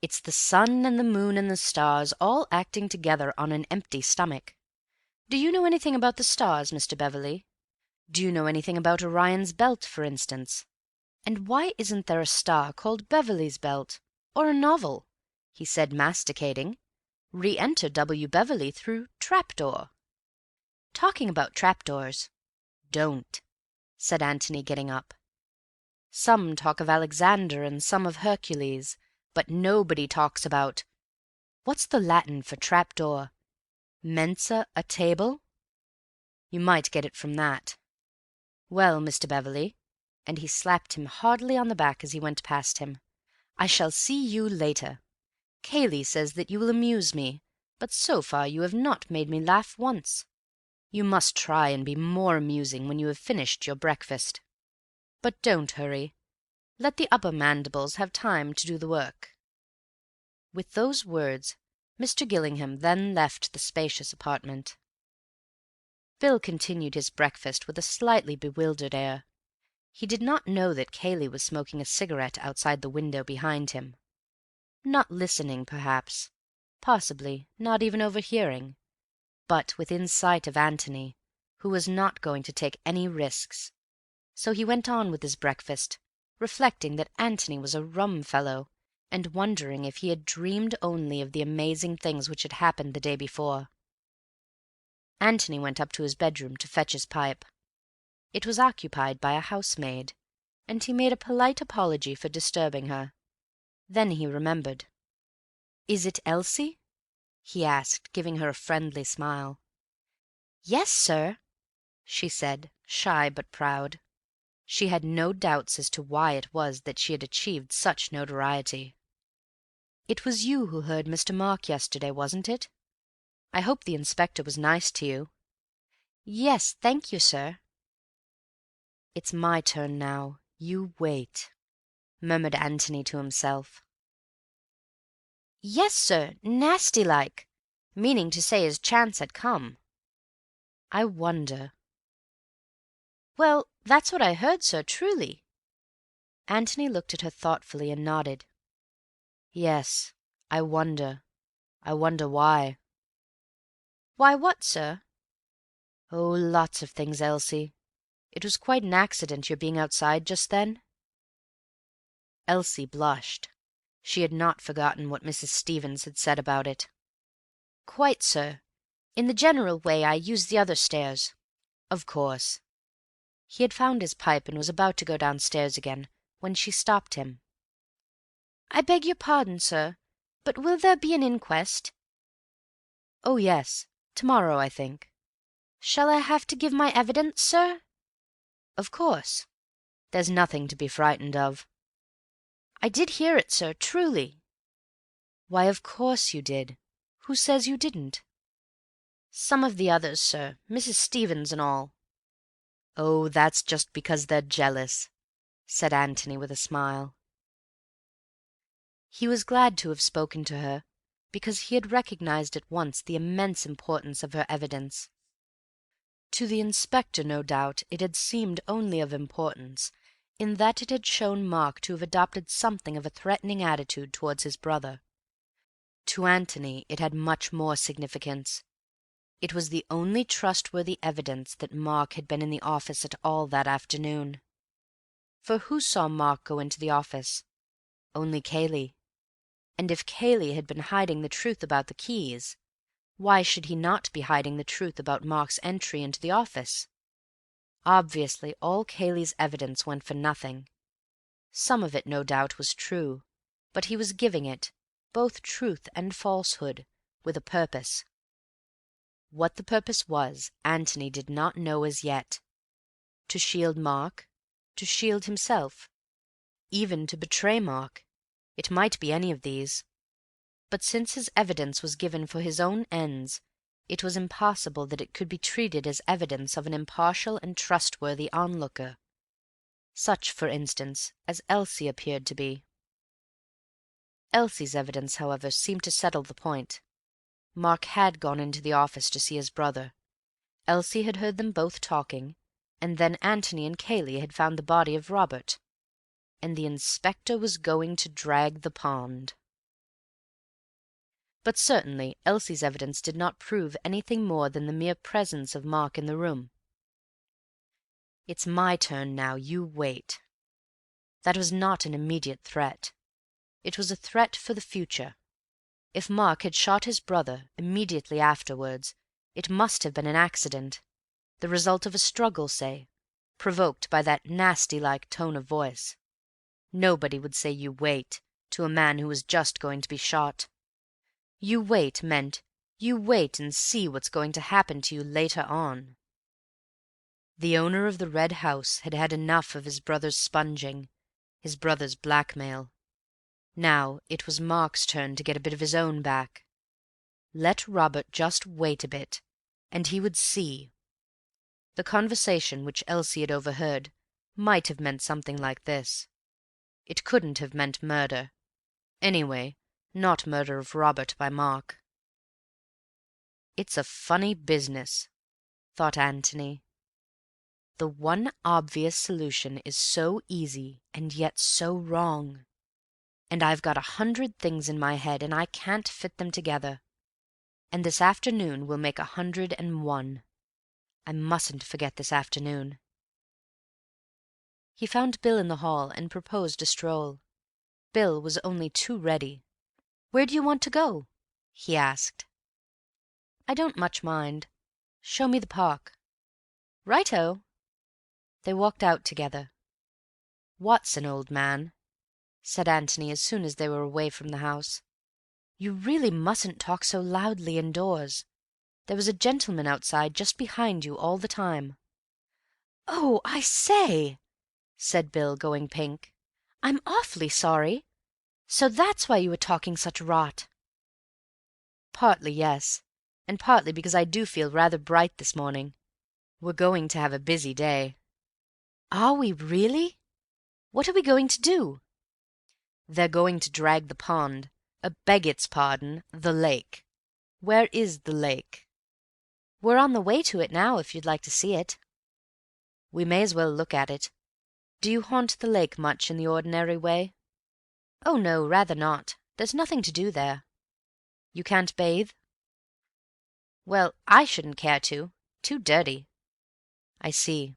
"It's the sun and the moon and the stars all acting together on an empty stomach. Do you know anything about the stars, Mr. Beverley? Do you know anything about Orion's belt, for instance? And why isn't there a star called Beverley's Belt, or a novel?" he said, masticating. "Re-enter W. Beverley through trapdoor." "Talking about trapdoors—" "Don't," said Antony, getting up. "Some talk of Alexander and some of Hercules, but nobody talks about— What's the Latin for trapdoor? Mensa, a table? You might get it from that. Well, Mr. Beverley," and he slapped him heartily on the back as he went past him, "I shall see you later. Cayley says that you will amuse me, but so far you have not made me laugh once. You must try and be more amusing when you have finished your breakfast. But don't hurry. Let the upper mandibles have time to do the work." With those words, Mr. Gillingham then left the spacious apartment. Bill continued his breakfast with a slightly bewildered air. He did not know that Cayley was smoking a cigarette outside the window behind him. Not listening, perhaps, possibly not even overhearing, but within sight of Antony, who was not going to take any risks. So he went on with his breakfast, reflecting that Antony was a rum fellow, and wondering if he had dreamed only of the amazing things which had happened the day before. Antony went up to his bedroom to fetch his pipe. It was occupied by a housemaid, and he made a polite apology for disturbing her. Then he remembered. "Is it Elsie?" he asked, giving her a friendly smile. "Yes, sir," she said, shy but proud. She had no doubts as to why it was that she had achieved such notoriety. "It was you who heard Mr. Mark yesterday, wasn't it? I hope the inspector was nice to you." "Yes, thank you, sir." "It's my turn now. You wait," murmured Antony to himself. "Yes, sir, nasty like, meaning to say his chance had come." "I wonder—" "Well, that's what I heard, sir, truly." Antony looked at her thoughtfully and nodded. "Yes, I wonder why." "Why what, sir?" "Oh, lots of things, Elsie. It was quite an accident your being outside just then." Elsie blushed. She had not forgotten what Mrs. Stevens had said about it. "Quite, sir. In the general way I use the other stairs." "Of course." He had found his pipe and was about to go downstairs again, when she stopped him. "I beg your pardon, sir, but will there be an inquest?" "Oh, yes. Tomorrow, I think." "Shall I have to give my evidence, sir?" "Of course. There's nothing to be frightened of." "I did hear it, sir, truly." "Why, of course you did. Who says you didn't?" "Some of the others, sir, Mrs. Stevens and all." "Oh, that's just because they're jealous," said Antony with a smile. He was glad to have spoken to her, because he had recognized at once the immense importance of her evidence. To the inspector, no doubt, it had seemed only of importance in that it had shown Mark to have adopted something of a threatening attitude towards his brother. To Antony it had much more significance. It was the only trustworthy evidence that Mark had been in the office at all that afternoon. For who saw Mark go into the office? Only Cayley. And if Cayley had been hiding the truth about the keys, why should he not be hiding the truth about Mark's entry into the office? Obviously all Cayley's evidence went for nothing. Some of it, no doubt, was true, but he was giving it, both truth and falsehood, with a purpose. What the purpose was, Antony did not know as yet. To shield Mark? To shield himself? Even to betray Mark? It might be any of these. But since his evidence was given for his own ends, it was impossible that it could be treated as evidence of an impartial and trustworthy onlooker, such, for instance, as Elsie appeared to be. Elsie's evidence, however, seemed to settle the point. Mark had gone into the office to see his brother. Elsie had heard them both talking, and then Antony and Cayley had found the body of Robert, and the inspector was going to drag the pond. But certainly Elsie's evidence did not prove anything more than the mere presence of Mark in the room. "It's my turn now, you wait." That was not an immediate threat. It was a threat for the future. If Mark had shot his brother immediately afterwards, it must have been an accident, the result of a struggle, say, provoked by that nasty-like tone of voice. Nobody would say "you wait" to a man who was just going to be shot. "You wait" meant, you wait and see what's going to happen to you later on. The owner of the Red House had had enough of his brother's sponging, his brother's blackmail. Now it was Mark's turn to get a bit of his own back. Let Robert just wait a bit, and he would see. The conversation which Elsie had overheard might have meant something like this. It couldn't have meant murder. Anyway, not murder of Robert by Mark. "It's a funny business," thought Antony. "The one obvious solution is so easy and yet so wrong. And I've got 100 things in my head, and I can't fit them together. And this afternoon will make 101. I mustn't forget this afternoon." He found Bill in the hall and proposed a stroll. Bill was only too ready. "Where do you want to go?" he asked. "I don't much mind. Show me the park." "Right-o." They walked out together. "Watson, old man," said Antony as soon as they were away from the house, "you really mustn't talk so loudly indoors. There was a gentleman outside just behind you all the time." "Oh, I say," said Bill, going pink. "I'm awfully sorry. So that's why you were talking such rot." "Partly, yes, and partly because I do feel rather bright this morning. We're going to have a busy day." "Are we really? What are we going to do?" "They're going to drag the pond, beg its pardon, the lake. Where is the lake?" "We're on the way to it now, if you'd like to see it." "We may as well look at it. Do you haunt the lake much in the ordinary way?" "Oh, no, rather not. There's nothing to do there." "You can't bathe?" "Well, I shouldn't care to. Too dirty." "I see.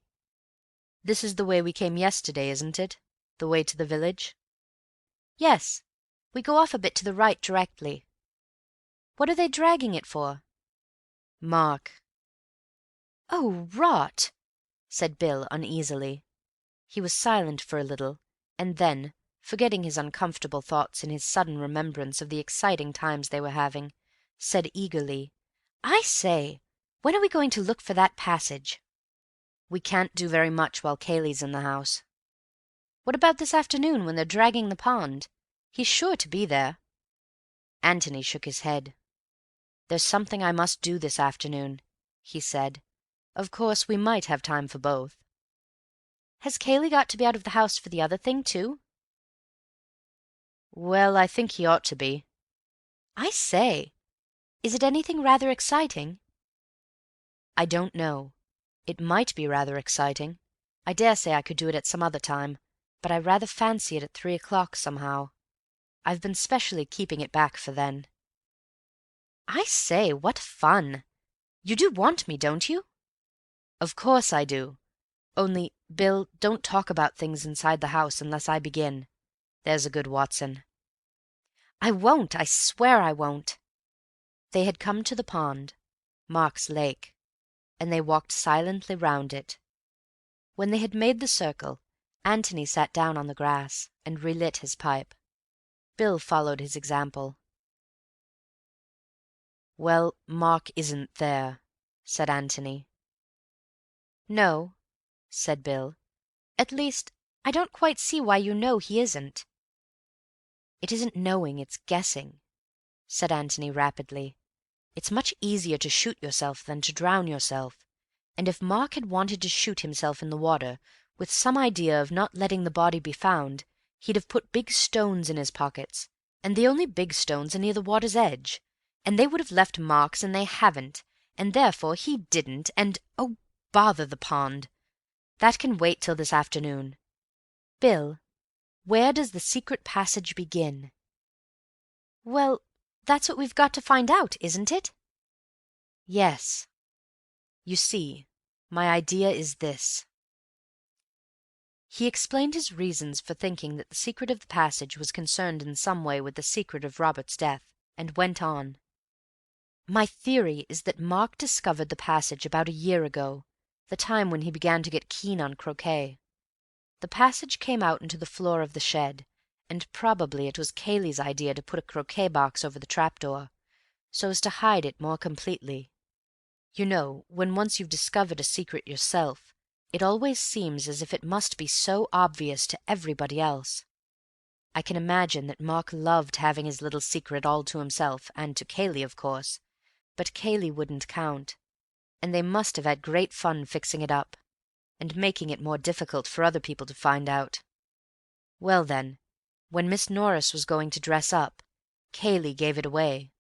This is the way we came yesterday, isn't it? The way to the village?" "Yes. We go off a bit to the right directly." "What are they dragging it for?" "Mark." "Oh, rot," said Bill uneasily. He was silent for a little, and then, forgetting his uncomfortable thoughts in his sudden remembrance of the exciting times they were having, said eagerly, "I say, when are we going to look for that passage?" "We can't do very much while Cayley's in the house." "What about this afternoon when they're dragging the pond? He's sure to be there." Antony shook his head. "There's something I must do this afternoon," he said. "Of course, we might have time for both." "Has Cayley got to be out of the house for the other thing, too?" "Well, I think he ought to be." "I say, is it anything rather exciting?" "I don't know. It might be rather exciting. I daresay I could do it at some other time, but I rather fancy it at 3 o'clock somehow. I've been specially keeping it back for then." "I say, what fun! You do want me, don't you?" "Of course I do. Only, Bill, don't talk about things inside the house unless I begin. There's a good Watson." "I won't. I swear I won't." They had come to the pond, Mark's lake, and they walked silently round it. When they had made the circle, Antony sat down on the grass and relit his pipe. Bill followed his example. "Well, Mark isn't there," said Antony. "No," said Bill.
At least, I don't quite see why you know he isn't." "It isn't knowing, it's guessing," said Antony rapidly. "It's much easier to shoot yourself than to drown yourself, and if Mark had wanted to shoot himself in the water, with some idea of not letting the body be found, he'd have put big stones in his pockets, and the only big stones are near the water's edge, and they would have left marks, and they haven't, and therefore he didn't, and oh, bother the pond! That can wait till this afternoon. Bill, where does the secret passage begin?" "Well, that's what we've got to find out, isn't it?" "Yes. You see, my idea is this." He explained his reasons for thinking that the secret of the passage was concerned in some way with the secret of Robert's death, and went on. "My theory is that Mark discovered the passage about a year ago, the time when he began to get keen on croquet. The passage came out into the floor of the shed, and probably it was Cayley's idea to put a croquet box over the trapdoor, so as to hide it more completely. You know, when once you've discovered a secret yourself, it always seems as if it must be so obvious to everybody else. I can imagine that Mark loved having his little secret all to himself, and to Cayley, of course, but Cayley wouldn't count, and they must have had great fun fixing it up, and making it more difficult for other people to find out. Well then, when Miss Norris was going to dress up, Cayley gave it away.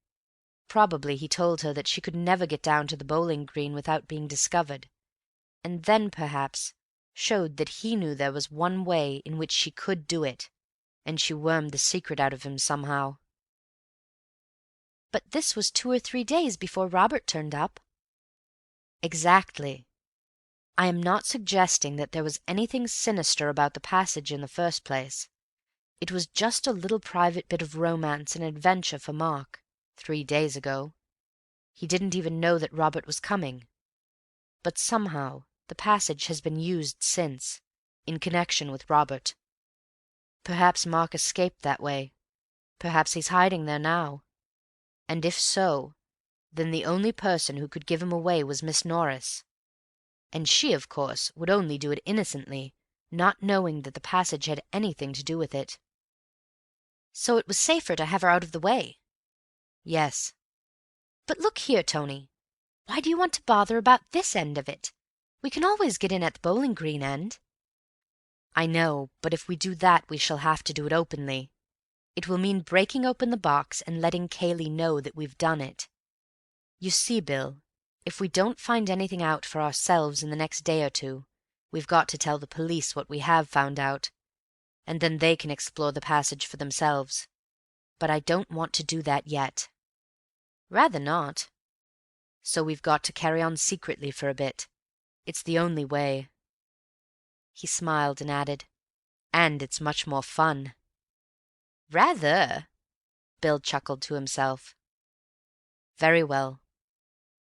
Probably he told her that she could never get down to the bowling green without being discovered, and then perhaps showed that he knew there was one way in which she could do it, and she wormed the secret out of him somehow." "But this was 2 or 3 days before Robert turned up." "Exactly. I am not suggesting that there was anything sinister about the passage in the first place. It was just a little private bit of romance and adventure for Mark, 3 days ago. He didn't even know that Robert was coming. But somehow the passage has been used since, in connection with Robert. Perhaps Mark escaped that way. Perhaps he's hiding there now. And if so, then the only person who could give him away was Miss Norris. And she, of course, would only do it innocently, not knowing that the passage had anything to do with it." "So it was safer to have her out of the way." "Yes." "But look here, Tony. Why do you want to bother about this end of it? We can always get in at the bowling green end." "I know, but if we do that we shall have to do it openly. It will mean breaking open the box and letting Cayley know that we've done it. You see, Bill, if we don't find anything out for ourselves in the next day or two, we've got to tell the police what we have found out, and then they can explore the passage for themselves. But I don't want to do that yet." "Rather not." "So we've got to carry on secretly for a bit. It's the only way." He smiled and added, "And it's much more fun." "Rather," Bill chuckled to himself. "Very well.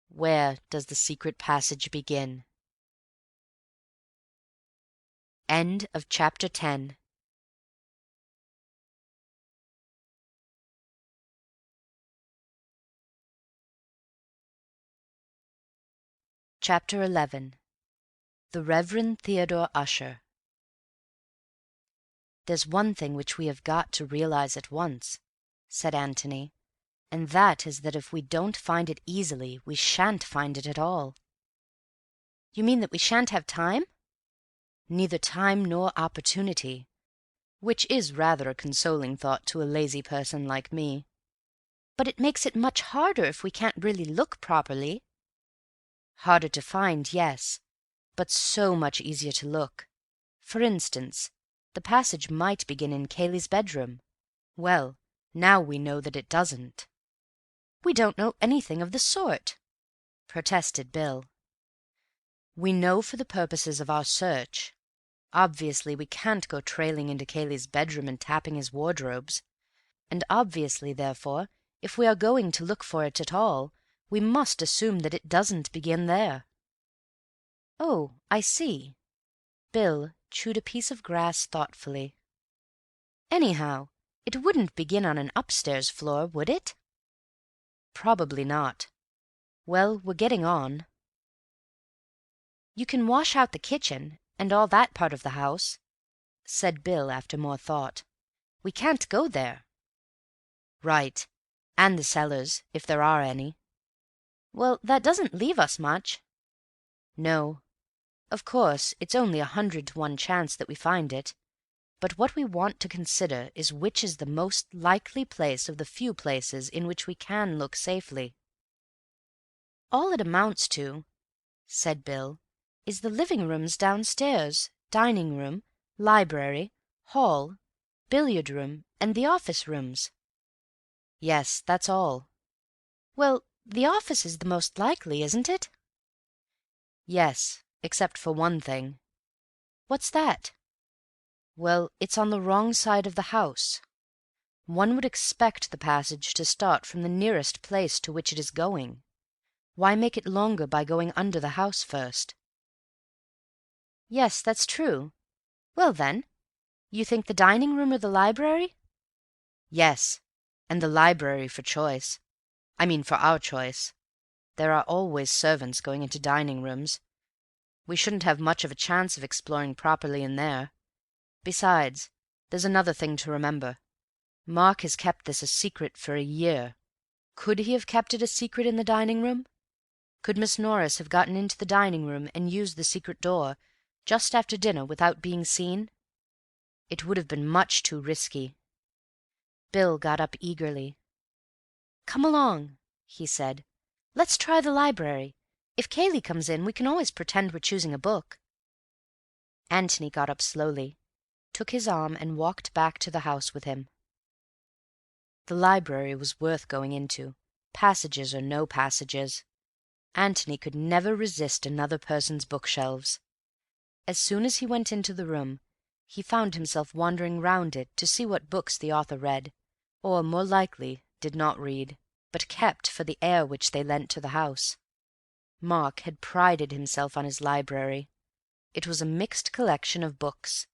Where does the secret passage begin?" End of chapter 10. Chapter 11. The Reverend Theodore Ussher. "There's one thing which we have got to realize at once," said Antony, "and that is that if we don't find it easily, we shan't find it at all." "You mean that we shan't have time?" "Neither time nor opportunity, which is rather a consoling thought to a lazy person like me." "But it makes it much harder if we can't really look properly." "Harder to find, yes, but so much easier to look. For instance, the passage might begin in Cayley's bedroom. Well, now we know that it doesn't." "We don't know anything of the sort," protested Bill. "We know for the purposes of our search. Obviously we can't go trailing into Cayley's bedroom and tapping his wardrobes, and obviously, therefore, if we are going to look for it at all, we must assume that it doesn't begin there." "Oh, I see." Bill chewed a piece of grass thoughtfully. "Anyhow, it wouldn't begin on an upstairs floor, would it?" "Probably not. Well, we're getting on." "You can wash out the kitchen, and all that part of the house," said Bill after more thought. "We can't go there."
"Right. And the cellars, if there are any."
"Well, that doesn't leave us much."
"No. Of course, it's only 100 to 1 chance that we find it, but what we want to consider is which is the most likely place of the few places in which we can look safely."
"All it amounts to," said Bill, "is the living rooms downstairs, dining room, library, hall, billiard room, and the office rooms."
"Yes, that's all."
"Well, the office is the most likely, isn't it?"
"Yes, except for one thing."
"What's that?"
"Well, it's on the wrong side of the house. One would expect the passage to start from the nearest place to which it is going. Why make it longer by going under the house first?"
"Yes, that's true. Well, then, you think the dining room or the library?"
"Yes, and the library for choice. I mean for our choice. There are always servants going into dining rooms. We shouldn't have much of a chance of exploring properly in there. Besides, there's another thing to remember. Mark has kept this a secret for a year. Could he have kept it a secret in the dining room? Could Miss Norris have gotten into the dining room and used the secret door just after dinner without being seen? It would have been much too risky."
Bill got up eagerly. "Come along," he said. "Let's try the library. If Cayley comes in, we can always pretend we're choosing a book." Antony got up slowly, took his arm, and walked back to the house with him.
The library was worth going into, passages or no passages. Antony could never resist another person's bookshelves. As soon as he went into the room, he found himself wandering round it to see what books the author read, or, more likely, did not read, but kept for the air which they lent to the house. Mark had prided himself on his library. It was a mixed collection of books,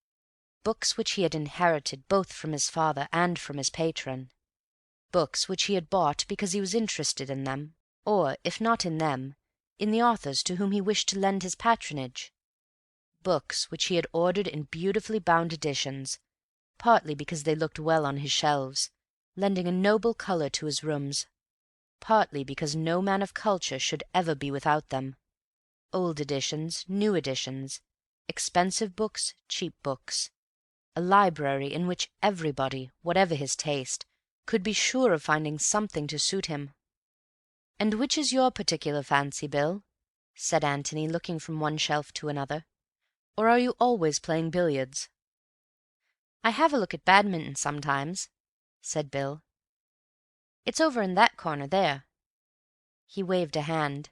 books which he had inherited both from his father and from his patron, books which he had bought because he was interested in them, or, if not in them, in the authors to whom he wished to lend his patronage, books which he had ordered in beautifully bound editions, partly because they looked well on his shelves, lending a noble colour to his rooms, partly because no man of culture should ever be without them. Old editions, new editions, expensive books, cheap books. A library in which everybody, whatever his taste, could be sure of finding something to suit him. "And which is your particular fancy, Bill?" said Antony, looking from one shelf to another. "Or are you always playing billiards?"
"I have a look at badminton sometimes," said Bill. "It's over in that corner there." He waved a hand.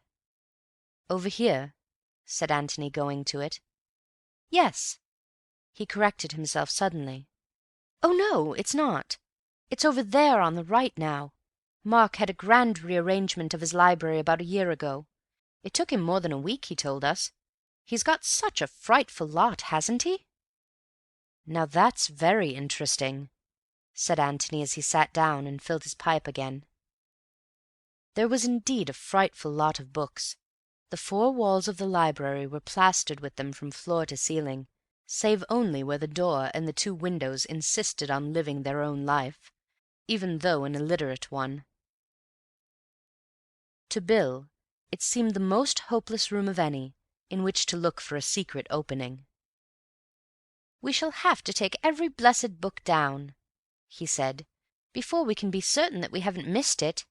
"Over here?" said Antony, going to it.
"Yes."
He corrected himself suddenly.
"Oh, no, it's not. It's over there on the right now. Mark had a grand rearrangement of his library about a year ago. It took him more than a week, he told us. He's got such a frightful lot, hasn't he?"
"Now that's very interesting," said Antony as he sat down and filled his pipe again. There was indeed a frightful lot of books. The 4 walls of the library were plastered with them from floor to ceiling, save only where the door and the 2 windows insisted on living their own life, even though an illiterate one. To Bill it seemed the most hopeless room of any in which to look for a secret opening.
"We shall have to take every blessed book down," he said, "before we can be certain that we haven't missed it."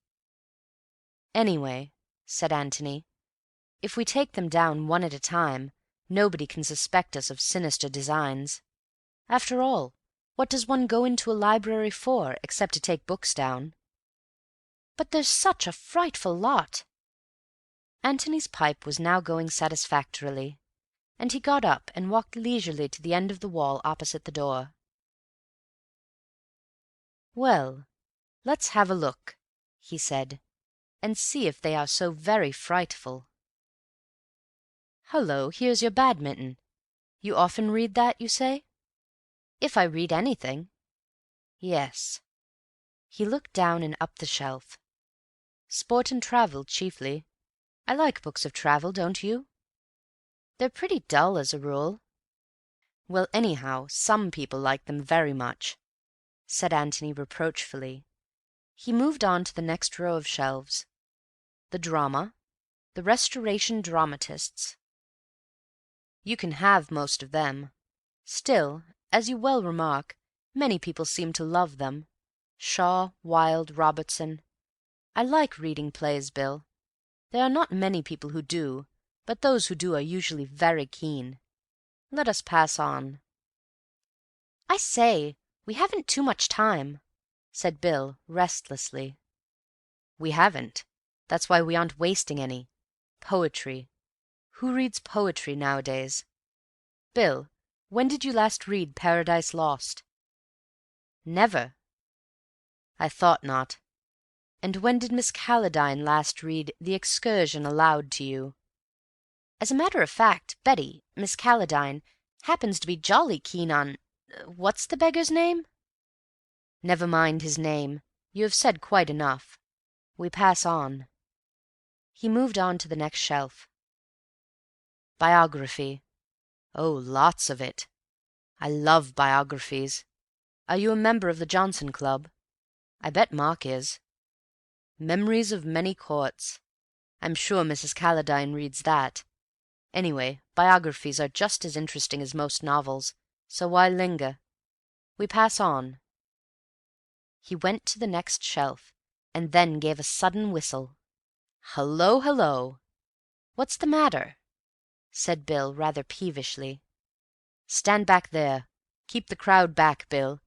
"Anyway," said Antony, "if we take them down one at a time, nobody can suspect us of sinister designs. After all, what does one go into a library for, except to take books down?"
"But there's such a frightful lot."
Antony's pipe was now going satisfactorily, and he got up and walked leisurely to the end of the wall opposite the door. "Well, let's have a look," he said, "and see if they are so very frightful. Hullo, here's your badminton. You often read that, you say?"
"If I read anything."
"Yes." He looked down and up the shelf. "Sport and travel, chiefly. I like books of travel, don't you?"
"They're pretty dull as a rule." "Well, anyhow, some people like them very much," said Antony reproachfully. He moved on to the next row of shelves. The drama, the Restoration dramatists. You can have most of them. Still, as you well remark, many people seem to love them. Shaw, Wilde, Robertson. I like reading plays, Bill. There are not many people who do, but those who do are usually very keen. Let us pass on. "I say, we haven't too much time," said Bill restlessly. "We haven't. That's why we aren't wasting any. Poetry. Who reads poetry nowadays? Bill, when did you last read Paradise Lost?" "Never." "I thought not. And when did Miss Calladine last read The Excursion aloud to you?" "As a matter of fact, Betty, Miss Calladine, happens to be jolly keen on what's the beggar's name?" "Never mind his name. You have said quite enough. We pass on." He moved on to the next shelf. Biography. Oh, lots of it. I love biographies. Are you a member of the Johnson Club? I bet Mark is. Memories of Many Courts. I'm sure Mrs. Calladine reads that. Anyway, biographies are just as interesting as most novels, so why linger? We pass on. He went to the next shelf, and then gave a sudden whistle. "Hullo, hullo!" "What's the matter?" said Bill rather peevishly. "Stand back there. Keep the crowd back, Bill.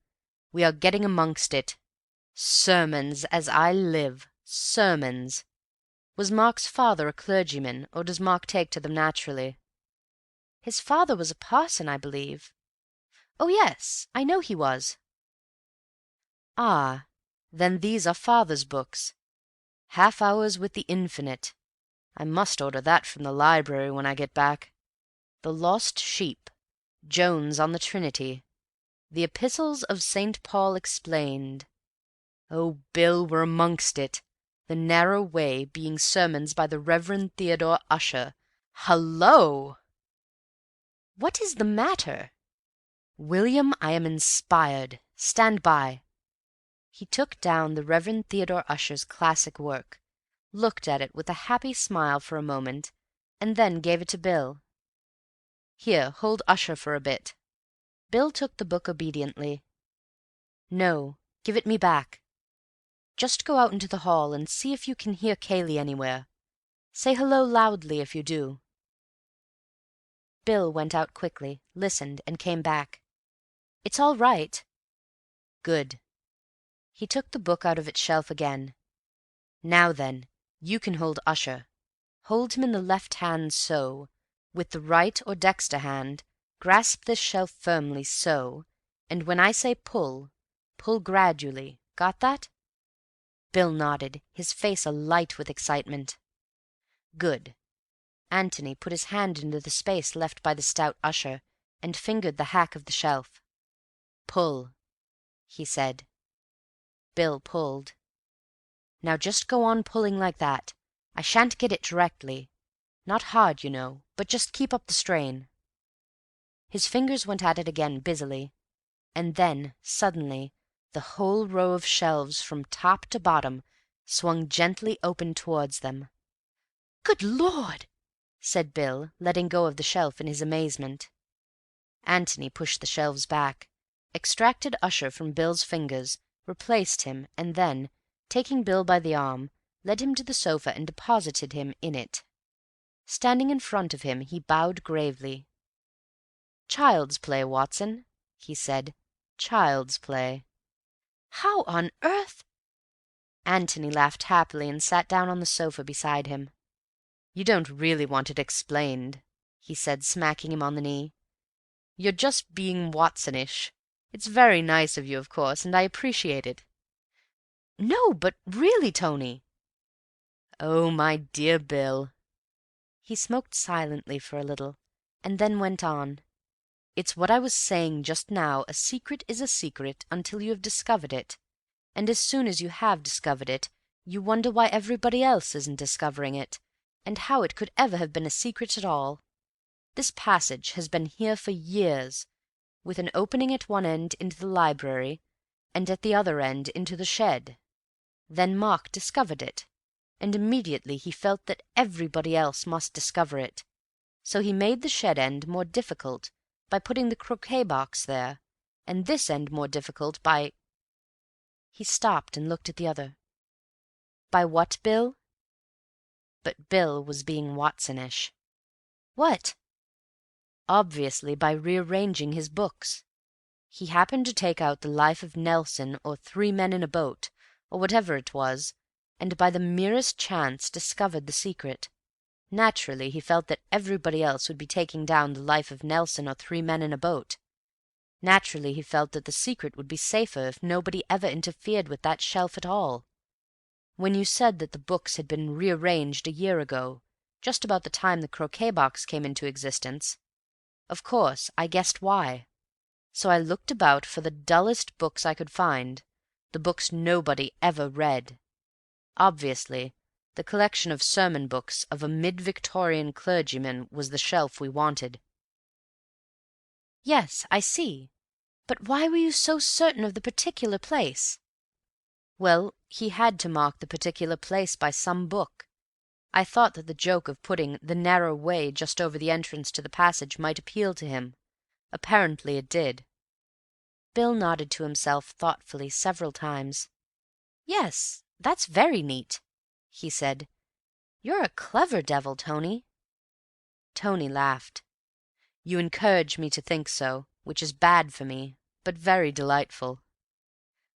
We are getting amongst it. Sermons, as I live! Sermons! Was Mark's father a clergyman, or does Mark take to them naturally?" "His father was a parson, I believe." "Oh, yes, I know he was." "Ah, then these are father's books. Half Hours with the Infinite. I must order that from the library when I get back. The Lost Sheep. Jones on the Trinity. The Epistles of St. Paul Explained. Oh, Bill, we're amongst it. The Narrow Way, being sermons by the Reverend Theodore Ussher. Hullo!" "What is the matter?" "William, I am inspired. Stand by." He took down the Reverend Theodore Ussher's classic work, looked at it with a happy smile for a moment, and then gave it to Bill. "Here, hold Ussher for a bit." Bill took the book obediently. "No, give it me back. Just go out into the hall and see if you can hear Cayley anywhere. Say hello loudly if you do." Bill went out quickly, listened, and came back. "It's all right." "Good." He took the book out of its shelf again. "Now then, you can hold Ussher. Hold him in the left hand so. With the right or dexter hand, grasp this shelf firmly so, and when I say pull, pull gradually. Got that?" Bill nodded, his face alight with excitement. "Good." Antony put his hand into the space left by the stout Ussher, and fingered the hack of the shelf. "Pull," he said. Bill pulled. "Now just go on pulling like that. I shan't get it directly. Not hard, you know, but just keep up the strain." His fingers went at it again busily, and then, suddenly, the whole row of shelves from top to bottom swung gently open towards them. "Good Lord!" said Bill, letting go of the shelf in his amazement. Antony pushed the shelves back, extracted Ussher from Bill's fingers, replaced him, and then, taking Bill by the arm, led him to the sofa and deposited him in it. Standing in front of him, he bowed gravely. "Child's play, Watson," he said. "Child's play." "How on earth—" Antony laughed happily and sat down on the sofa beside him. "You don't really want it explained," he said, smacking him on the knee. "You're just being Watsonish. It's very nice of you, of course, and I appreciate it." "No, but really, Tony—" "Oh, my dear Bill." He smoked silently for a little, and then went on. "It's what I was saying just now. A secret is a secret until you have discovered it, and as soon as you have discovered it, you wonder why everybody else isn't discovering it, and how it could ever have been a secret at all. This passage has been here for years,
with an opening at one end into the library, and at the other end into the shed. Then Mark discovered it, and immediately he felt that everybody else must discover it, so he made the shed end more difficult by putting the croquet box there, and this end more difficult by—" He stopped and looked at the other. "By what, Bill?" But Bill was being Watsonish. "What?" "Obviously by rearranging his books. He happened to take out the Life of Nelson or Three Men in a Boat, or whatever it was, and by the merest chance discovered the secret. Naturally, he felt that everybody else would be taking down the Life of Nelson or Three Men in a Boat. Naturally, he felt that the secret would be safer if nobody ever interfered with that shelf at all. When you said that the books had been rearranged a year ago, just about the time the croquet box came into existence, of course I guessed why. So I looked about for the dullest books I could find, the books nobody ever read. Obviously, the collection of sermon books of a mid-Victorian clergyman was the shelf we wanted." "Yes, I see. But why were you so certain of the particular place?" "Well, he had to mark the particular place by some book. I thought that the joke of putting the narrow way just over the entrance to the passage might appeal to him. Apparently it did." Bill nodded to himself thoughtfully several times. "Yes, that's very neat," he said. "You're a clever devil, Tony." Tony laughed. "You encourage me to think so, which is bad for me, but very delightful."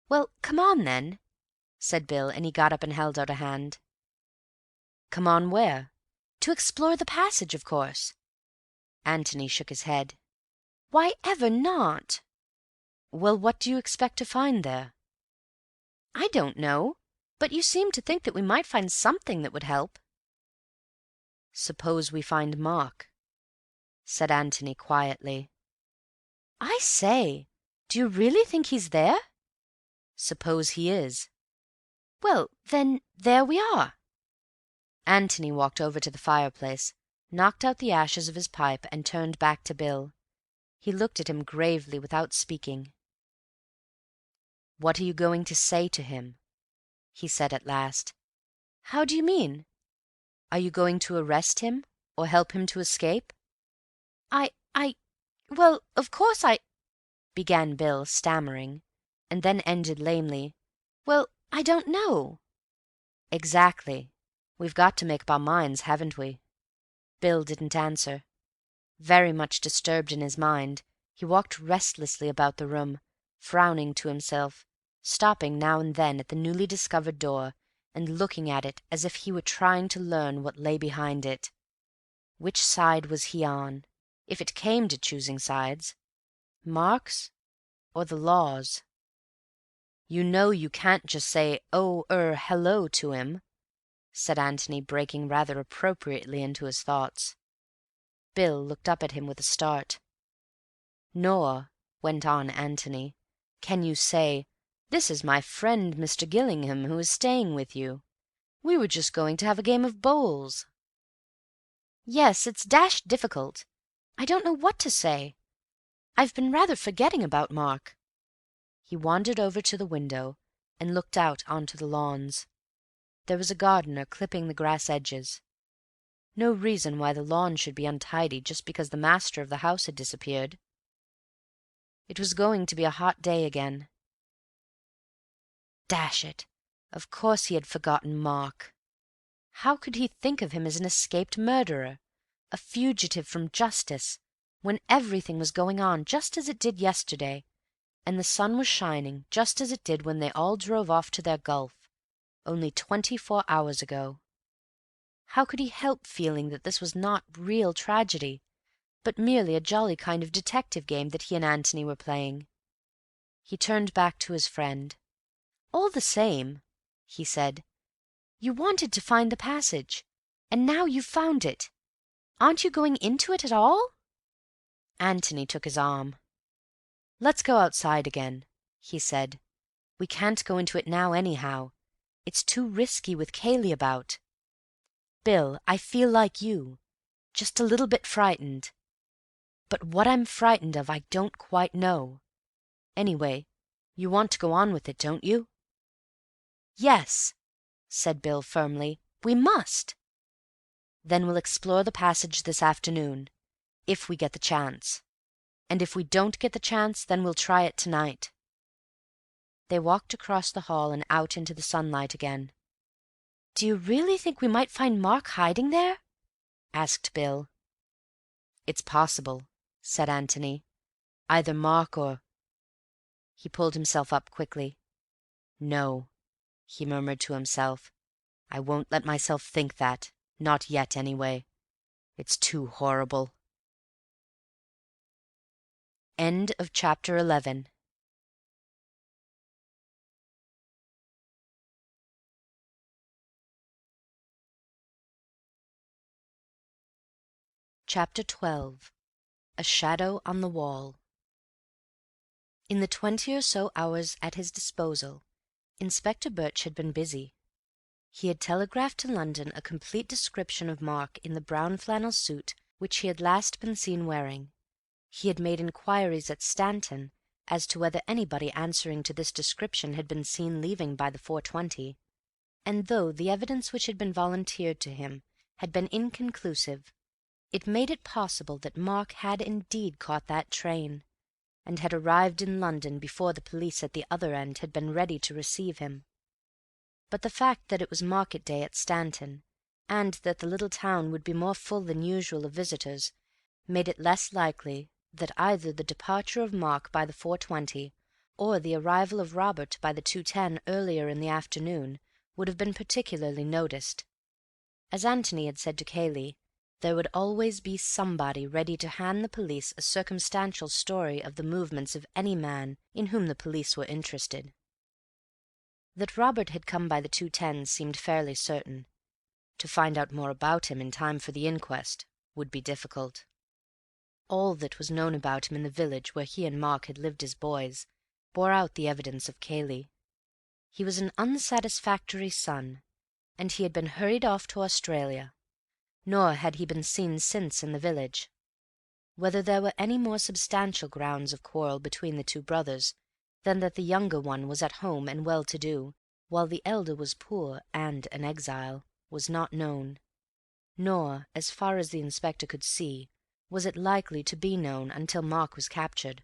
"Well, come on, then," said Bill, and he got up and held out a hand. "Come on where?" "To explore the passage, of course." Antony shook his head. "Why ever not?" "Well, what do you expect to find there?" "I don't know, but you seem to think that we might find something that would help." "Suppose we find Mark," said Antony quietly. "I say, do you really think he's there?" "Suppose he is." "Well, then, there we are." Antony walked over to the fireplace, knocked out the ashes of his pipe, and turned back to Bill. He looked at him gravely without speaking. "What are you going to say to him?" he said at last. "How do you mean?" "Are you going to arrest him, or help him to escape?"
Well, of course I—"
began Bill, stammering, and then ended lamely.
"Well, I don't know."
"Exactly. We've got to make up our minds, haven't we?" Bill didn't answer. Very much disturbed in his mind, he walked restlessly about the room, frowning to himself, stopping now and then at the newly discovered door, and looking at it as if he were trying to learn what lay behind it. Which side was he on, if it came to choosing sides? Mark's or the law's? "You know you can't just say, 'hello' to him," said Antony, breaking rather appropriately into his thoughts. Bill looked up at him with a start. "Nor," went on Antony, "can you say, 'This is my friend Mr. Gillingham, who is staying with you. We were just going to have a game of bowls.'"
"Yes, it's dashed difficult. I don't know what to say. I've been rather forgetting about Mark."
He wandered over to the window and looked out onto the lawns. There was a gardener clipping the grass edges. No reason why the lawn should be untidy just because the master of the house had disappeared. It was going to be a hot day again. Dash it! Of course he had forgotten Mark. How could he think of him as an escaped murderer, a fugitive from justice, when everything was going on just as it did yesterday, and the sun was shining just as it did when they all drove off to their golf, only 24 hours ago? How could he help feeling that this was not real tragedy, but merely a jolly kind of detective game that he and Antony were playing? He turned back to his friend. "All the same," he said, "you wanted to find the passage, and now you've found it. Aren't you going into it at all?" Antony took his arm. "Let's go outside again," he said. "We can't go into it now anyhow. It's too risky with Cayley about. Bill, I feel like you, just a little bit frightened."
But what I'm frightened of I don't quite know. Anyway, you want to go on with it, don't you?" "Yes," said Bill firmly. "We must." "Then we'll explore the passage this afternoon, if we get the chance. And if we don't get the chance, then we'll try it tonight." They walked across the hall and out into the sunlight again. "Do you really think we might find Mark hiding there?" asked Bill. "It's possible," said Antony. "Either Mark or—" He pulled himself up quickly. "No," he murmured to himself. "I won't let myself think that. Not yet, anyway. It's too horrible." End of chapter 11. Chapter 12. A Shadow on the Wall. In the 20 or so hours at his disposal, Inspector Birch had been busy. He had telegraphed to London a complete description of Mark in the brown flannel suit which he had last been seen wearing. He had made inquiries at Stanton as to whether anybody answering to this description had been seen leaving by the 4:20, and though the evidence which had been volunteered to him had been inconclusive, it made it possible that Mark had indeed caught that train, and had arrived in London before the police at the other end had been ready to receive him. But the fact that it was market day at Stanton, and that the little town would be more full than usual of visitors, made it less likely that either the departure of Mark by the 4:20 or the arrival of Robert by the 2:10 earlier in the afternoon would have been particularly noticed. As Antony had said to Cayley, there would always be somebody ready to hand the police a circumstantial story of the movements of any man in whom the police were interested. That Robert had come by the 2:10 seemed fairly certain. To find out more about him in time for the inquest would be difficult. All that was known about him in the village where he and Mark had lived as boys bore out the evidence of Cayley. He was an unsatisfactory son, and he had been hurried off to Australia, nor had he been seen since in the village. Whether there were any more substantial grounds of quarrel between the two brothers than that the younger one was at home and well-to-do, while the elder was poor and an exile, was not known, nor, as far as the inspector could see, was it likely to be known until Mark was captured.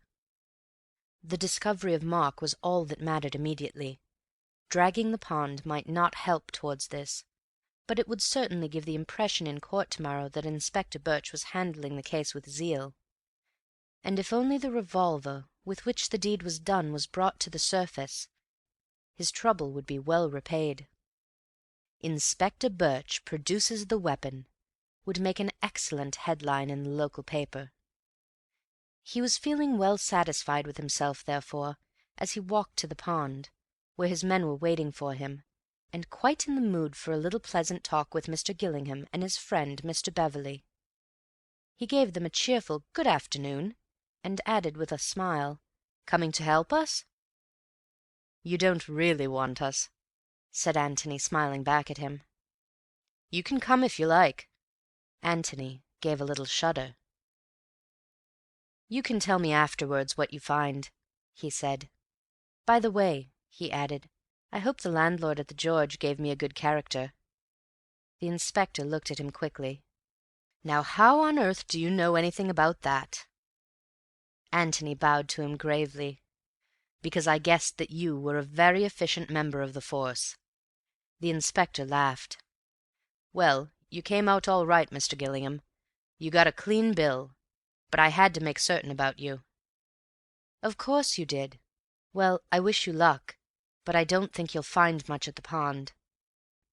The discovery of Mark was all that mattered immediately. Dragging the pond might not help towards this, but it would certainly give the impression in court tomorrow that Inspector Birch was handling the case with zeal. And if only the revolver with which the deed was done was brought to the surface, his trouble would be well repaid. "Inspector Birch produces the weapon" would make an excellent headline in the local paper. He was feeling well satisfied with himself, therefore, as he walked to the pond, where his men were waiting for him, and quite in the mood for a little pleasant talk with Mr. Gillingham and his friend Mr. Beverley. He gave them a cheerful "good afternoon," and added with a smile, "Coming to help us?" "You don't really want us," said Antony, smiling back at him. "You can come if you like." Antony gave a little shudder. "You can tell me afterwards what you find," he said. "By the way," he added, "I hope the landlord at the George gave me a good character." The inspector looked at him quickly. "Now how on earth do you know anything about that?" Antony bowed to him gravely. "Because I guessed that you were a very efficient member of the force." The inspector laughed. "Well, you came out all right, Mr. Gillingham. You got a clean bill, but I had to make certain about you." "Of course you did. Well, I wish you luck, but I don't think you'll find much at the pond.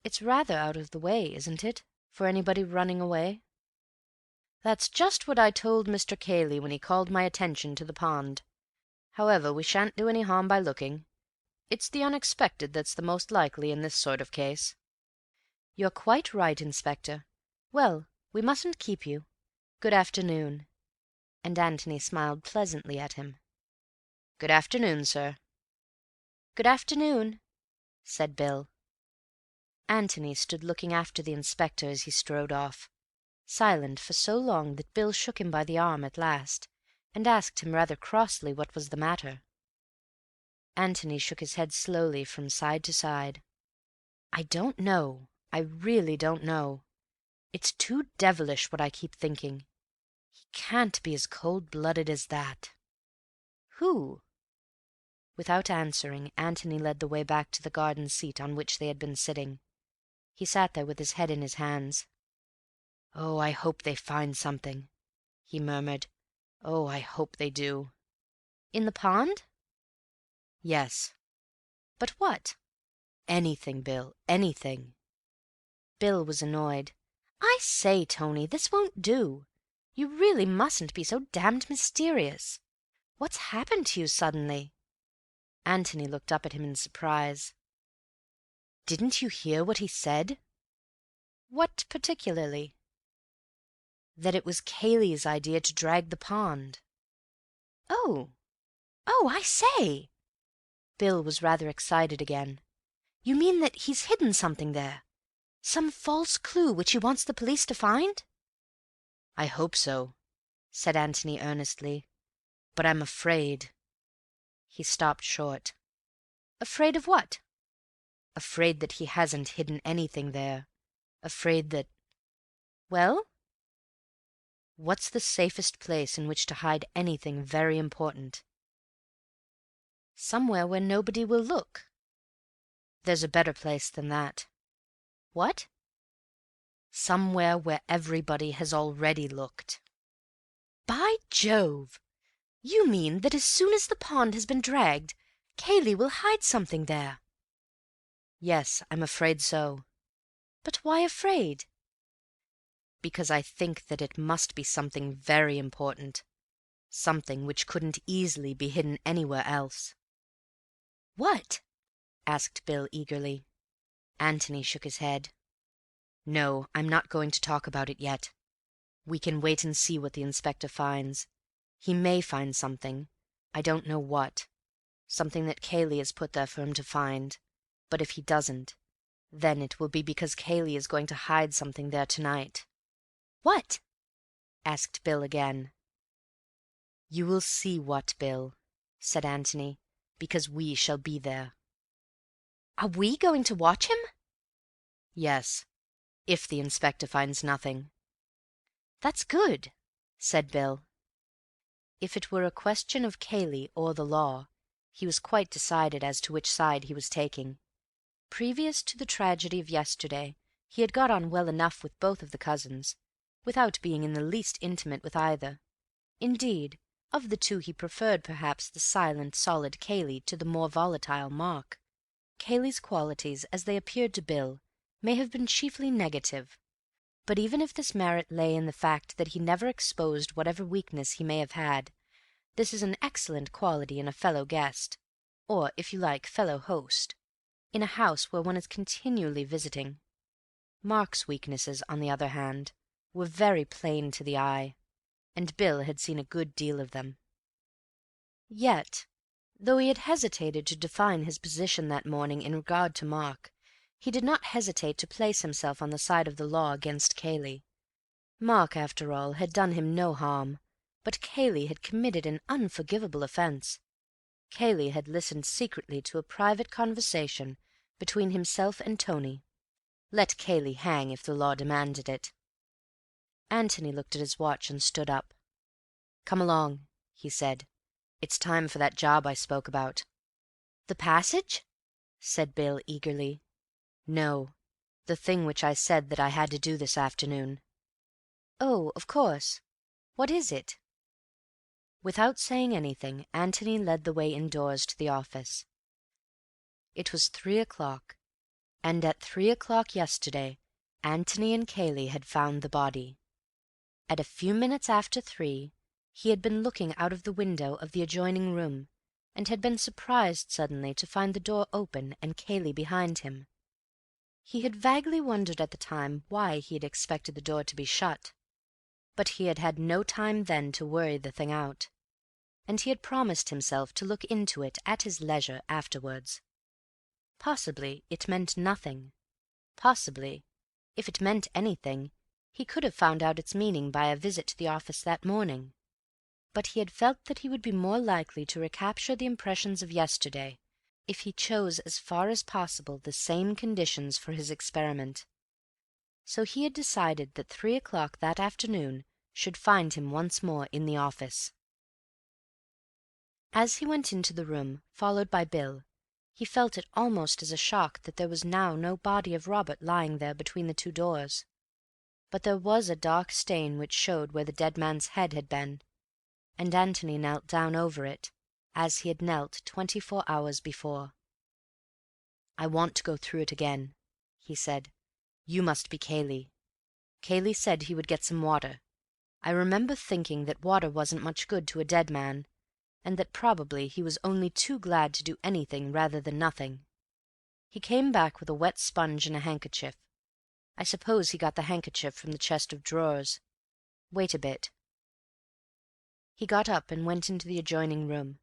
It's rather out of the way, isn't it, for anybody running away?" "That's just what I told Mr. Cayley when he called my attention to the pond. However, we shan't do any harm by looking. It's the unexpected that's the most likely in this sort of case." "You're quite right, Inspector. Well, we mustn't keep you. Good afternoon." And Antony smiled pleasantly at him. "Good afternoon, sir." "Good afternoon," said Bill. Antony stood looking after the inspector as he strode off. silent for so long that Bill shook him by the arm at last, and asked him rather crossly what was the matter. Antony shook his head slowly from side to side. "I don't know. I really don't know. It's too devilish what I keep thinking. He can't be as cold-blooded as that." "Who?" Without answering, Antony led the way back to the garden seat on which they had been sitting. He sat there with his head in his hands. "Oh, I hope they find something," he murmured. "Oh, I hope they do." "In the pond?" "Yes."
"But what?"
"Anything, Bill, anything."
Bill was annoyed. "I say, Tony, this won't do. You really mustn't be so damned mysterious. What's happened to you suddenly?"
Antony looked up at him in surprise. "Didn't you hear what he said?"
"What particularly?"
"That it was Cayley's idea to drag the pond."
"Oh! Oh, I say!"
Bill was rather excited again.
"You mean that he's hidden something there? Some false clue which he wants the police to find?"
"I hope so," said Antony earnestly. "But I'm afraid—" He stopped short.
"Afraid of what?"
"Afraid that he hasn't hidden anything there. Afraid that—"
"Well?"
"What's the safest place in which to hide anything very important?"
"Somewhere where nobody will look."
"There's a better place than that.
"What?"
Somewhere where everybody has already looked."
"By Jove! You mean that as soon as the pond has been dragged, Cayley will hide something there?"
"Yes, I'm afraid so."
"But why afraid?"
"Because I think that it must be something very important, something which couldn't easily be hidden anywhere else."
"What?"
asked Bill eagerly. Antony shook his head. "No, I'm not going to talk about it yet. We can wait and see what the inspector finds. He may find something. I don't know what. Something that Cayley has put there for him to find. But if he doesn't, then it will be because Cayley is going to hide something there tonight."
"What?"
asked Bill again. "You will see what, Bill," said Antony, "because we shall be there."
"Are we going to watch him?"
"Yes, if the inspector finds nothing."
"That's good," said Bill.
If it were a question of Cayley or the law, he was quite decided as to which side he was taking. Previous to the tragedy of yesterday, he had got on well enough with both of the cousins, without being in the least intimate with either. Indeed, of the two he preferred perhaps the silent, solid Cayley to the more volatile Mark. Cayley's qualities, as they appeared to Bill, may have been chiefly negative, but even if this merit lay in the fact that he never exposed whatever weakness he may have had, this is an excellent quality in a fellow guest, or, if you like, fellow host, in a house where one is continually visiting. Mark's weaknesses, on the other hand, were very plain to the eye, and Bill had seen a good deal of them. Yet, though he had hesitated to define his position that morning in regard to Mark, he did not hesitate to place himself on the side of the law against Cayley. Mark, after all, had done him no harm, but Cayley had committed an unforgivable offence. Cayley had listened secretly to a private conversation between himself and Tony. Let Cayley hang if the law demanded it. Antony looked at his watch and stood up. "Come along," he said. "It's time for that job I spoke about."
"The passage?"
said Bill eagerly. "No, the thing which I said that I had to do this afternoon."
"Oh, of course. What is it?"
Without saying anything, Antony led the way indoors to the office. It was 3 o'clock, and at 3 o'clock yesterday Antony and Cayley had found the body. At a few minutes after 3 he had been looking out of the window of the adjoining room, and had been surprised suddenly to find the door open and Cayley behind him. He had vaguely wondered at the time why he had expected the door to be shut, but he had had no time then to worry the thing out, and he had promised himself to look into it at his leisure afterwards. Possibly it meant nothing. Possibly, if it meant anything, He could have found out its meaning by a visit to the office that morning, but he had felt that he would be more likely to recapture the impressions of yesterday if he chose as far as possible the same conditions for his experiment. So he had decided that 3 o'clock that afternoon should find him once more in the office. As he went into the room, followed by Bill, he felt it almost as a shock that there was now no body of Robert lying there between the two doors. But there was a dark stain which showed where the dead man's head had been, and Antony knelt down over it, as he had knelt 24 hours before. "I want to go through it again," he said. "You must be Cayley. Cayley said he would get some water. I remember thinking that water wasn't much good to a dead man, and that probably he was only too glad to do anything rather than nothing. He came back with a wet sponge and a handkerchief. I suppose he got the handkerchief from the chest of drawers. Wait a bit." He got up and went into the adjoining room,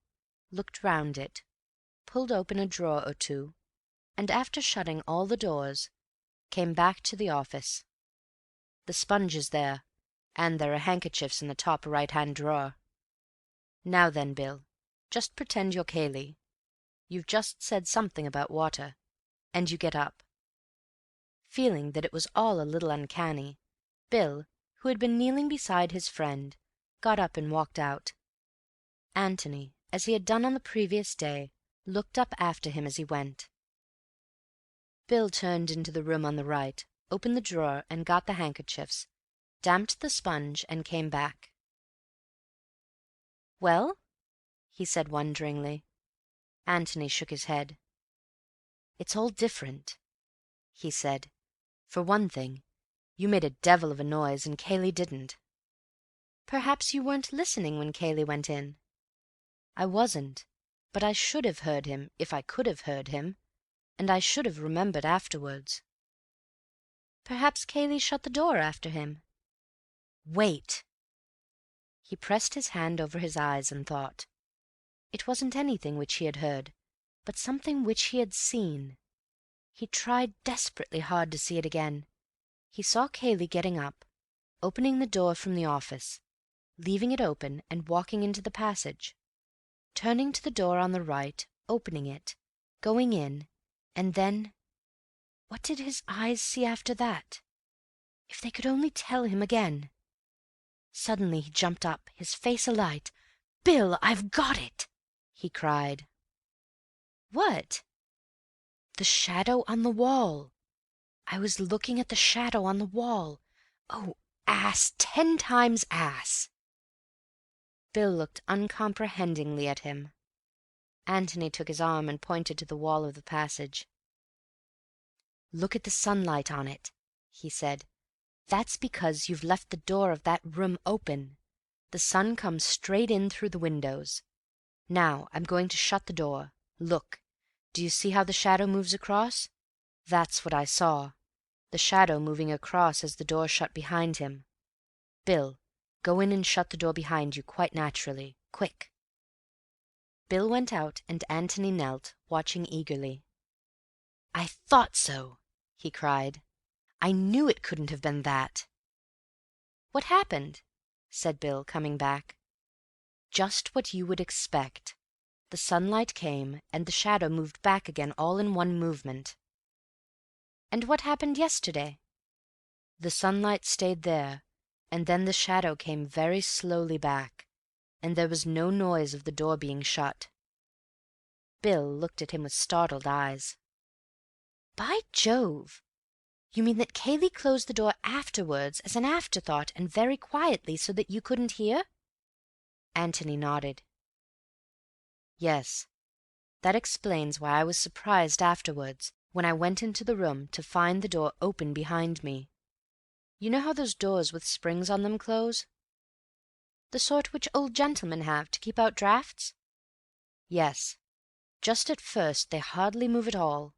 looked round it, pulled open a drawer or two, and after shutting all the doors, came back to the office. "The sponge is there, and there are handkerchiefs in the top right-hand drawer. Now then, Bill, just pretend you're Cayley. You've just said something about water, and you get up." Feeling that it was all a little uncanny, Bill, who had been kneeling beside his friend, got up and walked out. Antony, as he had done on the previous day, looked up after him as he went. Bill turned into the room on the right, opened the drawer and got the handkerchiefs, damped the sponge, and came back. "Well?" he said wonderingly. Antony shook his head. "It's all different," he said. "For one thing, you made a devil of a noise, and Cayley didn't." "Perhaps you weren't listening when Cayley went in." "I wasn't, but I should have heard him if I could have heard him, and I should have remembered afterwards." "Perhaps Cayley shut the door after him." "Wait!" He pressed his hand over his eyes and thought. It wasn't anything which he had heard, but something which he had seen. He tried desperately hard to see it again. He saw Cayley getting up, opening the door from the office, leaving it open and walking into the passage, turning to the door on the right, opening it, going in, and then... What did his eyes see after that? If they could only tell him again. Suddenly he jumped up, his face alight. "Bill, I've got it!" he cried. "What?" "The shadow on the wall. I was looking at the shadow on the wall. Oh, ass! 10 times ass!" Bill looked uncomprehendingly at him. Antony took his arm and pointed to the wall of the passage. "Look at the sunlight on it," he said. "That's because you've left the door of that room open. The sun comes straight in through the windows. Now I'm going to shut the door. Look. Do you see how the shadow moves across? That's what I saw. The shadow moving across as the door shut behind him. Bill, go in and shut the door behind you quite naturally. Quick." Bill went out, and Antony knelt, watching eagerly. "I thought so!" he cried. "I knew it couldn't have been that." "What happened?" said Bill, coming back. "Just what you would expect. The sunlight came, and the shadow moved back again all in one movement." "And what happened yesterday?" "The sunlight stayed there, and then the shadow came very slowly back, and there was no noise of the door being shut." Bill looked at him with startled eyes. "By Jove! You mean that Cayley closed the door afterwards as an afterthought and very quietly so that you couldn't hear?" Antony nodded. "Yes. That explains why I was surprised afterwards, when I went into the room, to find the door open behind me. You know how those doors with springs on them close? The sort which old gentlemen have to keep out draughts? Yes. Just at first they hardly move at all,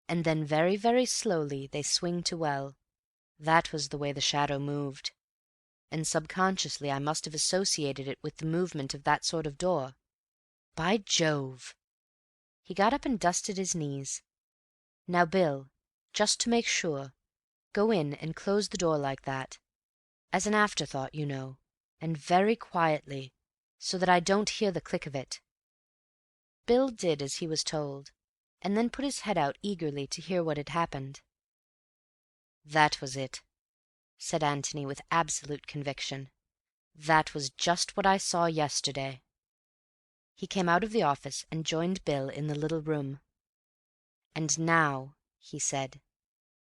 and then very, very slowly they swing to well. That was the way the shadow moved, and subconsciously I must have associated it with the movement of that sort of door. By Jove!" He got up and dusted his knees. "Now, Bill, just to make sure, go in and close the door like that. as an afterthought, you know, and very quietly, so that I don't hear the click of it." Bill did as he was told, and then put his head out eagerly to hear what had happened. "That was it," said Antony with absolute conviction. "That was just what I saw yesterday." He came out of the office and joined Bill in the little room. "And now," he said,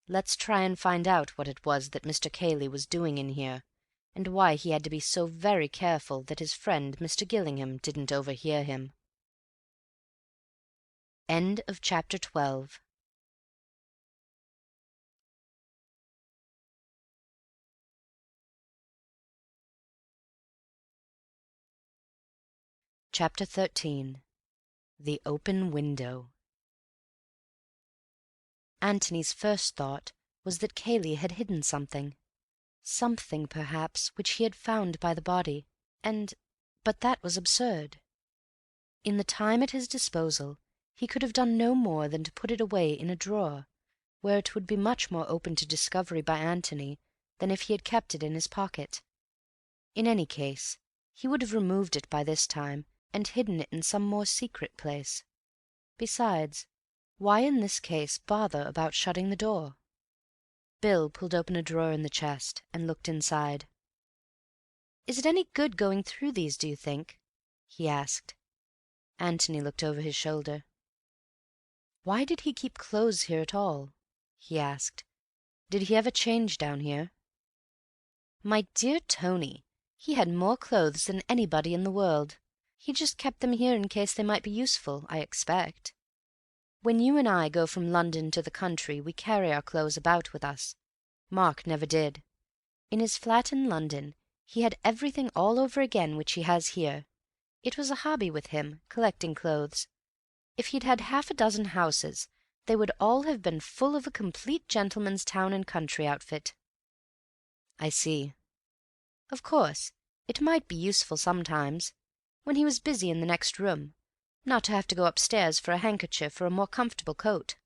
"let's try and find out what it was that Mr. Cayley was doing in here, and why he had to be so very careful that his friend Mr. Gillingham didn't overhear him." End of chapter 12. Chapter 13. The Open Window. Antony's first thought was that Cayley had hidden something, perhaps, which he had found by the body, but that was absurd. In the time at his disposal, he could have done no more than to put it away in a drawer, where it would be much more open to discovery by Antony than if he had kept it in his pocket. In any case, he would have removed it by this time and hidden it in some more secret place. Besides, why in this case bother about shutting the door? Bill pulled open a drawer in the chest and looked inside. "Is it any good going through these, do you think?" he asked. Antony looked over his shoulder. "Why did he keep clothes here at all?" he asked. "Did he ever change down here?" "My dear Tony, he had more clothes than anybody in the world. He just kept them here in case they might be useful, I expect. When you and I go from London to the country we carry our clothes about with us. Mark never did. In his flat in London he had everything all over again which he has here. It was a hobby with him, collecting clothes. If he'd had half a dozen houses, they would all have been full of a complete gentleman's town and country outfit." "I see." "Of course, it might be useful sometimes, when he was busy in the next room, not to have to go upstairs for a handkerchief or a more comfortable coat."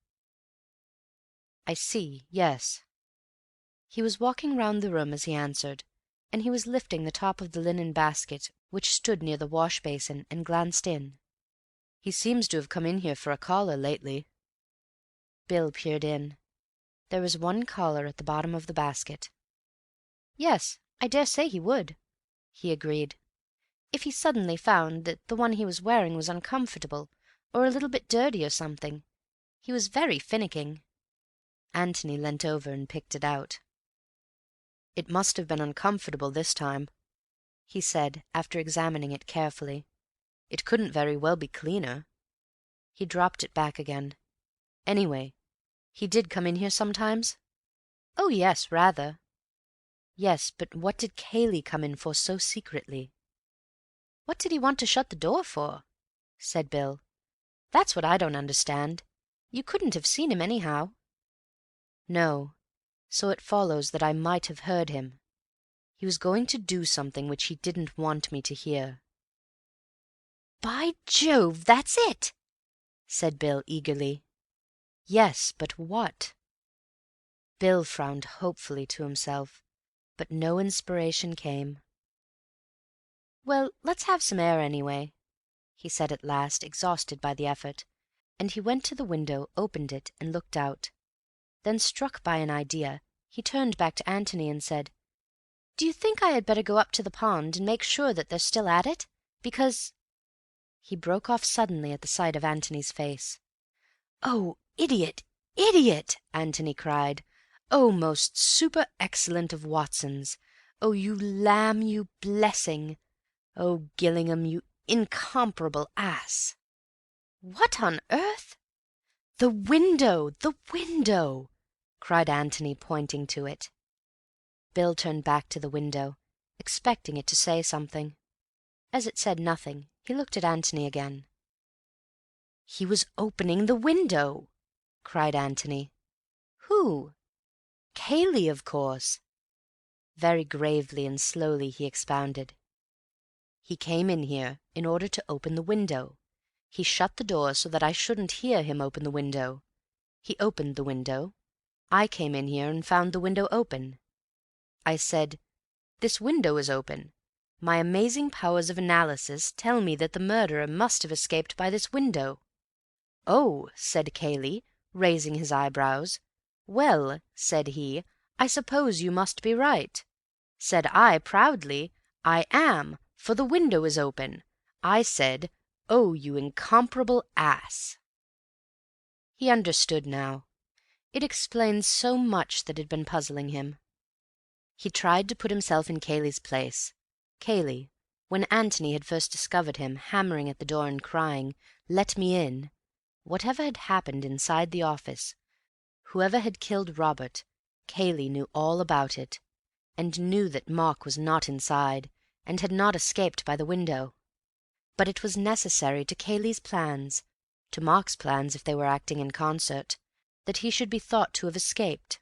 "I see, yes." He was walking round the room as he answered, and he was lifting the top of the linen basket which stood near the wash-basin, and glanced in. "He seems to have come in here for a collar lately." Bill peered in. There was one collar at the bottom of the basket. "Yes, I dare say he would," he agreed. "If he suddenly found that the one he was wearing was uncomfortable, or a little bit dirty or something. He was very finicking." Antony leant over and picked it out. "It must have been uncomfortable this time," he said, after examining it carefully. "It couldn't very well be cleaner." He dropped it back again. "Anyway, he did come in here sometimes?" "Oh, yes, rather." "Yes, but what did Cayley come in for so secretly?" "What did he want to shut the door for?" said Bill. "That's what I don't understand. You couldn't have seen him anyhow." "No, so it follows that I might have heard him. He was going to do something which he didn't want me to hear." "By Jove, that's it!" said Bill eagerly. "Yes, but what?" Bill frowned hopefully to himself, but no inspiration came. "Well, let's have some air anyway," he said at last, exhausted by the effort, and he went to the window, opened it, and looked out. Then, struck by an idea, he turned back to Antony and said, "Do you think I had better go up to the pond and make sure that they're still at it? Because—" He broke off suddenly at the sight of Antony's face. "Oh, idiot, idiot!" Antony cried. "Oh, most super-excellent of Watsons! Oh, you lamb, you blessing! Oh, Gillingham, you incomparable ass!" "What on earth—" "The window! The window!" cried Antony, pointing to it. Bill turned back to the window, expecting it to say something. As it said nothing, he looked at Antony again. "He was opening the window!" cried Antony. "Who?" "Cayley, of course." Very gravely and slowly he expounded. "He came in here in order to open the window. He shut the door so that I shouldn't hear him open the window. He opened the window. I came in here and found the window open. I said,
This window is open. My amazing powers of analysis tell me that the murderer must have escaped by this window." "Oh," said Cayley, raising his eyebrows. "Well," said he, "I suppose you must be right." Said I proudly, "I am, for the window is open." I said, "Oh, you incomparable ass!" He understood now. It explained so much that had been puzzling him. He tried to put himself in Cayley's place. Cayley, when Antony had first discovered him, hammering at the door and crying, "Let me in." Whatever had happened inside the office, whoever had killed Robert, Cayley knew all about it, and knew that Mark was not inside, and had not escaped by the window. But it was necessary to Cayley's plans, to Mark's plans if they were acting in concert, that he should be thought to have escaped.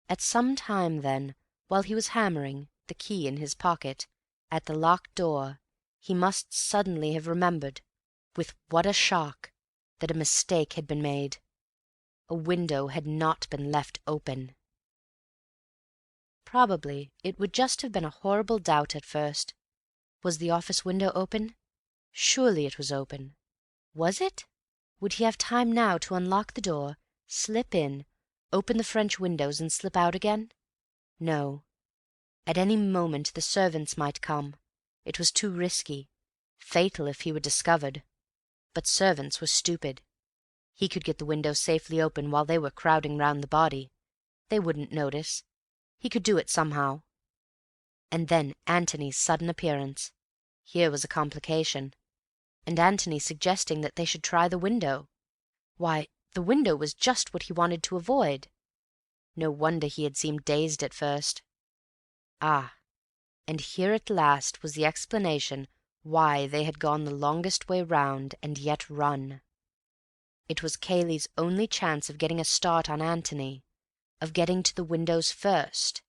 At some time, then, while he was hammering, the key in his pocket, at the locked door, he must suddenly have remembered, with what a shock, that a mistake had been made. A window had not been left open. Probably it would just have been a horrible doubt at first. Was the office window open? Surely it was open. Was it? Would he have time now to unlock the door, slip in, open the French windows, and slip out again? No. At any moment the servants might come. It was too risky, fatal if he were discovered. But servants were stupid. He could get the window safely open while they were crowding round the body. They wouldn't notice. He could do it somehow. And then Antony's sudden appearance. Here was a complication. And Antony suggesting that they should try the window. Why, the window was just what he wanted to avoid. No wonder he had seemed dazed at first. Ah, and here at last was the explanation why they had gone the longest way round and yet run. It was Cayley's only chance of getting a start on Antony, of getting to the windows first,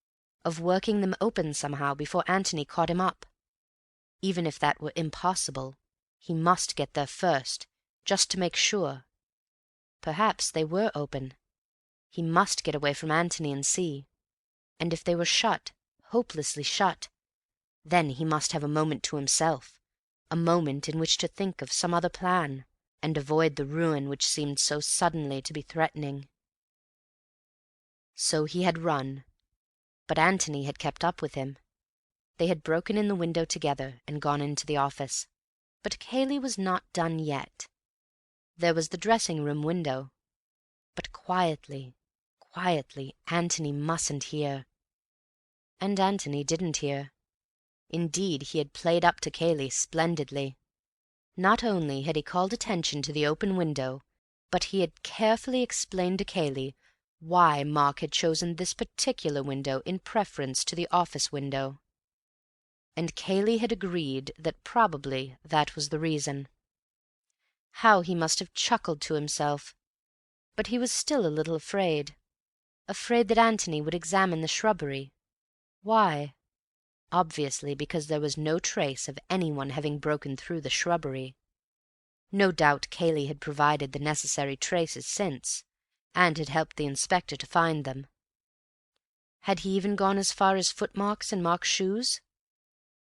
of working them open somehow before Antony caught him up. Even if that were impossible, he must get there first, just to make sure. Perhaps they were open. He must get away from Antony and see. And if they were shut, hopelessly shut, then he must have a moment to himself, a moment in which to think of some other plan, and avoid the ruin which seemed so suddenly to be threatening. So he had run, but Antony had kept up with him. They had broken in the window together and gone into the office. But Cayley was not done yet. There was the dressing-room window. But quietly, Antony mustn't hear. And Antony didn't hear. Indeed, he had played up to Cayley splendidly. Not only had he called attention to the open window, but he had carefully explained to Cayley why Mark had chosen this particular window in preference to the office window. And Cayley had agreed that probably that was the reason. How he must have chuckled to himself! But he was still a little afraid. Afraid that Antony would examine the shrubbery. Why? Obviously because there was no trace of anyone having broken through the shrubbery. No doubt Cayley had provided the necessary traces since, and had helped the inspector to find them. Had he even gone as far as footmarks in Mark's shoes?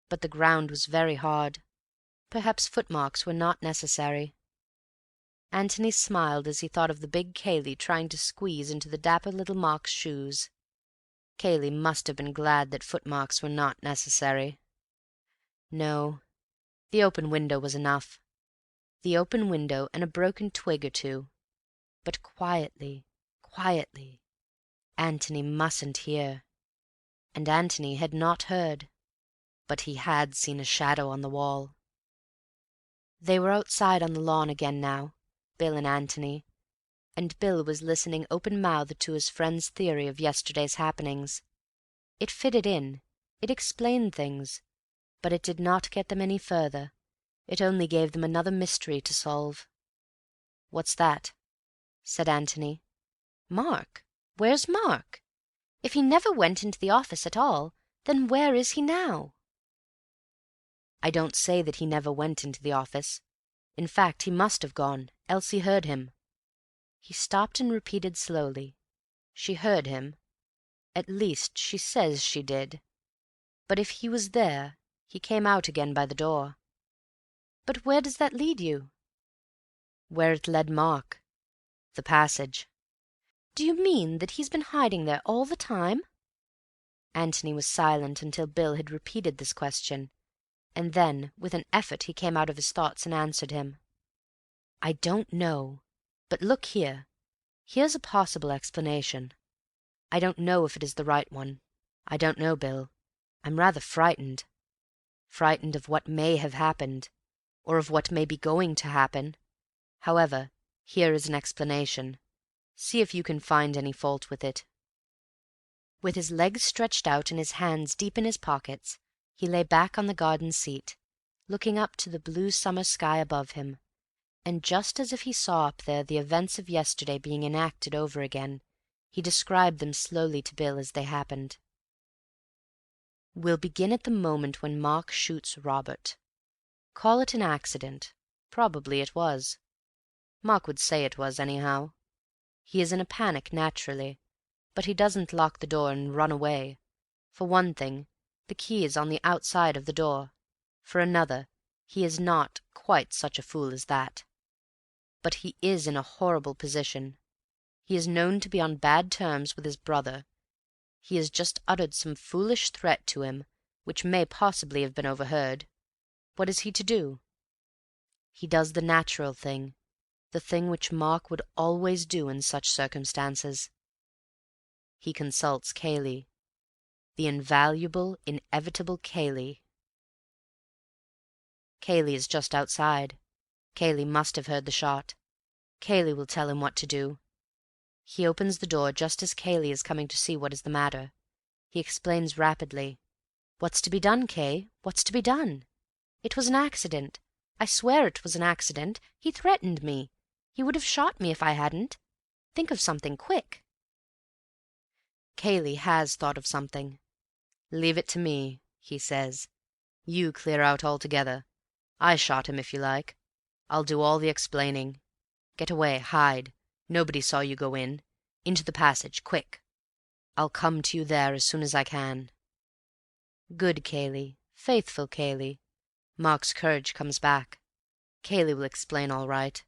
But the ground was very hard. Perhaps footmarks were not necessary. Antony smiled as he thought of the big Cayley trying to squeeze into the dapper little Mark's shoes. Cayley must have been glad that footmarks were not necessary. No, the open window was enough. The open window and a broken twig or two. But quietly, Antony mustn't hear. And Antony had not heard. But he had seen a shadow on the wall. They were outside on the lawn again now, Bill and Antony, and Bill was listening open-mouthed to his friend's theory of yesterday's happenings. It fitted in, it explained things, but it did not get them any further. It only gave them another mystery to solve. "What's that?" said Antony. "Mark? Where's Mark? If he never went into the office at all, then where is he now?" "I don't say that he never went into the office. In fact, he must have gone. Elsie heard him." He stopped and repeated slowly, "She heard him. At least, she says she did."
But if he was there, he came out again by the door. But where does that lead you? Where it led Mark. The passage. Do you mean that he's been hiding there all the time? Antony was silent until Bill had repeated this question, and then, with an effort, he came out of his thoughts and answered him. I don't know. But look here. Here's a possible explanation. I don't know if it is the right one. I don't know, Bill. I'm rather frightened. Frightened of what may have happened, or of what may be going to happen. However, here is an explanation. See if you can find any fault with it. With his legs stretched out and his hands deep in his pockets, he lay back on the garden seat, looking up to the blue summer sky above him, and just as if he saw up there the events of yesterday being enacted over again, he described them slowly to Bill as they happened. We'll begin at the moment when Mark shoots Robert. Call it an accident. Probably it was. Mark would say it was, anyhow. He is in a panic, naturally, but he doesn't lock the door and run away. For one thing, the key is on the outside of the door. For another, he is not quite such a fool as that. But he is in a horrible position. He is known to be on bad terms with his brother. He has just uttered some foolish threat to him, which may possibly have been overheard. What is he to do? He does the natural thing, the thing which Mark would always do in such circumstances. He consults Cayley, the invaluable, inevitable Cayley. Cayley is just outside. Cayley must have heard the shot. Cayley will tell him what to do. He opens the door just as Cayley is coming to see what is the matter. He explains rapidly. What's to be done, Kay? What's to be done? It was an accident. I swear it was an accident. He threatened me. He would have shot me if I hadn't. Think of something, quick. Cayley has thought of something. Leave it to me, he says. You clear out altogether. I shot him, if you like. I'll do all the explaining. Get away, hide. Nobody saw you go in. Into the passage, quick. I'll come to you there as soon as I can. Good Cayley, faithful Cayley. Mark's courage comes back. Cayley will explain all right.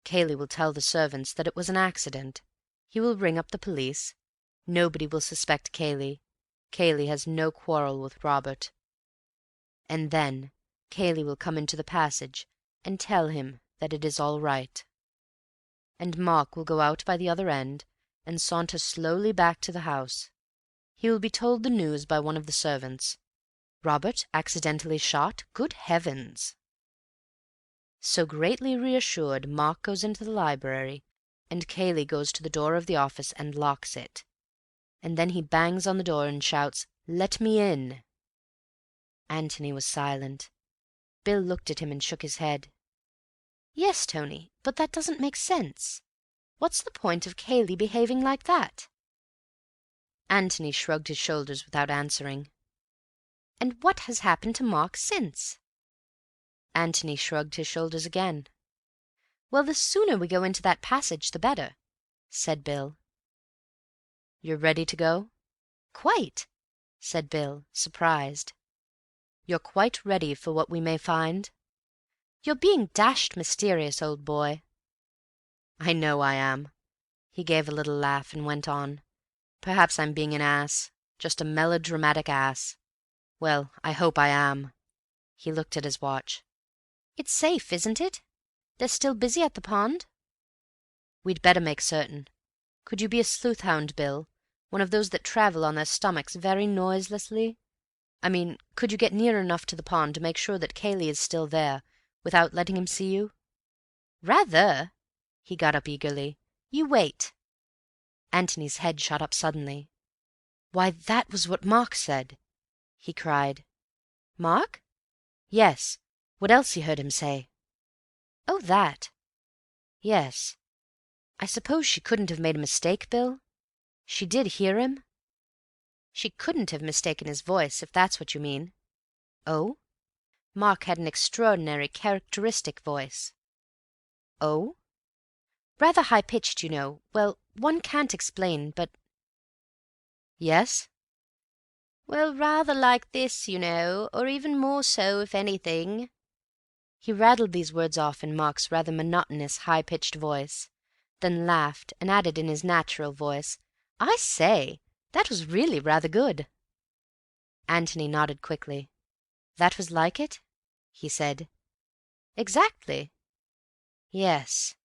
Cayley will tell the servants that it was an accident. He will ring up the police. Nobody will suspect Cayley. Cayley has no quarrel with Robert. And then Cayley will come into the passage and tell him that it is all right. And Mark will go out by the other end and saunter slowly back to the house. He will be told the news by one of the servants. Robert accidentally shot? Good heavens! So greatly reassured, Mark goes into the library, and Cayley goes to the door of the office and locks it. And then he bangs on the door and shouts, "Let me in!" Antony was silent. Bill looked at him and shook his head. Yes, Tony, but that doesn't make sense. What's the point of Cayley behaving like that? Antony shrugged his shoulders without answering. And what has happened to Mark since? Antony shrugged his shoulders again. Well, the sooner we go into that passage, the better, said Bill. You're ready to go? Quite, said Bill, surprised. You're quite ready for what we may find? You're being dashed mysterious, old boy. I know I am. He gave a little laugh and went on. Perhaps I'm being an ass, just a melodramatic ass. Well, I hope I am. He looked at his watch. It's safe, isn't it? They're still busy at the pond? We'd better make certain. Could you be a sleuth-hound, Bill? One of those that travel on their stomachs very noiselessly? I mean, could you get near enough to the pond to make sure that Cayley is still there, without letting him see you? Rather. He got up eagerly. You wait. Antony's head shot up suddenly. Why, that was what Mark said, he cried. Mark? Yes. What else you heard him say? Oh, that. Yes. I suppose she couldn't have made a mistake, Bill? She did hear him? She couldn't have mistaken his voice, if that's what you mean. Oh? Mark had an extraordinary, characteristic voice. Oh? Rather high-pitched, you know. Well, one can't explain, but... Yes?
"Well, rather like this, you know, or even more so, if anything." He rattled these words off in Mark's rather monotonous, high-pitched voice, then laughed and added in his natural voice, "I say, that was really rather good." Antony nodded quickly. "That was like it?" he said. "Exactly." "Yes."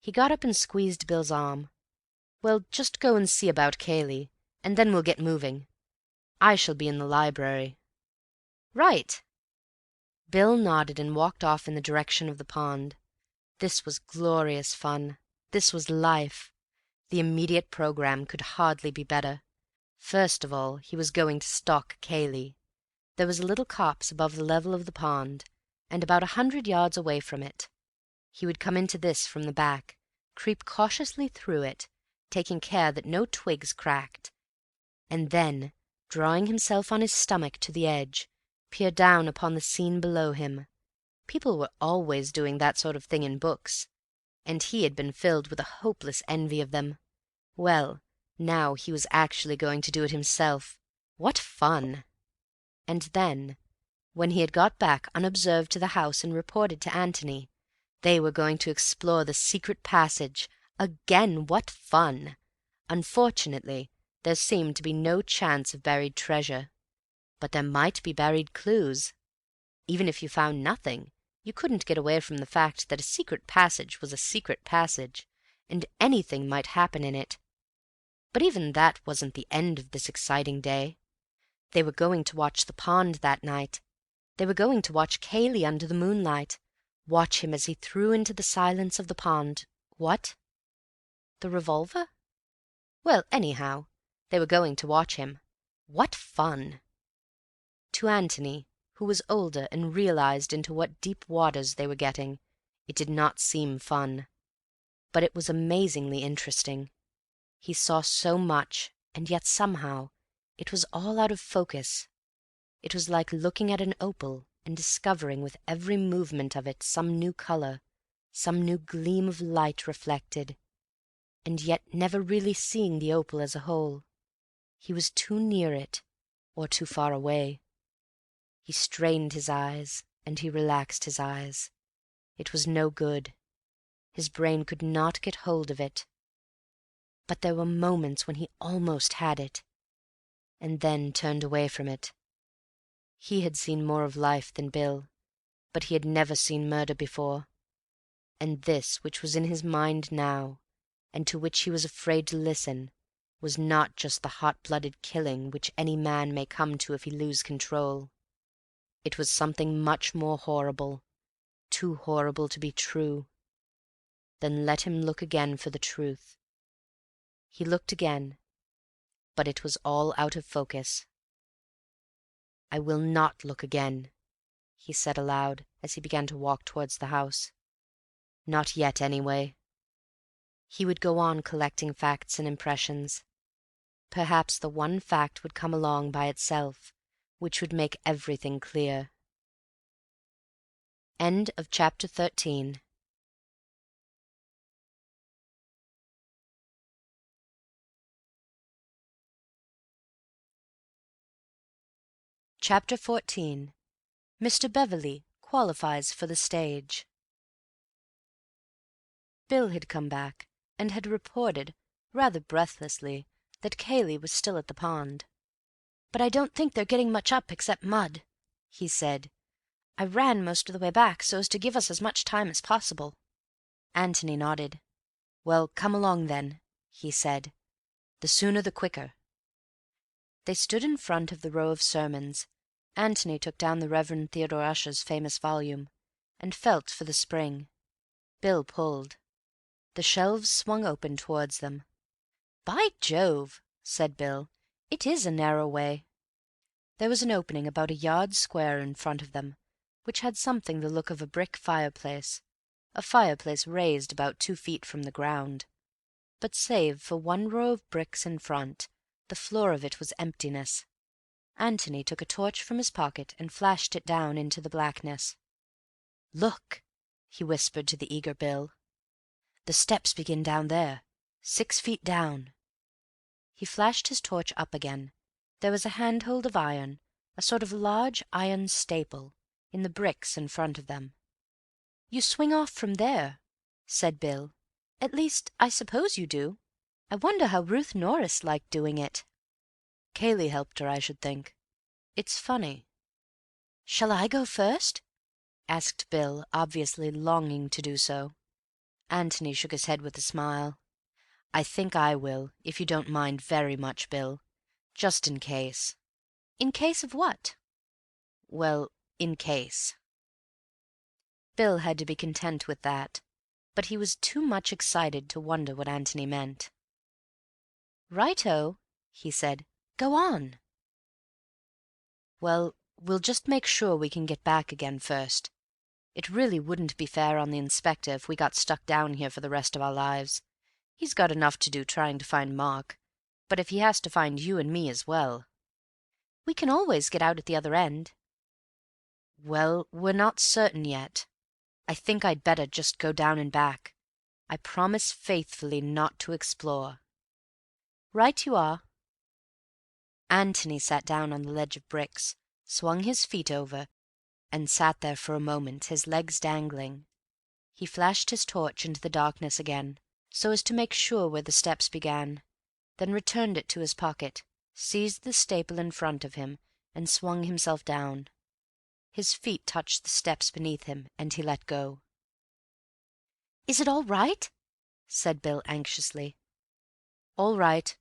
He got up and squeezed Bill's arm. "Well, just go and see about Cayley, and then we'll get moving. I shall be in the library." "Right." Bill nodded and walked off in the direction of the pond. This was glorious fun. This was life. The immediate programme could hardly be better. First of all, he was going to stalk Cayley. There was a little copse above the level of the pond, and about 100 yards away from it. He would come into this from the back, creep cautiously through it, taking care that no twigs cracked, and then, drawing himself on his stomach to the edge, peer down upon the scene below him. People were always doing that sort of thing in books, and he had been filled with a hopeless envy of them. Well, now he was actually going to do it himself. What fun! And then, when he had got back unobserved to the house and reported to Antony, they were going to explore the secret passage. Again, what fun! Unfortunately, there seemed to be no chance of buried treasure. But there might be buried clues. Even if you found nothing, you couldn't get away from the fact that a secret passage was a secret passage, and anything might happen in it. But even that wasn't the end of this exciting day. They were going to watch the pond that night. They were going to watch Cayley under the moonlight, watch him as he threw into the silence of the pond. What? The revolver? Well, anyhow, they were going to watch him. What fun! To Antony, who was older and realized into what deep waters they were getting, it did not seem fun. But it was amazingly interesting. He saw so much, and yet somehow it was all out of focus. It was like looking at an opal and discovering with every movement of it some new colour, some new gleam of light reflected, and yet never really seeing the opal as a whole. He was too near it, or too far away. He strained his eyes, and he relaxed his eyes. It was no good. His brain could not get hold of it. But there were moments when he almost had it, and then turned away from it. He had seen more of life than Bill, but he had never seen murder before. And this which was in his mind now, and to which he was afraid to listen, was not just the hot-blooded killing which any man may come to if he lose control. It was something much more horrible, too horrible to be true. Then let him look again for the truth. He looked again, but it was all out of focus. "I will not look again," he said aloud, as he began to walk towards the house. "Not yet, anyway." He would go on collecting facts and impressions. Perhaps the one fact would come along by itself, which would make everything clear. End of chapter 13. Chapter 14. Mr. Beverley qualifies for the stage. Bill had come back, and had reported, rather breathlessly, that Cayley was still at the pond. "But I don't think they're getting much up except mud," he said. "I ran most of the way back so as to give us as much time as possible." Antony nodded. "Well, come along then," he said. "The sooner the quicker." They stood in front of the row of sermons. Antony took down the Reverend Theodore Ussher's famous volume, and felt for the spring. Bill pulled. The shelves swung open towards them. "By Jove," said Bill, "it is a narrow way." There was an opening about a yard square in front of them, which had something the look of a brick fireplace, a fireplace raised about 2 feet from the ground. But save for one row of bricks in front, the floor of it was emptiness. Antony took a torch from his pocket and flashed it down into the blackness. "Look," he whispered to the eager Bill. "The steps begin down there, 6 feet down." He flashed his torch up again,
There was a handhold of iron, a sort of large iron staple, in the bricks in front of them. "You swing off from there," said Bill. "At least, I suppose you do. I wonder how Ruth Norris liked doing it." "Cayley helped her, I should think. It's funny." "Shall I go first?" asked Bill, obviously longing to do so. Antony shook his head with a smile. "I think I will, if you don't mind very much, Bill. Just in case." "In case of what?" "Well, in case." Bill had to be content with that, but he was too much excited to wonder what Antony meant. "Righto," he said. "Go on." "Well, we'll just make sure we can get back again first. It really wouldn't be fair on the Inspector if we got stuck down here for the rest of our lives. He's got enough to do trying to find Mark, but if he has to find you and me as well—" "We can always get out at the other end." "Well, we're not certain yet. I think I'd better just go down and back. I promise faithfully not to explore." "Right you are." Antony sat down on the ledge of bricks, swung his feet over, and sat there for a moment, his legs dangling. He flashed his torch into the darkness again, so as to make sure where the steps began, then returned it to his pocket, seized the staple in front of him, and swung himself down. His feet touched the steps beneath him, and he let go. "Is it all right?" said Bill anxiously. "All right.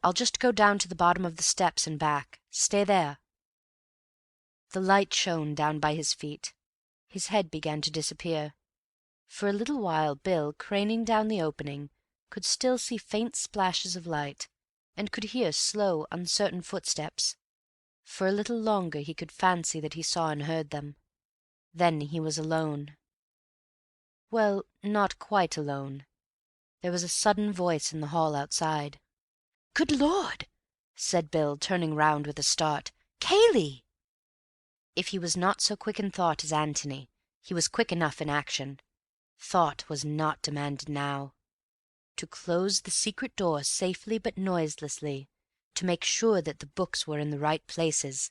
I'll just go down to the bottom of the steps and back. Stay there." The light shone down by his feet. His head began to disappear. For a little while Bill, craning down the opening, could still see faint splashes of light, and could hear slow, uncertain footsteps. For a little longer he could fancy that he saw and heard them. Then he was alone. Well, not quite alone. There was a sudden voice in the hall outside. "Good Lord!" said Bill, turning round with a start. "Cayley!" If he was not so quick in thought as Antony, he was quick enough in action. Thought was not demanded now. To close the secret door safely but noiselessly, to make sure that the books were in the right places,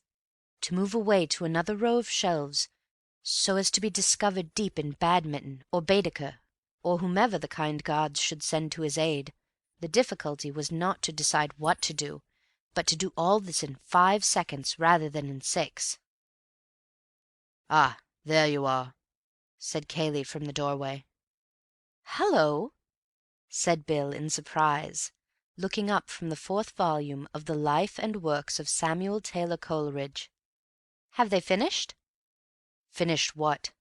to move away to another row of shelves, so as to be discovered deep in Badminton or Baedeker, or whomever the kind gods should send to his aid. The difficulty was not to decide what to do, but to do all this in 5 seconds rather than in 6. "Ah, there you are," said Cayley from the doorway. "Hallo," said Bill in surprise, looking up from the 4th volume of the Life and Works of Samuel Taylor Coleridge. "Have they finished?" "Finished what?"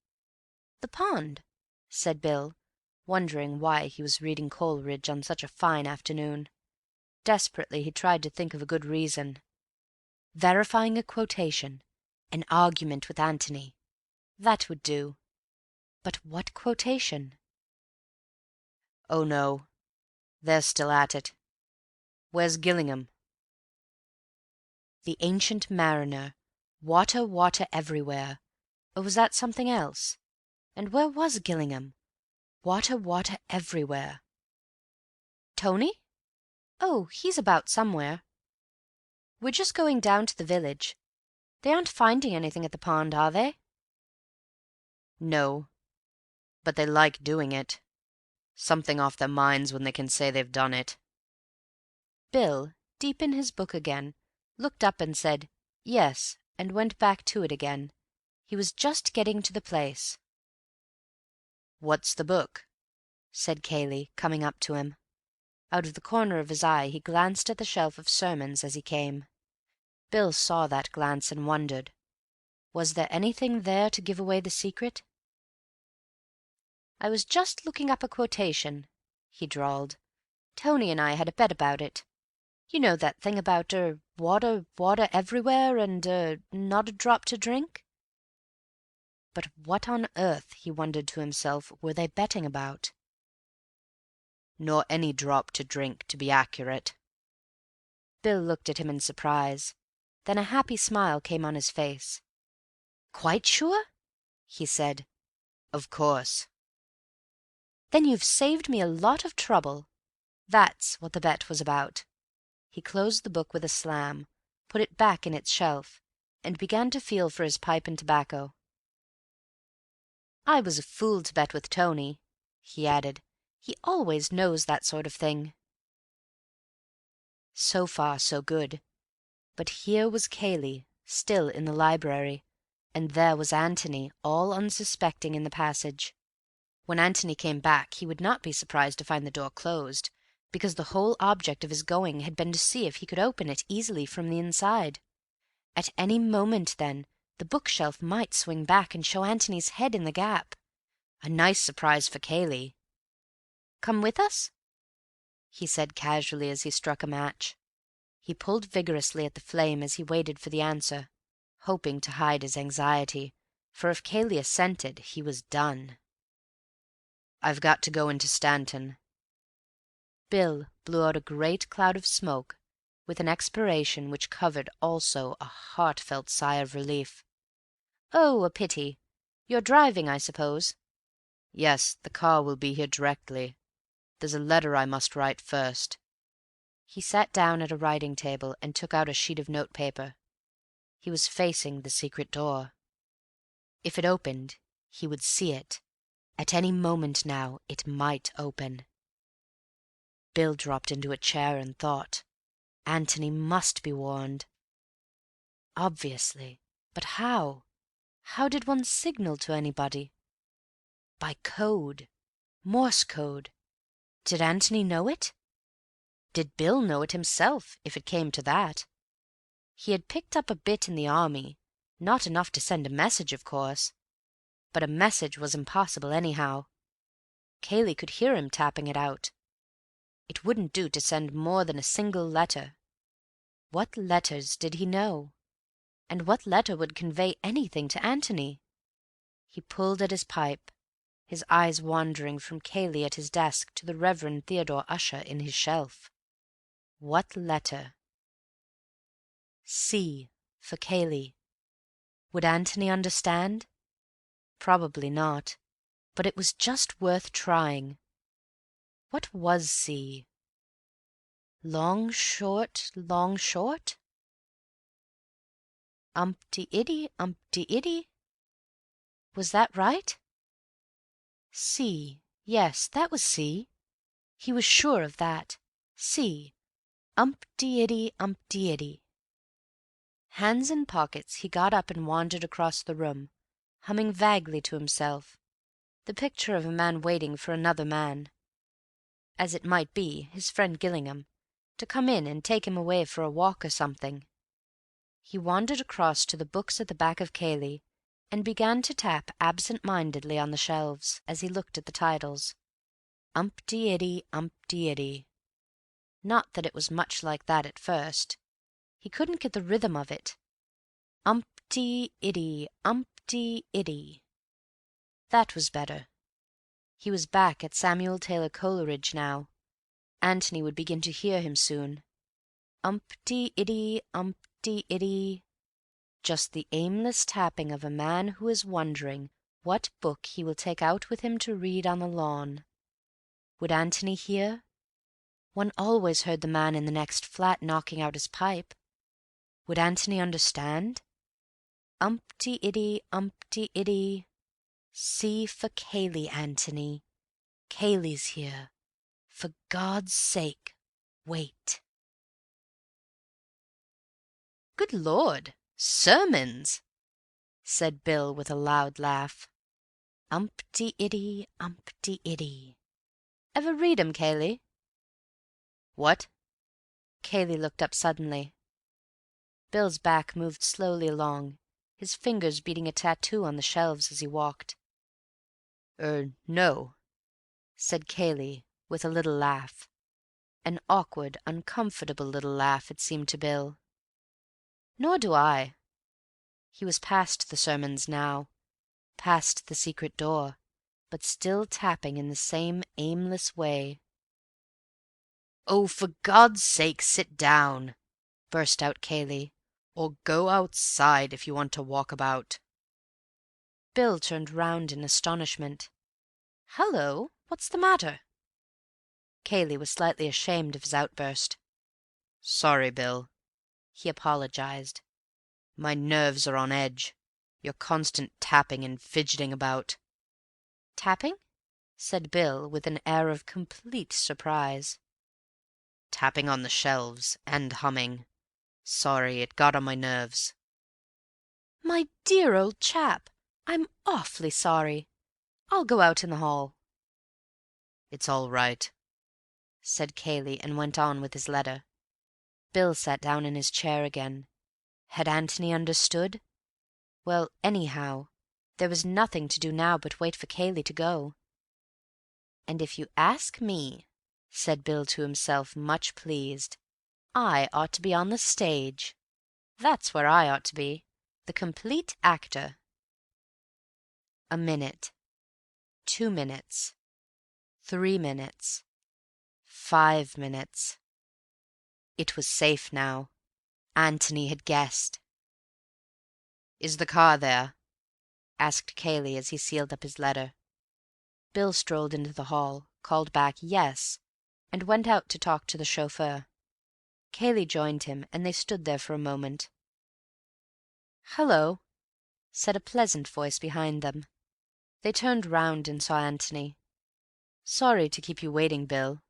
"The pond," said Bill, wondering why he was reading Coleridge on such a fine afternoon. Desperately he tried to think of a good reason. Verifying a quotation, an argument with Antony. That would do. But what quotation? "Oh, no. They're still at it. Where's Gillingham?" The Ancient Mariner. Water, water everywhere. Or was that something else? And where was Gillingham? Water, water everywhere. "Tony? Oh, he's about somewhere. We're just going down to the village. They aren't finding anything at the pond, are they?" "No. But they like doing it. Something off their minds when they can say they've done it." Bill, deep in his book again, looked up and said, "Yes," and went back to it again. He was just getting to the place. "What's the book?" said Cayley, coming up to him. Out of the corner of his eye he glanced at the shelf of sermons as he came. Bill saw that glance and wondered. Was there anything there to give away the secret? "I was just looking up a quotation," he drawled. "Tony and I had a bet about it. You know that thing about, water, water everywhere, and, not a drop to drink?" But what on earth, he wondered to himself, were they betting about? "Nor any drop to drink, to be accurate." Bill looked at him in surprise. Then a happy smile came on his face. "Quite sure?" he said. "Of course." "Then you've saved me a lot of trouble. That's what the bet was about." He closed the book with a slam,
put it back in its shelf, and began to feel for his pipe and tobacco. "I was a fool to bet with Tony," he added. "He always knows that sort of thing." So far so good. But here was Cayley, still in the library, and there was Antony, all unsuspecting, in the passage. When Antony came back he would not be surprised to find the door closed, because the whole object of his going had been to see if he could open it easily from the inside. At any moment, then, the bookshelf might swing back and show Antony's head in the gap. A nice surprise for Cayley. "Come with us?" he said casually as he struck a match. He pulled vigorously at the flame as he waited for the answer, hoping to hide his anxiety, for if Cayley assented he was done. "I've got to go into Stanton." Bill blew out a great cloud of smoke, with an expiration which covered also a heartfelt sigh of relief. "Oh, a pity. You're driving, I suppose?"
"Yes, the car will be here directly. There's a letter I must write first."
He sat down at a writing table and took out a sheet of notepaper. He was facing the secret door. If it opened, he would see it. At any moment now it might open. Bill dropped into a chair and thought. Antony must be warned. Obviously. But how? How did one signal to anybody? By code. Morse code. Did Antony know it? Did Bill know it himself, if it came to that? He had picked up a bit in the army, not enough to send a message, of course. But a message was impossible anyhow. Cayley could hear him tapping it out. It wouldn't do to send more than a single letter. What letters did he know? And what letter would convey anything to Antony? He pulled at his pipe, his eyes wandering from Cayley at his desk to the Reverend Theodore Ussher in his shelf. What letter? C for Cayley. Would Antony understand? Probably not, but it was just worth trying. What was C? Long, short, long, short? Umpty-iddy. Was that right? C. Yes, that was C. He was sure of that. C. Umpty-iddy. Hands in pockets, he got up and wandered across the room, humming vaguely to himself, the picture of a man waiting for another man, as it might be, his friend Gillingham, to come in and take him away for a walk or something. He wandered across to the books at the back of Cayley, and began to tap absent-mindedly on the shelves as he looked at the titles. Umpty-iddy. Not that it was much like that at first. He couldn't get the rhythm of it. Umpty-iddy. That was better. He was back at Samuel Taylor Coleridge now. Antony would begin to hear him soon. Umpty-iddy. Just the aimless tapping of a man who is wondering what book he will take out with him to read on the lawn. Would Antony hear? One always heard the man in the next flat knocking out his pipe. Would Antony understand? Umpty-iddy. See for Cayley, Antony. Cayley's here. For God's sake, wait. "Good Lord! Sermons!" said Bill with a loud laugh. Umpty-iddy. Ever read 'em, Cayley?
"What?"
Cayley looked up suddenly. Bill's back moved slowly along, his fingers beating a tattoo on the shelves as he walked.
No,"
said Cayley with a little laugh. An awkward, uncomfortable little laugh, it seemed to Bill. "Nor do I." He was past the sermons now, past the secret door, but still tapping in the same aimless way.
"Oh, for God's sake, sit down," burst out Cayley, "or go outside if you want to walk about."
Bill turned round in astonishment. "Hallo, what's the matter?" Cayley was slightly ashamed of his outburst.
"Sorry, Bill." He apologized. "My nerves are on edge. Your constant tapping and fidgeting about."
"Tapping?" said Bill, with an air of complete surprise.
"Tapping on the shelves, and humming. Sorry, it got on my nerves."
"My dear old chap, I'm awfully sorry. I'll go out in the hall."
"It's all right,"
said Cayley, and went on with his letter. Bill sat down in his chair again. Had Antony understood? Well, anyhow, there was nothing to do now but wait for Cayley to go. "And if you ask me," said Bill to himself, much pleased, "I ought to be on the stage. That's where I ought to be, the complete actor." A minute, 2 minutes, 3 minutes, 5 minutes. It was safe now. Antony had guessed.
"Is the car there?"
asked Cayley as he sealed up his letter. Bill strolled into the hall, called back "Yes," and went out to talk to the chauffeur. Cayley joined him, and they stood there for a moment. "Hullo," said a pleasant voice behind them. They turned round and saw Antony. "Sorry to keep you waiting, Bill."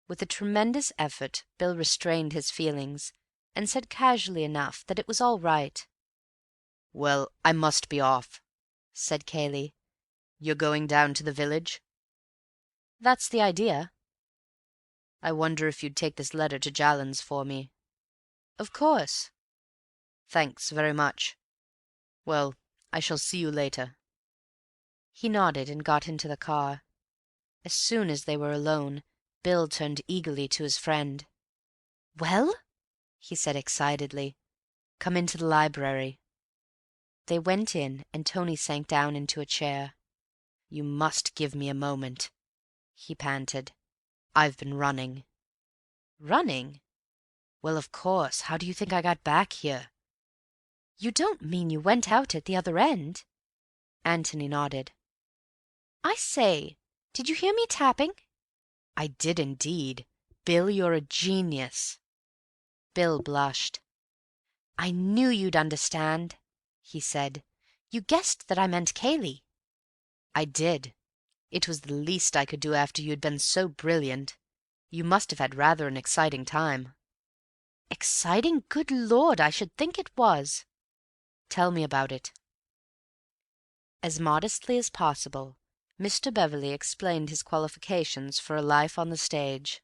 With a tremendous effort Bill restrained his feelings, and said casually enough that it was all right.
"Well, I must be off,"
said Cayley.
"You're going down to the village?"
"That's the idea."
"I wonder if you'd take this letter to Jallands for me."
"Of course."
"Thanks very much. Well, I shall see you later."
He nodded and got into the car. As soon as they were alone, Bill turned eagerly to his friend. "Well?" he said excitedly. "Come into the library." They went in, and Tony sank down into a chair.
"You must give me a moment," he panted. "I've been running."
"Running?"
"Well, of course. How do you think I got back here?"
"You don't mean you went out at the other end?" Antony nodded. "I say, did you hear me tapping?"
"I did indeed. Bill, you're a genius."
Bill blushed. "I knew you'd understand," he said. "You guessed that I meant Cayley."
"I did. It was the least I could do after you'd been so brilliant. You must have had rather an exciting time."
"Exciting? Good Lord, I should think it was."
"Tell me about it."
As modestly as possible, Mr. Beverley explained his qualifications for a life on the stage.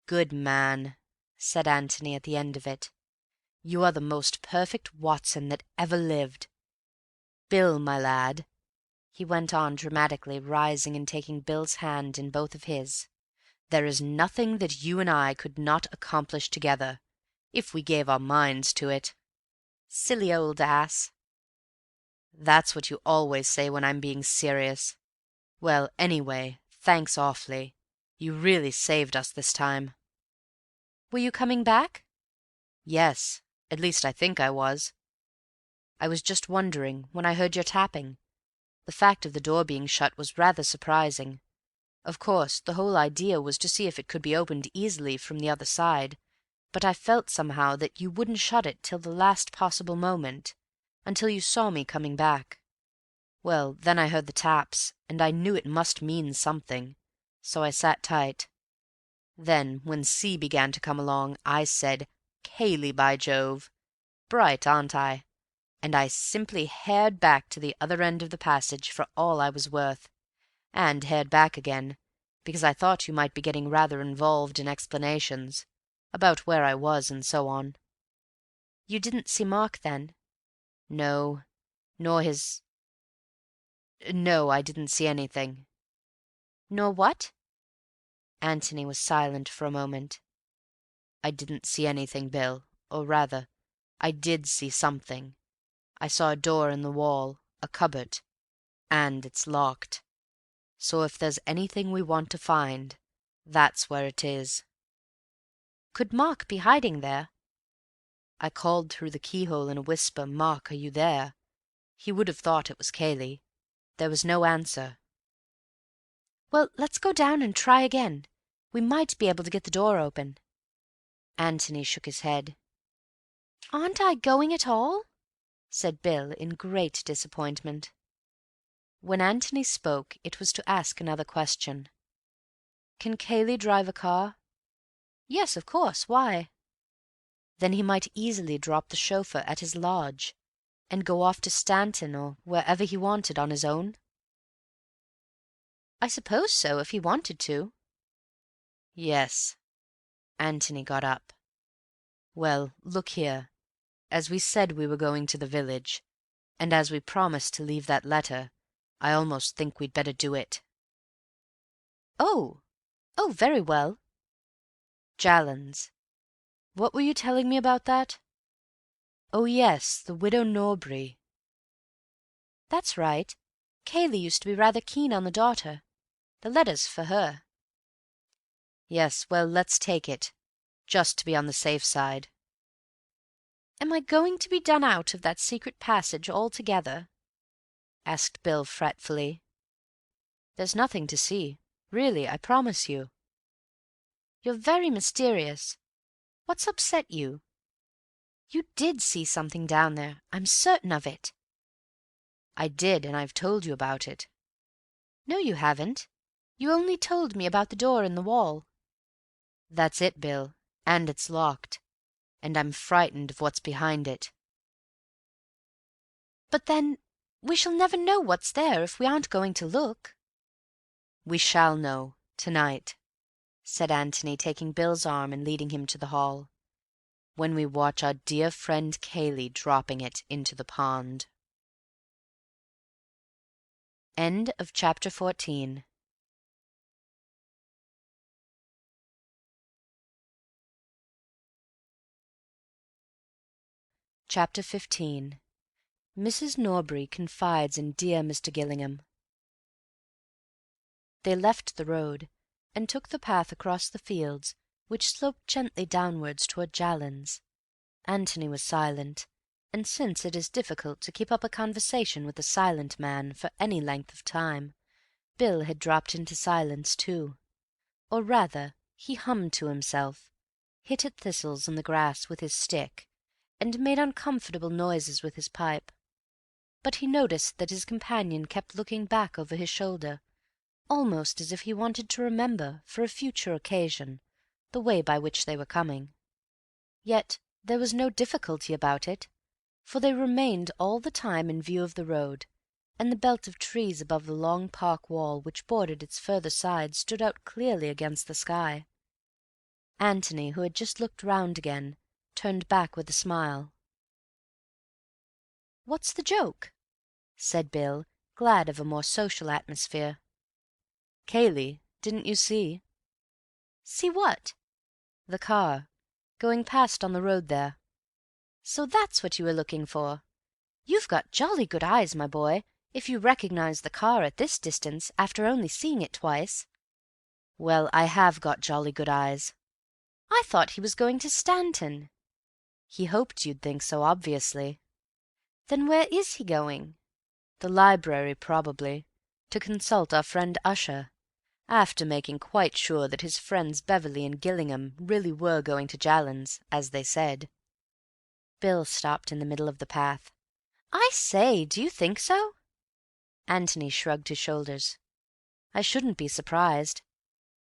"Good man,"
said Antony at the end of it.
"You are the most perfect Watson that ever lived. Bill, my lad,"
he went on dramatically, rising and taking Bill's hand in both of his,
"there is nothing that you and I could not accomplish together, if we gave our minds to it."
"Silly old ass."
"That's what you always say when I'm being serious. Well, anyway, thanks awfully. You really saved us this time."
"Were you coming back?"
"Yes, at least I think I was. I was just wondering, when I heard your tapping. The fact of the door being shut was rather surprising. Of course, the whole idea was to see if it could be opened easily from the other side, but I felt somehow that you wouldn't shut it till the last possible moment, until you saw me coming back. Well, then I heard the taps, and I knew it must mean something, so I sat tight. Then, when C began to come along, I said, 'Cayley, by Jove!' Bright, aren't I? And I simply hared back to the other end of the passage for all I was worth, and hared back again, because I thought you might be getting rather involved in explanations, about where I was and so on."
"You didn't see Mark, then?"
"No, nor his... No, I didn't see anything."
"Nor what?"
Antony was silent for a moment. "I didn't see anything, Bill. Or rather, I did see something. I saw a door in the wall, a cupboard, and it's locked. So if there's anything we want to find, that's where it is."
"Could Mark be hiding there?"
I called through the keyhole in a whisper, 'Mark, are you there?' He would have thought it was Cayley. There was no answer."
"Well, let's go down and try again. We might be able to get the door open."
Antony shook his head.
"Aren't I going at all?" said Bill in great disappointment.
When Antony spoke, it was to ask another question. "Can Cayley drive a car?"
"Yes, of course. Why?"
Then he might easily drop the chauffeur at his lodge, and go off to Stanton or wherever he wanted on his own.
"I suppose so, if he wanted to."
Yes. Antony got up. "Well, look here. As we said we were going to the village, and as we promised to leave that letter, I almost think we'd better do it."
"Oh! Oh, very well."
Jallands. What were you telling me about that? Oh, yes, the widow Norbury.
"That's right. Cayley used to be rather keen on the daughter. The letter's for her."
Yes, well, let's take it, just to be on the safe side.
"Am I going to be done out of that secret passage altogether?"
asked Bill fretfully. "There's nothing to see. Really, I promise you."
"You're very mysterious. What's upset you? You did see something down there. I'm certain of it."
I did, and I've told you about it."
"No, you haven't. You only told me about the door in the wall."
"That's it, Bill, and it's locked, and I'm frightened of what's behind it."
"But then we shall never know what's there if we aren't going to look."
"We shall know, tonight," said Antony, taking Bill's arm and leading him to the hall, "when we watch our dear friend Cayley dropping it into the pond." End of chapter 14. Chapter 15. Mrs. Norbury confides in dear Mr. Gillingham. They left the road, and took the path across the fields which sloped gently downwards toward Jallands. Antony was silent, and since it is difficult to keep up a conversation with a silent man for any length of time, Bill had dropped into silence too. Or rather, he hummed to himself, hit at thistles in the grass with his stick, and made uncomfortable noises with his pipe. But he noticed that his companion kept looking back over his shoulder, almost as if he wanted to remember, for a future occasion, the way by which they were coming. Yet there was no difficulty about it, for they remained all the time in view of the road, and the belt of trees above the long park wall which bordered its further side stood out clearly against the sky. Antony, who had just looked round again, turned back with a smile.
"What's the joke?"
said Bill, glad of a more social atmosphere. "Cayley, didn't you see?"
"See what?"
"The car, going past on the road there."
"So that's what you were looking for. You've got jolly good eyes, my boy, if you recognize the car at this distance after only seeing it twice."
"Well, I have got jolly good eyes."
"I thought he was going to Stanton."
"He hoped you'd think so, obviously."
"Then where is he going?"
"The library, probably, to consult our friend Ussher, after making quite sure that his friends Beverley and Gillingham really were going to Jallands, as they said." Bill stopped in the middle of the path.
"I say, do you think so?"
Antony shrugged his shoulders. "I shouldn't be surprised.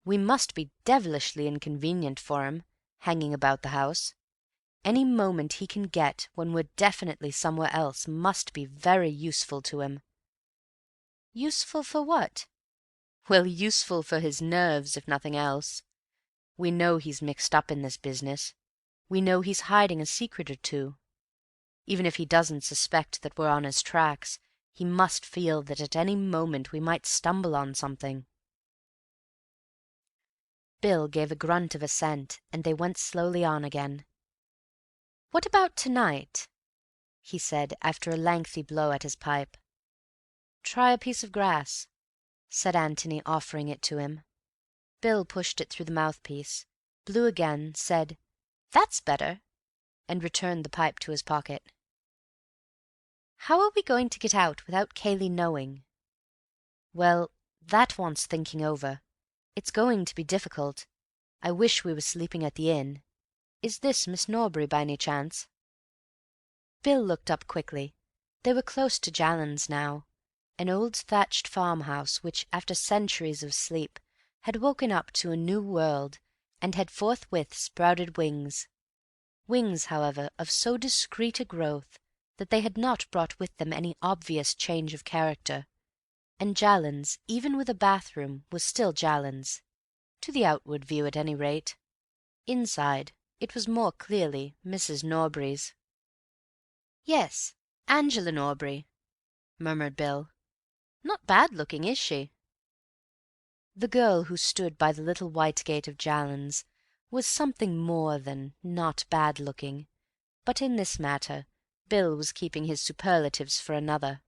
We must be devilishly inconvenient for him, hanging about the house. Any moment he can get when we're definitely somewhere else must be very useful to him."
"Useful for what?"
"Well, useful for his nerves, if nothing else. We know he's mixed up in this business. We know he's hiding a secret or two. Even if he doesn't suspect that we're on his tracks, he must feel that at any moment we might stumble on something." Bill gave a grunt of assent, and they went slowly on again.
"What about tonight?"
he said, after a lengthy blow at his pipe. "Try a piece of grass," said Antony, offering it to him. Bill pushed it through the mouthpiece, blew again, said,
"That's better,"
and returned the pipe to his pocket.
"How are we going to get out without Cayley knowing?"
"Well, that wants thinking over. It's going to be difficult. I wish we were sleeping at the inn. Is this Miss Norbury by any chance?"
Bill looked up quickly. They were close to Jallands now, an old thatched farmhouse which, after centuries of sleep, had woken up to a new world, and had forthwith sprouted wings. Wings, however, of so discreet a growth that they had not brought with them any obvious change of character, and Jallands, even with a bathroom, was still Jallands, to the outward view at any rate. Inside, it was more clearly Mrs. Norbury's. "Yes, Angela Norbury," murmured Bill. "Not bad-looking, is she?" The girl who stood by the little white gate of Jallands was something more than not bad-looking, but in this matter Bill was keeping his superlatives for another.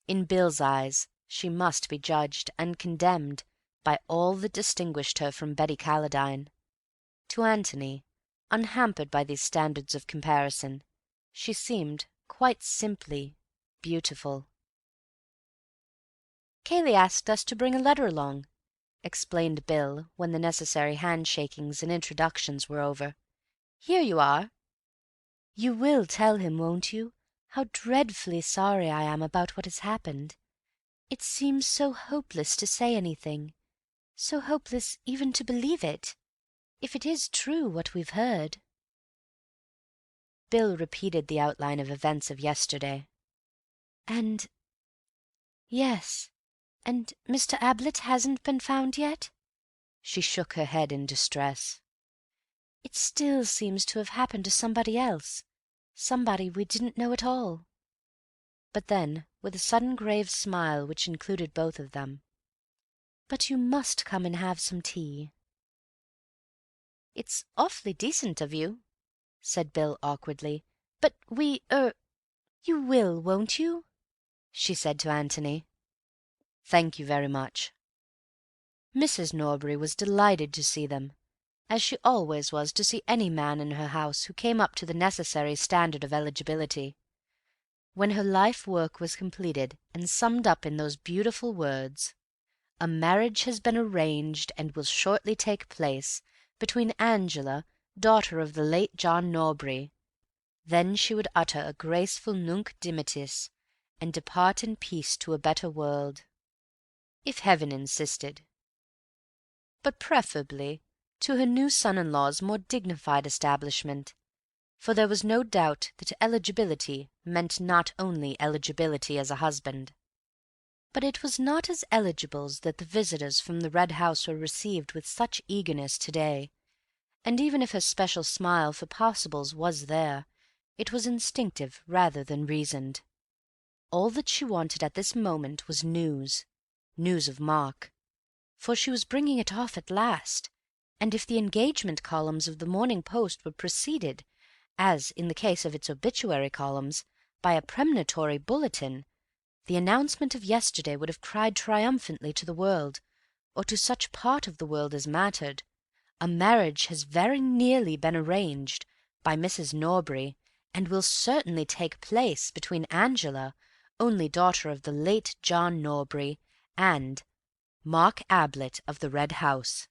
In Bill's eyes she must be judged and condemned by all that distinguished her from Betty Calladine. To Antony, unhampered by these standards of comparison, she seemed, quite simply, beautiful. "Cayley asked us to bring a letter along," explained Bill, when the necessary handshakings and introductions were over. "Here you are. You will tell him, won't you, how dreadfully sorry I am about what has happened? It seems so hopeless to say anything, so hopeless even to believe it, if it is true what we've heard." Bill repeated the outline of events of yesterday. "And yes, and Mr. Ablett hasn't been found yet?" She shook her head in distress. "It still seems to have happened to somebody else, somebody we didn't know at all." But then, with a sudden grave smile which included both of them, "But you must come and have some tea." "It's awfully decent of you," said Bill awkwardly, "but you will, won't you?" she said to Antony. "Thank you very much." Mrs. Norbury was delighted to see them, as she always was to see any man in her house who came up to the necessary standard of eligibility. When her life work was completed and summed up in those beautiful words, "A marriage has been arranged and will shortly take place between Angela, daughter of the late John Norbury," then she would utter a graceful Nunc Dimittis and depart in peace to a better world, if heaven insisted, but preferably to her new son-in-law's more dignified establishment, for there was no doubt that eligibility meant not only eligibility as a husband. But it was not as eligibles that the visitors from the Red House were received with such eagerness to-day, and even if her special smile for possibles was there, it was instinctive rather than reasoned. All that she wanted at this moment was news of Mark, for she was bringing it off at last, and if the engagement columns of the Morning Post were preceded, as in the case of its obituary columns, by a premonitory bulletin, the announcement of yesterday would have cried triumphantly to the world, or to such part of the world as mattered, "A marriage has very nearly been arranged by Mrs. Norbury, and will certainly take place between Angela, only daughter of the late John Norbury, and Mark Ablett of the Red House."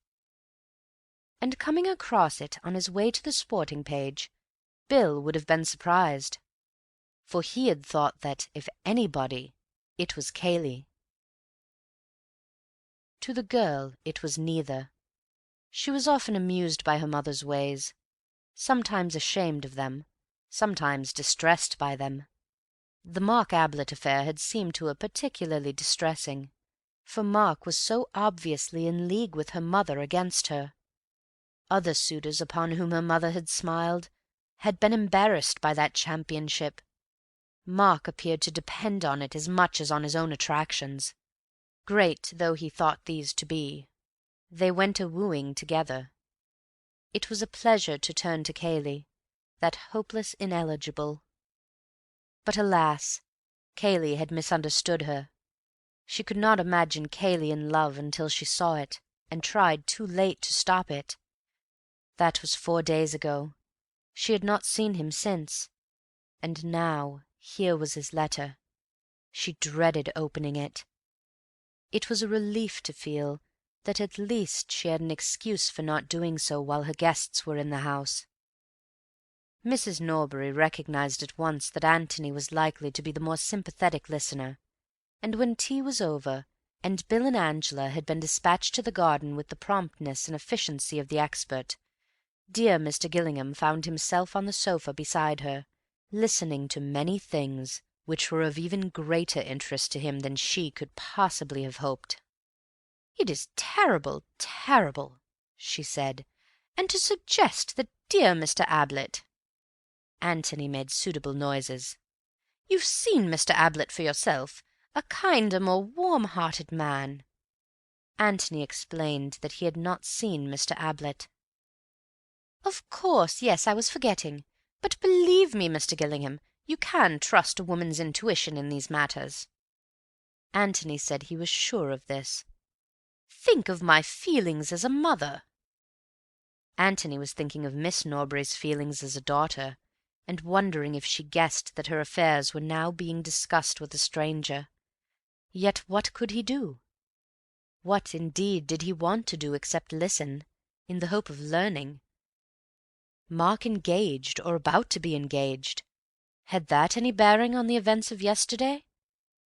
And coming across it on his way to the sporting page, Bill would have been surprised, for he had thought that, if anybody, it was Cayley. To the girl it was neither. She was often amused by her mother's ways, sometimes ashamed of them, sometimes distressed by them. The Mark Ablett affair had seemed to her particularly distressing, for Mark was so obviously in league with her mother against her. Other suitors upon whom her mother had smiled had been embarrassed by that championship. Mark appeared to depend on it as much as on his own attractions, great though he thought these to be. They went a-wooing together. It was a pleasure to turn to Cayley, that hopeless ineligible. But alas, Cayley had misunderstood her. She could not imagine Cayley in love until she saw it, and tried too late to stop it. That was 4 days ago. She had not seen him since, and now here was his letter. She dreaded opening it. It was a relief to feel that at least she had an excuse for not doing so while her guests were in the house.
Mrs. Norbury recognized at once that Antony was likely to be the more sympathetic listener, and when tea was over, and Bill and Angela had been dispatched to the garden with the promptness and efficiency of the expert, dear Mr. Gillingham found himself on the sofa beside her, listening to many things which were of even greater interest to him than she could possibly have hoped.
"It is terrible, terrible," she said. "And to suggest that dear Mr. Ablett—"
Antony made suitable noises.
"You've seen Mr. Ablett for yourself, a kinder, more warm-hearted man."
Antony explained that he had not seen Mr. Ablett.
"Of course, yes, I was forgetting. But believe me, Mr. Gillingham, you can trust a woman's intuition in these matters."
Antony said he was sure of this.
"Think of my feelings as a mother."
Antony was thinking of Miss Norbury's feelings as a daughter, and wondering if she guessed that her affairs were now being discussed with a stranger. Yet what could he do? What, indeed, did he want to do except listen, in the hope of learning? Mark engaged, or about to be engaged. Had that any bearing on the events of yesterday?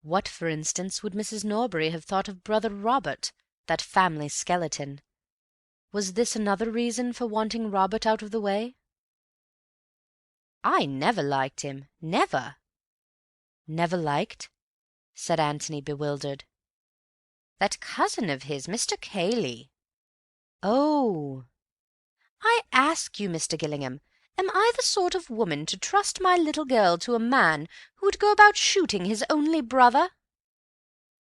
What, for instance, would Mrs. Norbury have thought of brother Robert, that family skeleton? Was this another reason for wanting Robert out of the way?
"I never liked him. Never."
"Never liked?" said Antony, bewildered.
"That cousin of his, Mr. Cayley."
"Oh!"
"I ask you, Mr. Gillingham, am I the sort of woman to trust my little girl to a man who would go about shooting his only brother?"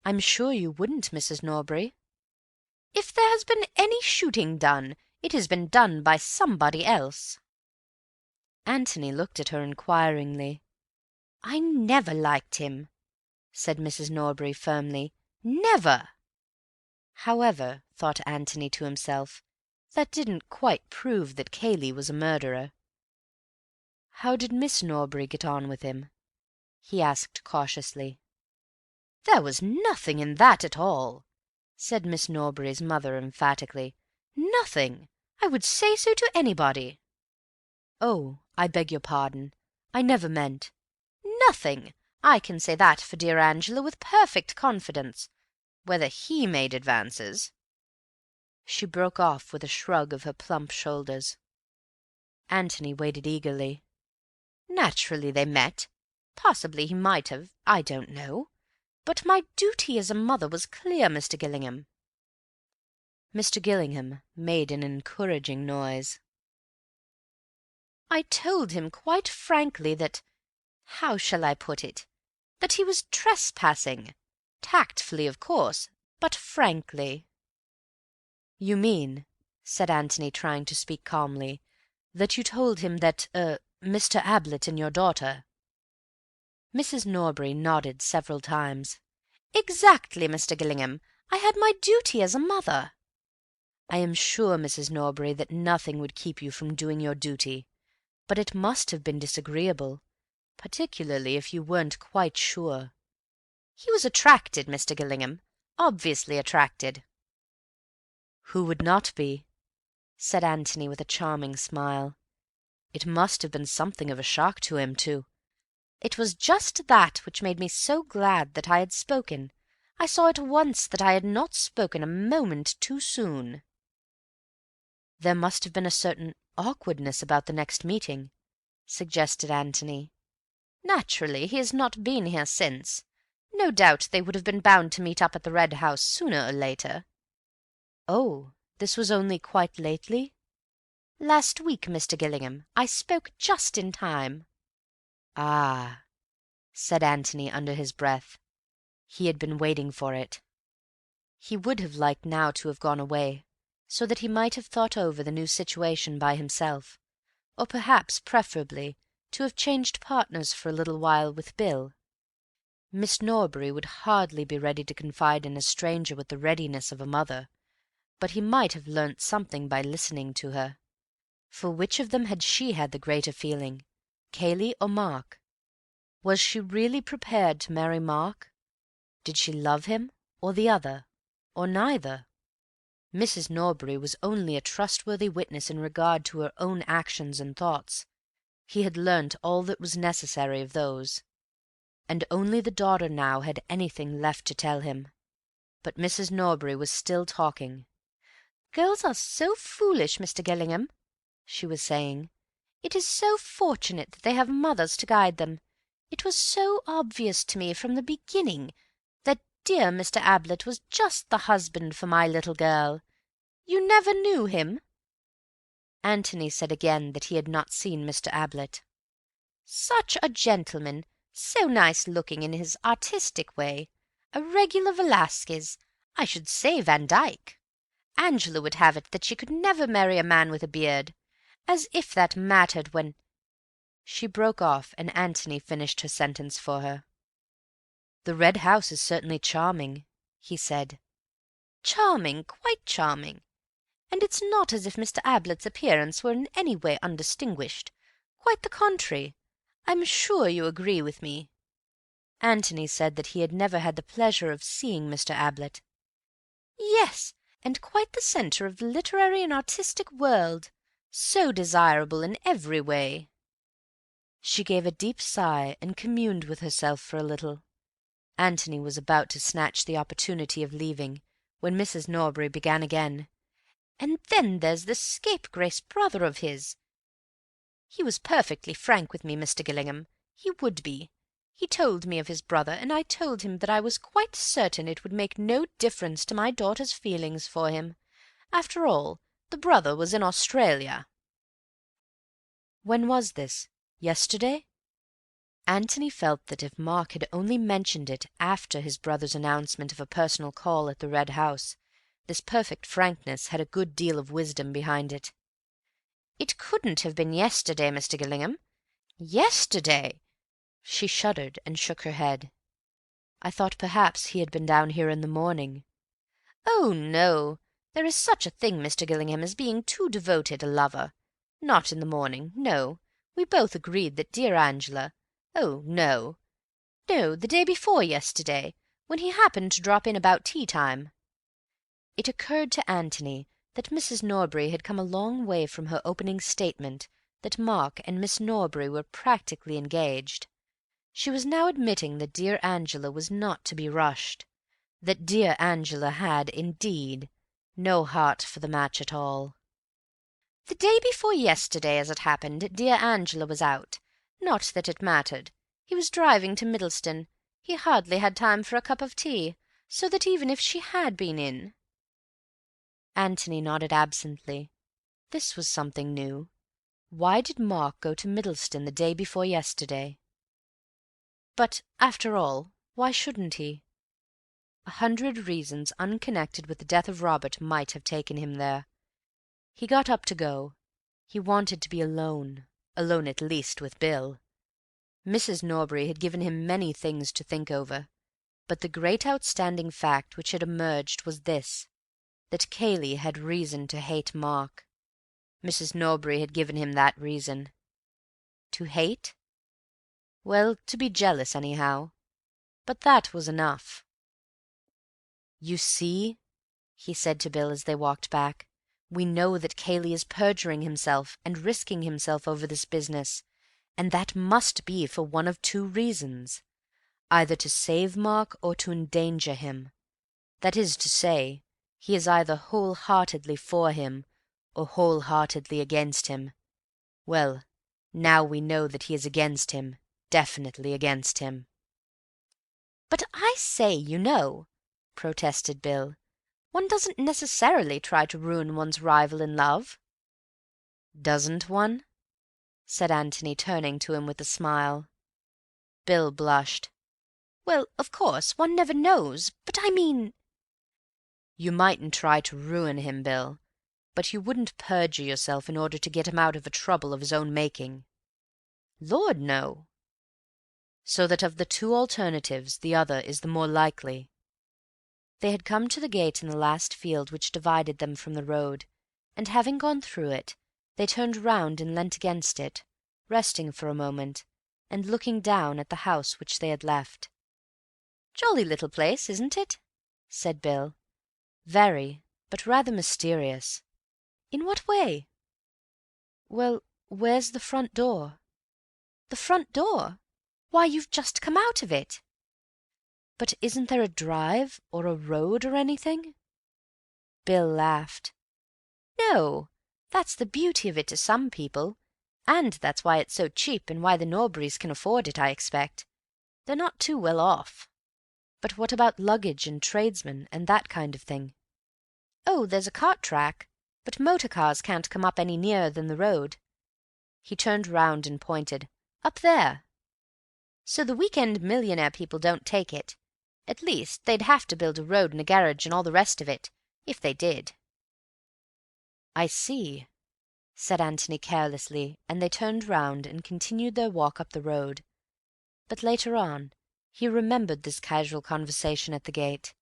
"I'm sure you wouldn't, Mrs. Norbury."
"If there has been any shooting done, it has been done by somebody else."
Antony looked at her inquiringly.
"I never liked him," said Mrs. Norbury firmly. "Never."
However, thought Antony to himself, that didn't quite prove that Cayley was a murderer. "How did Miss Norbury get on with him?" he asked cautiously.
"There was nothing in that at all,"
said Miss Norbury's mother emphatically.
"Nothing. I would say so to anybody."
"Oh, I beg your pardon. I never meant—"
"Nothing. I can say that for dear Angela with perfect confidence. Whether he made advances—"
She broke off with a shrug of her plump shoulders. Antony waited eagerly.
"Naturally they met. Possibly he might have, I don't know. But my duty as a mother was clear, Mr. Gillingham."
Mr. Gillingham made an encouraging noise.
"I told him quite frankly that—how shall I put it?—that he was trespassing. Tactfully, of course, but frankly."
"You mean," said Antony, trying to speak calmly, "that you told him that—Mr. Ablett and your daughter—" Mrs. Norbury nodded several times.
"Exactly, Mr. Gillingham. I had my duty as a mother."
"I am sure, Mrs. Norbury, that nothing would keep you from doing your duty, but it must have been disagreeable, particularly if you weren't quite sure."
"He was attracted, Mr. Gillingham. Obviously attracted."
"Who would not be?" said Antony with a charming smile. "It must have been something of a shock to him, too."
"It was just that which made me so glad that I had spoken. I saw at once that I had not spoken a moment too soon."
"There must have been a certain awkwardness about the next meeting," suggested Antony.
"Naturally. He has not been here since. No doubt they would have been bound to meet up at the Red House sooner or later."
"Oh, this was only quite lately?"
"Last week, Mr. Gillingham. I spoke just in time."
"Ah," said Antony under his breath. He had been waiting for it. He would have liked now to have gone away, so that he might have thought over the new situation by himself, or perhaps, preferably, to have changed partners for a little while with Bill. Miss Norbury would hardly be ready to confide in a stranger with the readiness of a mother, but he might have learnt something by listening to her. For which of them had she had the greater feeling, Cayley or Mark? Was she really prepared to marry Mark? Did she love him, or the other, or neither? Mrs. Norbury was only a trustworthy witness in regard to her own actions and thoughts.
He had learnt all that was necessary of those, and only the daughter now had anything left to tell him. But Mrs. Norbury was still talking.
"Girls are so foolish, Mr. Gillingham," she was saying. "It is so fortunate that they have mothers to guide them. It was so obvious to me from the beginning that dear Mr. Ablett was just the husband for my little girl. You never knew him?"
Antony said again that he had not seen Mr. Ablett.
"Such a gentleman, so nice-looking in his artistic way. A regular Velasquez, I should say Van Dyck. Angela would have it that she could never marry a man with a beard. As if that mattered when—"
She broke off, and Antony finished her sentence for her. "The Red House is certainly charming," he said.
"Charming, quite charming. And it's not as if Mr. Ablett's appearance were in any way undistinguished. Quite the contrary. I'm sure you agree with me."
Antony said that he had never had the pleasure of seeing Mr. Ablett.
"Yes, and quite the centre of the literary and artistic world. So desirable in every way."
She gave a deep sigh and communed with herself for a little. Antony was about to snatch the opportunity of leaving, when Mrs. Norbury began again.
"And then there's this scapegrace brother of his. He was perfectly frank with me, Mr. Gillingham. He would be. He told me of his brother, and I told him that I was quite certain it would make no difference to my daughter's feelings for him. After all, the brother was in Australia."
When was this? Yesterday? Antony felt that if Mark had only mentioned it after his brother's announcement of a personal call at the Red House, this perfect frankness had a good deal of wisdom behind it.
"It couldn't have been yesterday, Mr. Gillingham. Yesterday!"
She shuddered and shook her head. "I thought perhaps he had been down here in the morning."
"Oh, no. There is such a thing, Mr. Gillingham, as being too devoted a lover. Not in the morning, no. We both agreed that dear Angela— Oh, no. No, the day before yesterday, when he happened to drop in about tea-time."
It occurred to Antony that Mrs. Norbury had come a long way from her opening statement that Mark and Miss Norbury were practically engaged. She was now admitting that dear Angela was not to be rushed, that dear Angela had, indeed, no heart for the match at all.
"The day before yesterday, as it happened, dear Angela was out. Not that it mattered. He was driving to Middleston. He hardly had time for a cup of tea, so that even if she had been in—"
Antony nodded absently. This was something new. Why did Mark go to Middleston the day before yesterday? But, after all, why shouldn't he? 100 reasons unconnected with the death of Robert might have taken him there. He got up to go. He wanted to be alone at least with Bill. Mrs. Norbury had given him many things to think over, but the great outstanding fact which had emerged was this, that Cayley had reason to hate Mark. Mrs. Norbury had given him that reason. To hate? Well, to be jealous, anyhow. But that was enough. "You see," he said to Bill as they walked back, "we know that Cayley is perjuring himself and risking himself over this business, and that must be for one of two reasons, either to save Mark or to endanger him. That is to say, he is either whole-heartedly for him or whole-heartedly against him. Well, now we know that he is against him, definitely against him."
"But I say, you know," protested Bill, "one doesn't necessarily try to ruin one's rival in love."
"Doesn't one?" said Antony, turning to him with a smile. Bill blushed.
"Well, of course, one never knows, but I mean—"
"You mightn't try to ruin him, Bill, but you wouldn't perjure yourself in order to get him out of a trouble of his own making."
"Lord, no."
"So that of the two alternatives the other is the more likely." They had come to the gate in the last field which divided them from the road, and having gone through it, they turned round and leant against it, resting for a moment, and looking down at the house which they had left.
"Jolly little place, isn't it?"
said Bill. "Very, but rather mysterious."
"In what way?"
"Well, where's the front door?"
"The front door? Why, you've just come out of it."
"But isn't there a drive or a road or anything?" Bill laughed.
"No. That's the beauty of it to some people, and that's why it's so cheap and why the Norburys can afford it, I expect. They're not too well off."
"But what about luggage and tradesmen and that kind of thing?"
"Oh, there's a cart track, but motor cars can't come up any nearer than the road."
He turned round and pointed.
"Up there. So the week-end millionaire people don't take it. At least, they'd have to build a road and a garage and all the rest of it, if they did."
"I see," said Antony carelessly, and they turned round and continued their walk up the road. But later on he remembered this casual conversation at the gate,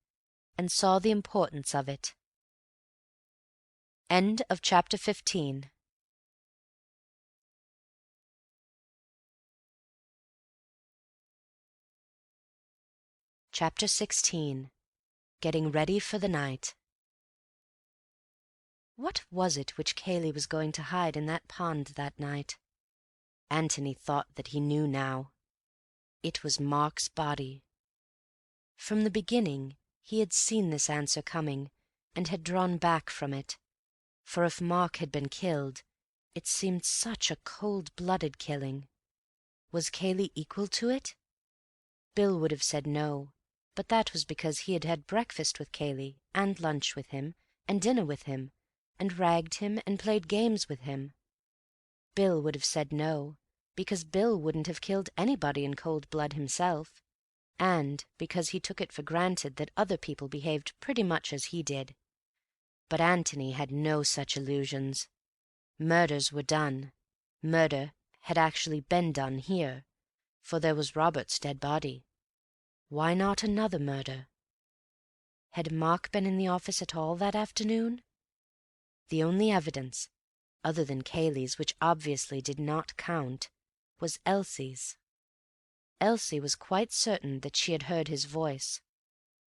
and saw the importance of it. End of chapter 15. Chapter 16. Getting ready for the night. What was it which Cayley was going to hide in that pond that night? Antony thought that he knew now. It was Mark's body. From the beginning he had seen this answer coming, and had drawn back from it, for if Mark had been killed, it seemed such a cold-blooded killing. Was Cayley equal to it? Bill would have said no, but that was because he had had breakfast with Cayley, and lunch with him, and dinner with him, and ragged him and played games with him. Bill would have said no, because Bill wouldn't have killed anybody in cold blood himself, and because he took it for granted that other people behaved pretty much as he did. But Antony had no such illusions. Murders were done. Murder had actually been done here, for there was Robert's dead body. Why not another murder? Had Mark been in the office at all that afternoon? The only evidence, other than Cayley's, which obviously did not count, was Elsie's. Elsie was quite certain that she had heard his voice,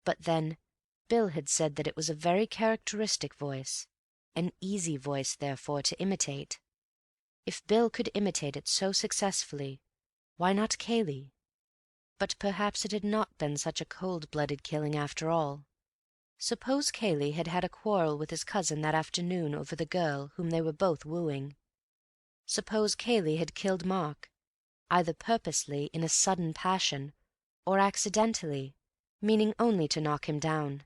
but then Bill had said that it was a very characteristic voice, an easy voice, therefore, to imitate. If Bill could imitate it so successfully, why not Cayley? But perhaps it had not been such a cold-blooded killing after all. Suppose Cayley had had a quarrel with his cousin that afternoon over the girl whom they were both wooing. Suppose Cayley had killed Mark, either purposely in a sudden passion, or accidentally, meaning only to knock him down.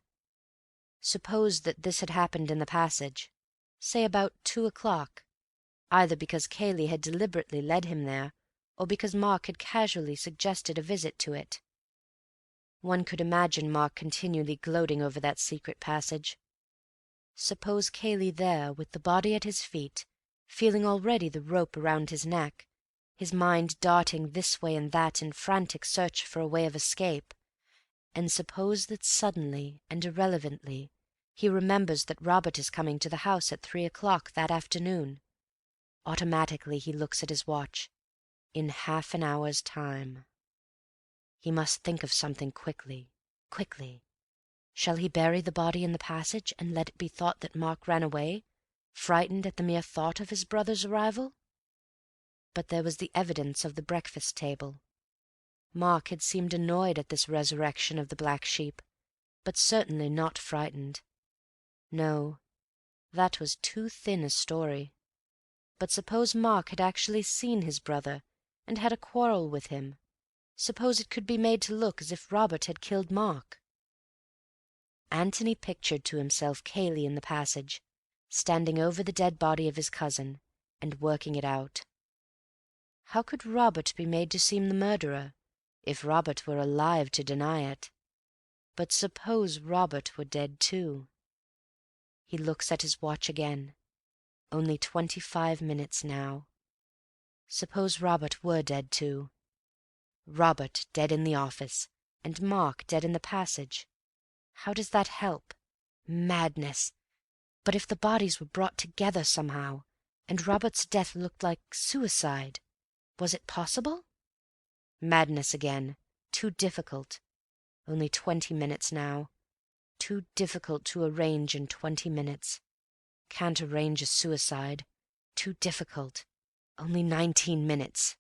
Suppose that this had happened in the passage, say about 2 o'clock, either because Cayley had deliberately led him there, or because Mark had casually suggested a visit to it. One could imagine Mark continually gloating over that secret passage. Suppose Cayley there, with the body at his feet, feeling already the rope around his neck, his mind darting this way and that in frantic search for a way of escape, and suppose that suddenly and irrelevantly he remembers that Robert is coming to the house at 3 o'clock that afternoon. Automatically he looks at his watch. In half an hour's time. He must think of something quickly. Shall he bury the body in the passage and let it be thought that Mark ran away, frightened at the mere thought of his brother's arrival? But there was the evidence of the breakfast table. Mark had seemed annoyed at this resurrection of the black sheep, but certainly not frightened. No, that was too thin a story. But suppose Mark had actually seen his brother, and had a quarrel with him. Suppose it could be made to look as if Robert had killed Mark. Antony pictured to himself Cayley in the passage, standing over the dead body of his cousin, and working it out. How could Robert be made to seem the murderer, if Robert were alive to deny it? But suppose Robert were dead too? He looks at his watch again. Only 25 minutes now. Suppose Robert were dead too. Robert dead in the office, and Mark dead in the passage. How does that help? Madness! But if the bodies were brought together somehow, and Robert's death looked like suicide, was it possible? Madness again. Too difficult. Only 20 minutes now. Too difficult to arrange in 20 minutes. Can't arrange a suicide. Too difficult. Only 19 minutes.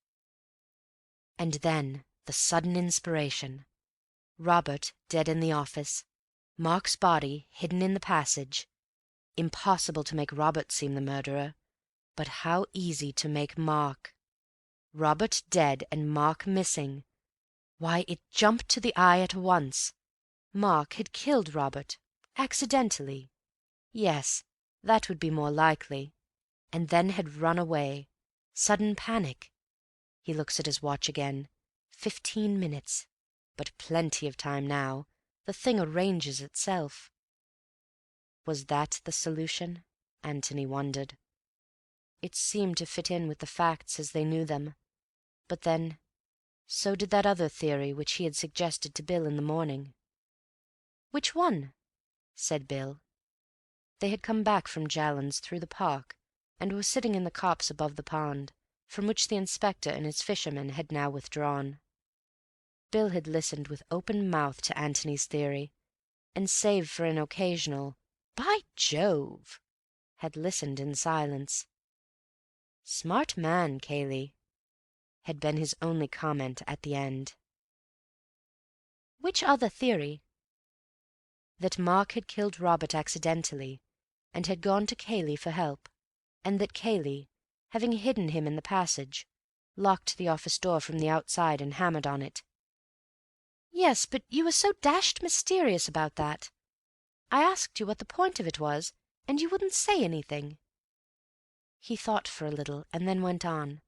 And then the sudden inspiration. Robert dead in the office, Mark's body hidden in the passage. Impossible to make Robert seem the murderer, but how easy to make Mark. Robert dead and Mark missing. Why, it jumped to the eye at once. Mark had killed Robert, accidentally. Yes, that would be more likely. And then had run away. Sudden panic. He looks at his watch again. 15 minutes. But plenty of time now. The thing arranges itself. Was that the solution? Antony wondered. It seemed to fit in with the facts as they knew them. But then, so did that other theory which he had suggested to Bill in the morning. "Which one?" said Bill. They had come back from Jallands through the park, and were sitting in the copse above the pond, from which the inspector and his fishermen had now withdrawn. Bill had listened with open mouth to Antony's theory, and save for an occasional "By Jove!" had listened in silence. "Smart man, Cayley," had been his only comment at the end. "Which other theory?" That Mark had killed Robert accidentally, and had gone to Cayley for help, and that Cayley, having hidden him in the passage, locked the office door from the outside and hammered on it. "Yes, but you were so dashed mysterious about that. I asked you what the point of it was, and you wouldn't say anything." He thought for a little, and then went on.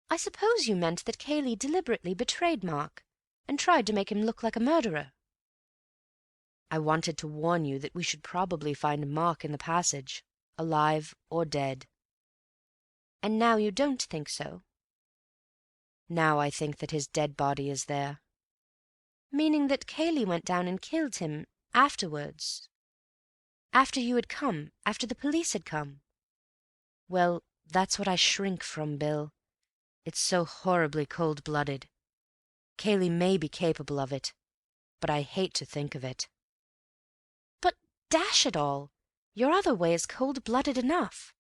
"I suppose you meant that Cayley deliberately betrayed Mark, and tried to make him look like a murderer." "I wanted to warn you that we should probably find Mark in the passage, alive or dead." "And now you don't think so?" "Now I think that his dead body is there." "Meaning that Cayley went down and killed him afterwards, after you had come, after the police had come?" "Well, that's what I shrink from, Bill. It's so horribly cold-blooded. Cayley may be capable of it, but I hate to think of it." "But, dash it all, your other way is cold-blooded enough.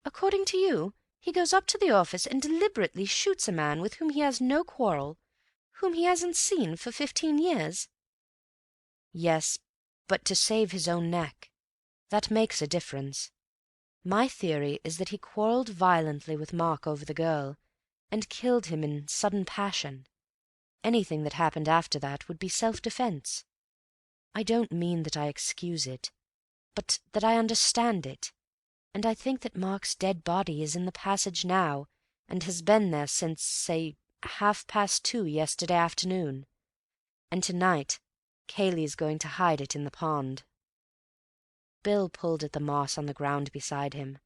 According to you, he goes up to the office and deliberately shoots a man with whom he has no quarrel, whom he hasn't seen for 15 years. "Yes, but to save his own neck. That makes a difference. My theory is that he quarrelled violently with Mark over the girl, and killed him in sudden passion. Anything that happened after that would be self-defense. I don't mean that I excuse it, but that I understand it, and I think that Mark's dead body is in the passage now, and has been there since, say, 2:30 yesterday afternoon, and tonight Cayley's going to hide it in the pond." Bill pulled at the moss on the ground beside him,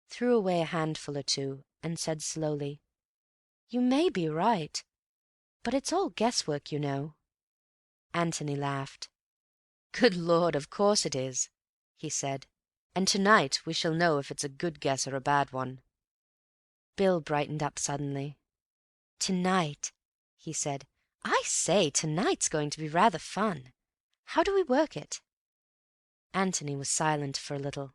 threw away a handful or two, and said slowly, "You may be right, but it's all guesswork, you know." Antony laughed. "Good Lord, of course it is," he said. "And tonight we shall know if it's a good guess or a bad one." Bill brightened up suddenly. "Tonight," he said. "I say, tonight's going to be rather fun. How do we work it?" Antony was silent for a little.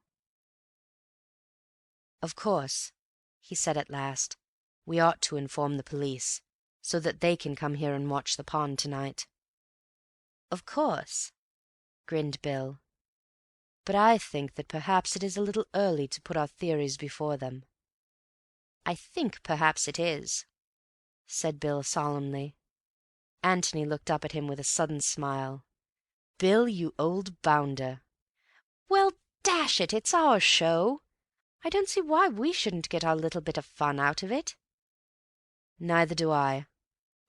"Of course," he said at last, "we ought to inform the police, so that they can come here and watch the pond tonight." "Of course," grinned Bill. "But I think that perhaps it is a little early to put our theories before them." "I think perhaps it is," said Bill solemnly. Antony looked up at him with a sudden smile. "Bill, you old bounder." "Well, dash it, it's our show. I don't see why we shouldn't get our little bit of fun out of it." "Neither do I.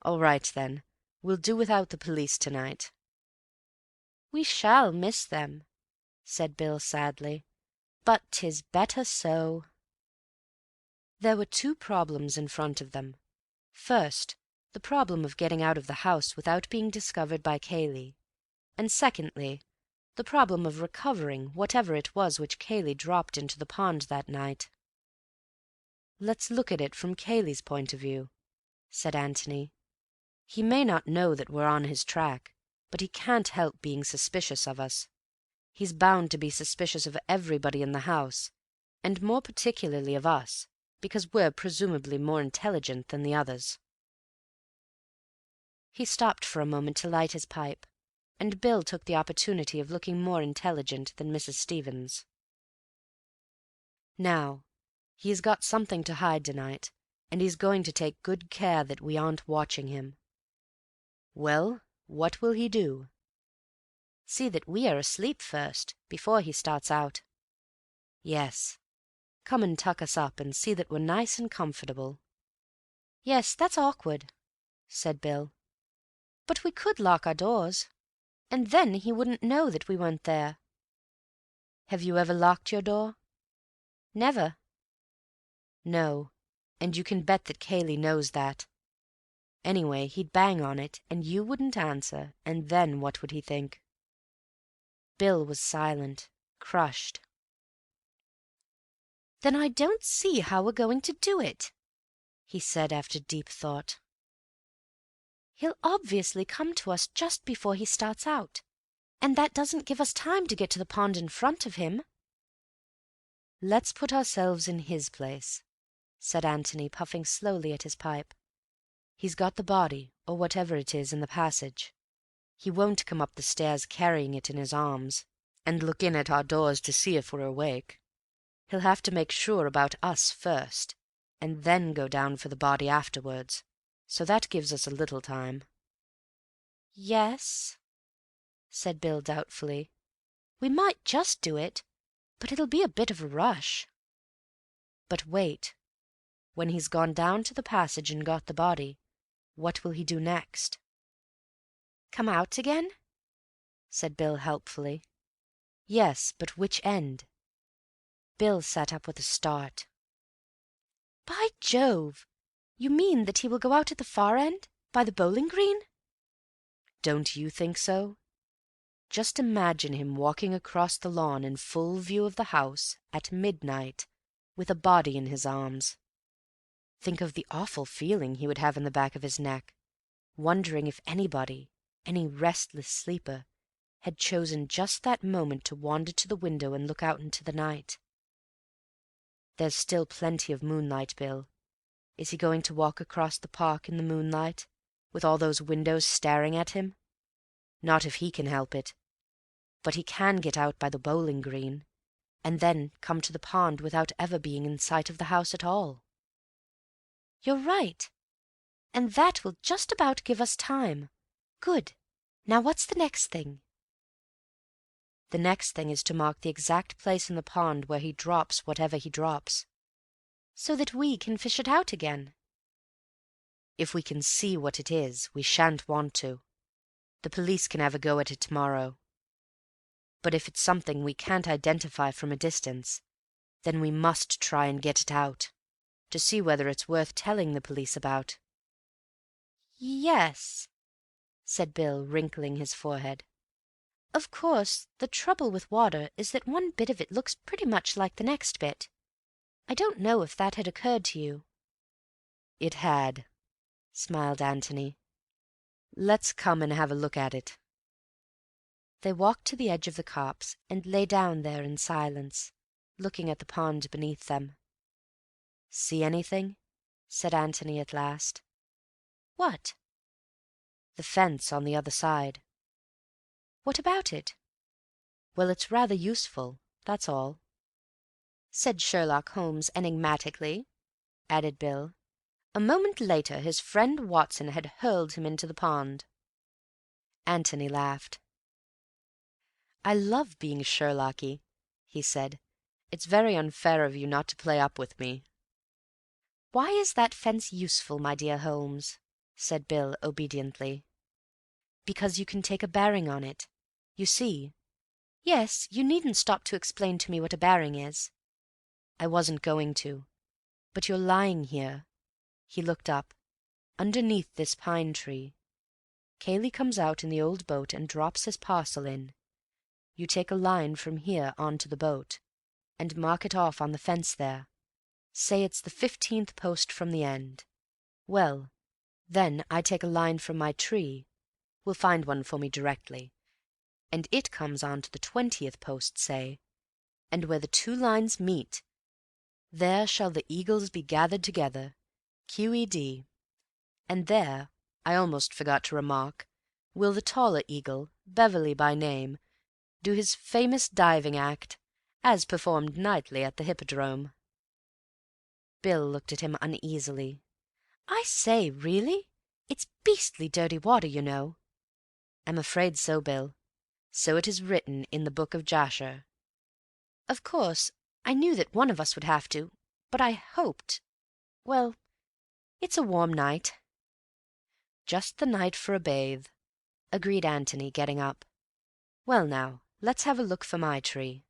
All right, then. We'll do without the police tonight." "We shall miss them," said Bill sadly, "but 'tis better so." There were 2 problems in front of them. First, the problem of getting out of the house without being discovered by Cayley, and secondly, the problem of recovering whatever it was which Cayley dropped into the pond that night. "Let's look at it from Cayley's point of view," said Antony. "He may not know that we're on his track, but he can't help being suspicious of us. He's bound to be suspicious of everybody in the house, and more particularly of us, because we're presumably more intelligent than the others." He stopped for a moment to light his pipe, and Bill took the opportunity of looking more intelligent than Mrs. Stevens. "Now, he has got something to hide tonight, and he's going to take good care that we aren't watching him. Well, what will he do?" "See that we are asleep first, before he starts out." "Yes. Come and tuck us up and see that we're nice and comfortable."
"Yes, that's awkward," said Bill. "But we could lock our doors, and then he wouldn't know that we weren't there."
"Have you ever locked your door?"
"Never."
"No, and you can bet that Cayley knows that. Anyway, he'd bang on it, and you wouldn't answer, and then what would he think?" Bill was silent, crushed.
"Then I don't see how we're going to do it,"
he said after deep thought.
"He'll obviously come to us just before he starts out, and that doesn't give us time to get to the pond in front of him."
"Let's put ourselves in his place," said Antony, puffing slowly at his pipe. "He's got the body, or whatever it is, in the passage. He won't come up the stairs carrying it in his arms, and look in at our doors to see if we're awake. He'll have to make sure about us first, and then go down for the body afterwards, so that gives us a little time."
"Yes," said Bill doubtfully. "We might just do it, but it'll be a bit of a rush."
But wait. When he's gone down to the passage and got the body, what will he do next?"
"Come out again?"
said Bill helpfully. "Yes, but which end?" Bill sat up with a start.
"By Jove! You mean that he will go out at the far end, by the bowling green?"
"Don't you think so? Just imagine him walking across the lawn in full view of the house at midnight with a body in his arms. Think of the awful feeling he would have in the back of his neck, wondering if anybody, any restless sleeper, had chosen just that moment to wander to the window and look out into the night. There's still plenty of moonlight, Bill. Is he going to walk across the park in the moonlight, with all those windows staring at him? Not if he can help it. But he can get out by the bowling green, and then come to the pond without ever being in sight of the house at all."
"You're right, and that will just about give us time. Good. Now what's the next thing?"
"The next thing is to mark the exact place in the pond where he drops whatever he drops."
"So that we can fish it out again."
"If we can see what it is, we shan't want to. The police can have a go at it tomorrow. But if it's something we can't identify from a distance, then we must try and get it out, to see whether it's worth telling the police about."
"Yes," said Bill, wrinkling his forehead. "Of course, the trouble with water is that one bit of it looks pretty much like the next bit. I don't know if that had occurred to you."
"It had," smiled Antony. "Let's come and have a look at it." They walked to the edge of the copse and lay down there in silence, looking at the pond beneath them. "See anything?" said Antony at last.
"What?"
"The fence on the other side."
"What about it?"
"Well, it's rather useful, that's all."
"Said Sherlock Holmes enigmatically," added Bill. "A moment later his friend Watson had hurled him into the pond."
Antony laughed. "I love being Sherlocky," he said. "It's very unfair of you not to play up with me."
"Why is that fence useful, my dear Holmes?"
said Bill obediently. "Because you can take a bearing on it. You see—"
"Yes, you needn't stop to explain to me what a bearing is."
"I wasn't going to. But you're lying here." He looked up. "Underneath this pine tree. Cayley comes out in the old boat and drops his parcel in. You take a line from here on to the boat, and mark it off on the fence there. Say it's the 15th post from the end. Well, then I take a line from my tree. We'll find one for me directly. And it comes on to the 20th post, say, and where the two lines meet, there shall the eagles be gathered together, QED, and there, I almost forgot to remark, will the taller eagle, Beverley by name, do his famous diving act, as performed nightly at the Hippodrome." Bill looked at him uneasily. "I say, really? It's beastly dirty water, you know." "I'm afraid so, Bill. So it is written in the Book of Jasher." "Of course, I knew that one of us would have to, but I hoped—well, it's a warm night." "Just the night for a bathe," agreed Antony, getting up. "Well now, let's have a look for my tree."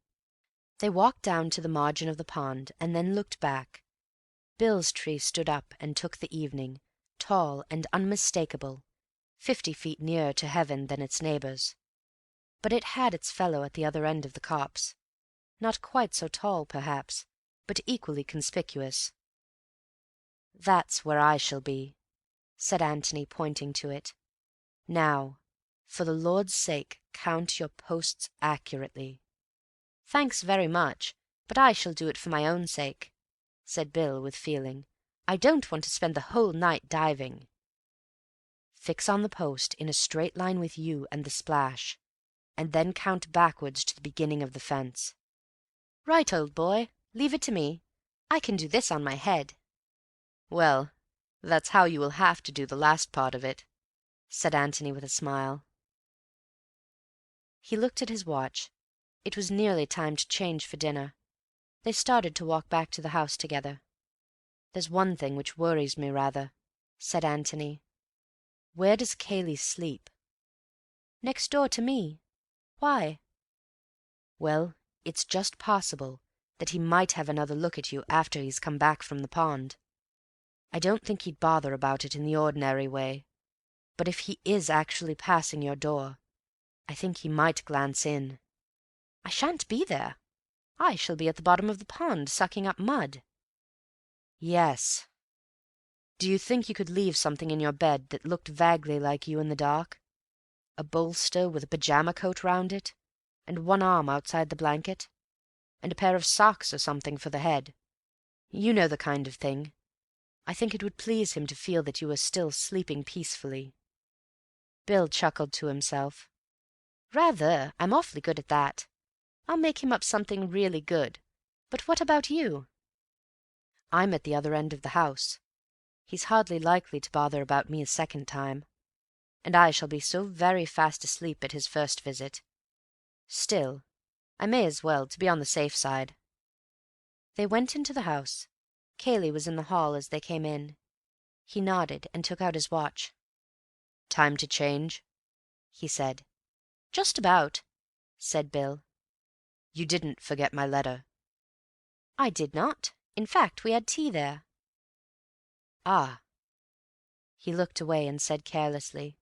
They walked down to the margin of the pond, and then looked back. Bill's tree stood up and took the evening, tall and unmistakable, 50 feet nearer to heaven than its neighbours. But it had its fellow at the other end of the copse, not quite so tall, perhaps, but equally conspicuous. "That's where I shall be," said Antony, pointing to it. "Now, for the Lord's sake, count your posts accurately." "Thanks very much, but I shall do it for my own sake," said Bill with feeling. "I don't want to spend the whole night diving." "Fix on the post in a straight line with you and the splash, and then count backwards to the beginning of the fence." "Right, old boy. Leave it to me. I can do this on my head." "Well, that's how you will have to do the last part of it," said Antony with a smile. He looked at his watch. It was nearly time to change for dinner. They started to walk back to the house together. "There's one thing which worries me rather," said Antony. "Where does Cayley sleep?" "Next door to me. Why?" "Well, it's just possible that he might have another look at you after he's come back from the pond. I don't think he'd bother about it in the ordinary way, but if he is actually passing your door, I think he might glance in." "I shan't be there. I shall be at the bottom of the pond, sucking up mud." "Yes. Do you think you could leave something in your bed that looked vaguely like you in the dark? A bolster with a pyjama coat round it, and one arm outside the blanket, and a pair of socks or something for the head. You know the kind of thing. I think it would please him to feel that you were still sleeping peacefully." Bill chuckled to himself. "Rather. I'm awfully good at that. I'll make him up something really good. But what about you?" "I'm at the other end of the house. He's hardly likely to bother about me a second time, and I shall be so very fast asleep at his first visit. Still, I may as well, to be on the safe side." They went into the house. Cayley was in the hall as they came in. He nodded and took out his watch. "Time to change?" he said. "Just about," said Bill. "You didn't forget my letter?" "I did not. In fact, we had tea there." "Ah." He looked away and said carelessly,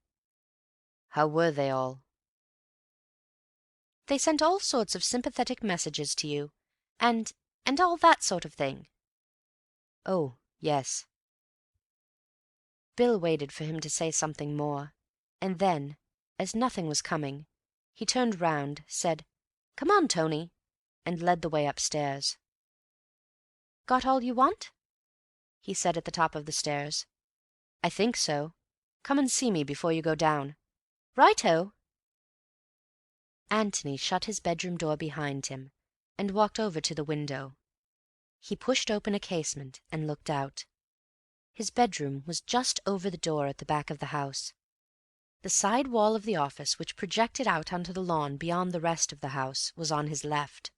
"How were they all?" "They sent all sorts of sympathetic messages to you, and all that sort of thing." "Oh, yes." Bill waited for him to say something more, and then, as nothing was coming, he turned round, said, "Come on, Tony," and led the way upstairs. "Got all you want?" he said at the top of the stairs. "I think so. Come and see me before you go down." "Righto." Antony shut his bedroom door behind him and walked over to the window. He pushed open a casement and looked out. His bedroom was just over the door at the back of the house. The side wall of the office, which projected out onto the lawn beyond the rest of the house, was on his left.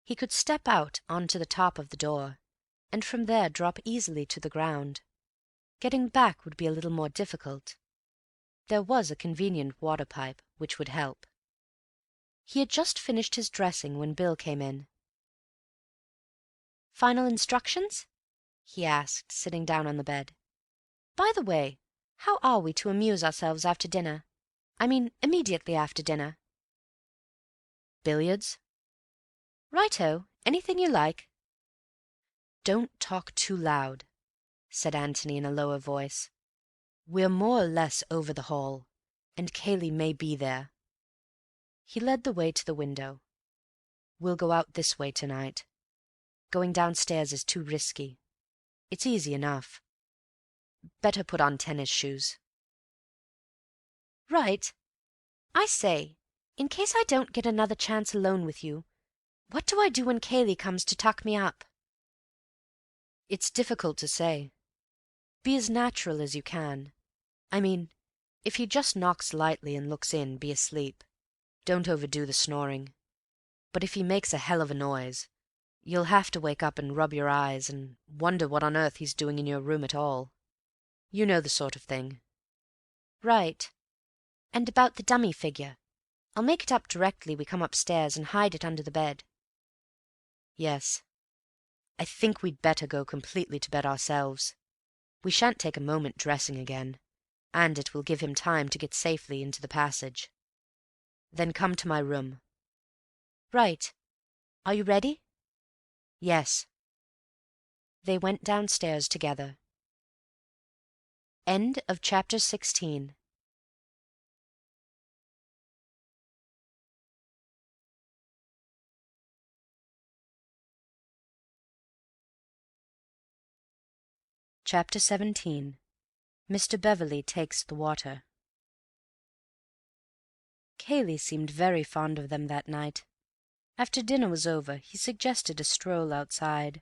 He could step out onto the top of the door, and from there drop easily to the ground. Getting back would be a little more difficult. There was a convenient water pipe, which would help. He had just finished his dressing when Bill came in. "Final instructions?" he asked, sitting down on the bed. "By the way, how are we to amuse ourselves after dinner? I mean, immediately after dinner." "Billiards?" "Righto. Anything you like." "Don't talk too loud," said Antony in a lower voice. "We're more or less over the hall, and Cayley may be there." He led the way to the window. "We'll go out this way tonight. Going downstairs is too risky. It's easy enough. Better put on tennis shoes."
Right. I say, in case I don't get another chance alone with you, what do I do when Cayley comes to tuck me up?"
"It's difficult to say. Be as natural as you can. I mean, if he just knocks lightly and looks in, be asleep. Don't overdo the snoring. But if he makes a hell of a noise, you'll have to wake up and rub your eyes and wonder what on earth he's doing in your room at all. You know the sort of thing."
"Right. And about the dummy figure. I'll make it up directly we come upstairs and hide it under the bed."
"Yes. I think we'd better go completely to bed ourselves. We shan't take a moment dressing again, and it will give him time to get safely into the passage. Then come to my room."
"Right. Are you ready?"
"Yes."
They went downstairs together. End of chapter 16.
Chapter 17. Mr. Beverley takes the water. Cayley seemed very fond of them that night. After dinner was over, he suggested a stroll outside.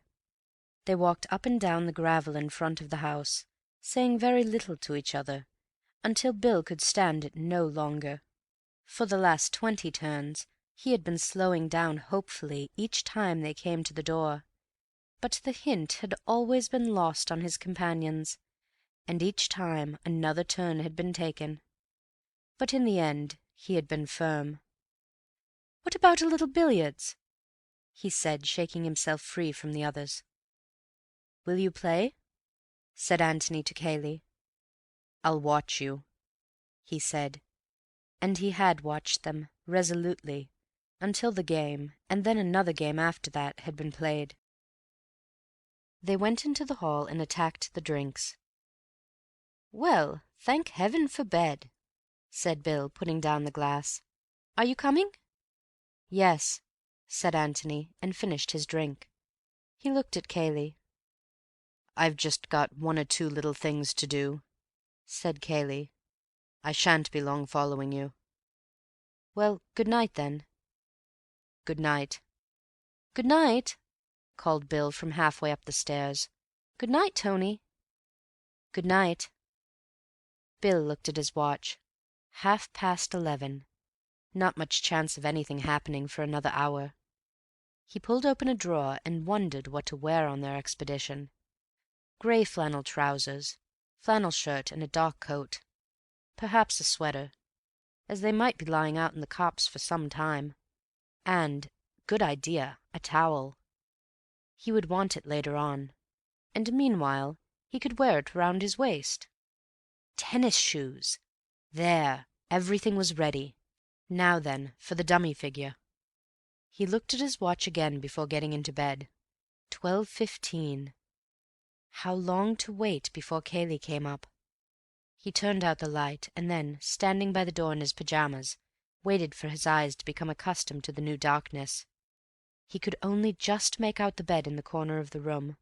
They walked up and down the gravel in front of the house, saying very little to each other, until Bill could stand it no longer. For the last 20 turns he had been slowing down hopefully each time they came to the door, but the hint had always been lost on his companions, and each time another turn had been taken. But in the end he had been firm. "What about a little billiards?" he said, shaking himself free from the others. "Will you play?" said Antony to Cayley. "I'll watch you," he said, and he had watched them resolutely until the game, and then another game after that, had been played. They went into the hall and attacked the drinks. "Well, thank heaven for bed," said Bill, putting down the glass. "Are you coming?" "Yes," said Antony, and finished his drink. He looked at Cayley. "I've just got 1 or 2 little things to do," said Cayley. "I shan't be long following you." "Well, good night, then." "Good night."
"Good night,"
called Bill from halfway up the stairs.
"Good night, Tony."
"Good night." Bill looked at his watch. 11:30. Not much chance of anything happening for another hour. He pulled open a drawer and wondered what to wear on their expedition. Grey flannel trousers, flannel shirt and a dark coat. Perhaps a sweater, as they might be lying out in the copse for some time. And, good idea, a towel. He would want it later on, and meanwhile he could wear it round his waist. Tennis shoes! There, everything was ready. Now then, for the dummy figure. He looked at his watch again before getting into bed. 12:15. How long to wait before Cayley came up? He turned out the light, and then, standing by the door in his pyjamas, waited for his eyes to become accustomed to the new darkness. He could only just make out the bed in the corner of the room.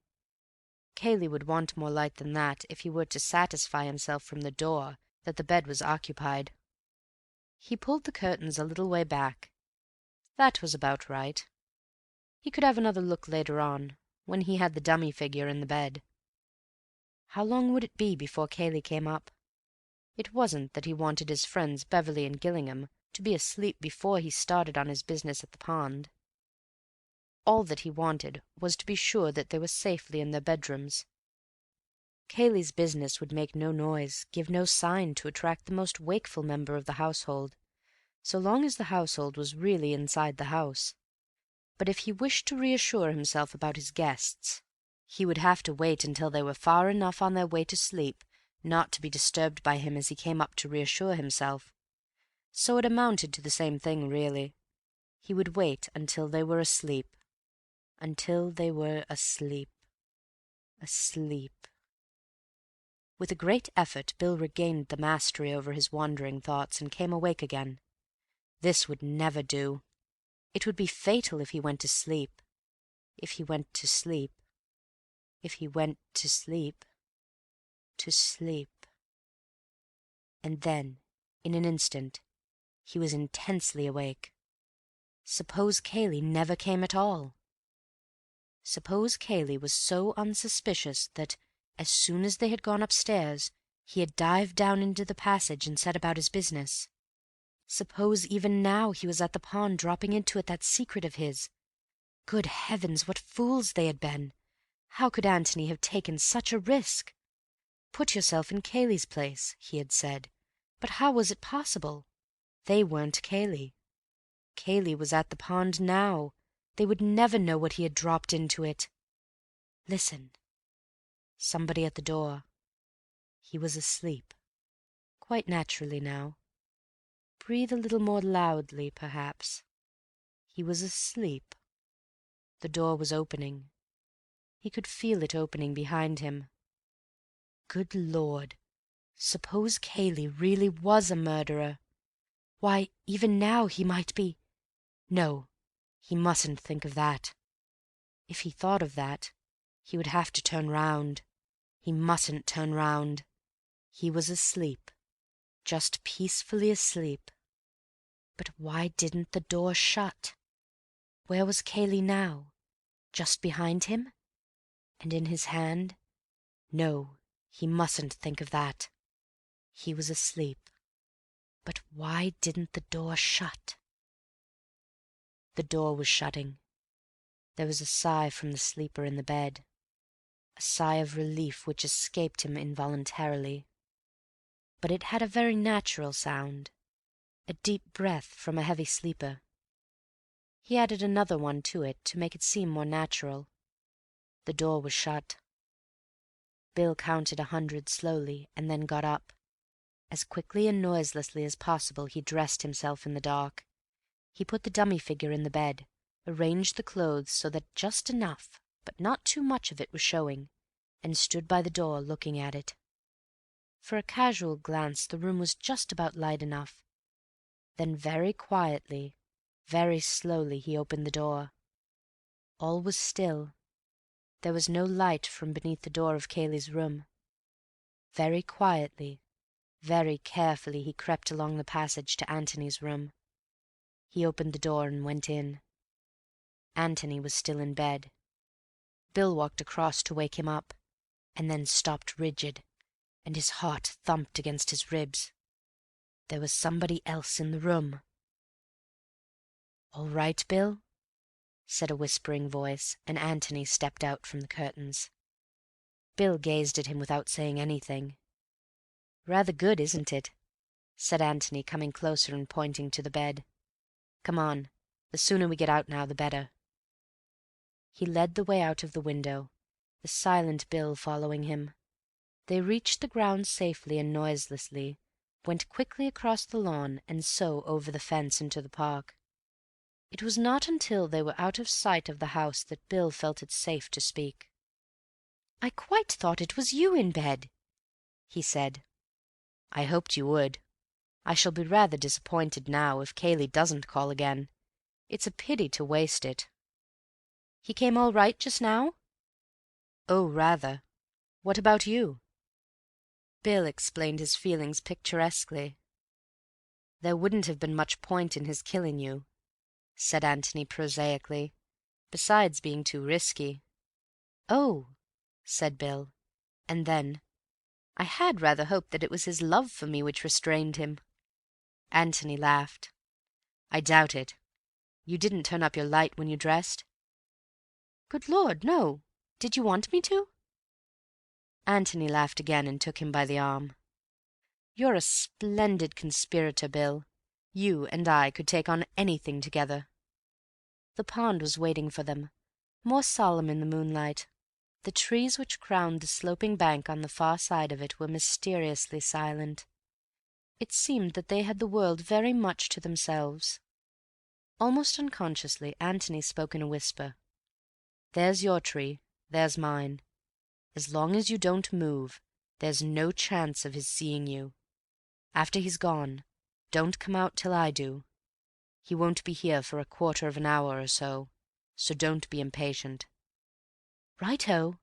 Cayley would want more light than that if he were to satisfy himself from the door that the bed was occupied. He pulled the curtains a little way back. That was about right. He could have another look later on, when he had the dummy figure in the bed. How long would it be before Cayley came up? It wasn't that he wanted his friends Beverley and Gillingham to be asleep before he started on his business at the pond. All that he wanted was to be sure that they were safely in their bedrooms. Cayley's business would make no noise, give no sign to attract the most wakeful member of the household, so long as the household was really inside the house. But if he wished to reassure himself about his guests, he would have to wait until they were far enough on their way to sleep not to be disturbed by him as he came up to reassure himself. So it amounted to the same thing, really. He would wait until they were asleep. Until they were asleep. Asleep. With a great effort Bill regained the mastery over his wandering thoughts and came awake again. This would never do. It would be fatal if he went to sleep. If he went to sleep. If he went to sleep. To sleep. And then In an instant he was intensely awake. Suppose Cayley never came at all? Suppose Cayley was so unsuspicious that, as soon as they had gone upstairs, he had dived down into the passage and set about his business? Suppose even now he was at the pond dropping into it that secret of his? Good heavens, what fools they had been! How could Antony have taken such a risk? Put yourself in Cayley's place, he had said. But how was it possible? They weren't Cayley. Cayley was at the pond now. They would never know what he had dropped into it. Listen. Somebody at the door. He was asleep. Quite naturally now. Breathe a little more loudly, perhaps. He was asleep. The door was opening. He could feel it opening behind him. Good Lord! Suppose Cayley really was a murderer? Why, even now he might be— No, he mustn't think of that. If he thought of that, he would have to turn round. He mustn't turn round. He was asleep, just peacefully asleep. But why didn't the door shut? Where was Cayley now? Just behind him? And in his hand? No, he mustn't think of that. He was asleep. But why didn't the door shut? The door was shutting. There was a sigh from the sleeper in the bed, a sigh of relief which escaped him involuntarily. But it had a very natural sound, a deep breath from a heavy sleeper. He added another one to it to make it seem more natural. The door was shut. Bill counted 100 slowly, and then got up. As quickly and noiselessly as possible he dressed himself in the dark. He put the dummy figure in the bed, arranged the clothes so that just enough, but not too much of it was showing, and stood by the door looking at it. For a casual glance the room was just about light enough. Then very quietly, very slowly he opened the door. All was still. There was no light from beneath the door of Cayley's room. Very quietly, very carefully he crept along the passage to Antony's room. He opened the door and went in. Antony was still in bed. Bill walked across to wake him up, and then stopped rigid, and his heart thumped against his ribs. There was somebody else in the room. "All right, Bill?" said a whispering voice, and Antony stepped out from the curtains. Bill gazed at him without saying anything. "Rather good, isn't it?" said Antony, coming closer and pointing to the bed. "Come on. The sooner we get out now, the better." He led the way out of the window, the silent Bill following him. They reached the ground safely and noiselessly, went quickly across the lawn, and so over the fence into the park. It was not until they were out of sight of the house that Bill felt it safe to speak. "I quite thought it was you in bed," he said. "I hoped you would. I shall be rather disappointed now if Cayley doesn't call again. It's a pity to waste it." "He came all right just now?" "Oh, rather. What about you?" Bill explained his feelings picturesquely. "There wouldn't have been much point in his killing you," said Antony prosaically, "besides being too risky." "Oh," said Bill, and then, "I had rather hoped that it was his love for me which restrained him." Antony laughed. "I doubt it. You didn't turn up your light when you dressed?" "Good Lord, no. Did you want me to?" Antony laughed again and took him by the arm. "You're a splendid conspirator, Bill. You and I could take on anything together." The pond was waiting for them, more solemn in the moonlight. The trees which crowned the sloping bank on the far side of it were mysteriously silent. It seemed that they had the world very much to themselves. Almost unconsciously, Antony spoke in a whisper. "There's your tree, there's mine. As long as you don't move, there's no chance of his seeing you. After he's gone, don't come out till I do. He won't be here for a quarter of an hour or so don't be impatient." "Right-ho,"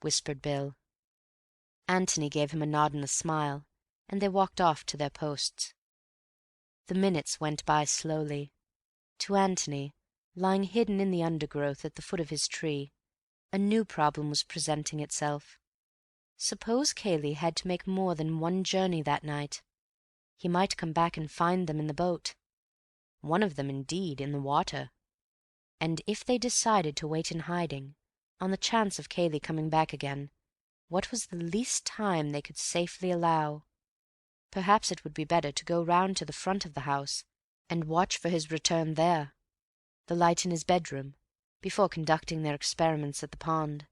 whispered Bill. Antony gave him a nod and a smile, and they walked off to their posts. The minutes went by slowly. To Antony, lying hidden in the undergrowth at the foot of his tree, a new problem was presenting itself. Suppose Cayley had to make more than one journey that night. He might come back and find them in the boat. One of them, indeed, in the water. And if they decided to wait in hiding, on the chance of Cayley coming back again, what was the least time they could safely allow? Perhaps it would be better to go round to the front of the house and watch for his return there, the light in his bedroom, before conducting their experiments at the pond.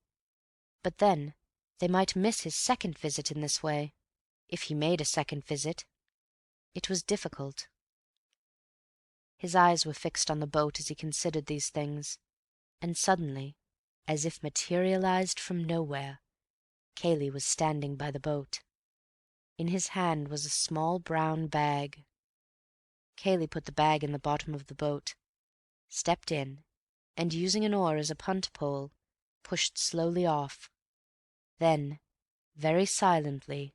But then they might miss his second visit in this way, if he made a second visit. It was difficult. His eyes were fixed on the boat as he considered these things, and suddenly, as if materialized from nowhere, Cayley was standing by the boat. In his hand was a small brown bag. Cayley put the bag in the bottom of the boat, stepped in, and using an oar as a punt-pole, pushed slowly off. Then, very silently,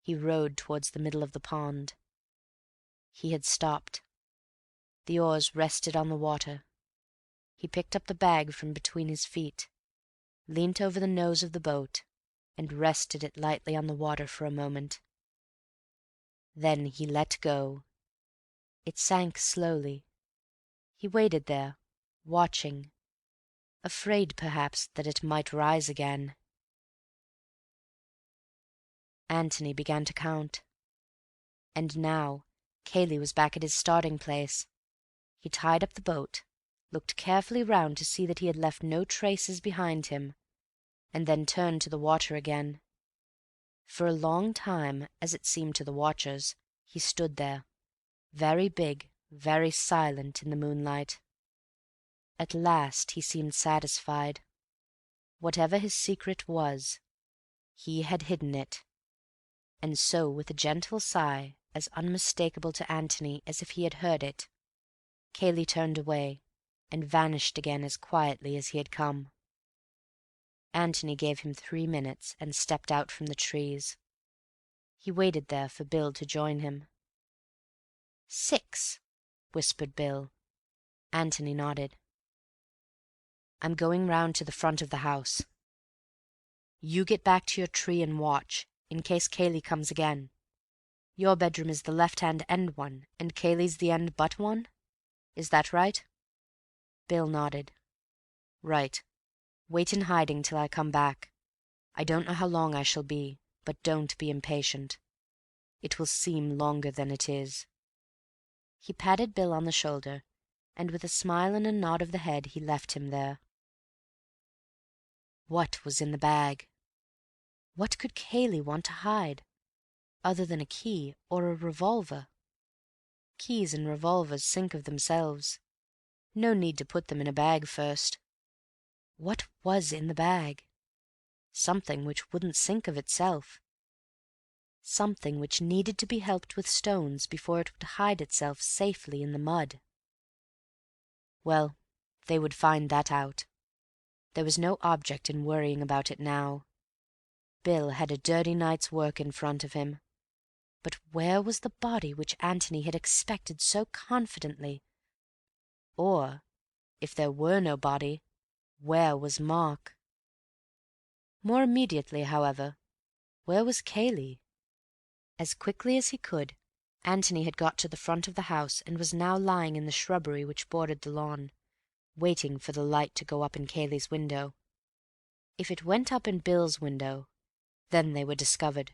he rowed towards the middle of the pond. He had stopped. The oars rested on the water. He picked up the bag from between his feet, leant over the nose of the boat, and rested it lightly on the water for a moment. Then he let go. It sank slowly. He waited there, watching, afraid perhaps that it might rise again. Antony began to count. And now Cayley was back at his starting place. He tied up the boat, looked carefully round to see that he had left no traces behind him, and then turned to the water again. For a long time, as it seemed to the watchers, he stood there, very big, very silent in the moonlight. At last he seemed satisfied. Whatever his secret was, he had hidden it. And so, with a gentle sigh, as unmistakable to Antony as if he had heard it, Cayley turned away and vanished again as quietly as he had come. Antony gave him 3 minutes and stepped out from the trees. He waited there for Bill to join him. 6, whispered Bill. Antony nodded. I'm going round to the front of the house. You get back to your tree and watch, in case Cayley comes again. Your bedroom is the left-hand end one, and Cayley's the end but one? Is that right? Bill nodded. Right. Wait in hiding till I come back. I don't know how long I shall be, but don't be impatient. It will seem longer than it is. He patted Bill on the shoulder, and with a smile and a nod of the head he left him there. What was in the bag? What could Cayley want to hide, other than a key or a revolver? Keys and revolvers sink of themselves. No need to put them in a bag first. What was in the bag? Something which wouldn't sink of itself. Something which needed to be helped with stones before it would hide itself safely in the mud. Well, they would find that out. There was no object in worrying about it now. Bill had a dirty night's work in front of him. But where was the body which Antony had expected so confidently? Or, if there were no body, where was Mark? More immediately, however, where was Cayley? As quickly as he could, Antony had got to the front of the house and was now lying in the shrubbery which bordered the lawn, waiting for the light to go up in Cayley's window. If it went up in Bill's window, then they were discovered.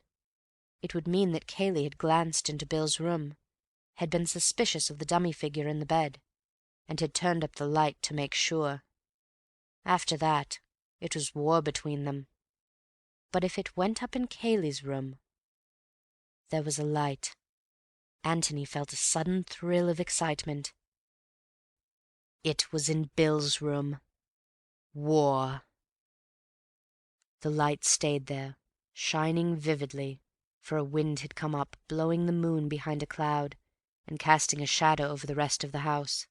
It would mean that Cayley had glanced into Bill's room, had been suspicious of the dummy figure in the bed, and had turned up the light to make sure. After that, it was war between them. But if it went up in Cayley's room... There was a light. Antony felt a sudden thrill of excitement. It was in Bill's room. War. The light stayed there, shining vividly, for a wind had come up, blowing the moon behind a cloud, and casting a shadow over the rest of the house.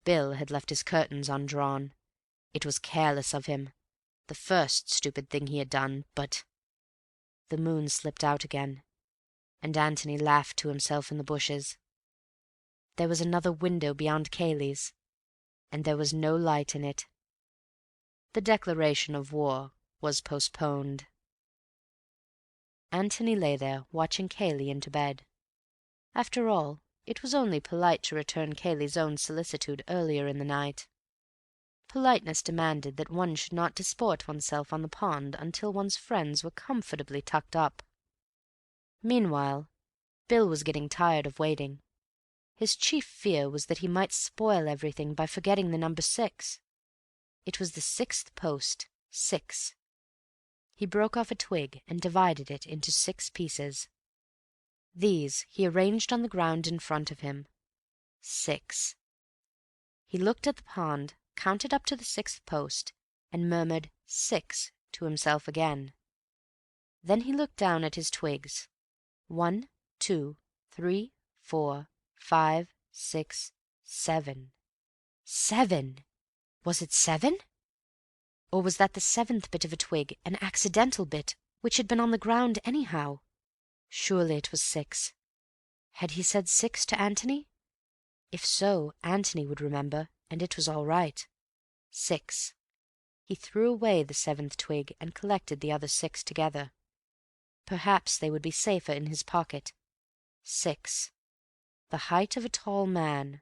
Bill had left his curtains undrawn. It was careless of him, the first stupid thing he had done, but... The moon slipped out again, and Antony laughed to himself in the bushes. There was another window beyond Cayley's, and there was no light in it. The declaration of war was postponed. Antony lay there, watching Cayley into bed. After all, it was only polite to return Cayley's own solicitude earlier in the night. Politeness demanded that one should not disport oneself on the pond until one's friends were comfortably tucked up. Meanwhile, Bill was getting tired of waiting. His chief fear was that he might spoil everything by forgetting the number 6. It was the 6th post, 6. He broke off a twig and divided it into 6 pieces. These he arranged on the ground in front of him. 6. He looked at the pond, counted up to the 6th post, and murmured 6 to himself again. Then he looked down at his twigs. 1, 2, 3, 4, 5, 6, 7. 7! Was it 7? Or was that the 7th bit of a twig, an accidental bit, which had been on the ground anyhow? Surely it was 6. Had he said 6 to Antony? If so, Antony would remember, and it was all right. 6. He threw away the 7th twig and collected the other 6 together. Perhaps they would be safer in his pocket. 6. The height of a tall man.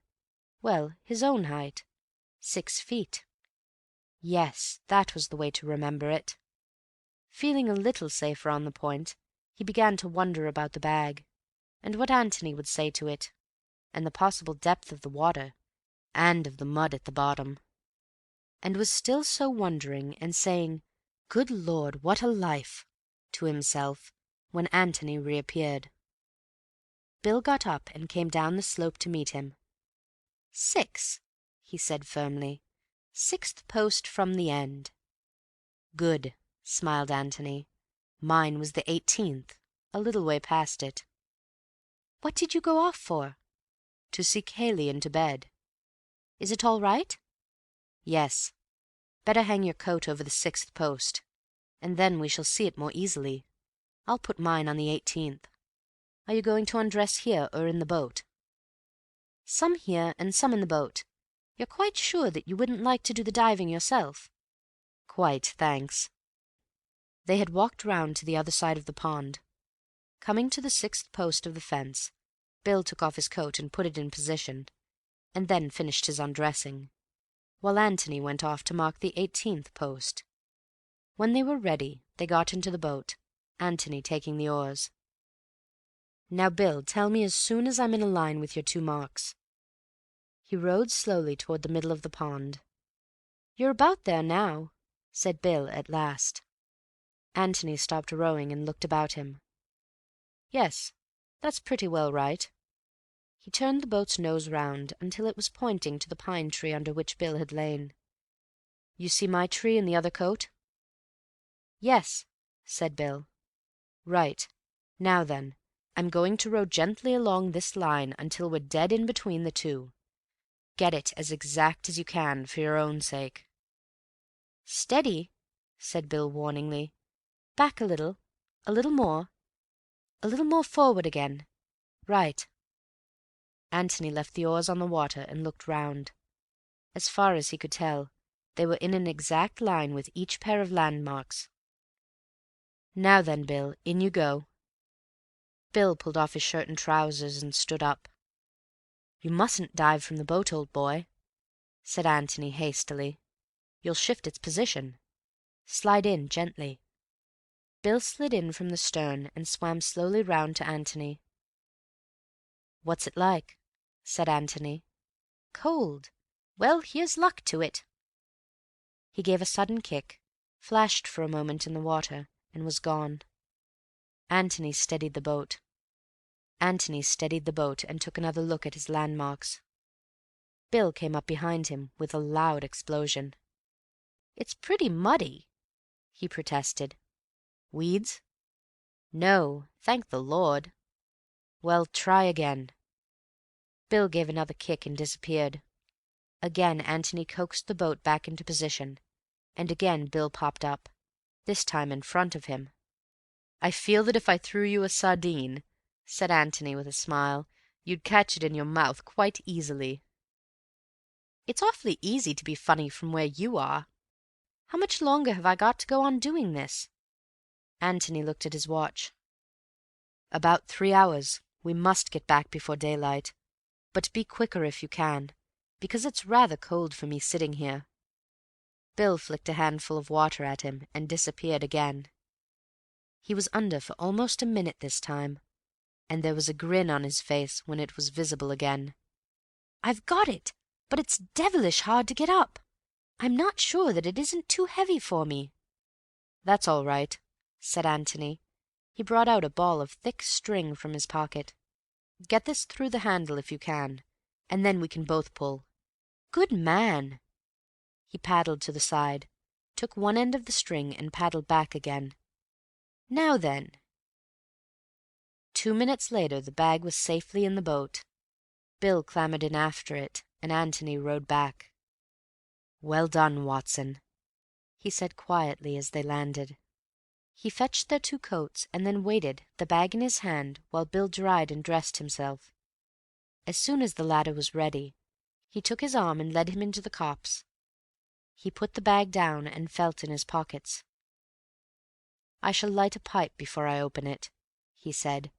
Well, his own height. 6 feet. Yes, that was the way to remember it. Feeling a little safer on the point, he began to wonder about the bag, and what Antony would say to it, and the possible depth of the water, and of the mud at the bottom. And was still so wondering, and saying, "Good Lord, what a life!" to himself, when Antony reappeared. Bill got up and came down the slope to meet him. 6, he said firmly. 6th post from the end. Good, smiled Antony. Mine was the 18th, a little way past it. What did you go off for? To see Cayley into bed. Is it all right? Yes. Better hang your coat over the 6th post, and then we shall see it more easily. I'll put mine on the 18th. Are you going to undress here or in the boat? Some here and some in the boat. You're quite sure that you wouldn't like to do the diving yourself? Quite, thanks. They had walked round to the other side of the pond. Coming to the 6th post of the fence, Bill took off his coat and put it in position, and then finished his undressing, while Antony went off to mark the 18th post. When they were ready, they got into the boat, Antony taking the oars. Now, Bill, tell me as soon as I'm in a line with your 2 marks. He rowed slowly toward the middle of the pond. You're about there now, said Bill at last. Antony stopped rowing and looked about him. Yes, that's pretty well right. He turned the boat's nose round until it was pointing to the pine tree under which Bill had lain. You see my tree in the other coat? Yes, said Bill. Right. Now then, I'm going to row gently along this line until we're dead in between the 2. Get it as exact as you can for your own sake. Steady, said Bill warningly. Back a little more. A little more forward again. Right. Antony left the oars on the water and looked round. As far as he could tell, they were in an exact line with each pair of landmarks. Now then, Bill, in you go. Bill pulled off his shirt and trousers and stood up. You mustn't dive from the boat, old boy, said Antony hastily. You'll shift its position. Slide in gently. Bill slid in from the stern and swam slowly round to Antony. What's it like? Said Antony. Cold. Well, here's luck to it. He gave a sudden kick, flashed for a moment in the water, and was gone. Antony steadied the boat and took another look at his landmarks. Bill came up behind him with a loud explosion. It's pretty muddy, he protested. Weeds? No, thank the Lord. Well, try again. Bill gave another kick and disappeared. Again Antony coaxed the boat back into position, and again Bill popped up, this time in front of him. I feel that if I threw you a sardine,
said Antony with a smile. "You'd catch it in your mouth quite easily."
"It's awfully easy to be funny from where you are. How much longer have I got to go on doing this?" Antony looked at his watch.
"About 3 hours. We must get back before daylight. But be quicker if you can, because it's rather cold for me sitting here." Bill flicked a handful of water at him and disappeared again. He was under for almost a minute this time, and there was a grin on his face when it was visible again.
"I've got it, but it's devilish hard to get up. I'm not sure that it isn't too heavy for me."
"That's all right," said Antony. He brought out a ball of thick string from his pocket. "Get this through the handle if you can, and then we can both pull."
"Good man."
He paddled to the side, took one end of the string and paddled back again.
"Now then."
2 minutes later the bag was safely in the boat. Bill clambered in after it, and Antony rowed back. "Well done, Watson," he said quietly as they landed. He fetched their 2 coats and then waited, the bag in his hand, while Bill dried and dressed himself. As soon as the latter was ready, he took his arm and led him into the copse. He put the bag down and felt in his pockets. "I shall light a pipe before I open it," he said.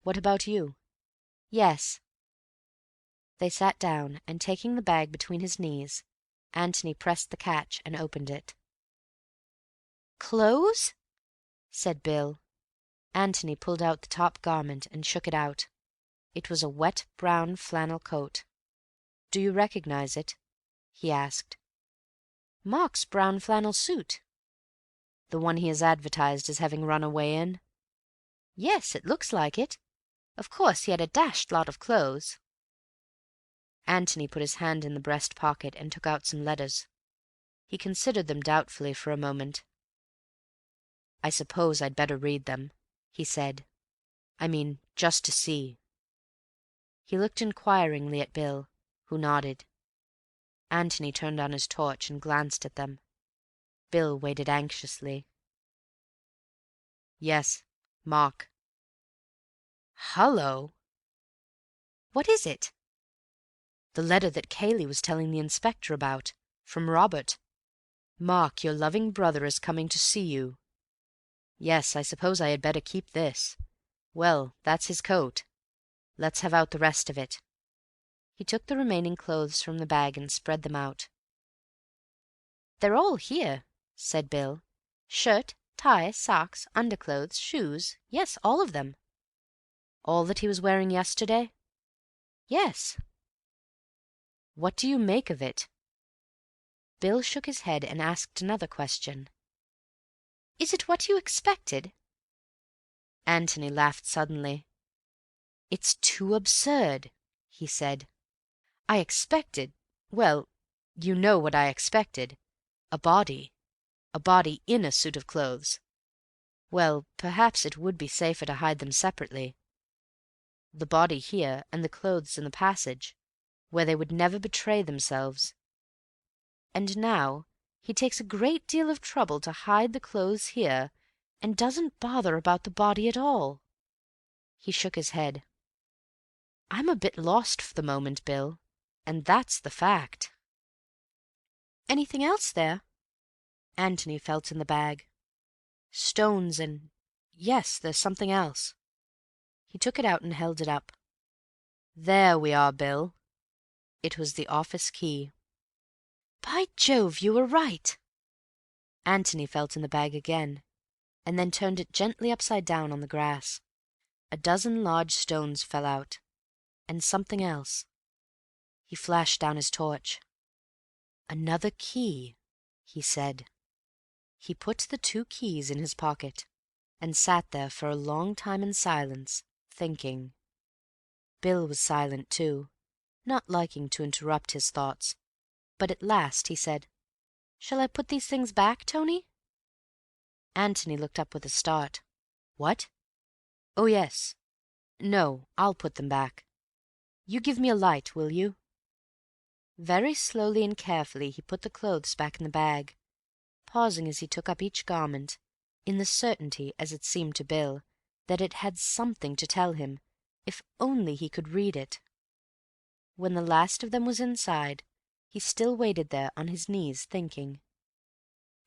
"What about you?"
"Yes."
They sat down, and taking the bag between his knees, Antony pressed the catch and opened it.
"Clothes?"
said Bill. Antony pulled out the top garment and shook it out. It was a wet brown flannel coat. "Do you recognize it?" he asked.
"Mark's brown flannel suit."
"The one he has advertised as having run away in?"
"Yes, it looks like it. Of course he had a dashed lot of clothes."
Antony put his hand in the breast pocket and took out some letters. He considered them doubtfully for a moment. "I suppose I'd better read them," he said. "I mean, just to see." He looked inquiringly at Bill, who nodded. Antony turned on his torch and glanced at them. Bill waited anxiously. "Yes, Mark."
"Hullo!" "What is it?"
"The letter that Cayley was telling the inspector about, from Robert. Mark, your loving brother is coming to see you. Yes, I suppose I had better keep this. Well, that's his coat. Let's have out the rest of it." He took the remaining clothes from the bag and spread them out.
"They're all here," said Bill. "Shirt, tie, socks, underclothes, shoes. Yes, all of them."
"All that he was wearing yesterday?"
"Yes."
"What do you make of it?" Bill shook his head and asked another question.
"Is it what you expected?"
Antony laughed suddenly. "It's too absurd," he said. "I expected—well, you know what I expected. A body. A body in a suit of clothes. Well, perhaps it would be safer to hide them separately. The body here, and the clothes in the passage, where they would never betray themselves. And now he takes a great deal of trouble to hide the clothes here, and doesn't bother about the body at all." He shook his head. "I'm a bit lost for the moment, Bill, and that's the fact."
"Anything else there?"
Antony felt in the bag. "Stones and—yes, there's something else." He took it out and held it up. "There we are, Bill." It was the office key.
"By Jove, you were right."
Antony felt in the bag again, and then turned it gently upside down on the grass. A dozen large stones fell out, and something else. He flashed down his torch. "Another key," he said. He put the 2 keys in his pocket, and sat there for a long time in silence, thinking. Bill was silent too, not liking to interrupt his thoughts, but at last he said, "Shall I put these things back, Tony?" Antony looked up with a start. "What? Oh, yes. No, I'll put them back. You give me a light, will you?" Very slowly and carefully he put the clothes back in the bag, pausing as he took up each garment, in the certainty, as it seemed to Bill,
that it had something to tell him, if only he could read it. When the last of them was inside, he still waited there on his knees, thinking.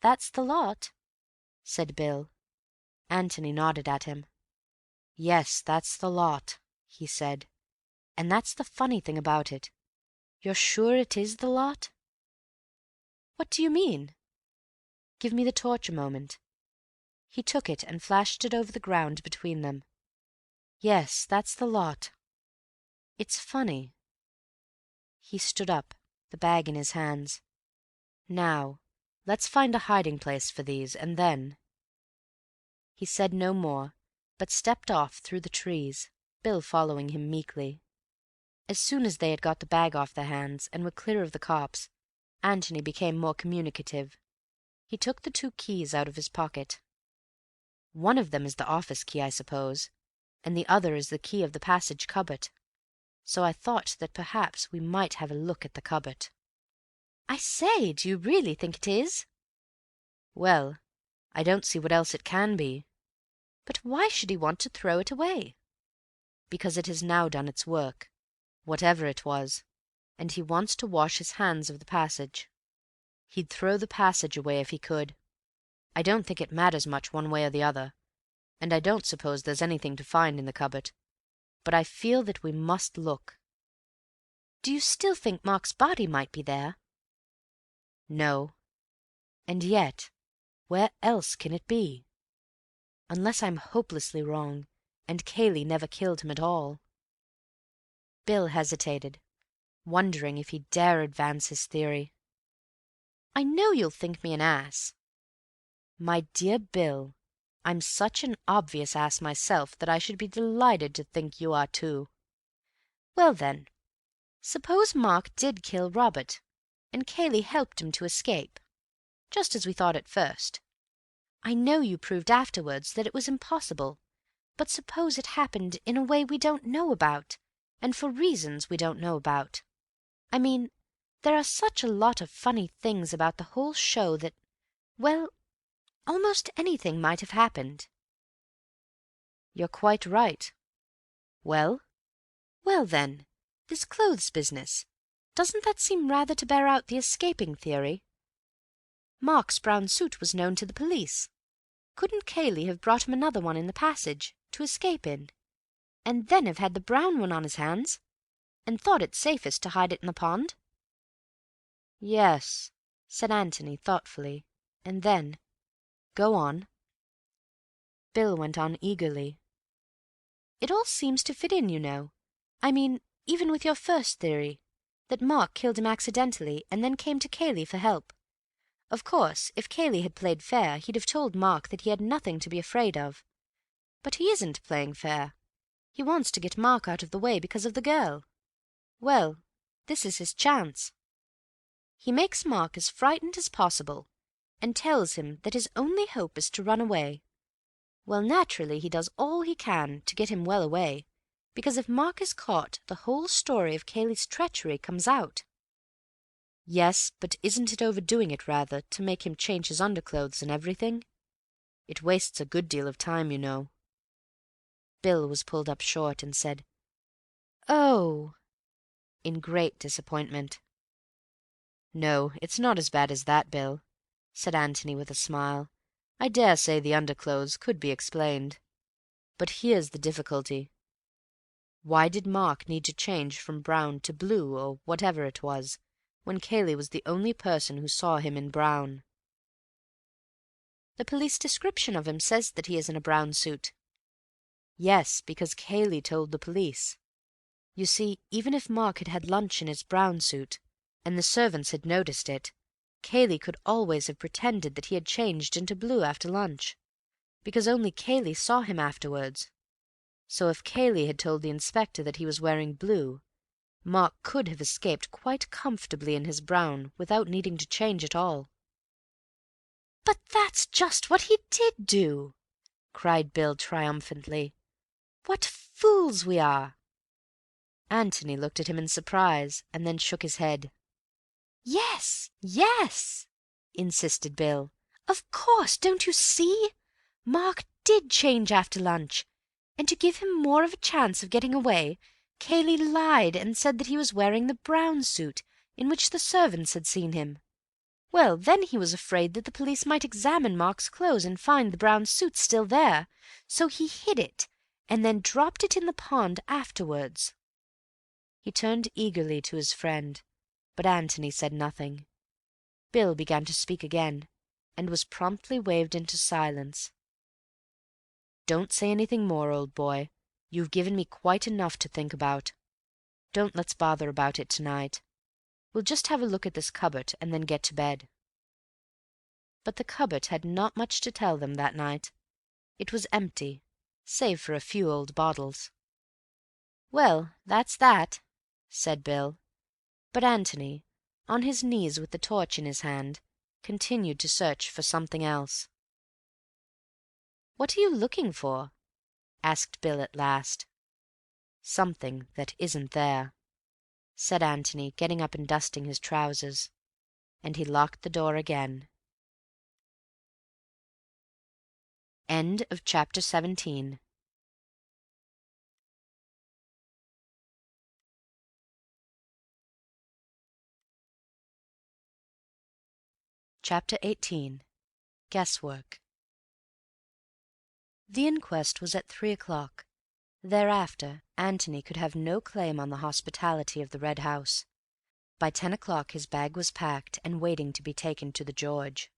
"That's the lot," said Bill. Antony nodded at him. "Yes, that's the lot," he said. "And that's the funny thing about it. You're sure it is the lot?" "What do you mean?" "Give me the torch a moment." He took it and flashed it over the ground between them. "Yes, that's the lot. It's funny." He stood up, the bag in his hands. "Now, let's find a hiding-place for these, and then—" He said no more, but stepped off through the trees, Bill following him meekly. As soon as they had got the bag off their hands and were clear of the copse, Antony became more communicative. He took the 2 keys out of his pocket. "One of them is the office key, I suppose, and the other is the key of the passage cupboard. So I thought that perhaps we might have a look at the cupboard." "I say, do you really think it is?" "Well, I don't see what else it can be."
"But why should he want to throw it away?"
"Because it has now done its work, whatever it was, and he wants to wash his hands of the passage. He'd throw the passage away if he could. I don't think it matters much one way or the other, and I don't suppose there's anything to find in the cupboard, but I feel that we must look."
"Do you still think Mark's body might be there?"
"No. And yet, where else can it be? Unless I'm hopelessly wrong, and Cayley never killed him at all." Bill hesitated, wondering if he dare advance his theory.
"I know you'll think me an ass."
"My dear Bill, I'm such an obvious ass myself that I should be delighted to think you are too."
"Well then, suppose Mark did kill Robert, and Cayley helped him to escape, just as we thought at first. I know you proved afterwards that it was impossible, but suppose it happened in a way we don't know about, and for reasons we don't know about. I mean, there are such a lot of funny things about the whole show that, well, almost anything might have happened."
"You're quite right. Well?"
"Well then, this clothes business, doesn't that seem rather to bear out the escaping theory? Mark's brown suit was known to the police. Couldn't Cayley have brought him another one in the passage, to escape in, and then have had the brown one on his hands, and thought it safest to hide it in the pond?"
"Yes," said Antony thoughtfully, and then, "Go on." Bill went on eagerly.
"It all seems to fit in, you know. I mean, even with your first theory, that Mark killed him accidentally and then came to Cayley for help. Of course, if Cayley had played fair, he'd have told Mark that he had nothing to be afraid of. But he isn't playing fair. He wants to get Mark out of the way because of the girl. Well, this is his chance. He makes Mark as frightened as possible, and tells him that his only hope is to run away. Well, naturally, he does all he can to get him well away, because if Mark is caught, the whole story of Cayley's treachery comes out."
"Yes, but isn't it overdoing it rather, to make him change his underclothes and everything? It wastes a good deal of time, you know." Bill was pulled up short and said, "Oh," in great disappointment. "No, it's not as bad as that, Bill," said Antony with a smile. "I dare say the underclothes could be explained. But here's the difficulty. Why did Mark need to change from brown to blue, or whatever it was, when Cayley was the only person who saw him in brown?"
"The police description of him says that he is in a brown suit."
"Yes, because Cayley told the police. You see, even if Mark had had lunch in his brown suit, and the servants had noticed it, Cayley could always have pretended that he had changed into blue after lunch, because only Cayley saw him afterwards. So if Cayley had told the inspector that he was wearing blue, Mark could have escaped quite comfortably in his brown without needing to change at all."
"But that's just what he did do!"
cried Bill triumphantly.
"What fools we are!"
Antony looked at him in surprise, and then shook his head.
"Yes, yes,"
insisted Bill.
"of course, don't you see? Mark did change after lunch. And to give him more of a chance of getting away, Cayley lied and said that he was wearing the brown suit in which the servants had seen him. Well, then he was afraid that the police might examine Mark's clothes and find the brown suit still there, so he hid it, and then dropped it in the pond afterwards." He turned eagerly to his friend, but Antony said nothing. Bill began to speak again, and was promptly waved into silence. "Don't say anything more, old boy. You've given me quite enough to think about. Don't let's bother about it tonight. We'll just have a look at this cupboard and then get to bed." But the cupboard had not much to tell them that night. It was empty, save for a few old bottles. "Well, that's that," said Bill. But Antony, on his knees with the torch in his hand, continued to search for something else. "What are you looking for?" asked Bill at last. "Something that isn't there," said Antony, getting up and dusting his trousers, and he locked the door again. End of chapter 17. Chapter 18. Guesswork. The inquest was at 3 o'clock. Thereafter Antony could have no claim on the hospitality of the Red House. By 10 o'clock his bag was packed and waiting to be taken to the George.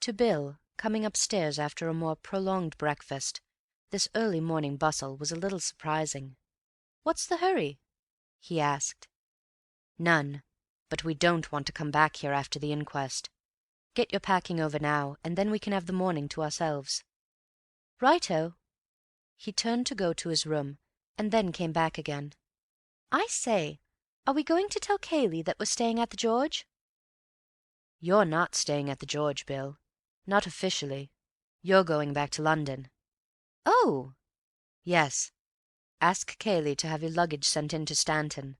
To Bill, coming upstairs after a more prolonged breakfast, this early morning bustle was a little surprising. "What's the hurry?" he asked. "None, but we don't want to come back here after the inquest. Get your packing over now, and then we can have the morning to ourselves." "Righto." He turned to go to his room, and then came back again. "I say, are we going to tell Cayley that we're staying at the George?" "You're not staying at the George, Bill. Not officially. You're going back to London." "Oh!" "Yes. Ask Cayley to have your luggage sent in to Stanton,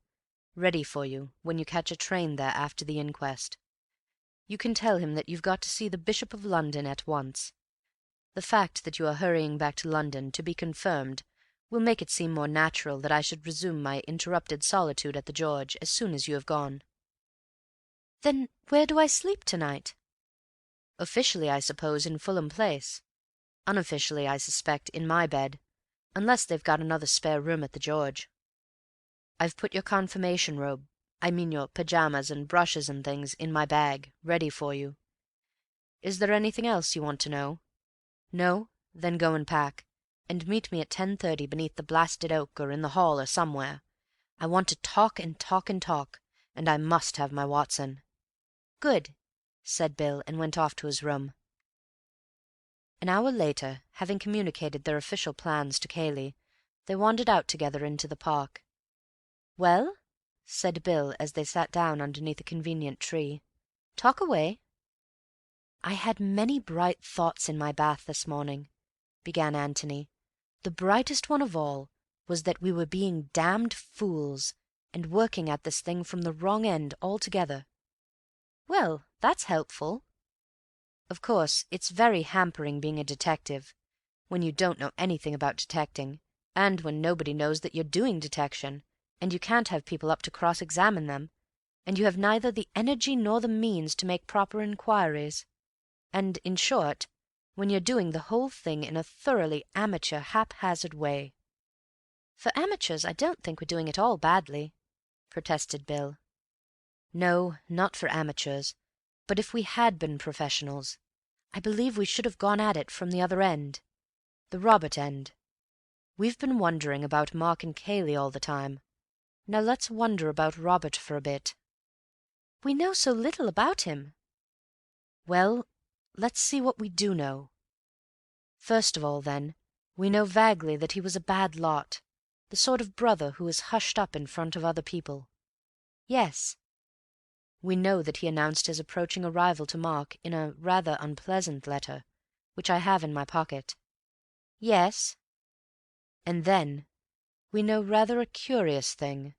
ready for you when you catch a train there after the inquest. You can tell him that you've got to see the Bishop of London at once. The fact that you are hurrying back to London to be confirmed will make it seem more natural that I should resume my interrupted solitude at the George as soon as you have gone." "Then where do I sleep tonight?" "Officially, I suppose, in Fulham Place. Unofficially, I suspect, in my bed, unless they've got another spare room at the George. I've put your confirmation robe, I mean your pyjamas and brushes and things, in my bag, ready for you. Is there anything else you want to know? No? Then go and pack, and meet me at 10:30 beneath the blasted oak or in the hall or somewhere. I want to talk and talk and talk, and I must have my Watson." "Good," said Bill, and went off to his room. An hour later, having communicated their official plans to Cayley, they wandered out together into the park. "Well?" said Bill as they sat down underneath a convenient tree. "Talk away." "I had many bright thoughts in my bath this morning," began Antony. "The brightest one of all was that we were being damned fools, and working at this thing from the wrong end altogether." "Well, that's helpful." "Of course, it's very hampering being a detective, when you don't know anything about detecting, and when nobody knows that you're doing detection, and you can't have people up to cross-examine them, and you have neither the energy nor the means to make proper inquiries, and, in short, when you're doing the whole thing in a thoroughly amateur, haphazard way." "For amateurs, I don't think we're doing it all badly," protested Bill. "No, not for amateurs, but if we had been professionals, I believe we should have gone at it from the other end, the Robert end. We've been wondering about Mark and Cayley all the time. Now let's wonder about Robert for a bit." "We know so little about him." "Well, let's see what we do know. First of all, then, we know vaguely that he was a bad lot, the sort of brother who is hushed up in front of other people." "Yes." "We know that he announced his approaching arrival to Mark in a rather unpleasant letter, which I have in my pocket." "Yes." "And then we know rather a curious thing.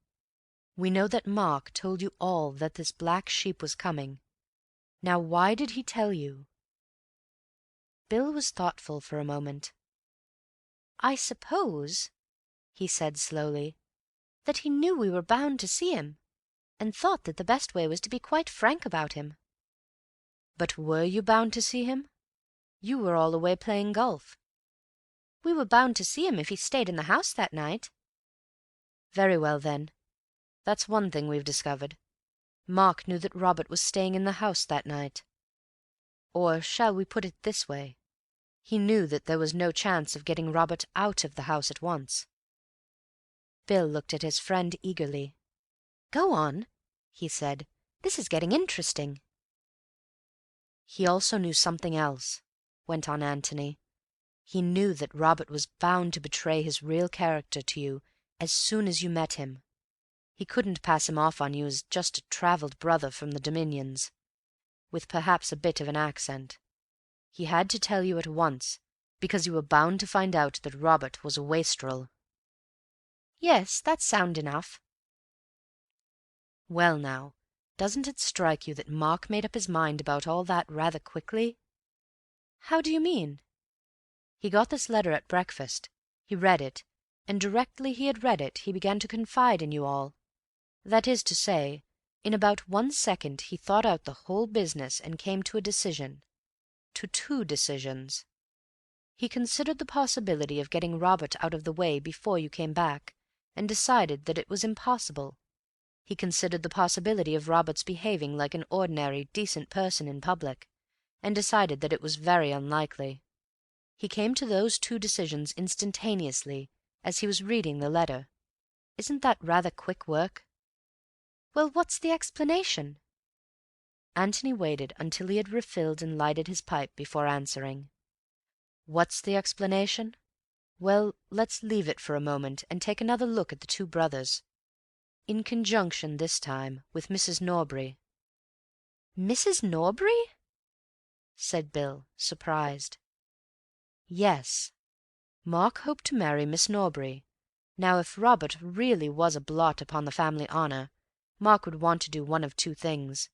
We know that Mark told you all that this black sheep was coming. Now why did he tell you?" Bill was thoughtful for a moment. "I suppose," he said slowly, "that he knew we were bound to see him, and thought that the best way was to be quite frank about him."
"But were you bound to see him? You were all away playing golf."
"We were bound to see him if he stayed in the house that night."
"Very well, then. That's one thing we've discovered. Mark knew that Robert was staying in the house that night. Or shall we put it this way? He knew that there was no chance of getting Robert out of the house at once." Bill looked at his friend eagerly.
"Go on," he said. "This is getting interesting."
"He also knew something else," went on Antony. "He knew that Robert was bound to betray his real character to you as soon as you met him. He couldn't pass him off on you as just a travelled brother from the Dominions, with perhaps a bit of an accent. He had to tell you at once, because you were bound to find out that Robert was a wastrel."
"Yes, that's sound enough."
"Well now, doesn't it strike you that Mark made up his mind about all that rather quickly?"
"How do you mean?"
"He got this letter at breakfast. He read it, and directly he had read it he began to confide in you all. That is to say, in about 1 second he thought out the whole business and came to a decision. To 2 decisions. He considered the possibility of getting Robert out of the way before you came back, and decided that it was impossible. He considered the possibility of Robert's behaving like an ordinary, decent person in public, and decided that it was very unlikely. He came to those 2 decisions instantaneously, as he was reading the letter. Isn't that rather quick work?"
"Well, what's the explanation?"
Antony waited until he had refilled and lighted his pipe before answering. "What's the explanation? Well, let's leave it for a moment and take another look at the 2 brothers. In conjunction, this time, with Mrs. Norbury."
"Mrs. Norbury?"
said Bill, surprised. "Yes. Mark hoped to marry Miss Norbury. Now, if Robert really was a blot upon the family honour, Mark would want to do one of 2 things.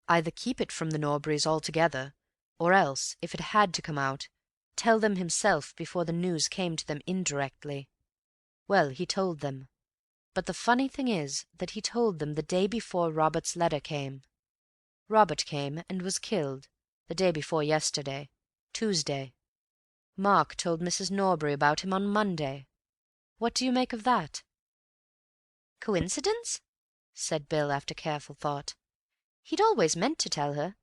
Either keep it from the Norburys altogether, or else, if it had to come out, tell them himself before the news came to them indirectly. Well, he told them. But the funny thing is that he told them the day before Robert's letter came. Robert came and was killed the day before yesterday, Tuesday. Mark told Mrs. Norbury about him on Monday. What do you make of that?"
"Coincidence?"
said Bill after careful thought.
"He'd always meant to tell her.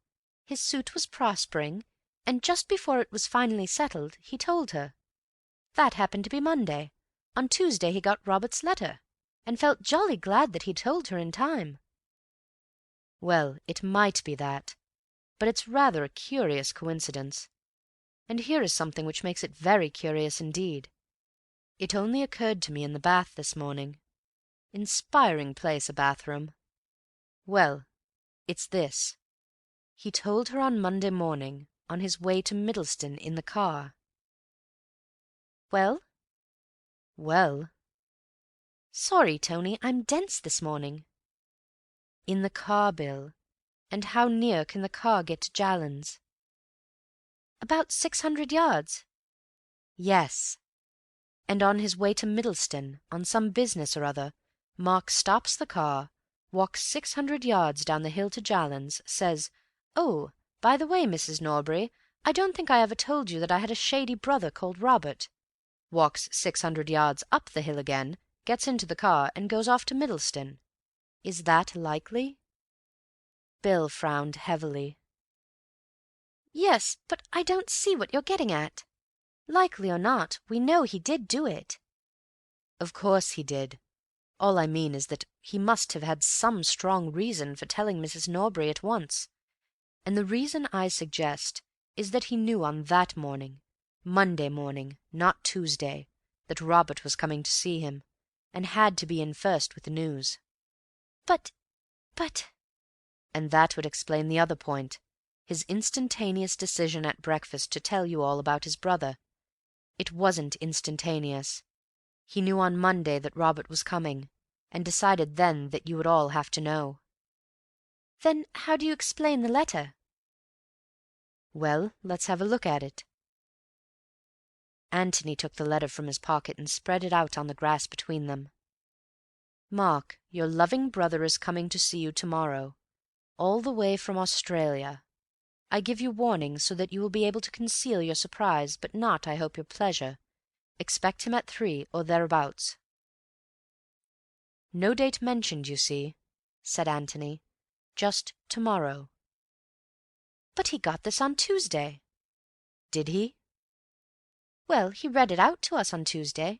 His suit was prospering, and just before it was finally settled, he told her. That happened to be Monday. On Tuesday he got Robert's letter, and felt jolly glad that he'd told her in time."
"Well, it might be that, but it's rather a curious coincidence. And here is something which makes it very curious indeed. It only occurred to me in the bath this morning. Inspiring place, a bathroom. Well, it's this. He told her on Monday morning, on his way to Middleston in the car."
"Well?"
"Well—"
"Sorry, Tony, I'm dense this morning."
"In the car, Bill. And how near can the car get to Jallands?"
"About 600 yards."
"Yes. And on his way to Middleston, on some business or other, Mark stops the car, walks 600 yards down the hill to Jallands, says, 'Oh, by the way, Mrs. Norbury, I don't think I ever told you that I had a shady brother called Robert,' walks 600 yards up the hill again, gets into the car, and goes off to Middleston. Is that likely?" Bill frowned heavily.
"Yes, but I don't see what you're getting at. Likely or not, we know he did do it."
"Of course he did. All I mean is that he must have had some strong reason for telling Mrs. Norbury at once. And the reason I suggest is that he knew on that morning, Monday morning, not Tuesday, that Robert was coming to see him, and had to be in first with the news.
But...
And that would explain the other point, his instantaneous decision at breakfast to tell you all about his brother. It wasn't instantaneous. He knew on Monday that Robert was coming, and decided then that you would all have to know."
"Then how do you explain the letter?"
"Well, let's have a look at it."
Antony took the letter from his pocket and spread it out on the grass between them. "Mark, your loving brother is coming to see you tomorrow, all the way from Australia. I give you warning so that you will be able to conceal your surprise, but not, I hope, your pleasure. Expect him at 3 or thereabouts." "No date mentioned, you see," said Antony. "Just tomorrow."
"But he got this on Tuesday."
"Did he?"
"Well, he read it out to us on Tuesday."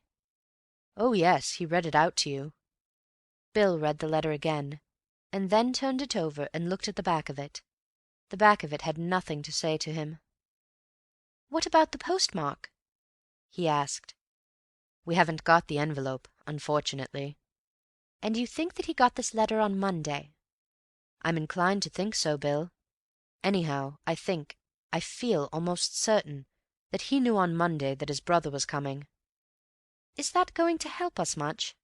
"Oh, yes, he read it out to you." Bill read the letter again, and then turned it over and looked at the back of it. The back of it had nothing to say to him.
"What about the postmark?"
he asked. "We haven't got the envelope, unfortunately."
"And you think that he got this letter on Monday?"
"I'm inclined to think so, Bill. Anyhow, I feel almost certain that he knew on Monday that his brother was coming."
"Is that going to help us much?"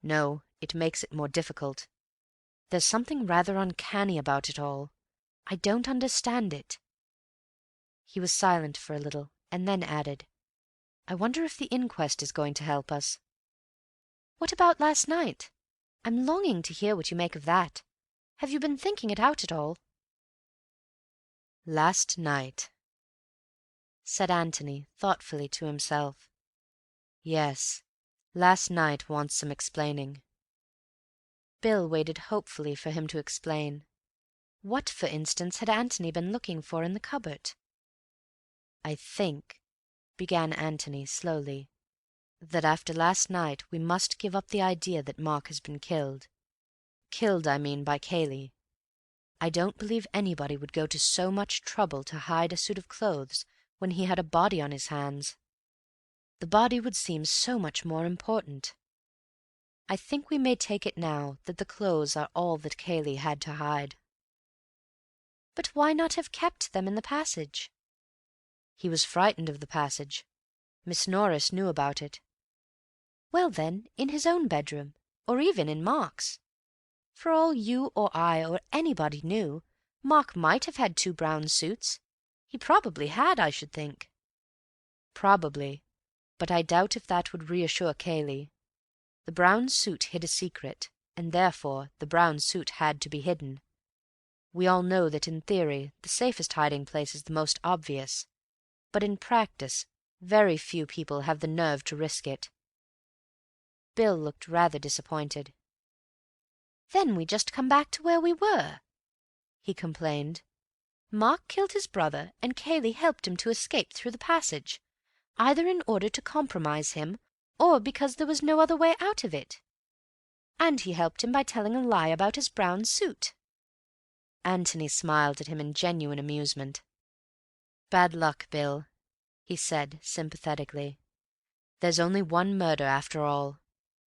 "No, it makes it more difficult. There's something rather uncanny about it all. I don't understand it." He was silent for a little, and then added, "I wonder if the inquest is going to help us."
"What about last night? I'm longing to hear what you make of that. Have you been thinking it out at all?"
"Last night," said Antony thoughtfully to himself. "Yes, last night wants some explaining." Bill waited hopefully for him to explain. What, for instance, had Antony been looking for in the cupboard? "I think," began Antony slowly, "that after last night we must give up the idea that Mark has been killed. Killed, I mean, by Cayley. I don't believe anybody would go to so much trouble to hide a suit of clothes when he had a body on his hands. The body would seem so much more important. I think we may take it now that the clothes are all that Cayley had to hide."
"But why not have kept them in the passage?"
"He was frightened of the passage. Miss Norris knew about it."
"Well, then, in his own bedroom, or even in Mark's. For all you or I or anybody knew, Mark might have had 2 brown suits. He probably had, I should think."
"Probably, but I doubt if that would reassure Cayley. The brown suit hid a secret, and therefore the brown suit had to be hidden. We all know that in theory the safest hiding place is the most obvious, but in practice very few people have the nerve to risk it." Bill looked rather disappointed.
"Then we just come back to where we were," he complained. "Mark killed his brother, and Cayley helped him to escape through the passage, either in order to compromise him or because there was no other way out of it. And he helped him by telling a lie about his brown suit."
Antony smiled at him in genuine amusement. "Bad luck, Bill," he said sympathetically. "There's only one murder after all.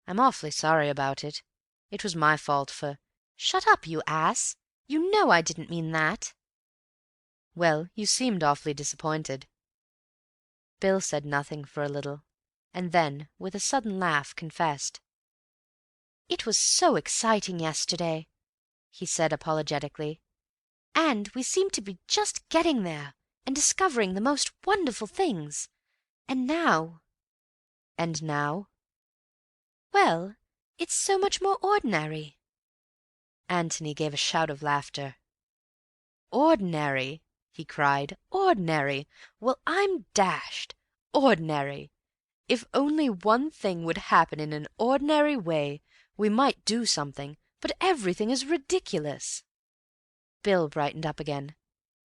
I'm awfully sorry about it. It was my fault for—"
"Shut up, you ass! You know I didn't mean that."
"Well, you seemed awfully disappointed." Bill said nothing for a little, and then, with a sudden laugh, confessed.
"It was so exciting yesterday," he said apologetically. "And we seemed to be just getting there, and discovering the most wonderful things. And now—"
"And now?"
"Well, it's so much more ordinary."
Antony gave a shout of laughter. "Ordinary!" he cried. "Ordinary! Well, I'm dashed! Ordinary! If only one thing would happen in an ordinary way, we might do something, but everything is ridiculous." Bill brightened up again.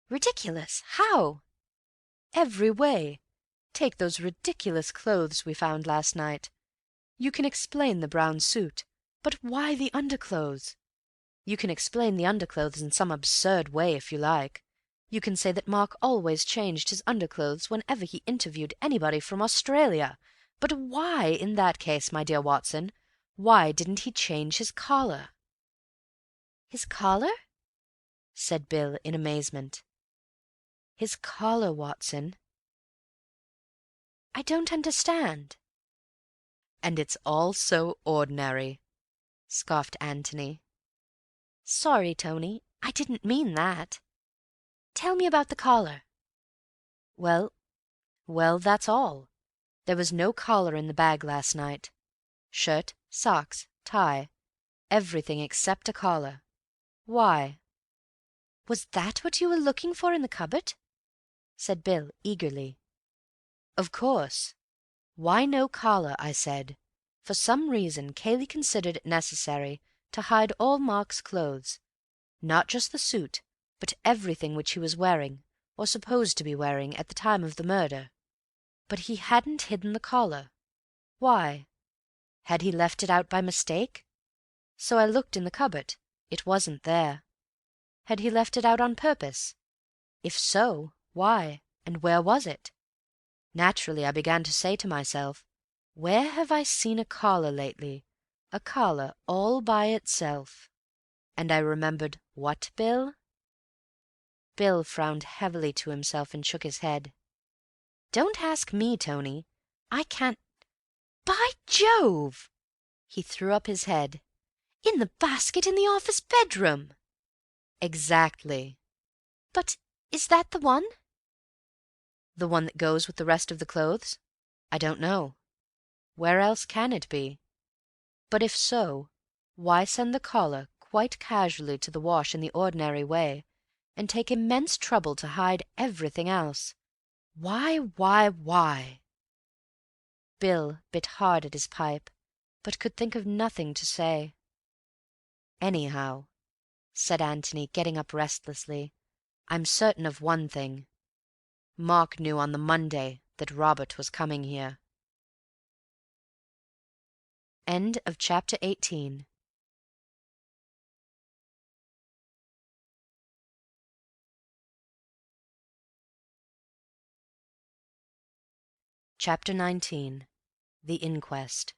"Ridiculous? How?"
"Every way. Take those ridiculous clothes we found last night. You can explain the brown suit, but why the underclothes? You can explain the underclothes in some absurd way if you like. You can say that Mark always changed his underclothes whenever he interviewed anybody from Australia. But why, in that case, my dear Watson, why didn't he change his collar?"
"His collar?"
said Bill in amazement. "His collar, Watson."
"I don't understand."
"And it's all so ordinary," scoffed Antony.
"Sorry, Tony, I didn't mean that. Tell me about the collar."
Well, Well, that's all. There was no collar in the bag last night. Shirt, socks, tie, everything except a collar. Why?"
"Was that what you were looking for in the cupboard?" said Bill eagerly.
"Of course. Why no collar, I said. For some reason Cayley considered it necessary to hide all Mark's clothes, not just the suit, but everything which he was wearing, or supposed to be wearing, at the time of the murder. But he hadn't hidden the collar. Why? Had he left it out by mistake? So I looked in the cupboard. It wasn't there. Had he left it out on purpose? If so, why, and where was it? Naturally I began to say to myself, where have I seen a collar lately? A collar all by itself. And I remembered what, Bill?" Bill frowned heavily to himself and shook his head. "Don't ask me, Tony. I can't. By Jove!" He threw up his head.
"In the basket in the office bedroom!"
"Exactly."
"But is that the one?"
"The one that goes with the rest of the clothes? I don't know. Where else can it be? But if so, why send the collar quite casually to the wash in the ordinary way, and take immense trouble to hide everything else? Why?" Bill bit hard at his pipe, but could think of nothing to say. "Anyhow," said Antony, getting up restlessly, "I'm certain of one thing. Mark knew on the Monday that Robert was coming here." End of chapter 18. Chapter 19. The Inquest.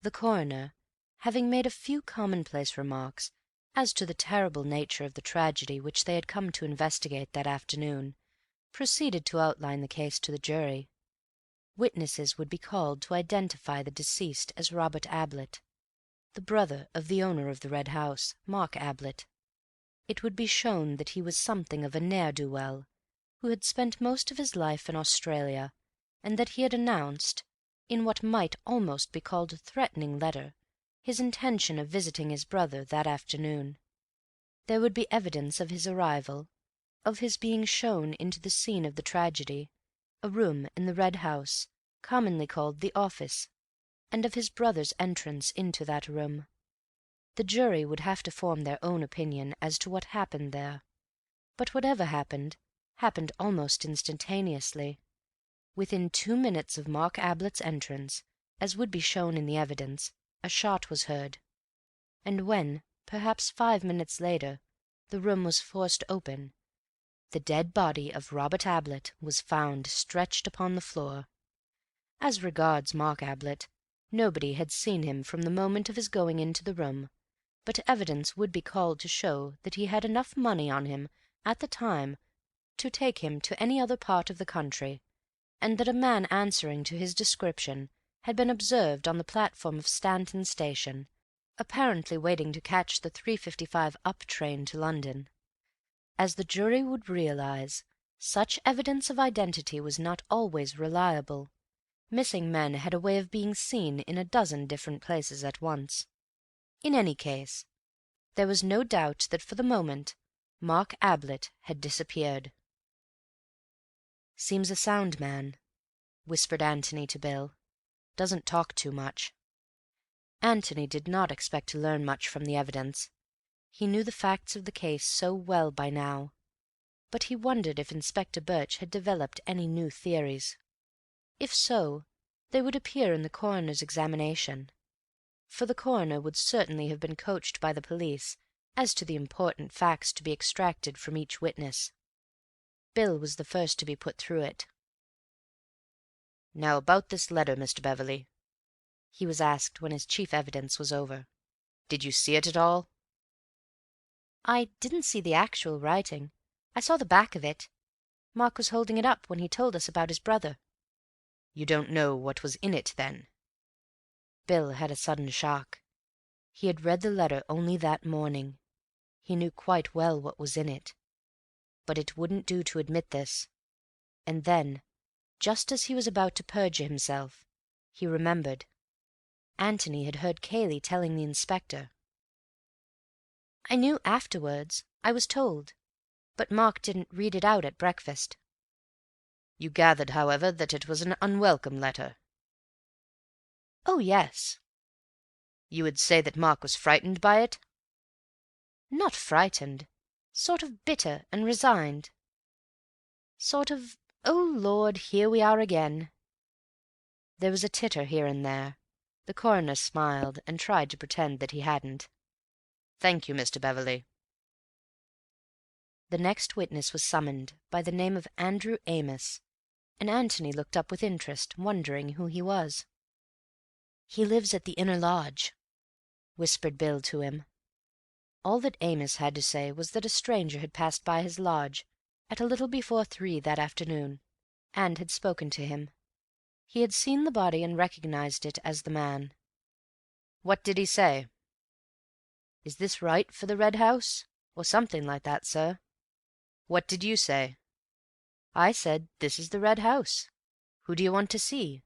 The coroner, having made a few commonplace remarks as to the terrible nature of the tragedy which they had come to investigate that afternoon, proceeded to outline the case to the jury. Witnesses would be called to identify the deceased as Robert Ablett, the brother of the owner of the Red House, Mark Ablett. It would be shown that he was something of a ne'er-do-well, who had spent most of his life in Australia, and that he had announced, in what might almost be called a threatening letter, his intention of visiting his brother that afternoon. There would be evidence of his arrival, of his being shown into the scene of the tragedy, a room in the Red House, commonly called the office, and of his brother's entrance into that room. The jury would have to form their own opinion as to what happened there, but whatever happened almost instantaneously. Within 2 minutes of Mark Ablett's entrance, as would be shown in the evidence, a shot was heard, and when, perhaps 5 minutes later, the room was forced open, the dead body of Robert Ablett was found stretched upon the floor. As regards Mark Ablett, nobody had seen him from the moment of his going into the room, but evidence would be called to show that he had enough money on him at the time to take him to any other part of the country, and that a man answering to his description had been observed on the platform of Stanton Station, apparently waiting to catch the 3:55 up train to London. As the jury would realize, such evidence of identity was not always reliable. Missing men had a way of being seen in a dozen different places at once. In any case, there was no doubt that for the moment Mark Ablett had disappeared. "Seems a sound man," whispered Antony to Bill. "Doesn't talk too much." Antony did not expect to learn much from the evidence. He knew the facts of the case so well by now, but he wondered if Inspector Birch had developed any new theories. If so, they would appear in the coroner's examination, for the coroner would certainly have been coached by the police as to the important facts to be extracted from each witness. Bill was the first to be put through it. "Now about this letter, Mr. Beverley," he was asked when his chief evidence was over. "Did you see it at all?"
"I didn't see the actual writing. I saw the back of it. Mark was holding it up when he told us about his brother."
"You don't know what was in it, then?" Bill had a sudden shock. He had read the letter only that morning. He knew quite well what was in it, but it wouldn't do to admit this. And then, just as he was about to perjure himself, he remembered. Antony had heard Cayley telling the inspector. "I knew afterwards. I was told. But Mark didn't read it out at breakfast."
"You gathered, however, that it was an unwelcome letter?"
"Oh, yes."
"You would say that Mark was frightened by it?"
"Not frightened. Sort of bitter and resigned. Sort of, 'Oh, Lord, here we are again.'" There was a titter here and there. The coroner smiled, and tried to pretend that he hadn't.
"Thank you, Mr. Beverley."
The next witness was summoned, by the name of Andrew Amos, and Antony looked up with interest, wondering who he was. "He lives at the inner lodge," whispered Bill to him. All that Amos had to say was that a stranger had passed by his lodge at a little before 3 that afternoon, and had spoken to him. He had seen the body and recognized it as the man.
"What did he say?"
"Is this right for the Red House?" or something like that, sir.
"What did you say?"
I said, 'This is the Red House. Who do you want to see?'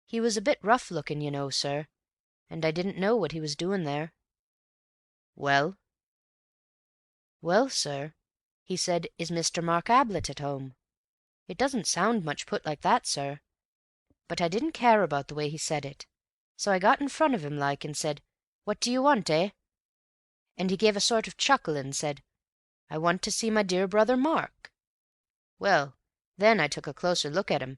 He was a bit rough-looking, you know, sir, and I didn't know what he was doing there."
"Well?"
"Well, sir, he said, 'Is Mr. Mark Ablett at home?' It doesn't sound much put like that, sir, but I didn't care about the way he said it, so I got in front of him like, and said, 'What do you want, eh?' And he gave a sort of chuckle and said, 'I want to see my dear brother Mark.' Well, then I took a closer look at him,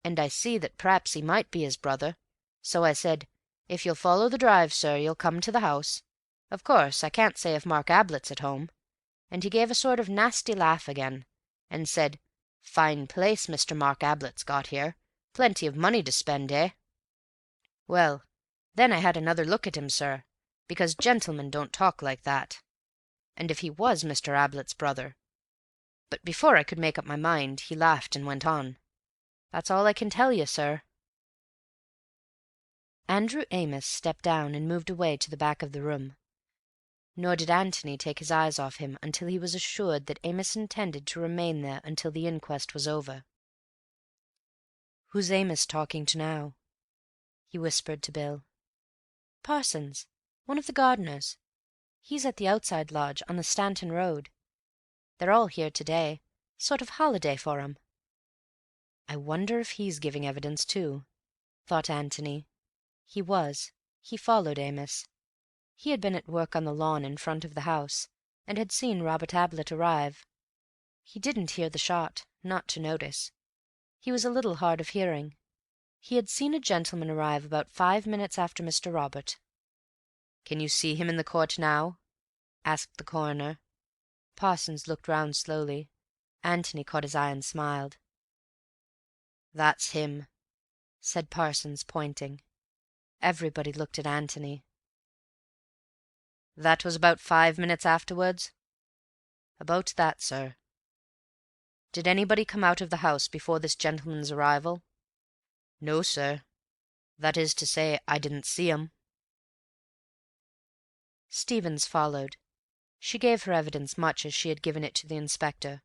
and I see that p'raps he might be his brother, so I said, 'If you'll follow the drive, sir, you'll come to the house. Of course, I can't say if Mark Ablett's at home.' And he gave a sort of nasty laugh again, and said, 'Fine place Mr. Mark Ablett's got here. Plenty of money to spend, eh?' Well, then I had another look at him, sir, because gentlemen don't talk like that, and if he was Mr. Ablett's brother. But before I could make up my mind, he laughed and went on. That's all I can tell you, sir." Andrew Amos stepped down and moved away to the back of the room. Nor did Antony take his eyes off him until he was assured that Amos intended to remain there until the inquest was over. "Who's Amos talking to now?" he whispered to Bill. "Parsons, one of the gardeners. He's at the outside lodge on the Stanton Road. They're all here today. Sort of holiday for 'em." "I wonder if he's giving evidence too," thought Antony. He was. He followed Amos. He had been at work on the lawn in front of the house, and had seen Robert Ablett arrive. He didn't hear the shot, not to notice. He was a little hard of hearing. He had seen a gentleman arrive about 5 minutes after Mr. Robert.
"Can you see him in the court now?"
asked the coroner. Parsons looked round slowly. Antony caught his eye and smiled.
"That's him,"
said Parsons, pointing. Everybody looked at Antony.
"That was about 5 minutes afterwards?"
"About that, sir."
"Did anybody come out of the house before this gentleman's arrival?"
"No, sir. That is to say, I didn't see 'em." Stevens followed. She gave her evidence much as she had given it to the inspector.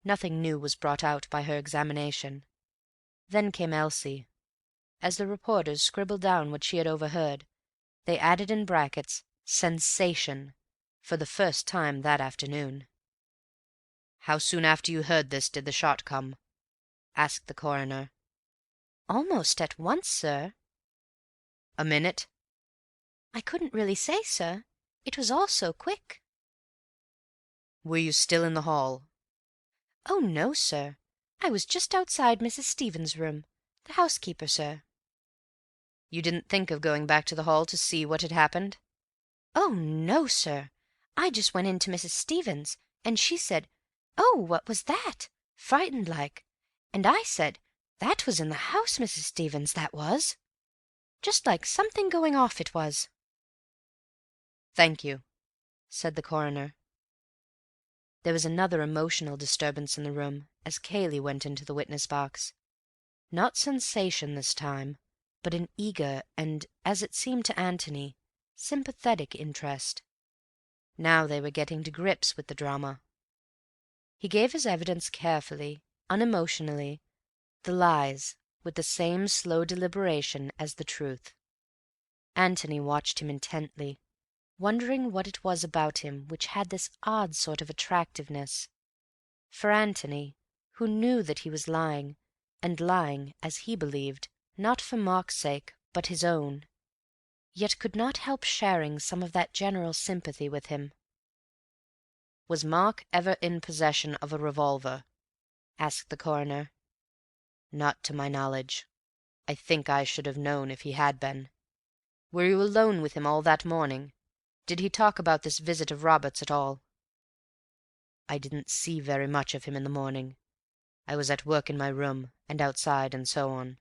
Nothing new was brought out by her examination. Then came Elsie. As the reporters scribbled down what she had overheard, they added in brackets, "Sensation," for the first time that afternoon.
"How soon after you heard this did the shot come?"
asked the coroner. "Almost at once, sir."
"A minute?"
"I couldn't really say, sir. It was all so quick."
"Were you still in the hall?"
"Oh, no, sir. I was just outside Mrs. Stevens' room, the housekeeper, sir."
"You didn't think of going back to the hall to see what had happened?"
"Oh, no, sir. I just went in to Mrs. Stevens, and she said, 'Oh, what was that?' frightened like. And I said, 'That was in the house, Mrs. Stevens, that was.' Just like something going off it was."
"Thank you,"
said the coroner. There was another emotional disturbance in the room as Cayley went into the witness box. Not sensation this time, but an eager and, as it seemed to Antony, sympathetic interest. Now they were getting to grips with the drama. He gave his evidence carefully, unemotionally, the lies with the same slow deliberation as the truth. Antony watched him intently, wondering what it was about him which had this odd sort of attractiveness. For Antony, who knew that he was lying, and lying, as he believed, not for Mark's sake, but his own, yet could not help sharing some of that general sympathy with him.
"Was Mark ever in possession of a revolver?" asked the coroner. "Not to my knowledge. I think I should have known if he had been. Were you alone with him all that morning? Did he talk about this visit of Robert's at all?" "I didn't see very much of him in the morning. I was at work in my room, and outside, and so on.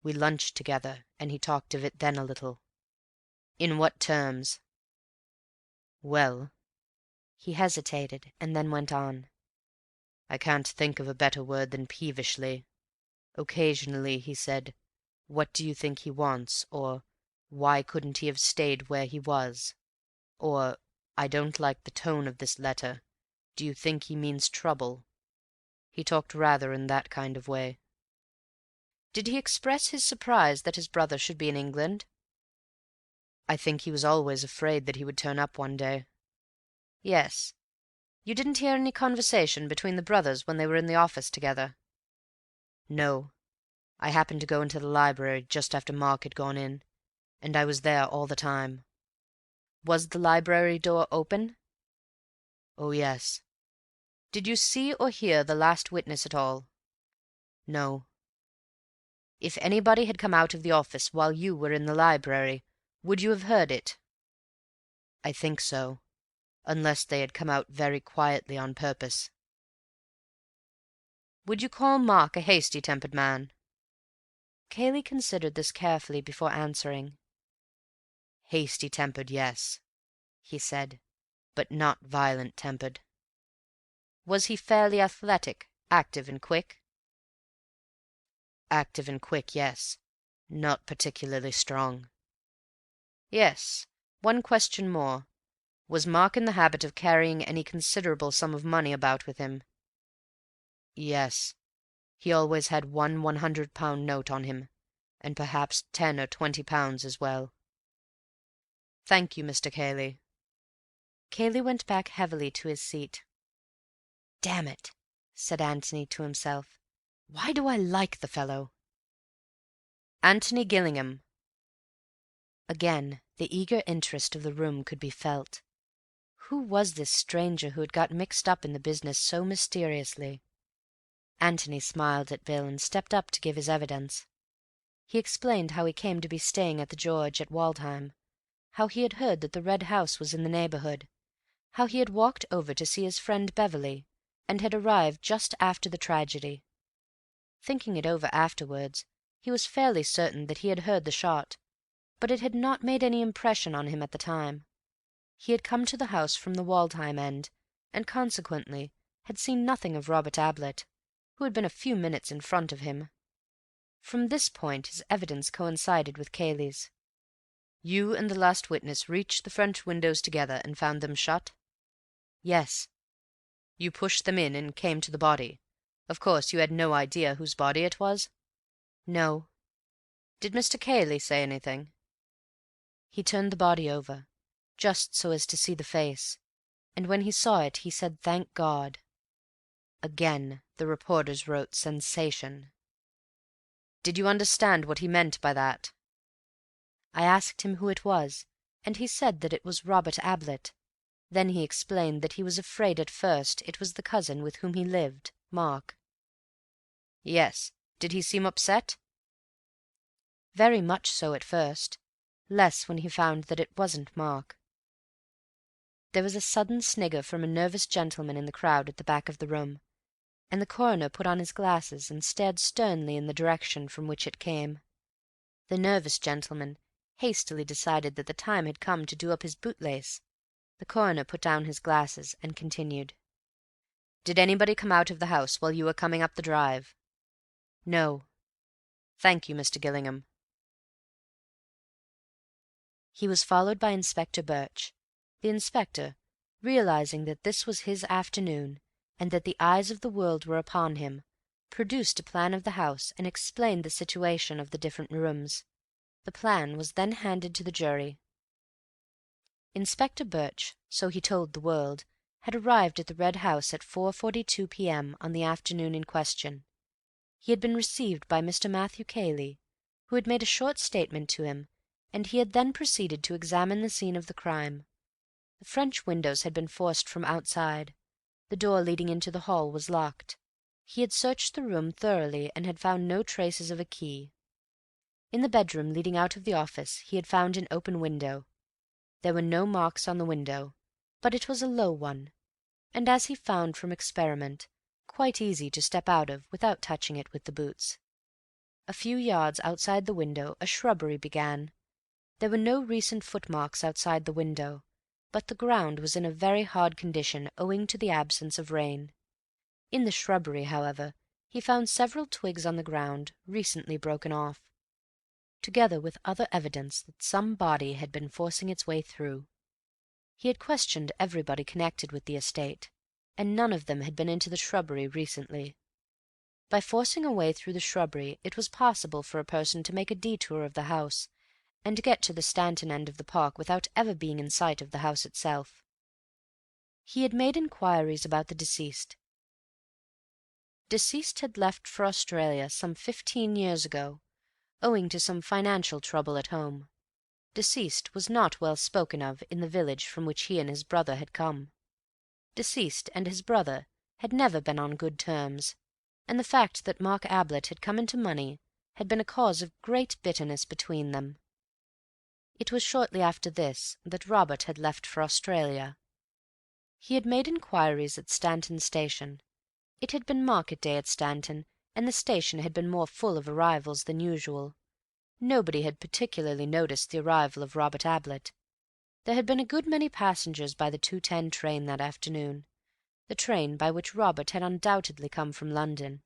We lunched together, and he talked of it then a little." "In what terms?" "Well—" He hesitated, and then went on. "I can't think of a better word than peevishly. Occasionally he said, 'What do you think he wants?' or 'Why couldn't he have stayed where he was?' or 'I don't like the tone of this letter. Do you think he means trouble?' He talked rather in that kind of way." "Did he express his surprise that his brother should be in England?" "I think he was always afraid that he would turn up one day." "Yes. You didn't hear any conversation between the brothers when they were in the office together?" "No. I happened to go into the library just after Mark had gone in, and I was there all the time." "Was the library door open?" "Oh, yes." "Did you see or hear the last witness at all?" "No." "If anybody had come out of the office while you were in the library, would you have heard it?" "I think so, unless they had come out very quietly on purpose." "Would you call Mark a hasty-tempered man?" Cayley considered this carefully before answering. "Hasty-tempered, yes," he said, "but not violent-tempered." "Was he fairly athletic, active and quick?" "Active and quick, yes. Not particularly strong." "Yes. One question more. Was Mark in the habit of carrying any considerable sum of money about with him?" "Yes. He always had one £100 note on him, and perhaps £10 or £20 as well." "Thank you, Mr. Cayley." Cayley went back heavily to his seat. "Damn it," said Antony to himself. "Why do I like the fellow?" "Antony Gillingham." Again the eager interest of the room could be felt. Who was this stranger who had got mixed up in the business so mysteriously? Antony smiled at Bill and stepped up to give his evidence. He explained how he came to be staying at the George at Waldheim, how he had heard that the Red House was in the neighbourhood, how he had walked over to see his friend Beverley, and had arrived just after the tragedy. Thinking it over afterwards, he was fairly certain that he had heard the shot, but it had not made any impression on him at the time. He had come to the house from the Waldheim end, and consequently had seen nothing of Robert Ablett, who had been a few minutes in front of him. From this point his evidence coincided with Cayley's. "You and the last witness reached the French windows together and found them shut?" "Yes." "You pushed them in and came to the body. Of course you had no idea whose body it was?" "No." "Did Mr. Cayley say anything?" "He turned the body over, just so as to see the face, and when he saw it he said, 'Thank God.'" Again the reporters wrote "sensation." "Did you understand what he meant by that?" "I asked him who it was, and he said that it was Robert Ablett. Then he explained that he was afraid at first it was the cousin with whom he lived, Mark." "Yes. Did he seem upset?" "Very much so at first, less when he found that it wasn't Mark." There was a sudden snigger from a nervous gentleman in the crowd at the back of the room, and the coroner put on his glasses and stared sternly in the direction from which it came. The nervous gentleman hastily decided that the time had come to do up his bootlace. The coroner put down his glasses and continued. "Did anybody come out of the house while you were coming up the drive?" "No." "Thank you, Mr. Gillingham." He was followed by Inspector Birch. The inspector, realizing that this was his afternoon, and that the eyes of the world were upon him,
produced a plan of the house, and explained the situation of the different rooms. The plan was then handed to the jury. Inspector Birch, so he told the world, had arrived at the Red House at 4:42 p.m. on the afternoon in question. He had been received by Mr. Matthew Cayley, who had made a short statement to him, and he had then proceeded to examine the scene of the crime. The French windows had been forced from outside. The door leading into the hall was locked. He had searched the room thoroughly and had found no traces of a key. In the bedroom leading out of the office he had found an open window. There were no marks on the window, but it was a low one, and, as he found from experiment, quite easy to step out of without touching it with the boots. A few yards outside the window a shrubbery began. There were no recent footmarks outside the window, but the ground was in a very hard condition owing to the absence of rain. In the shrubbery, however, he found several twigs on the ground, recently broken off, together with other evidence that some body had been forcing its way through. He had questioned everybody connected with the estate, and none of them had been into the shrubbery recently. By forcing a way through the shrubbery it was possible for a person to make a detour of the house, and get to the Stanton end of the park without ever being in sight of the house itself. He had made inquiries about the deceased. Deceased had left for Australia some 15 years ago, owing to some financial trouble at home. Deceased was not well spoken of in the village from which he and his brother had come. Deceased and his brother had never been on good terms, and the fact that Mark Ablett had come into money had been a cause of great bitterness between them. It was shortly after this that Robert had left for Australia. He had made inquiries at Stanton station. It had been market day at Stanton, and the station had been more full of arrivals than usual. Nobody had particularly noticed the arrival of Robert Ablett. There had been a good many passengers by the 2:10 train that afternoon, the train by which Robert had undoubtedly come from London.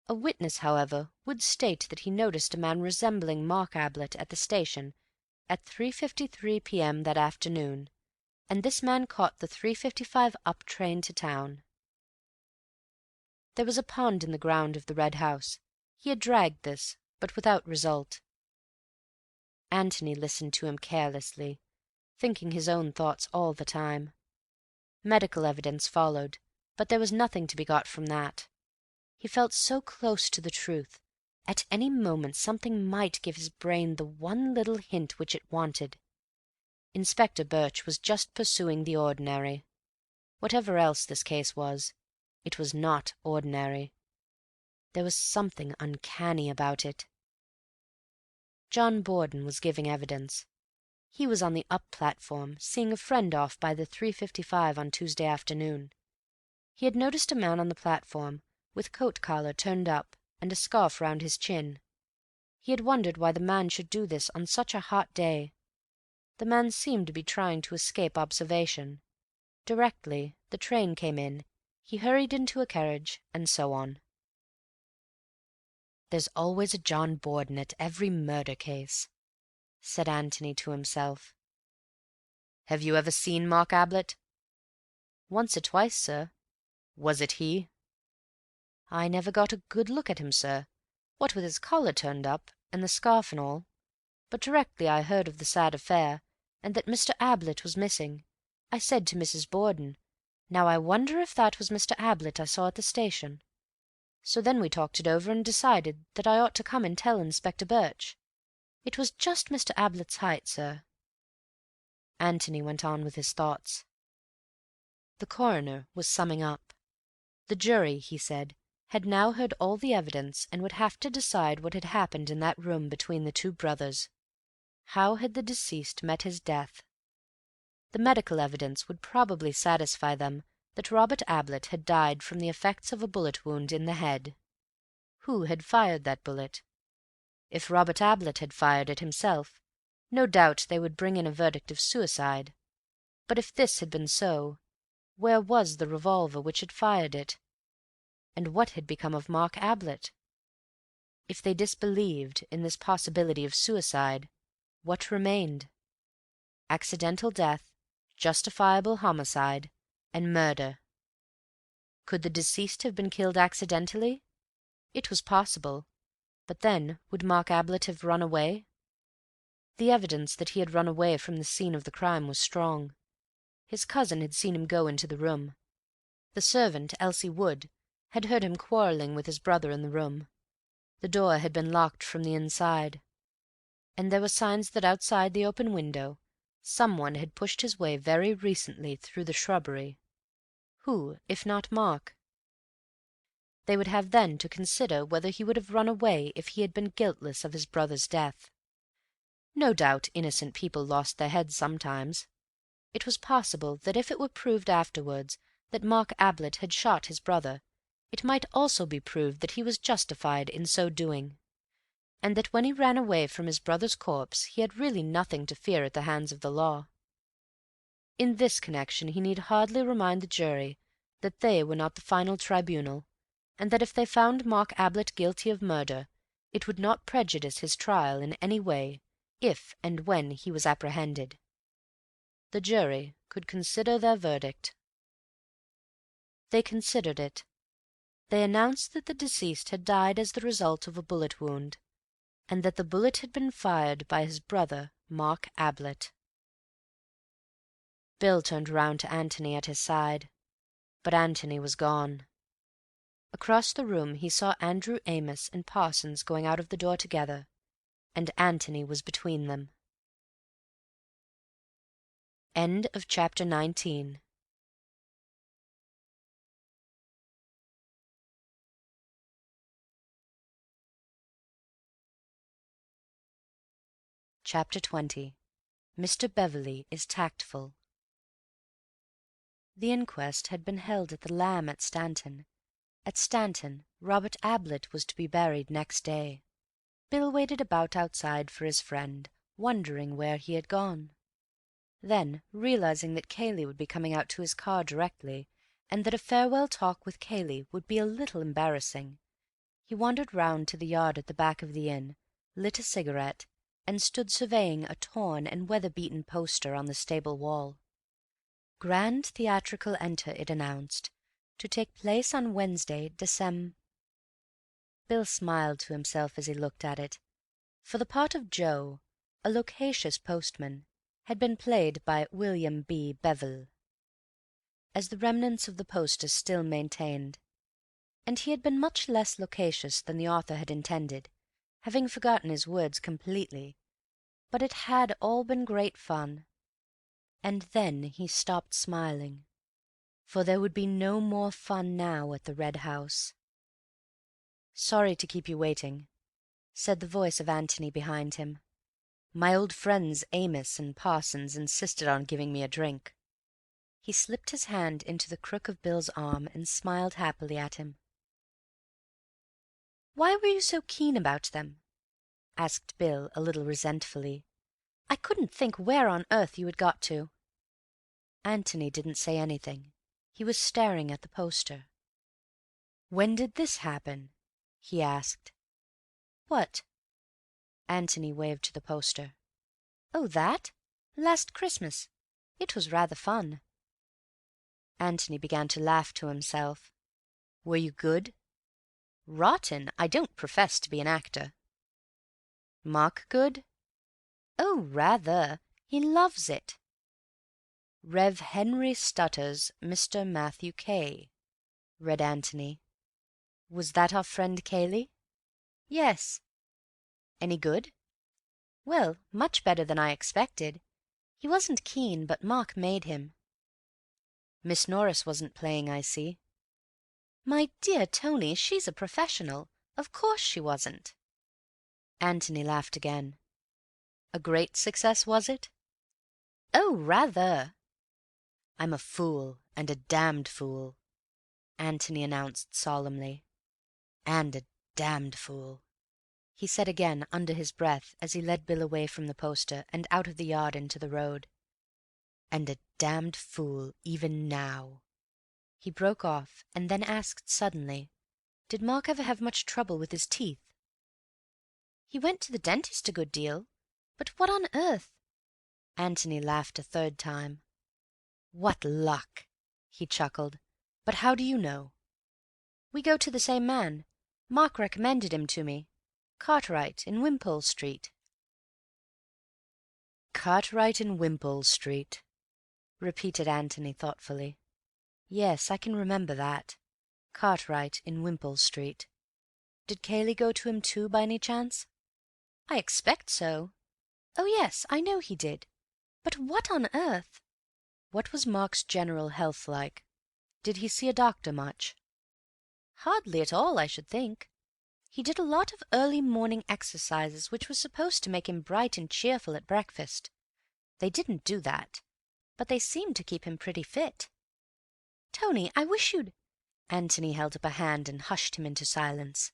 A witness, however, would state that he noticed a man resembling Mark Ablett at the station at 3:53 p.m. that afternoon, and this man caught the 3:55 up train to town. There was a pond in the ground of the Red House. He had dragged this, but without result. Antony listened to him carelessly, thinking his own thoughts all the time. Medical evidence followed, but there was nothing to be got from that. He felt so close to the truth. At any moment something might give his brain the one little hint which it wanted. Inspector Birch was just pursuing the ordinary. Whatever else this case was, it was not ordinary. There was something uncanny about it. John Borden was giving evidence. He was on the up platform, seeing a friend off by the 3:55 on Tuesday afternoon. He had noticed a man on the platform, with coat collar turned up and a scarf round his chin. He had wondered why the man should do this on such a hot day. The man seemed to be trying to escape observation. Directly the train came in, he hurried into a carriage, and so on. "There's always a John Borden at every murder case," said Antony to himself. "Have you ever seen Mark Ablett?" "Once or twice, sir." "Was it he?" "I never got a good look at him, sir, what with his collar turned up, and the scarf and all. But directly I heard of the sad affair, and that Mr. Ablett was missing, I said to Mrs. Borden, 'Now I wonder if that was Mr. Ablett I saw at the station.' So then we talked it over and decided that I ought to come and tell Inspector Birch. It was just Mr. Ablett's height, sir." Antony went on with his thoughts. The coroner was summing up. The jury, he said, had now heard all the evidence and would have to decide what had happened in that room between the two brothers. How had the deceased met his death? The medical evidence would probably satisfy them that Robert Ablett had died from the effects of a bullet wound in the head. Who had fired that bullet? If Robert Ablett had fired it himself, no doubt they would bring in a verdict of suicide. But if this had been so, where was the revolver which had fired it? And what had become of Mark Ablett? If they disbelieved in this possibility of suicide, what remained? Accidental death, justifiable homicide, and murder. Could the deceased have been killed accidentally, It was possible, but then would Mark Ablett have run away? The evidence that he had run away from the scene of the crime was strong. His cousin had seen him go into the room. The servant, Elsie Wood, had heard him quarrelling with his brother in the room. The door had been locked from the inside, and there were signs that outside the open window someone had pushed his way very recently through the shrubbery. Who, if not Mark? They would have then to consider whether he would have run away if he had been guiltless of his brother's death. No doubt innocent people lost their heads sometimes. It was possible that if it were proved afterwards that Mark Ablett had shot his brother, it might also be proved that he was justified in so doing, and that when he ran away from his brother's corpse he had really nothing to fear at the hands of the law. In this connection he need hardly remind the jury that they were not the final tribunal, and that if they found Mark Ablett guilty of murder, it would not prejudice his trial in any way if and when he was apprehended. The jury could consider their verdict. They considered it. They announced that the deceased had died as the result of a bullet wound, and that the bullet had been fired by his brother, Mark Ablett. Bill turned round to Antony at his side, but Antony was gone. Across the room he saw Andrew Amos and Parsons going out of the door together, and Antony was between them. End of chapter 19. Chapter 20. Mr. Beverley is tactful. The inquest had been held at the Lamb at Stanton. At Stanton, Robert Ablett was to be buried next day. Bill waited about outside for his friend, wondering where he had gone. Then, realizing that Cayley would be coming out to his car directly, and that a farewell talk with Cayley would be a little embarrassing, he wandered round to the yard at the back of the inn, lit a cigarette, and stood surveying a torn and weather-beaten poster on the stable wall. Grand theatrical enter, it announced, to take place on Wednesday, Bill smiled to himself as he looked at it, for the part of Joe, a loquacious postman, had been played by William B. Bevel, as the remnants of the poster still maintained, and he had been much less loquacious than the author had intended, having forgotten his words completely, but it had all been great fun. And then he stopped smiling, for there would be no more fun now at the Red House. "Sorry to keep you waiting," said the voice of Antony behind him. "My old friends Amos and Parsons insisted on giving me a drink." He slipped his hand into the crook of Bill's arm and smiled happily at him. "Why were you so keen about them?" asked Bill, a little resentfully. "I couldn't think where on earth you had got to." Antony didn't say anything. He was staring at the poster. "When did this happen?" he asked. "What?" Antony waved to the poster. "Oh, that? Last Christmas. It was rather fun." Antony began to laugh to himself. "Were you good?" "Rotten. I don't profess to be an actor." "Mark good?" "Oh, rather. He loves it." "Rev. Henry Stutter's Mr. Matthew K," read Antony. "Was that our friend Cayley?" "Yes." "Any good?" "Well, much better than I expected. He wasn't keen, but Mark made him." "Miss Norris wasn't playing, I see." "My dear Tony, she's a professional. Of course she wasn't." Antony laughed again. "A great success, was it?" "Oh, rather." "I'm a fool, and a damned fool," Antony announced solemnly. "And a damned fool," he said again under his breath as he led Bill away from the poster and out of the yard into the road. "And a damned fool even now." He broke off, and then asked suddenly, "Did Mark ever have much trouble with his teeth?" "He went to the dentist a good deal. But what on earth—" Antony laughed a third time. "What luck!" he chuckled. "But how do you know?" "We go to the same man.
Mark recommended him to me. Cartwright in Wimpole Street."
"Cartwright in Wimpole Street," repeated Antony thoughtfully. "Yes, I can remember that. Cartwright in Wimpole Street. Did Cayley go to him too, by any chance?"
"I expect so. Oh, yes, I know he did. But what on earth—"
"What was Mark's general health like? Did he see a doctor much?"
"Hardly at all, I should think. He did a lot of early morning exercises which were supposed to make him bright and cheerful at breakfast. They didn't do that, but they seemed to keep him pretty fit. Tony, I wish you'd—"
Antony held up a hand and hushed him into silence.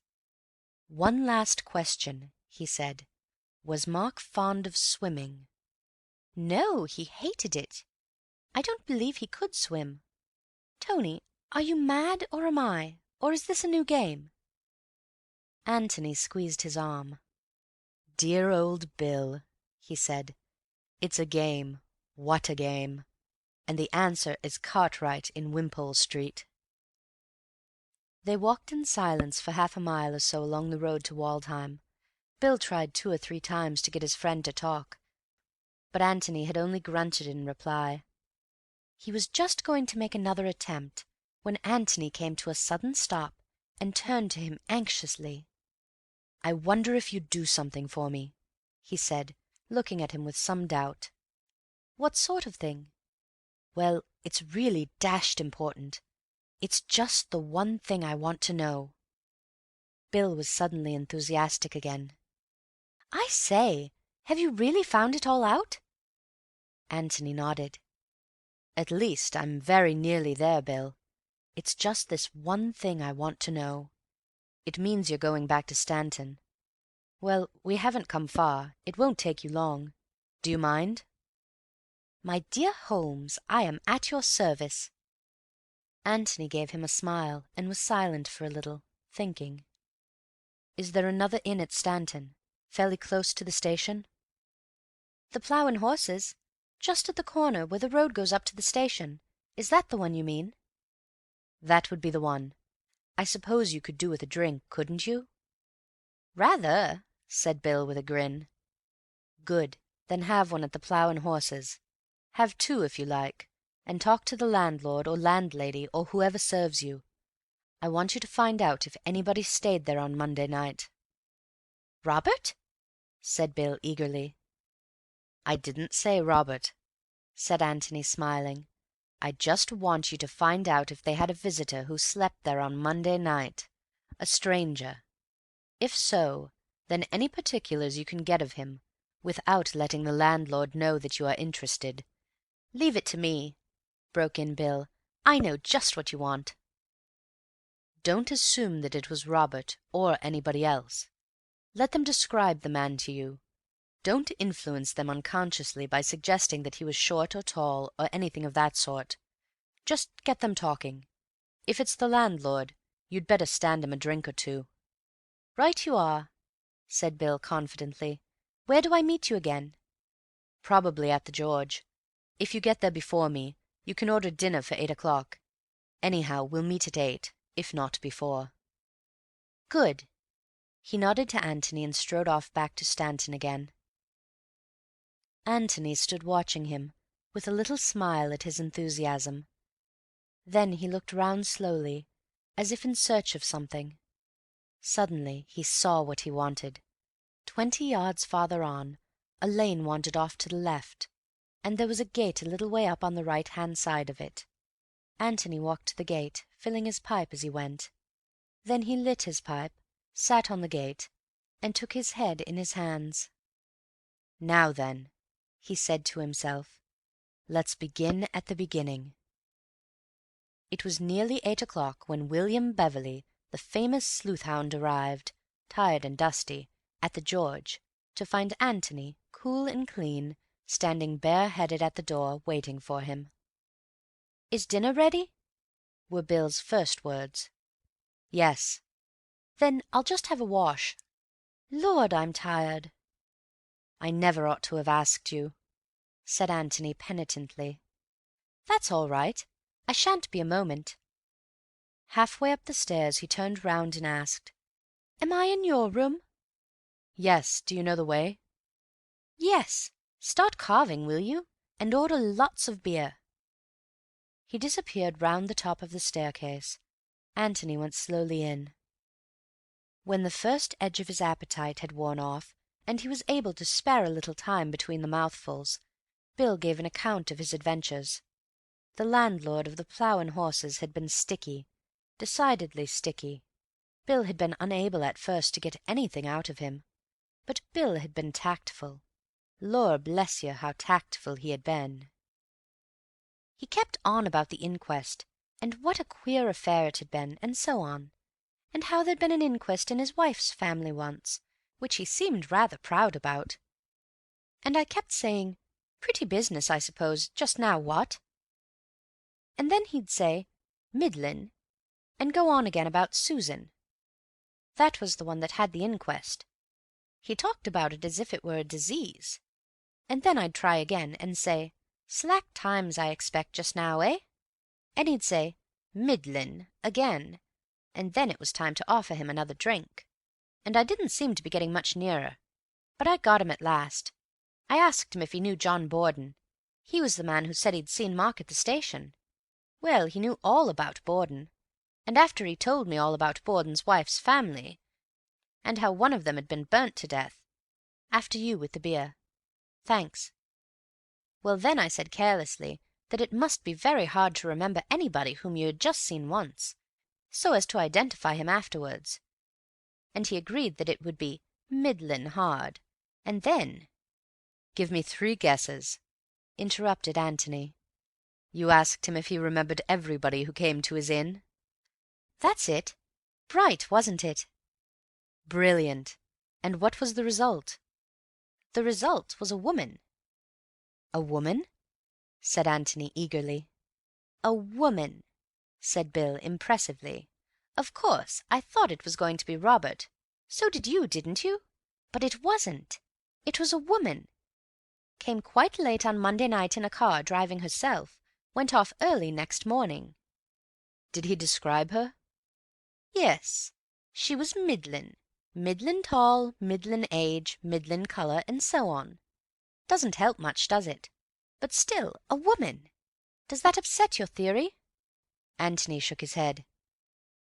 "One last question," he said. "Was Mark fond of swimming?"
"No, he hated it. I don't believe he could swim. Tony, are you mad, or am I? Or is this a new game?"
Antony squeezed his arm. "Dear old Bill," he said. "It's a game. What a game! And the answer is Cartwright in Wimpole Street." They walked in silence for half a mile or so along the road to Waldheim. Bill tried 2 or 3 times to get his friend to talk, but Antony had only grunted in reply. He was just going to make another attempt when Antony came to a sudden stop and turned to him anxiously. "I wonder if you'd do something for me," he said, looking at him with some doubt.
"What sort of thing?"
"Well, it's really dashed important. It's just the one thing I want to know." Bill was suddenly enthusiastic again.
"I say, have you really found it all out?"
Antony nodded. "At least, I'm very nearly there, Bill. It's just this one thing I want to know. It means you're going back to Stanton. Well, we haven't come far. It won't take you long. Do you mind?"
"My dear Holmes, I am at your service."
Antony gave him a smile and was silent for a little, thinking. "Is there another inn at Stanton, fairly close to the station?"
"The Plough and Horses, just at the corner where the road goes up to the station. Is that the one you mean?"
"That would be the one. I suppose you could do with a drink, couldn't you?"
"Rather,"
said Bill with a grin. "Good. Then have one at the Plough and Horses. Have 2 if you like, and talk to the landlord or landlady or whoever serves you. I want you to find out if anybody stayed there on Monday night."
"Robert?"
said Bill eagerly. "I didn't say Robert," said Antony, smiling. "I just want you to find out if they had a visitor who slept there on Monday night, a stranger. If so, then any particulars you can get of him, without letting the landlord know that you are interested."
"Leave it to me," broke in Bill. "I know just what you want."
"Don't assume that it was Robert or anybody else. Let them describe the man to you. Don't influence them unconsciously by suggesting that he was short or tall or anything of that sort. Just get them talking. If it's the landlord, you'd better stand him a drink or 2.
"Right you are," said Bill confidently. "Where do I meet you again?"
"Probably at the George. If you get there before me, you can order dinner for 8 o'clock. Anyhow, we'll meet at 8, if not before."
"Good."
He nodded to Antony and strode off back to Stanton again. Antony stood watching him, with a little smile at his enthusiasm. Then he looked round slowly, as if in search of something. Suddenly he saw what he wanted. 20 yards farther on, a lane wandered off to the left, and there was a gate a little way up on the right-hand side of it. Antony walked to the gate, filling his pipe as he went. Then he lit his pipe, sat on the gate, and took his head in his hands. "Now then," he said to himself, "let's begin at the beginning." It was nearly 8 o'clock when William Beverley, the famous sleuth-hound, arrived, tired and dusty, at the George, to find Antony, cool and clean, standing bare-headed at the door, waiting for him.
"Is dinner ready?"
were Bill's first words. "Yes."
"Then I'll just have a wash. Lord, I'm tired."
"I never ought to have asked you," said Antony penitently.
"That's all right. I shan't be a moment."
Halfway up the stairs he turned round and asked,
Am I in your room?"
"Yes. Do you know the way?"
"Yes. Start carving, will you? And order lots of beer."
He disappeared round the top of the staircase. Antony went slowly in. When the first edge of his appetite had worn off, and he was able to spare a little time between the mouthfuls, Bill gave an account of his adventures. The landlord of the Plough and Horses had been sticky, decidedly sticky. Bill had been unable at first to get anything out of him, but Bill had been tactful. Lor bless you, how tactful he had been! He kept on about the inquest, and what a queer affair it had been, and so on, and how there'd been an inquest in his wife's family once, which he seemed rather proud about. And I kept saying, "Pretty business, I suppose, just now, what?" And then he'd say, "Middlin'," and go on again about Susan. That was the one that had the inquest. He talked about it as if it were a disease. And then I'd try again, and say, "Slack times, I expect, just now, eh?" And he'd say, "Middlin'," again, and then it was time to offer him another drink. And I didn't seem to be getting much nearer, but I got him at last. I asked him if he knew John Borden. He was the man who said he'd seen Mark at the station. Well, he knew all about Borden, and after he told me all about Borden's wife's family, and how one of them had been burnt to death. After you with the beer. Thanks. Well, then I said carelessly that it must be very hard to remember anybody whom you had just seen once, so as to identify him afterwards. And he agreed that it would be middlin' hard, and then— "Give me 3 guesses," interrupted Antony. "You asked him if he remembered everybody who came to his inn?"
"That's it. Bright, wasn't it?"
"Brilliant. And what was the result?"
"The result was a woman."
"A woman?" said Antony eagerly.
"A woman," said Bill impressively. "Of course, I thought it was going to be Robert. So did you, didn't you? But it wasn't. It was a woman. Came quite late on Monday night in a car, driving herself. Went off early next morning."
"Did he describe her?"
"Yes. She was middlin' tall, middlin' age, middlin' colour, and so on. Doesn't help much, does it? But still, a woman. Does that upset your theory?"
Antony shook his head.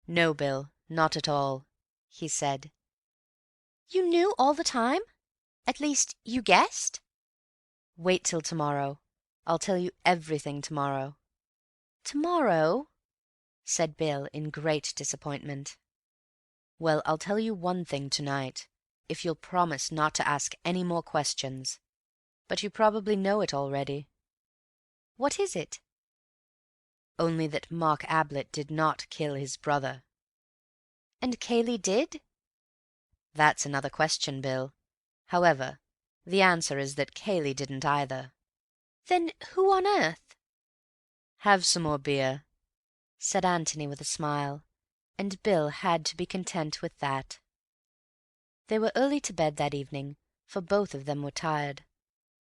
"No, Bill, not at all," he said.
"You knew all the time? At least, you guessed?"
"Wait till tomorrow. I'll tell you everything tomorrow."
"Tomorrow?"
said Bill in great disappointment. "Well, I'll tell you one thing tonight, if you'll promise not to ask any more questions. But you probably know it already."
"What is it?"
"Only that Mark Ablett did not kill his brother."
"And Cayley did?"
"That's another question, Bill. However, the answer is that Cayley didn't either."
"Then who on earth—"
"Have some more beer," said Antony with a smile, and Bill had to be content with that. They were early to bed that evening, for both of them were tired.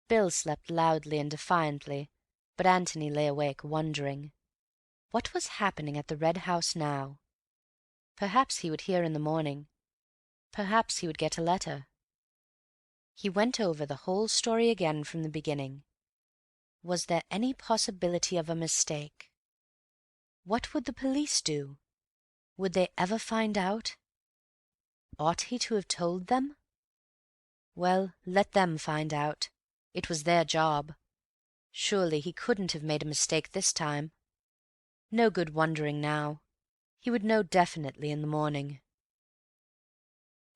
Bill slept loudly and defiantly, but Antony lay awake wondering. What was happening at the Red House now? Perhaps he would hear in the morning. Perhaps he would get a letter. He went over the whole story again from the beginning. Was there any possibility of a mistake? What would the police do? Would they ever find out? Ought he to have told them? Well, let them find out. It was their job. Surely he couldn't have made a mistake this time. No good wondering now. He would know definitely in the morning.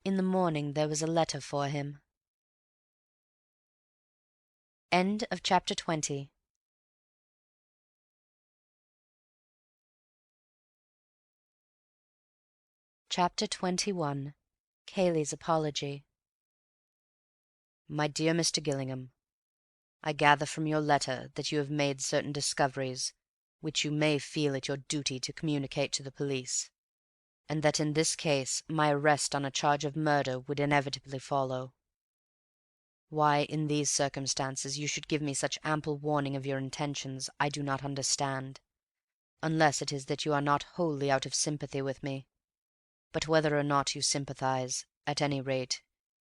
In the morning there was a letter for him. End of chapter 20. Chapter 21. Cayley's Apology. My dear Mr. Gillingham, I gather from your letter that you have made certain discoveries which you may feel it your duty to communicate to the police, and that in this case my arrest on a charge of murder would inevitably follow. Why, in these circumstances, you should give me such ample warning of your intentions, I do not understand, unless it is that you are not wholly out of sympathy with me. But whether or not you sympathize, at any rate,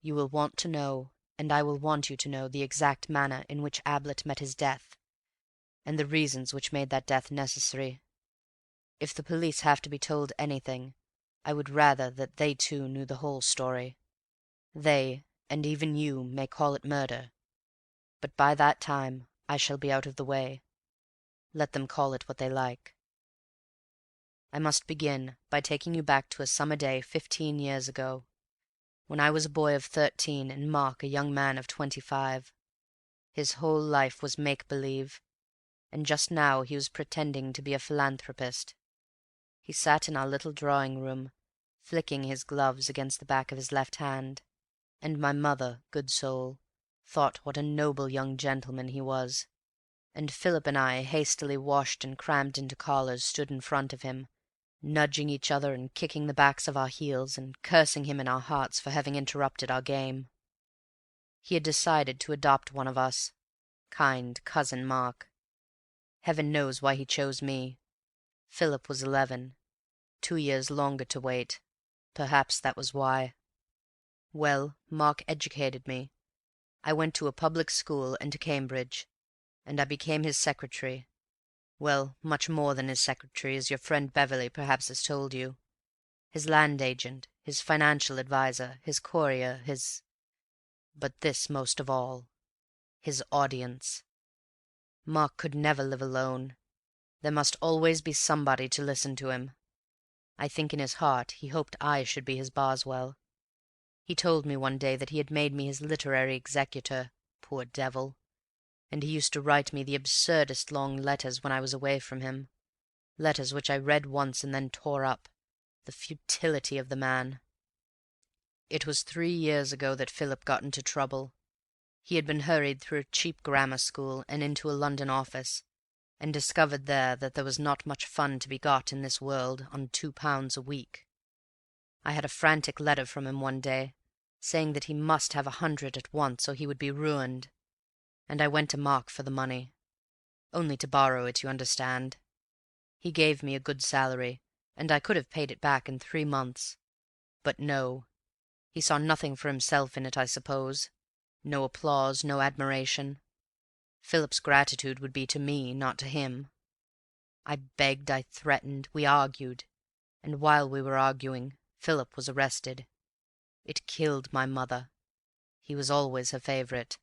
you will want to know, and I will want you to know, the exact manner in which Ablett met his death, and the reasons which made that death necessary. If the police have to be told anything, I would rather that they too knew the whole story. They, and even you, may call it murder, but by that time I shall be out of the way. Let them call it what they like. I must begin by taking you back to a summer day 15 years ago, when I was a boy of 13 and Mark a young man of 25. His whole life was make-believe, and just now he was pretending to be a philanthropist. He sat in our little drawing-room, flicking his gloves against the back of his left hand, and my mother, good soul, thought what a noble young gentleman he was, and Philip and I, hastily washed and crammed into collars, stood in front of him, nudging each other and kicking the backs of our heels, and cursing him in our hearts for having interrupted our game. He had decided to adopt one of us, kind cousin Mark. Heaven knows why he chose me. Philip was 11, 2 years longer to wait. Perhaps that was why. Well, Mark educated me. I went to a public school and to Cambridge, and I became his secretary. Well, much more than his secretary, as your friend Beverley perhaps has told you. His land agent, his financial adviser, his courier, his... but this most of all, his audience. Mark could never live alone. There must always be somebody to listen to him. I think in his heart he hoped I should be his Boswell. He told me one day that he had made me his literary executor, poor devil, and he used to write me the absurdest long letters when I was away from him, letters which I read once and then tore up. The futility of the man. It was 3 years ago that Philip got into trouble. He had been hurried through a cheap grammar school and into a London office, and discovered there that there was not much fun to be got in this world on £2 a week. I had a frantic letter from him one day, saying that he must have 100 at once or he would be ruined, and I went to Mark for the money. Only to borrow it, you understand. He gave me a good salary, and I could have paid it back in 3 months. But no. He saw nothing for himself in it, I suppose. No applause, no admiration. Philip's gratitude would be to me, not to him. I begged, I threatened, we argued, and while we were arguing, Philip was arrested. It killed my mother. He was always her favourite.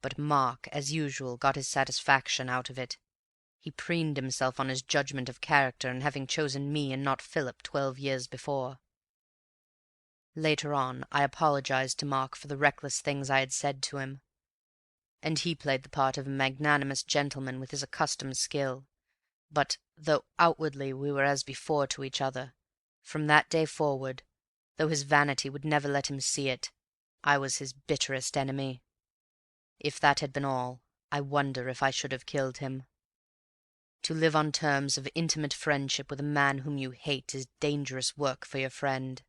But Mark, as usual, got his satisfaction out of it. He preened himself on his judgment of character in having chosen me and not Philip 12 years before. Later on I apologized to Mark for the reckless things I had said to him, and he played the part of a magnanimous gentleman with his accustomed skill. But, though outwardly we were as before to each other, from that day forward, though his vanity would never let him see it, I was his bitterest enemy. If that had been all, I wonder if I should have killed him. To live on terms of intimate friendship with a man whom you hate is dangerous work for your friend.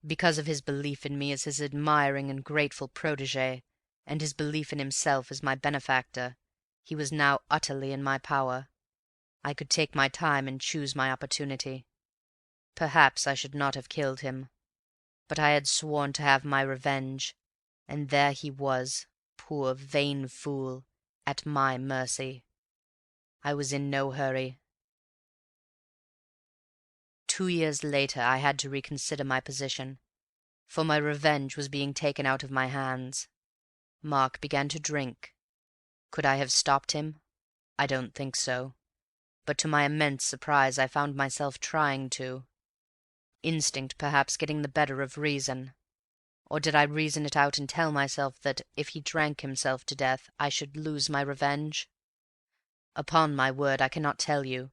Because of his belief in me as his admiring and grateful protégé, and his belief in himself as my benefactor, he was now utterly in my power. I could take my time and choose my opportunity. Perhaps I should not have killed him, but I had sworn to have my revenge, and there he was, poor vain fool, at my mercy. I was in no hurry. 2 years later I had to reconsider my position, for my revenge was being taken out of my hands. Mark began to drink. Could I have stopped him? I don't think so, but to my immense surprise I found myself trying to. Instinct perhaps getting the better of reason. Or did I reason it out and tell myself that, if he drank himself to death, I should lose my revenge? Upon my word, I cannot tell you,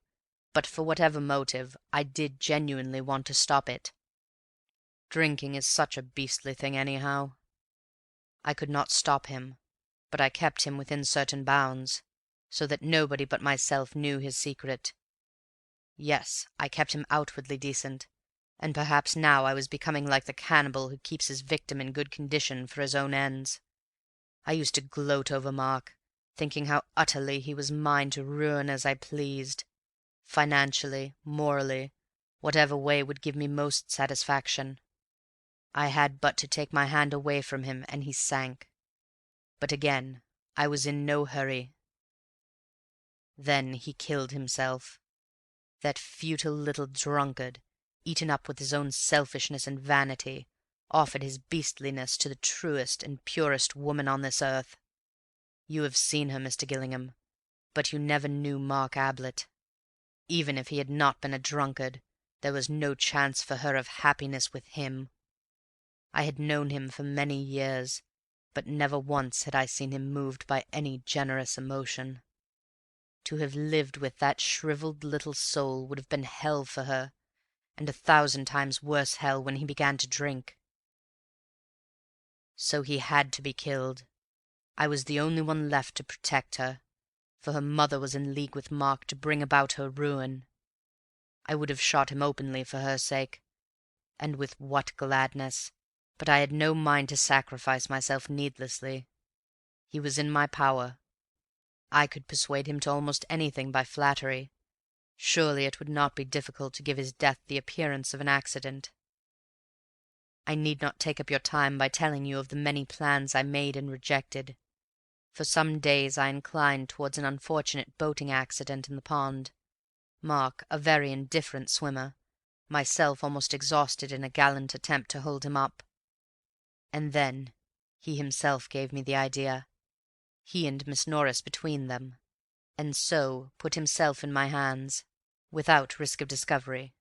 but for whatever motive, I did genuinely want to stop it. Drinking is such a beastly thing anyhow. I could not stop him, but I kept him within certain bounds, so that nobody but myself knew his secret. Yes, I kept him outwardly decent, and perhaps now I was becoming like the cannibal who keeps his victim in good condition for his own ends. I used to gloat over Mark, thinking how utterly he was mine to ruin as I pleased, financially, morally, whatever way would give me most satisfaction. I had but to take my hand away from him, and he sank. But again, I was in no hurry. Then he killed himself. That futile little drunkard, eaten up with his own selfishness and vanity, offered his beastliness to the truest and purest woman on this earth. You have seen her, Mr. Gillingham, but you never knew Mark Ablett. Even if he had not been a drunkard, there was no chance for her of happiness with him. I had known him for many years, but never once had I seen him moved by any generous emotion. To have lived with that shriveled little soul would have been hell for her, and 1,000 times worse hell when he began to drink. So he had to be killed. I was the only one left to protect her, for her mother was in league with Mark to bring about her ruin. I would have shot him openly for her sake, and with what gladness, but I had no mind to sacrifice myself needlessly. He was in my power. I could persuade him to almost anything by flattery. Surely it would not be difficult to give his death the appearance of an accident. I need not take up your time by telling you of the many plans I made and rejected. For some days I inclined towards an unfortunate boating accident in the pond. Mark, a very indifferent swimmer, myself almost exhausted in a gallant attempt to hold him up. And then he himself gave me the idea, he and Miss Norris between them, and so put himself in my hands, without risk of discovery.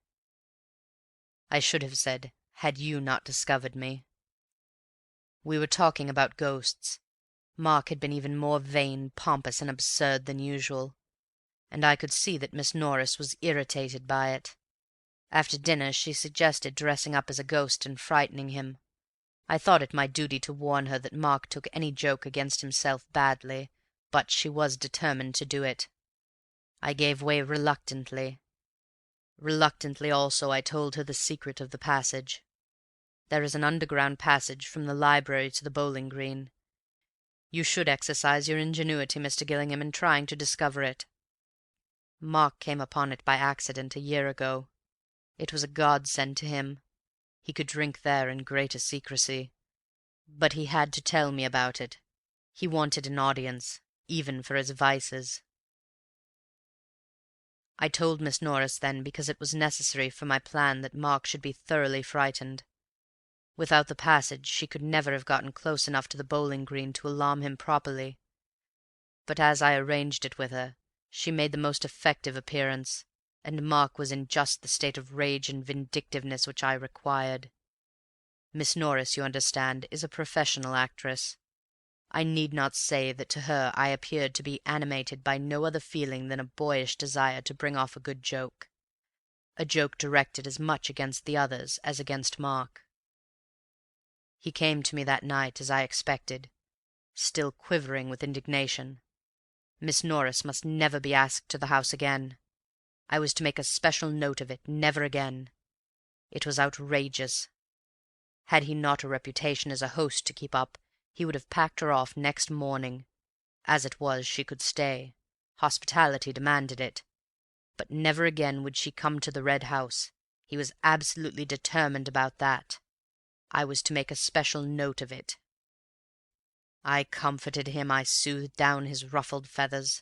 I should have said, had you not discovered me. We were talking about ghosts. Mark had been even more vain, pompous, and absurd than usual, and I could see that Miss Norris was irritated by it. After dinner she suggested dressing up as a ghost and frightening him. I thought it my duty to warn her that Mark took any joke against himself badly, but she was determined to do it. I gave way reluctantly. Reluctantly also I told her the secret of the passage. There is an underground passage from the library to the bowling green. You should exercise your ingenuity, Mr. Gillingham, in trying to discover it. Mark came upon it by accident a year ago. It was a godsend to him. He could drink there in greater secrecy. But he had to tell me about it. He wanted an audience, even for his vices. I told Miss Norris then because it was necessary for my plan that Mark should be thoroughly frightened. Without the passage she could never have gotten close enough to the bowling green to alarm him properly. But as I arranged it with her, she made the most effective appearance, and Mark was in just the state of rage and vindictiveness which I required. Miss Norris, you understand, is a professional actress. I need not say that to her I appeared to be animated by no other feeling than a boyish desire to bring off a good joke, a joke directed as much against the others as against Mark. He came to me that night, as I expected, still quivering with indignation. Miss Norris must never be asked to the house again. I was to make a special note of it, never again. It was outrageous. Had he not a reputation as a host to keep up, he would have packed her off next morning. As it was, she could stay. Hospitality demanded it. But never again would she come to the Red House. He was absolutely determined about that. I was to make a special note of it. I comforted him, I soothed down his ruffled feathers.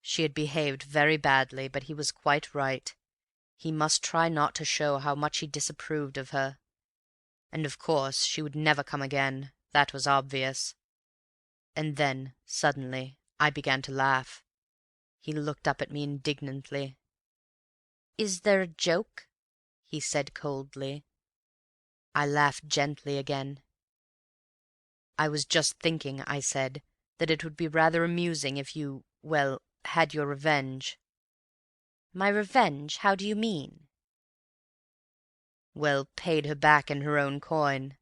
She had behaved very badly, but he was quite right. He must try not to show how much he disapproved of her. And of course she would never come again, that was obvious. And then, suddenly, I began to laugh. He looked up at me indignantly. "Is there a joke?" he said coldly. I laughed gently again. "I was just thinking," I said, "that it would be rather amusing if you, well, had your revenge." "My revenge? How do you mean?" "Well, paid her back in her own coin."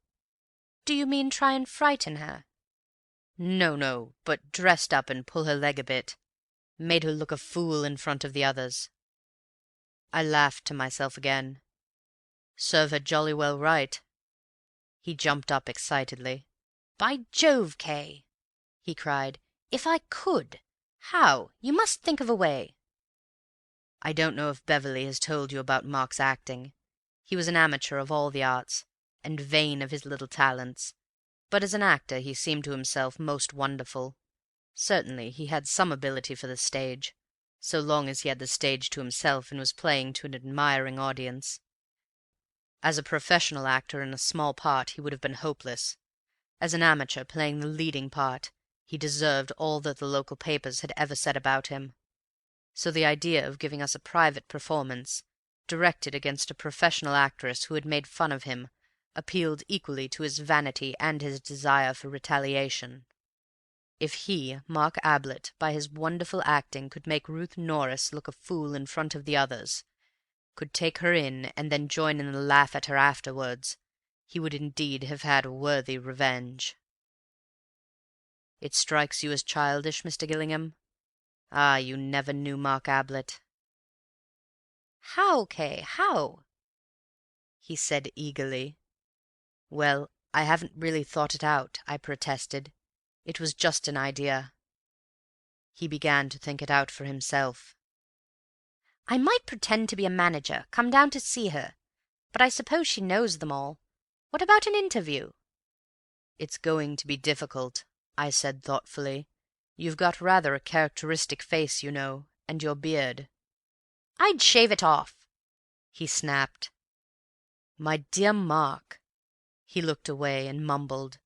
"Do you mean try and frighten her?" No, but dressed up and pull her leg a bit. Made her look a fool in front of the others." I laughed to myself again. Serve her jolly well right. He jumped up excitedly. "By Jove, Kay!" he cried. "If I could! How? You must think of a way." I don't know if Beverley has told you about Mark's acting. He was an amateur of all the arts, and vain of his little talents, but as an actor he seemed to himself most wonderful. Certainly he had some ability for the stage, so long as he had the stage to himself and was playing to an admiring audience. As a professional actor in a small part he would have been hopeless. As an amateur playing the leading part, he deserved all that the local papers had ever said about him. So the idea of giving us a private performance, directed against a professional actress who had made fun of him, appealed equally to his vanity and his desire for retaliation. If he, Mark Ablett, by his wonderful acting could make Ruth Norris look a fool in front of the others, could take her in and then join in the laugh at her afterwards, he would indeed have had worthy revenge. It strikes you as childish, Mr. Gillingham? Ah, you never knew Mark Ablett.
How, Kay, how?
He said eagerly. Well, I haven't really thought it out, I protested. It was just an idea. He began to think it out for himself.
I might pretend to be a manager, come down to see her, but I suppose she knows them all. What about an interview?
It's going to be difficult, I said thoughtfully. You've got rather a characteristic face, you know, and your beard.
I'd shave it off,
he snapped. My dear Mark. He looked away and mumbled.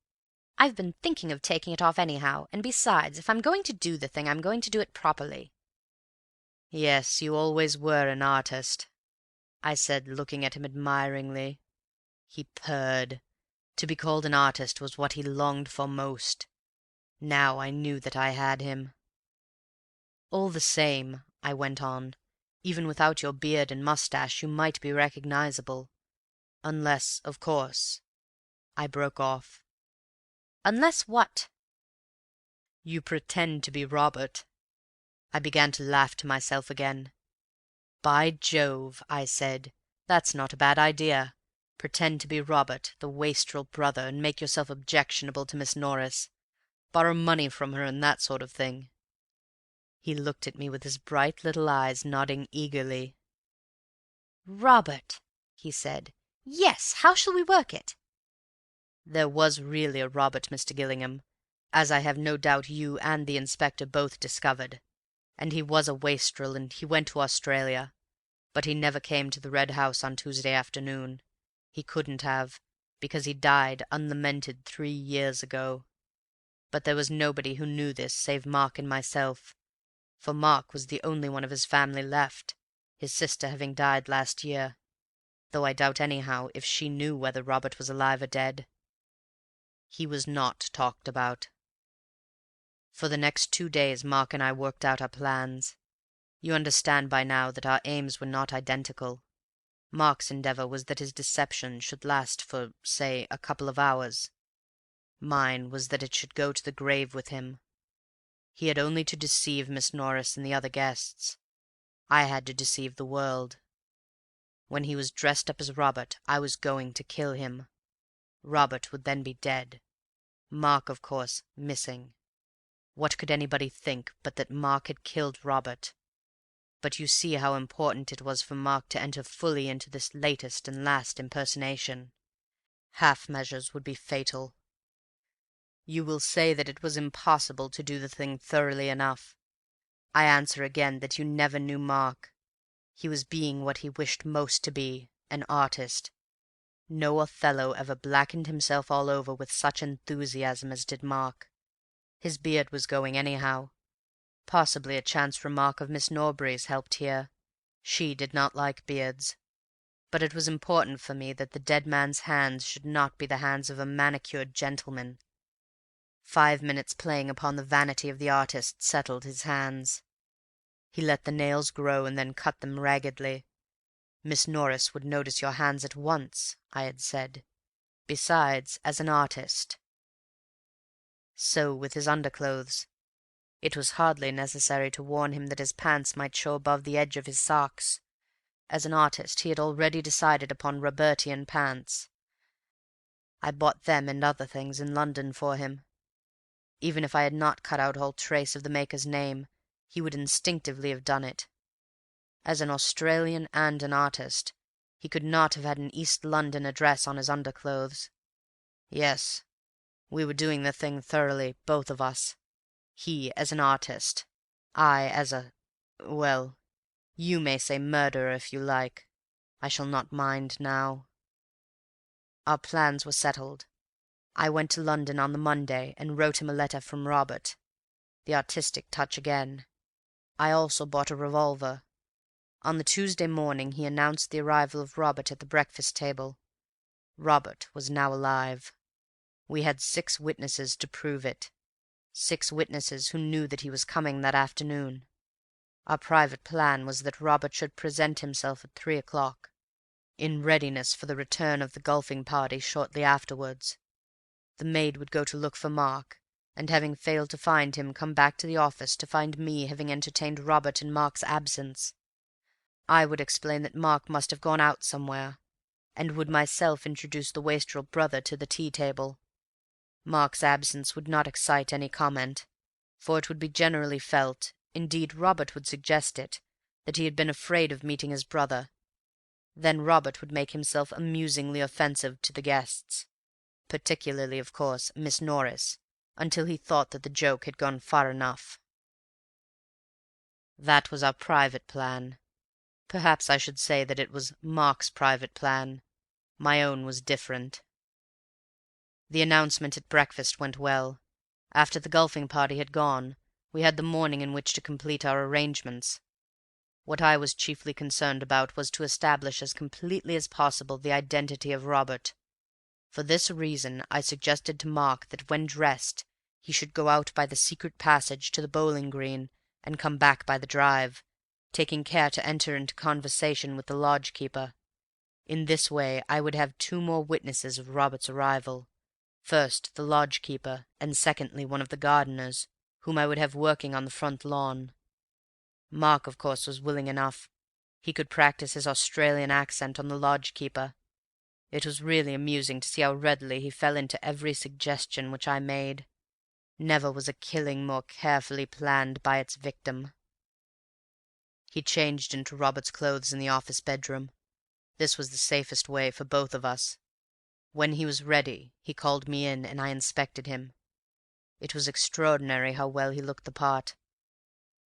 I've been thinking of taking it off anyhow, and besides, if I'm going to do the thing, I'm going to do it properly.
Yes, you always were an artist, I said, looking at him admiringly. He purred. To be called an artist was what he longed for most. Now I knew that I had him. All the same, I went on, even without your beard and moustache you might be recognizable. Unless, of course... I broke off.
Unless what?
You pretend to be Robert. I began to laugh to myself again. By Jove, I said, that's not a bad idea. Pretend to be Robert, the wastrel brother, and make yourself objectionable to Miss Norris. Borrow money from her and that sort of thing. He looked at me with his bright little eyes, nodding eagerly.
Robert, he said. Yes, how shall we work it?
There was really a Robert, Mr. Gillingham, as I have no doubt you and the inspector both discovered, and he was a wastrel, and he went to Australia, but he never came to the Red House on Tuesday afternoon. He couldn't have, because he died unlamented 3 years ago. But there was nobody who knew this save Mark and myself, for Mark was the only one of his family left, his sister having died last year, though I doubt anyhow if she knew whether Robert was alive or dead. He was not talked about. For the next 2 days Mark and I worked out our plans. You understand by now that our aims were not identical. Mark's endeavour was that his deception should last for, say, a couple of hours. Mine was that it should go to the grave with him. He had only to deceive Miss Norris and the other guests. I had to deceive the world. When he was dressed up as Robert, I was going to kill him. Robert would then be dead. Mark, of course, missing. What could anybody think but that Mark had killed Robert? But you see how important it was for Mark to enter fully into this latest and last impersonation. Half measures would be fatal. You will say that it was impossible to do the thing thoroughly enough. I answer again that you never knew Mark. He was being what he wished most to be, an artist. No Othello ever blackened himself all over with such enthusiasm as did Mark. His beard was going anyhow. Possibly a chance remark of Miss Norbury's helped here. She did not like beards. But it was important for me that the dead man's hands should not be the hands of a manicured gentleman. 5 minutes playing upon the vanity of the artist settled his hands. He let the nails grow and then cut them raggedly. Miss Norris would notice your hands at once, I had said. Besides, as an artist. So with his underclothes. It was hardly necessary to warn him that his pants might show above the edge of his socks. As an artist he had already decided upon Robertian pants. I bought them and other things in London for him. Even if I had not cut out all trace of the maker's name, he would instinctively have done it. As an Australian and an artist, he could not have had an East London address on his underclothes. Yes, we were doing the thing thoroughly, both of us. He as an artist, I as well, you may say murderer if you like. I shall not mind now. Our plans were settled. I went to London on the Monday and wrote him a letter from Robert. The artistic touch again. I also bought a revolver. On the Tuesday morning he announced the arrival of Robert at the breakfast table. Robert was now alive. We had 6 witnesses to prove it. 6 witnesses who knew that he was coming that afternoon. Our private plan was that Robert should present himself at 3 o'clock, in readiness for the return of the golfing party shortly afterwards. The maid would go to look for Mark, and having failed to find him, come back to the office to find me having entertained Robert in Mark's absence. I would explain that Mark must have gone out somewhere, and would myself introduce the wastrel brother to the tea-table. Mark's absence would not excite any comment, for it would be generally felt, indeed Robert would suggest it, that he had been afraid of meeting his brother. Then Robert would make himself amusingly offensive to the guests, particularly, of course, Miss Norris, until he thought that the joke had gone far enough. That was our private plan. Perhaps I should say that it was Mark's private plan. My own was different. The announcement at breakfast went well. After the golfing party had gone, we had the morning in which to complete our arrangements. What I was chiefly concerned about was to establish as completely as possible the identity of Robert. For this reason I suggested to Mark that when dressed he should go out by the secret passage to the bowling green and come back by the drive, taking care to enter into conversation with the lodge-keeper. In this way I would have 2 more witnesses of Robert's arrival. First, the lodge-keeper, and secondly, one of the gardeners, whom I would have working on the front lawn. Mark, of course, was willing enough. He could practice his Australian accent on the lodge-keeper. It was really amusing to see how readily he fell into every suggestion which I made. Never was a killing more carefully planned by its victim. He changed into Robert's clothes in the office bedroom. This was the safest way for both of us. When he was ready, he called me in, and I inspected him. It was extraordinary how well he looked the part.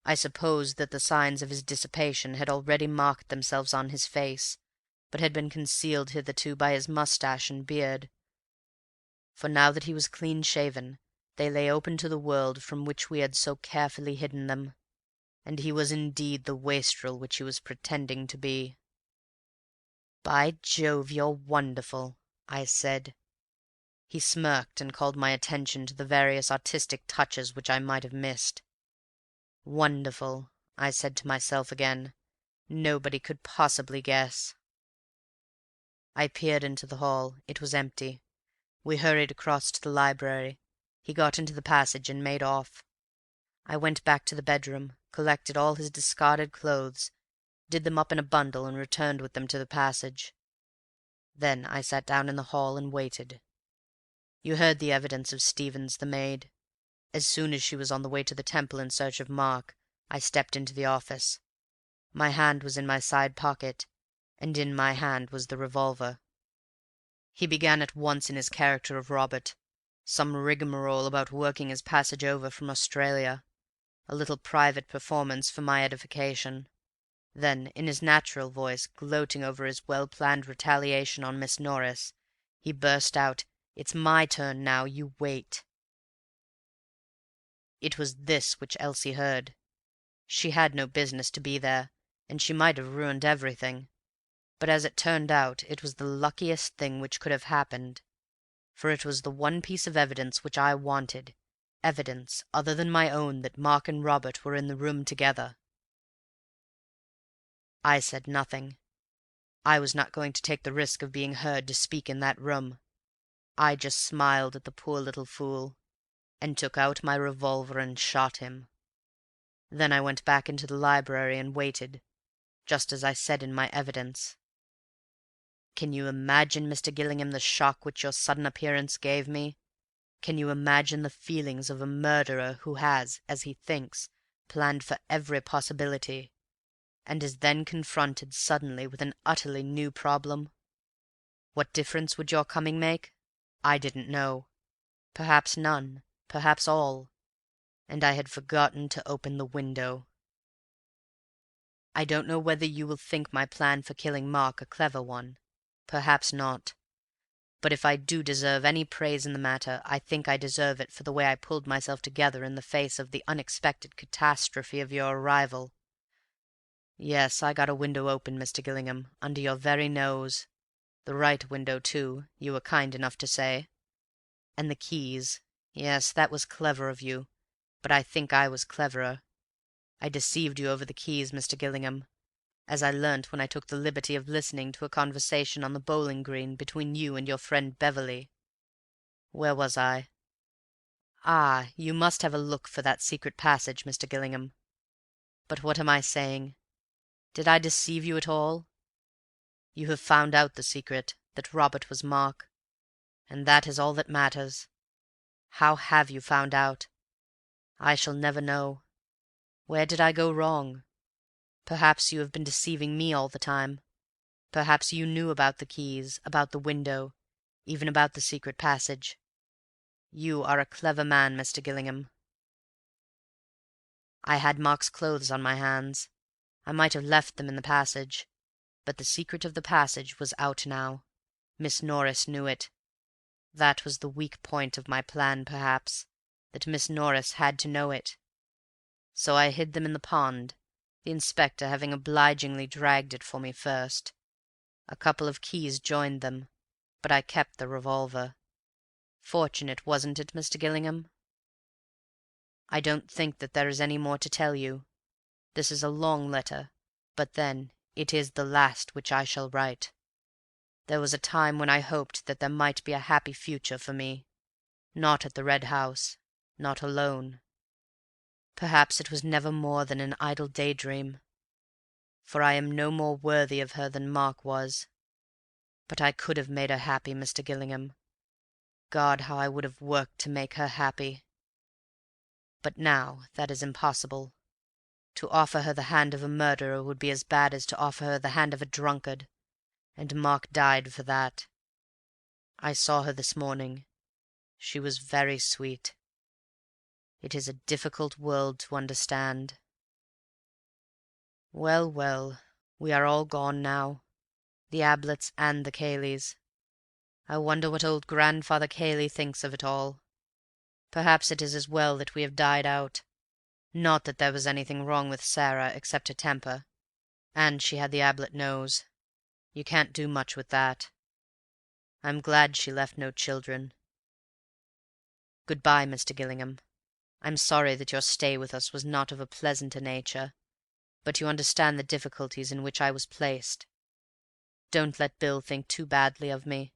I supposed that the signs of his dissipation had already marked themselves on his face, but had been concealed hitherto by his moustache and beard. For now that he was clean-shaven, they lay open to the world from which we had so carefully hidden them, and he was indeed the wastrel which he was pretending to be. "By Jove, you're wonderful," I said. He smirked and called my attention to the various artistic touches which I might have missed. "Wonderful," I said to myself again. "Nobody could possibly guess." I peered into the hall. It was empty. We hurried across to the library. He got into the passage and made off. I went back to the bedroom, collected all his discarded clothes, did them up in a bundle, and returned with them to the passage. Then I sat down in the hall and waited. You heard the evidence of Stevens, the maid. As soon as she was on the way to the Temple in search of Mark, I stepped into the office. My hand was in my side pocket, and in my hand was the revolver. He began at once in his character of Robert, some rigmarole about working his passage over from Australia, a little private performance for my edification. Then, in his natural voice, gloating over his well-planned retaliation on Miss Norris, he burst out, "It's my turn now, you wait." It was this which Elsie heard. She had no business to be there, and she might have ruined everything. But as it turned out, it was the luckiest thing which could have happened, for it was the one piece of evidence which I wanted, evidence other than my own that Mark and Robert were in the room together. I said nothing. I was not going to take the risk of being heard to speak in that room. I just smiled at the poor little fool, and took out my revolver and shot him. Then I went back into the library and waited, just as I said in my evidence. Can you imagine, Mr. Gillingham, the shock which your sudden appearance gave me? Can you imagine the feelings of a murderer who has, as he thinks, planned for every possibility? and is then confronted suddenly with an utterly new problem. What difference would your coming make? I didn't know. Perhaps none, perhaps all, and I had forgotten to open the window. I don't know whether you will think my plan for killing Mark a clever one. Perhaps not. But if I do deserve any praise in the matter, I think I deserve it for the way I pulled myself together in the face of the unexpected catastrophe of your arrival. Yes, I got a window open, Mr. Gillingham, under your very nose. The right window, too, you were kind enough to say. And the keys. Yes, that was clever of you, but I think I was cleverer. I deceived you over the keys, Mr. Gillingham, as I learnt when I took the liberty of listening to a conversation on the bowling green between you and your friend Beverley. Where was I? Ah, you must have a look for that secret passage, Mr. Gillingham. But what am I saying? Did I deceive you at all? You have found out the secret, that Robert was Mark, and that is all that matters. How have you found out? I shall never know. Where did I go wrong? Perhaps you have been deceiving me all the time. Perhaps you knew about the keys, about the window, even about the secret passage. You are a clever man, Mr. Gillingham. I had Mark's clothes on my hands. I might have left them in the passage, but the secret of the passage was out now. Miss Norris knew it. That was the weak point of my plan, perhaps, that Miss Norris had to know it. So I hid them in the pond, the inspector having obligingly dragged it for me first. A couple of keys joined them, but I kept the revolver. Fortunate, wasn't it, Mr. Gillingham? I don't think that there is any more to tell you. This is a long letter, but then it is the last which I shall write. There was a time when I hoped that there might be a happy future for me, not at the Red House, not alone. Perhaps it was never more than an idle daydream, for I am no more worthy of her than Mark was. But I could have made her happy, Mr. Gillingham. God, how I would have worked to make her happy! But now that is impossible. To offer her the hand of a murderer would be as bad as to offer her the hand of a drunkard, and Mark died for that. I saw her this morning. She was very sweet. It is a difficult world to understand. Well, well, we are all gone now, the Abletts and the Cayleys. I wonder what old grandfather Cayley thinks of it all. Perhaps it is as well that we have died out. Not that there was anything wrong with Sarah except her temper, and she had the Ablett nose. You can't do much with that. I'm glad she left no children. Good-bye, Mr. Gillingham. I'm sorry that your stay with us was not of a pleasanter nature, but you understand the difficulties in which I was placed. Don't let Bill think too badly of me.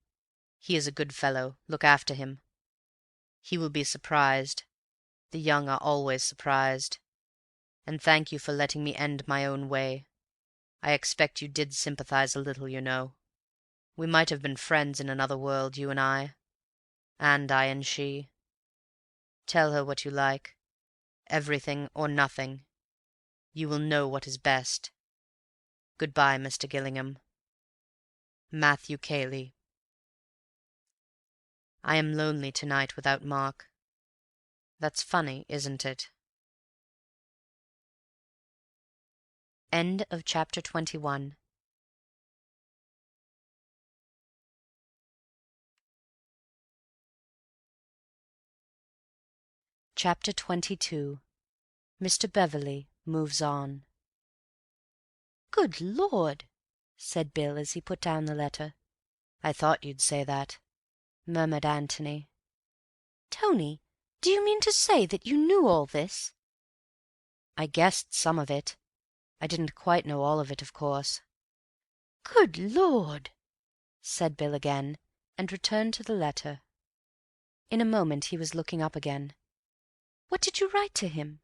He is a good fellow. Look after him. He will be surprised. The young are always surprised. And thank you for letting me end my own way. I expect you did sympathize a little, you know. We might have been friends in another world, you and I and she. Tell her what you like. Everything or nothing. You will know what is best. Good-bye, Mr. Gillingham. Matthew Cayley. I am lonely tonight without Mark. That's funny, isn't it? End of chapter 21. Chapter 22. Mr. Beverley moves on. "Good Lord!" said Bill as he put down the letter. "I thought you'd say that," murmured Antony. "Tony, do you mean to say that you knew all this?" "I guessed some of it. I didn't quite know all of it, of course." "Good Lord!" said Bill again, and returned to the letter. In a moment he was looking up again. "What did you write to him?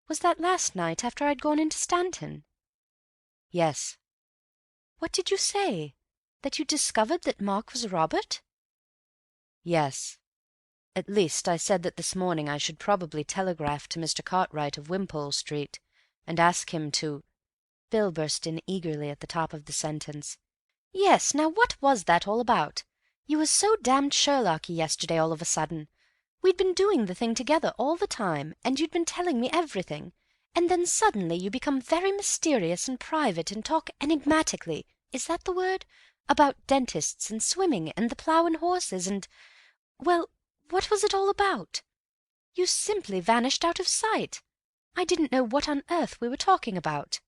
Was that last night, after I'd gone into Stanton?" "Yes." "What did you say? That you discovered that Mark was Robert?" "Yes. At least, I said that this morning I should probably telegraph to Mr. Cartwright of Wimpole Street, and ask him to
Bill burst in eagerly at the top of the sentence. "Yes, now what was that all about? You were so damned Sherlocky yesterday all of a sudden. We'd been doing the thing together all the time, and you'd been telling me everything, and then suddenly you become very mysterious and private and talk enigmatically, is that the word? About dentists and swimming and the Plough and Horses and... Well, what was it all about? You simply vanished out of sight. I didn't know what on earth we were talking about."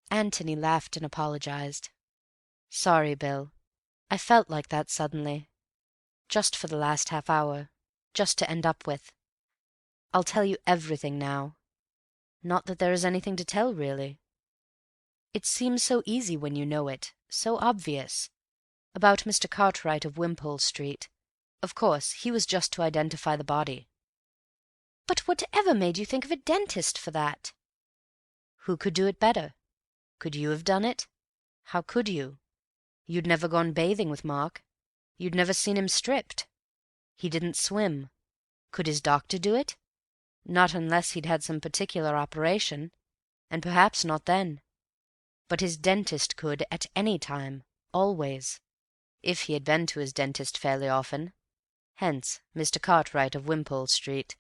Antony laughed and apologized. "Sorry, Bill. I felt like that suddenly. Just for the last half hour. Just to end up with. I'll tell you everything now. Not that there is anything to tell, really. It seems so easy when you know it, so obvious. About Mr. Cartwright of Wimpole Street. Of course, he was just to identify the body."
"But whatever made you think of a dentist for that?"
"Who could do it better? Could you have done it? How could you? You'd never gone bathing with Mark. You'd never seen him stripped. He didn't swim. Could his doctor do it? Not unless he'd had some particular operation, and perhaps not then. But his dentist could at any time, always, if he had been to his dentist fairly often. Hence Mr. Cartwright of Wimpole Street."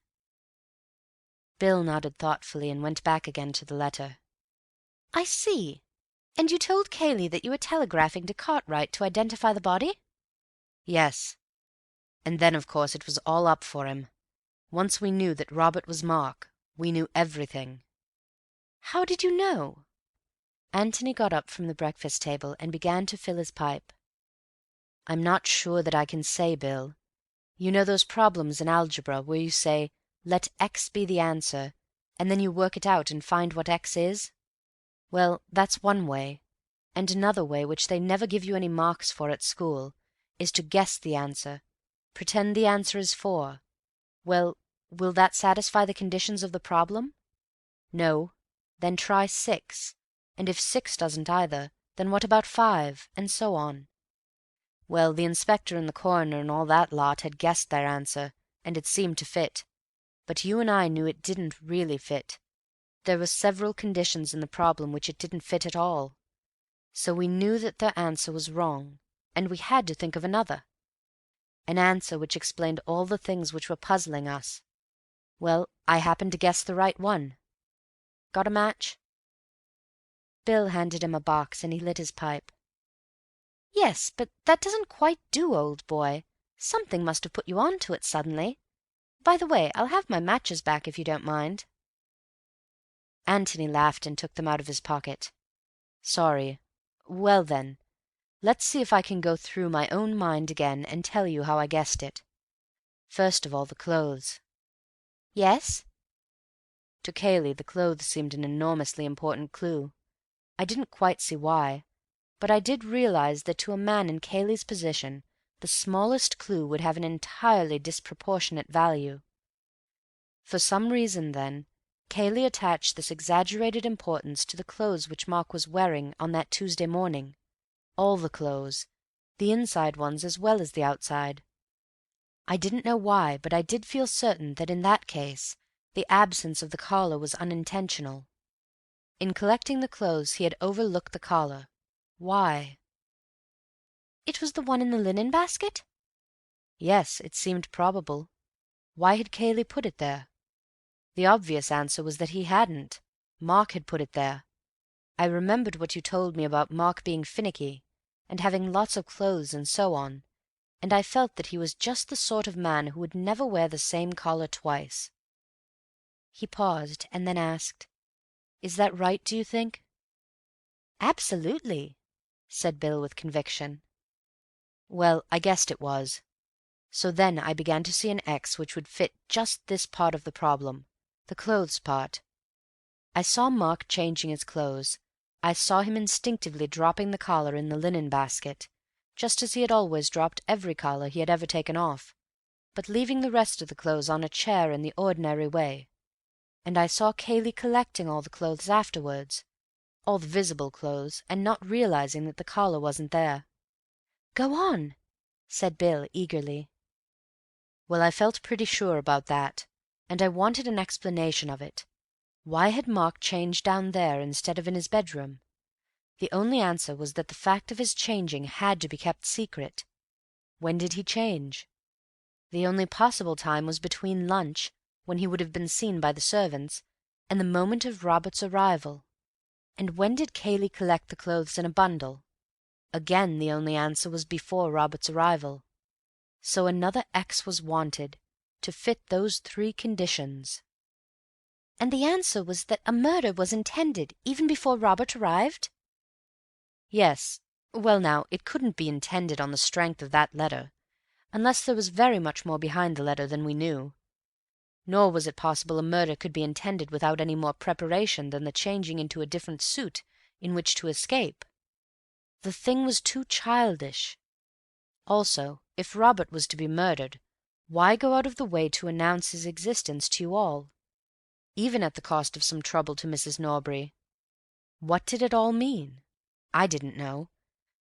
Bill nodded thoughtfully and went back again to the letter. "I see. And you told Cayley that you were telegraphing to Cartwright to identify the body?"
"Yes. And then, of course, it was all up for him. Once we knew that Robert was Mark, we knew everything."
"How did you know?"
Antony got up from the breakfast table and began to fill his pipe. "I'm not sure that I can say, Bill. You know those problems in algebra where you say, 'Let x be the answer,' and then you work it out and find what x is? Well, that's one way, and another way, which they never give you any marks for at school, is to guess the answer, pretend the answer is 4. Well, will that satisfy the conditions of the problem? No? Then try 6, and if 6 doesn't either, then what about 5, and so on. Well, the inspector and the coroner and all that lot had guessed their answer, and it seemed to fit. But you and I knew it didn't really fit. There were several conditions in the problem which it didn't fit at all. So we knew that their answer was wrong, and we had to think of another. An answer which explained all the things which were puzzling us. Well, I happened to guess the right one. Got a match?"
Bill handed him a box, and he lit his pipe. "Yes, but that doesn't quite do, old boy. Something must have put you on to it suddenly. By the way, I'll have my matches back if you don't mind."
Antony laughed and took them out of his pocket. "Sorry. Well, then, let's see if I can go through my own mind again and tell you how I guessed it. First of all, the clothes."
"Yes?"
To Cayley the clothes seemed an enormously important clue. I didn't quite see why, but I did realize that to a man in Cayley's position the smallest clue would have an entirely disproportionate value. For some reason, then, Cayley attached this exaggerated importance to the clothes which Mark was wearing on that Tuesday morning. All the clothes, the inside ones as well as the outside. I didn't know why, but I did feel certain that in that case the absence of the collar was unintentional. In collecting the clothes he had overlooked the collar. Why?
"It was the one in the linen basket?"
Yes, it seemed probable. Why had Cayley put it there? The obvious answer was that he hadn't. Mark had put it there. I remembered what you told me about Mark being finicky, and having lots of clothes and so on, and I felt that he was just the sort of man who would never wear the same collar twice." He paused, and then asked, "Is that right, do you think?"
"Absolutely,"
said Bill with conviction. "Well, I guessed it was. So then I began to see an X which would fit just this part of the problem, the clothes part. I saw Mark changing his clothes. I saw him instinctively dropping the collar in the linen basket, just as he had always dropped every collar he had ever taken off, but leaving the rest of the clothes on a chair in the ordinary way. And I saw Cayley collecting all the clothes afterwards, all the visible clothes, and not realizing that the collar wasn't there."
"Go on," said Bill eagerly.
"Well, I felt pretty sure about that, and I wanted an explanation of it.
Why had Mark changed down there instead of in his bedroom? The only answer was that the fact of his changing had to be kept secret. When did he change? The only possible time was between lunch, when he would have been seen by the servants, and the moment of Robert's arrival. And when did Cayley collect the clothes in a bundle? Again the only answer was before Robert's arrival. So another X was wanted, to fit those three conditions.
And the answer was that a murder was intended even before Robert arrived?
Yes. Well now, it couldn't be intended on the strength of that letter, unless there was very much more behind the letter than we knew. Nor was it possible a murder could be intended without any more preparation than the changing into a different suit in which to escape. The thing was too childish. Also, if Robert was to be murdered, why go out of the way to announce his existence to you all, even at the cost of some trouble to Mrs. Norbury? What did it all mean? I didn't know,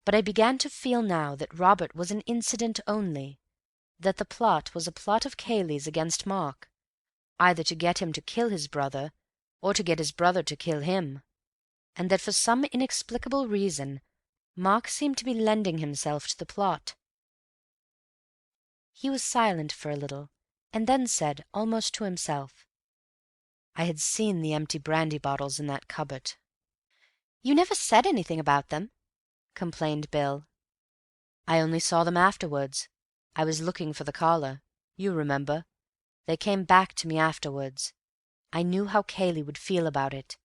but I began to feel now that Robert was an incident only, that the plot was a plot of Cayley's against Mark, either to get him to kill his brother, or to get his brother to kill him, and that for some inexplicable reason Mark seemed to be lending himself to the plot. He was silent for a little, and then said, almost to himself, "I had seen the empty brandy bottles in that cupboard."
You never said anything about them, complained Bill.
"I only saw them afterwards. I was looking for the collar. You remember. They came back to me afterwards. I knew how Cayley would feel about it.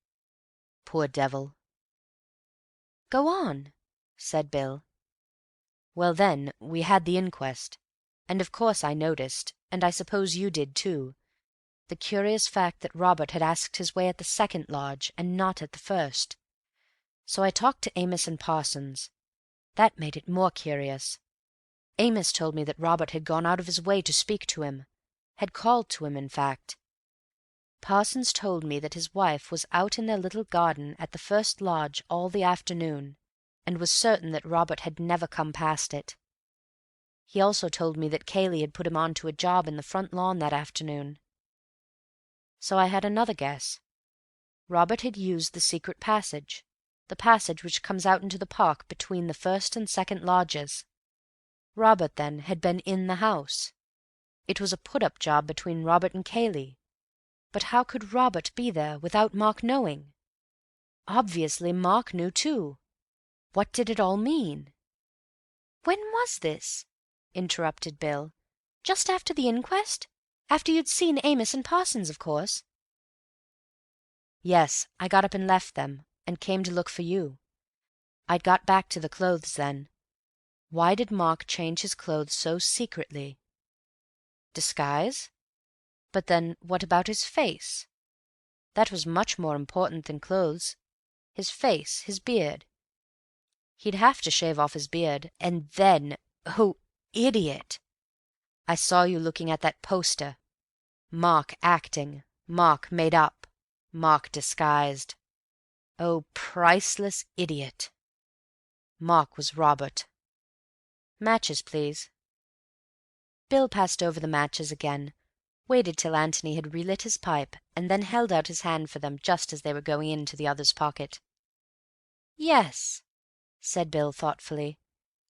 Poor devil."
"Go on," said Bill.
"Well then, we had the inquest, and of course I noticed, and I suppose you did too, the curious fact that Robert had asked his way at the second lodge and not at the first. So I talked to Amos and Parsons. That made it more curious. Amos told me that Robert had gone out of his way to speak to him, had called to him, in fact. Parsons told me that his wife was out in their little garden at the first lodge all the afternoon, and was certain that Robert had never come past it. He also told me that Cayley had put him on to a job in the front lawn that afternoon. So I had another guess. Robert had used the secret passage, the passage which comes out into the park between the first and second lodges. Robert, then, had been in the house. It was a put-up job between Robert and Cayley. But how could Robert be there without Mark knowing? Obviously Mark knew too. What did it all mean?
"When was this?" interrupted Bill. "Just after the inquest? After you'd seen Amos and Parsons, of course?"
"Yes, I got up and left them, and came to look for you. I'd got back to the clothes then. Why did Mark change his clothes so secretly? Disguise? But then, what about his face? That was much more important than clothes. His face, his beard. He'd have to shave off his beard, and then, oh, idiot! I saw you looking at that poster. Mark acting, Mark made up, Mark disguised. Oh, priceless idiot! Mark was Robert. Matches, please." Bill passed over the matches again, waited till Antony had relit his pipe, and then held out his hand for them just as they were going into the other's pocket.
"Yes," said Bill thoughtfully.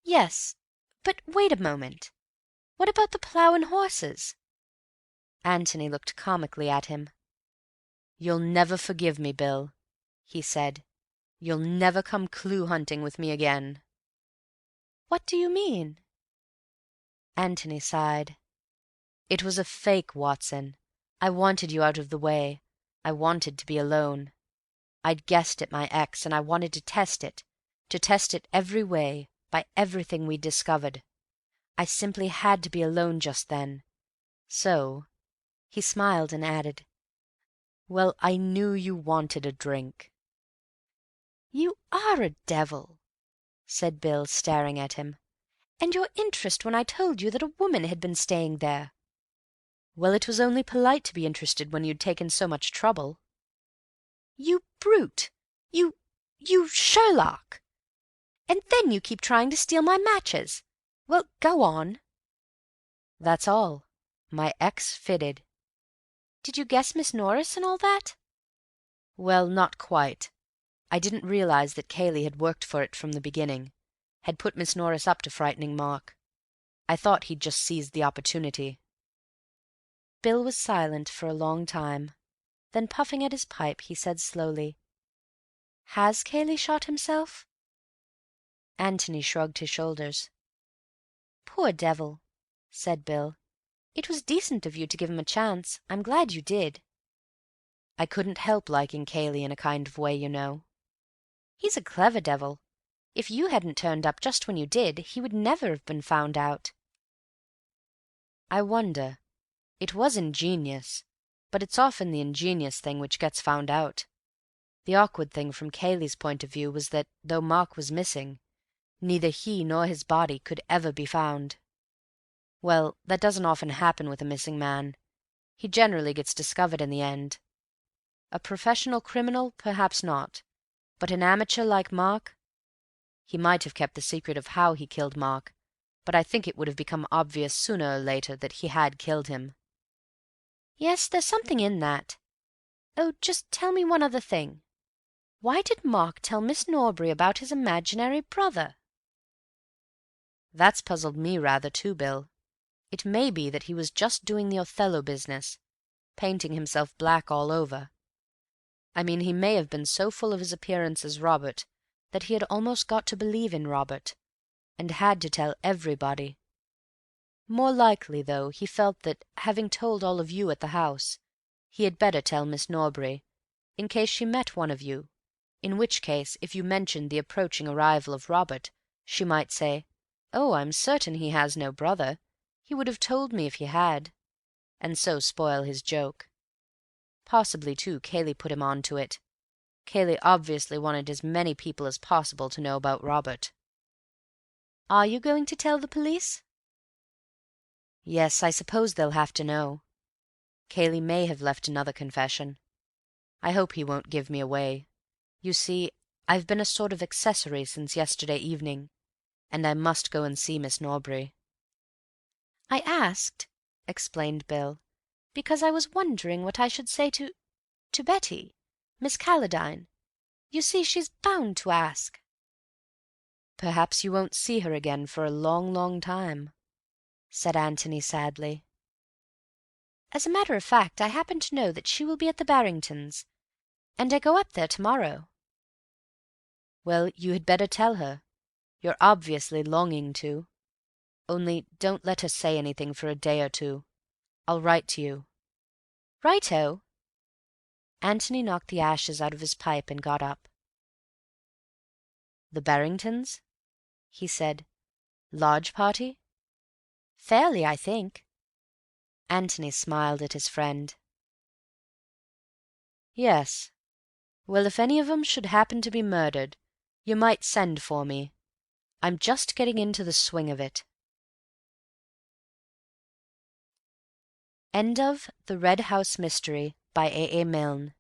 "Yes, but wait a moment. What about the plough and horses?"
Antony looked comically at him. "You'll never forgive me, Bill," he said. "You'll never come clue-hunting with me again."
"What do you mean?"
Antony sighed. "It was a fake, Watson. I wanted you out of the way. I wanted to be alone. I'd guessed at my X, and I wanted to test it every way, by everything we'd discovered. I simply had to be alone just then. So—" he smiled and added, "well, I knew you wanted a drink."
"You are a devil," said Bill, staring at him. "And your interest when I told you that a woman had been staying there."
"Well, it was only polite to be interested when you'd taken so much trouble."
"You brute! You Sherlock! And then you keep trying to steal my matches. Well, go on."
"That's all. My X fitted."
"Did you guess Miss Norris and all that?"
Well, not quite. I didn't realize that Cayley had worked for it from the beginning, had put Miss Norris up to frightening Mark. I thought he'd just seized the opportunity."
Bill was silent for a long time. Then, puffing at his pipe, he said slowly, "Has Cayley shot himself?" Antony shrugged his shoulders. "Poor devil," said Bill. "It was decent of you to give him a chance. I'm glad you did."
"I couldn't help liking Cayley in a kind of way, you know."
"He's a clever devil. If you hadn't turned up just when you did, he would never have been found out."
"I wonder. It was ingenious, but it's often the ingenious thing which gets found out. The awkward thing from Cayley's point of view was that, though Mark was missing, neither he nor his body could ever be found. Well, that doesn't often happen with a missing man. He generally gets discovered in the end. A professional criminal, perhaps not, but an amateur like Mark, he might have kept the secret of how he killed Mark, but I think it would have become obvious sooner or later that he had killed him."
"Yes, there's something in that. Oh, just tell me one other thing. Why did Mark tell Miss Norbury about his imaginary brother?"
"That's puzzled me rather too, Bill. It may be that he was just doing the Othello business, painting himself black all over. I mean, he may have been so full of his appearance as Robert that he had almost got to believe in Robert, and had to tell everybody. More likely, though, he felt that, having told all of you at the house, he had better tell Miss Norbury, in case she met one of you, in which case, if you mentioned the approaching arrival of Robert, she might say, 'Oh, I'm certain he has no brother. He would have told me if he had,' and so spoil his joke. Possibly, too, Cayley put him on to it. Cayley obviously wanted as many people as possible to know about Robert."
"Are you going to tell the police?"
"Yes, I suppose they'll have to know. Cayley may have left another confession. I hope he won't give me away. You see, I've been a sort of accessory since yesterday evening, and I must go and see Miss Norbury."
"I asked," explained Bill, "because I was wondering what I should say to Betty, Miss Calladine. You see, she's bound to ask."
"Perhaps you won't see her again for a long, long time," said Antony sadly.
"As a matter of fact, I happen to know that she will be at the Barringtons, and I go up there tomorrow."
"Well, you had better tell her. You're obviously longing to. Only don't let her say anything for a day or two. I'll write to you."
"Righto."
Antony knocked the ashes out of his pipe and got up. "The Barringtons?" he said. "Large party?"
"Fairly, I think."
Antony smiled at his friend. "Yes. Well, if any of 'em should happen to be murdered, you might send for me. I'm just getting into the swing of it."
End of The Red House Mystery by A. Milne.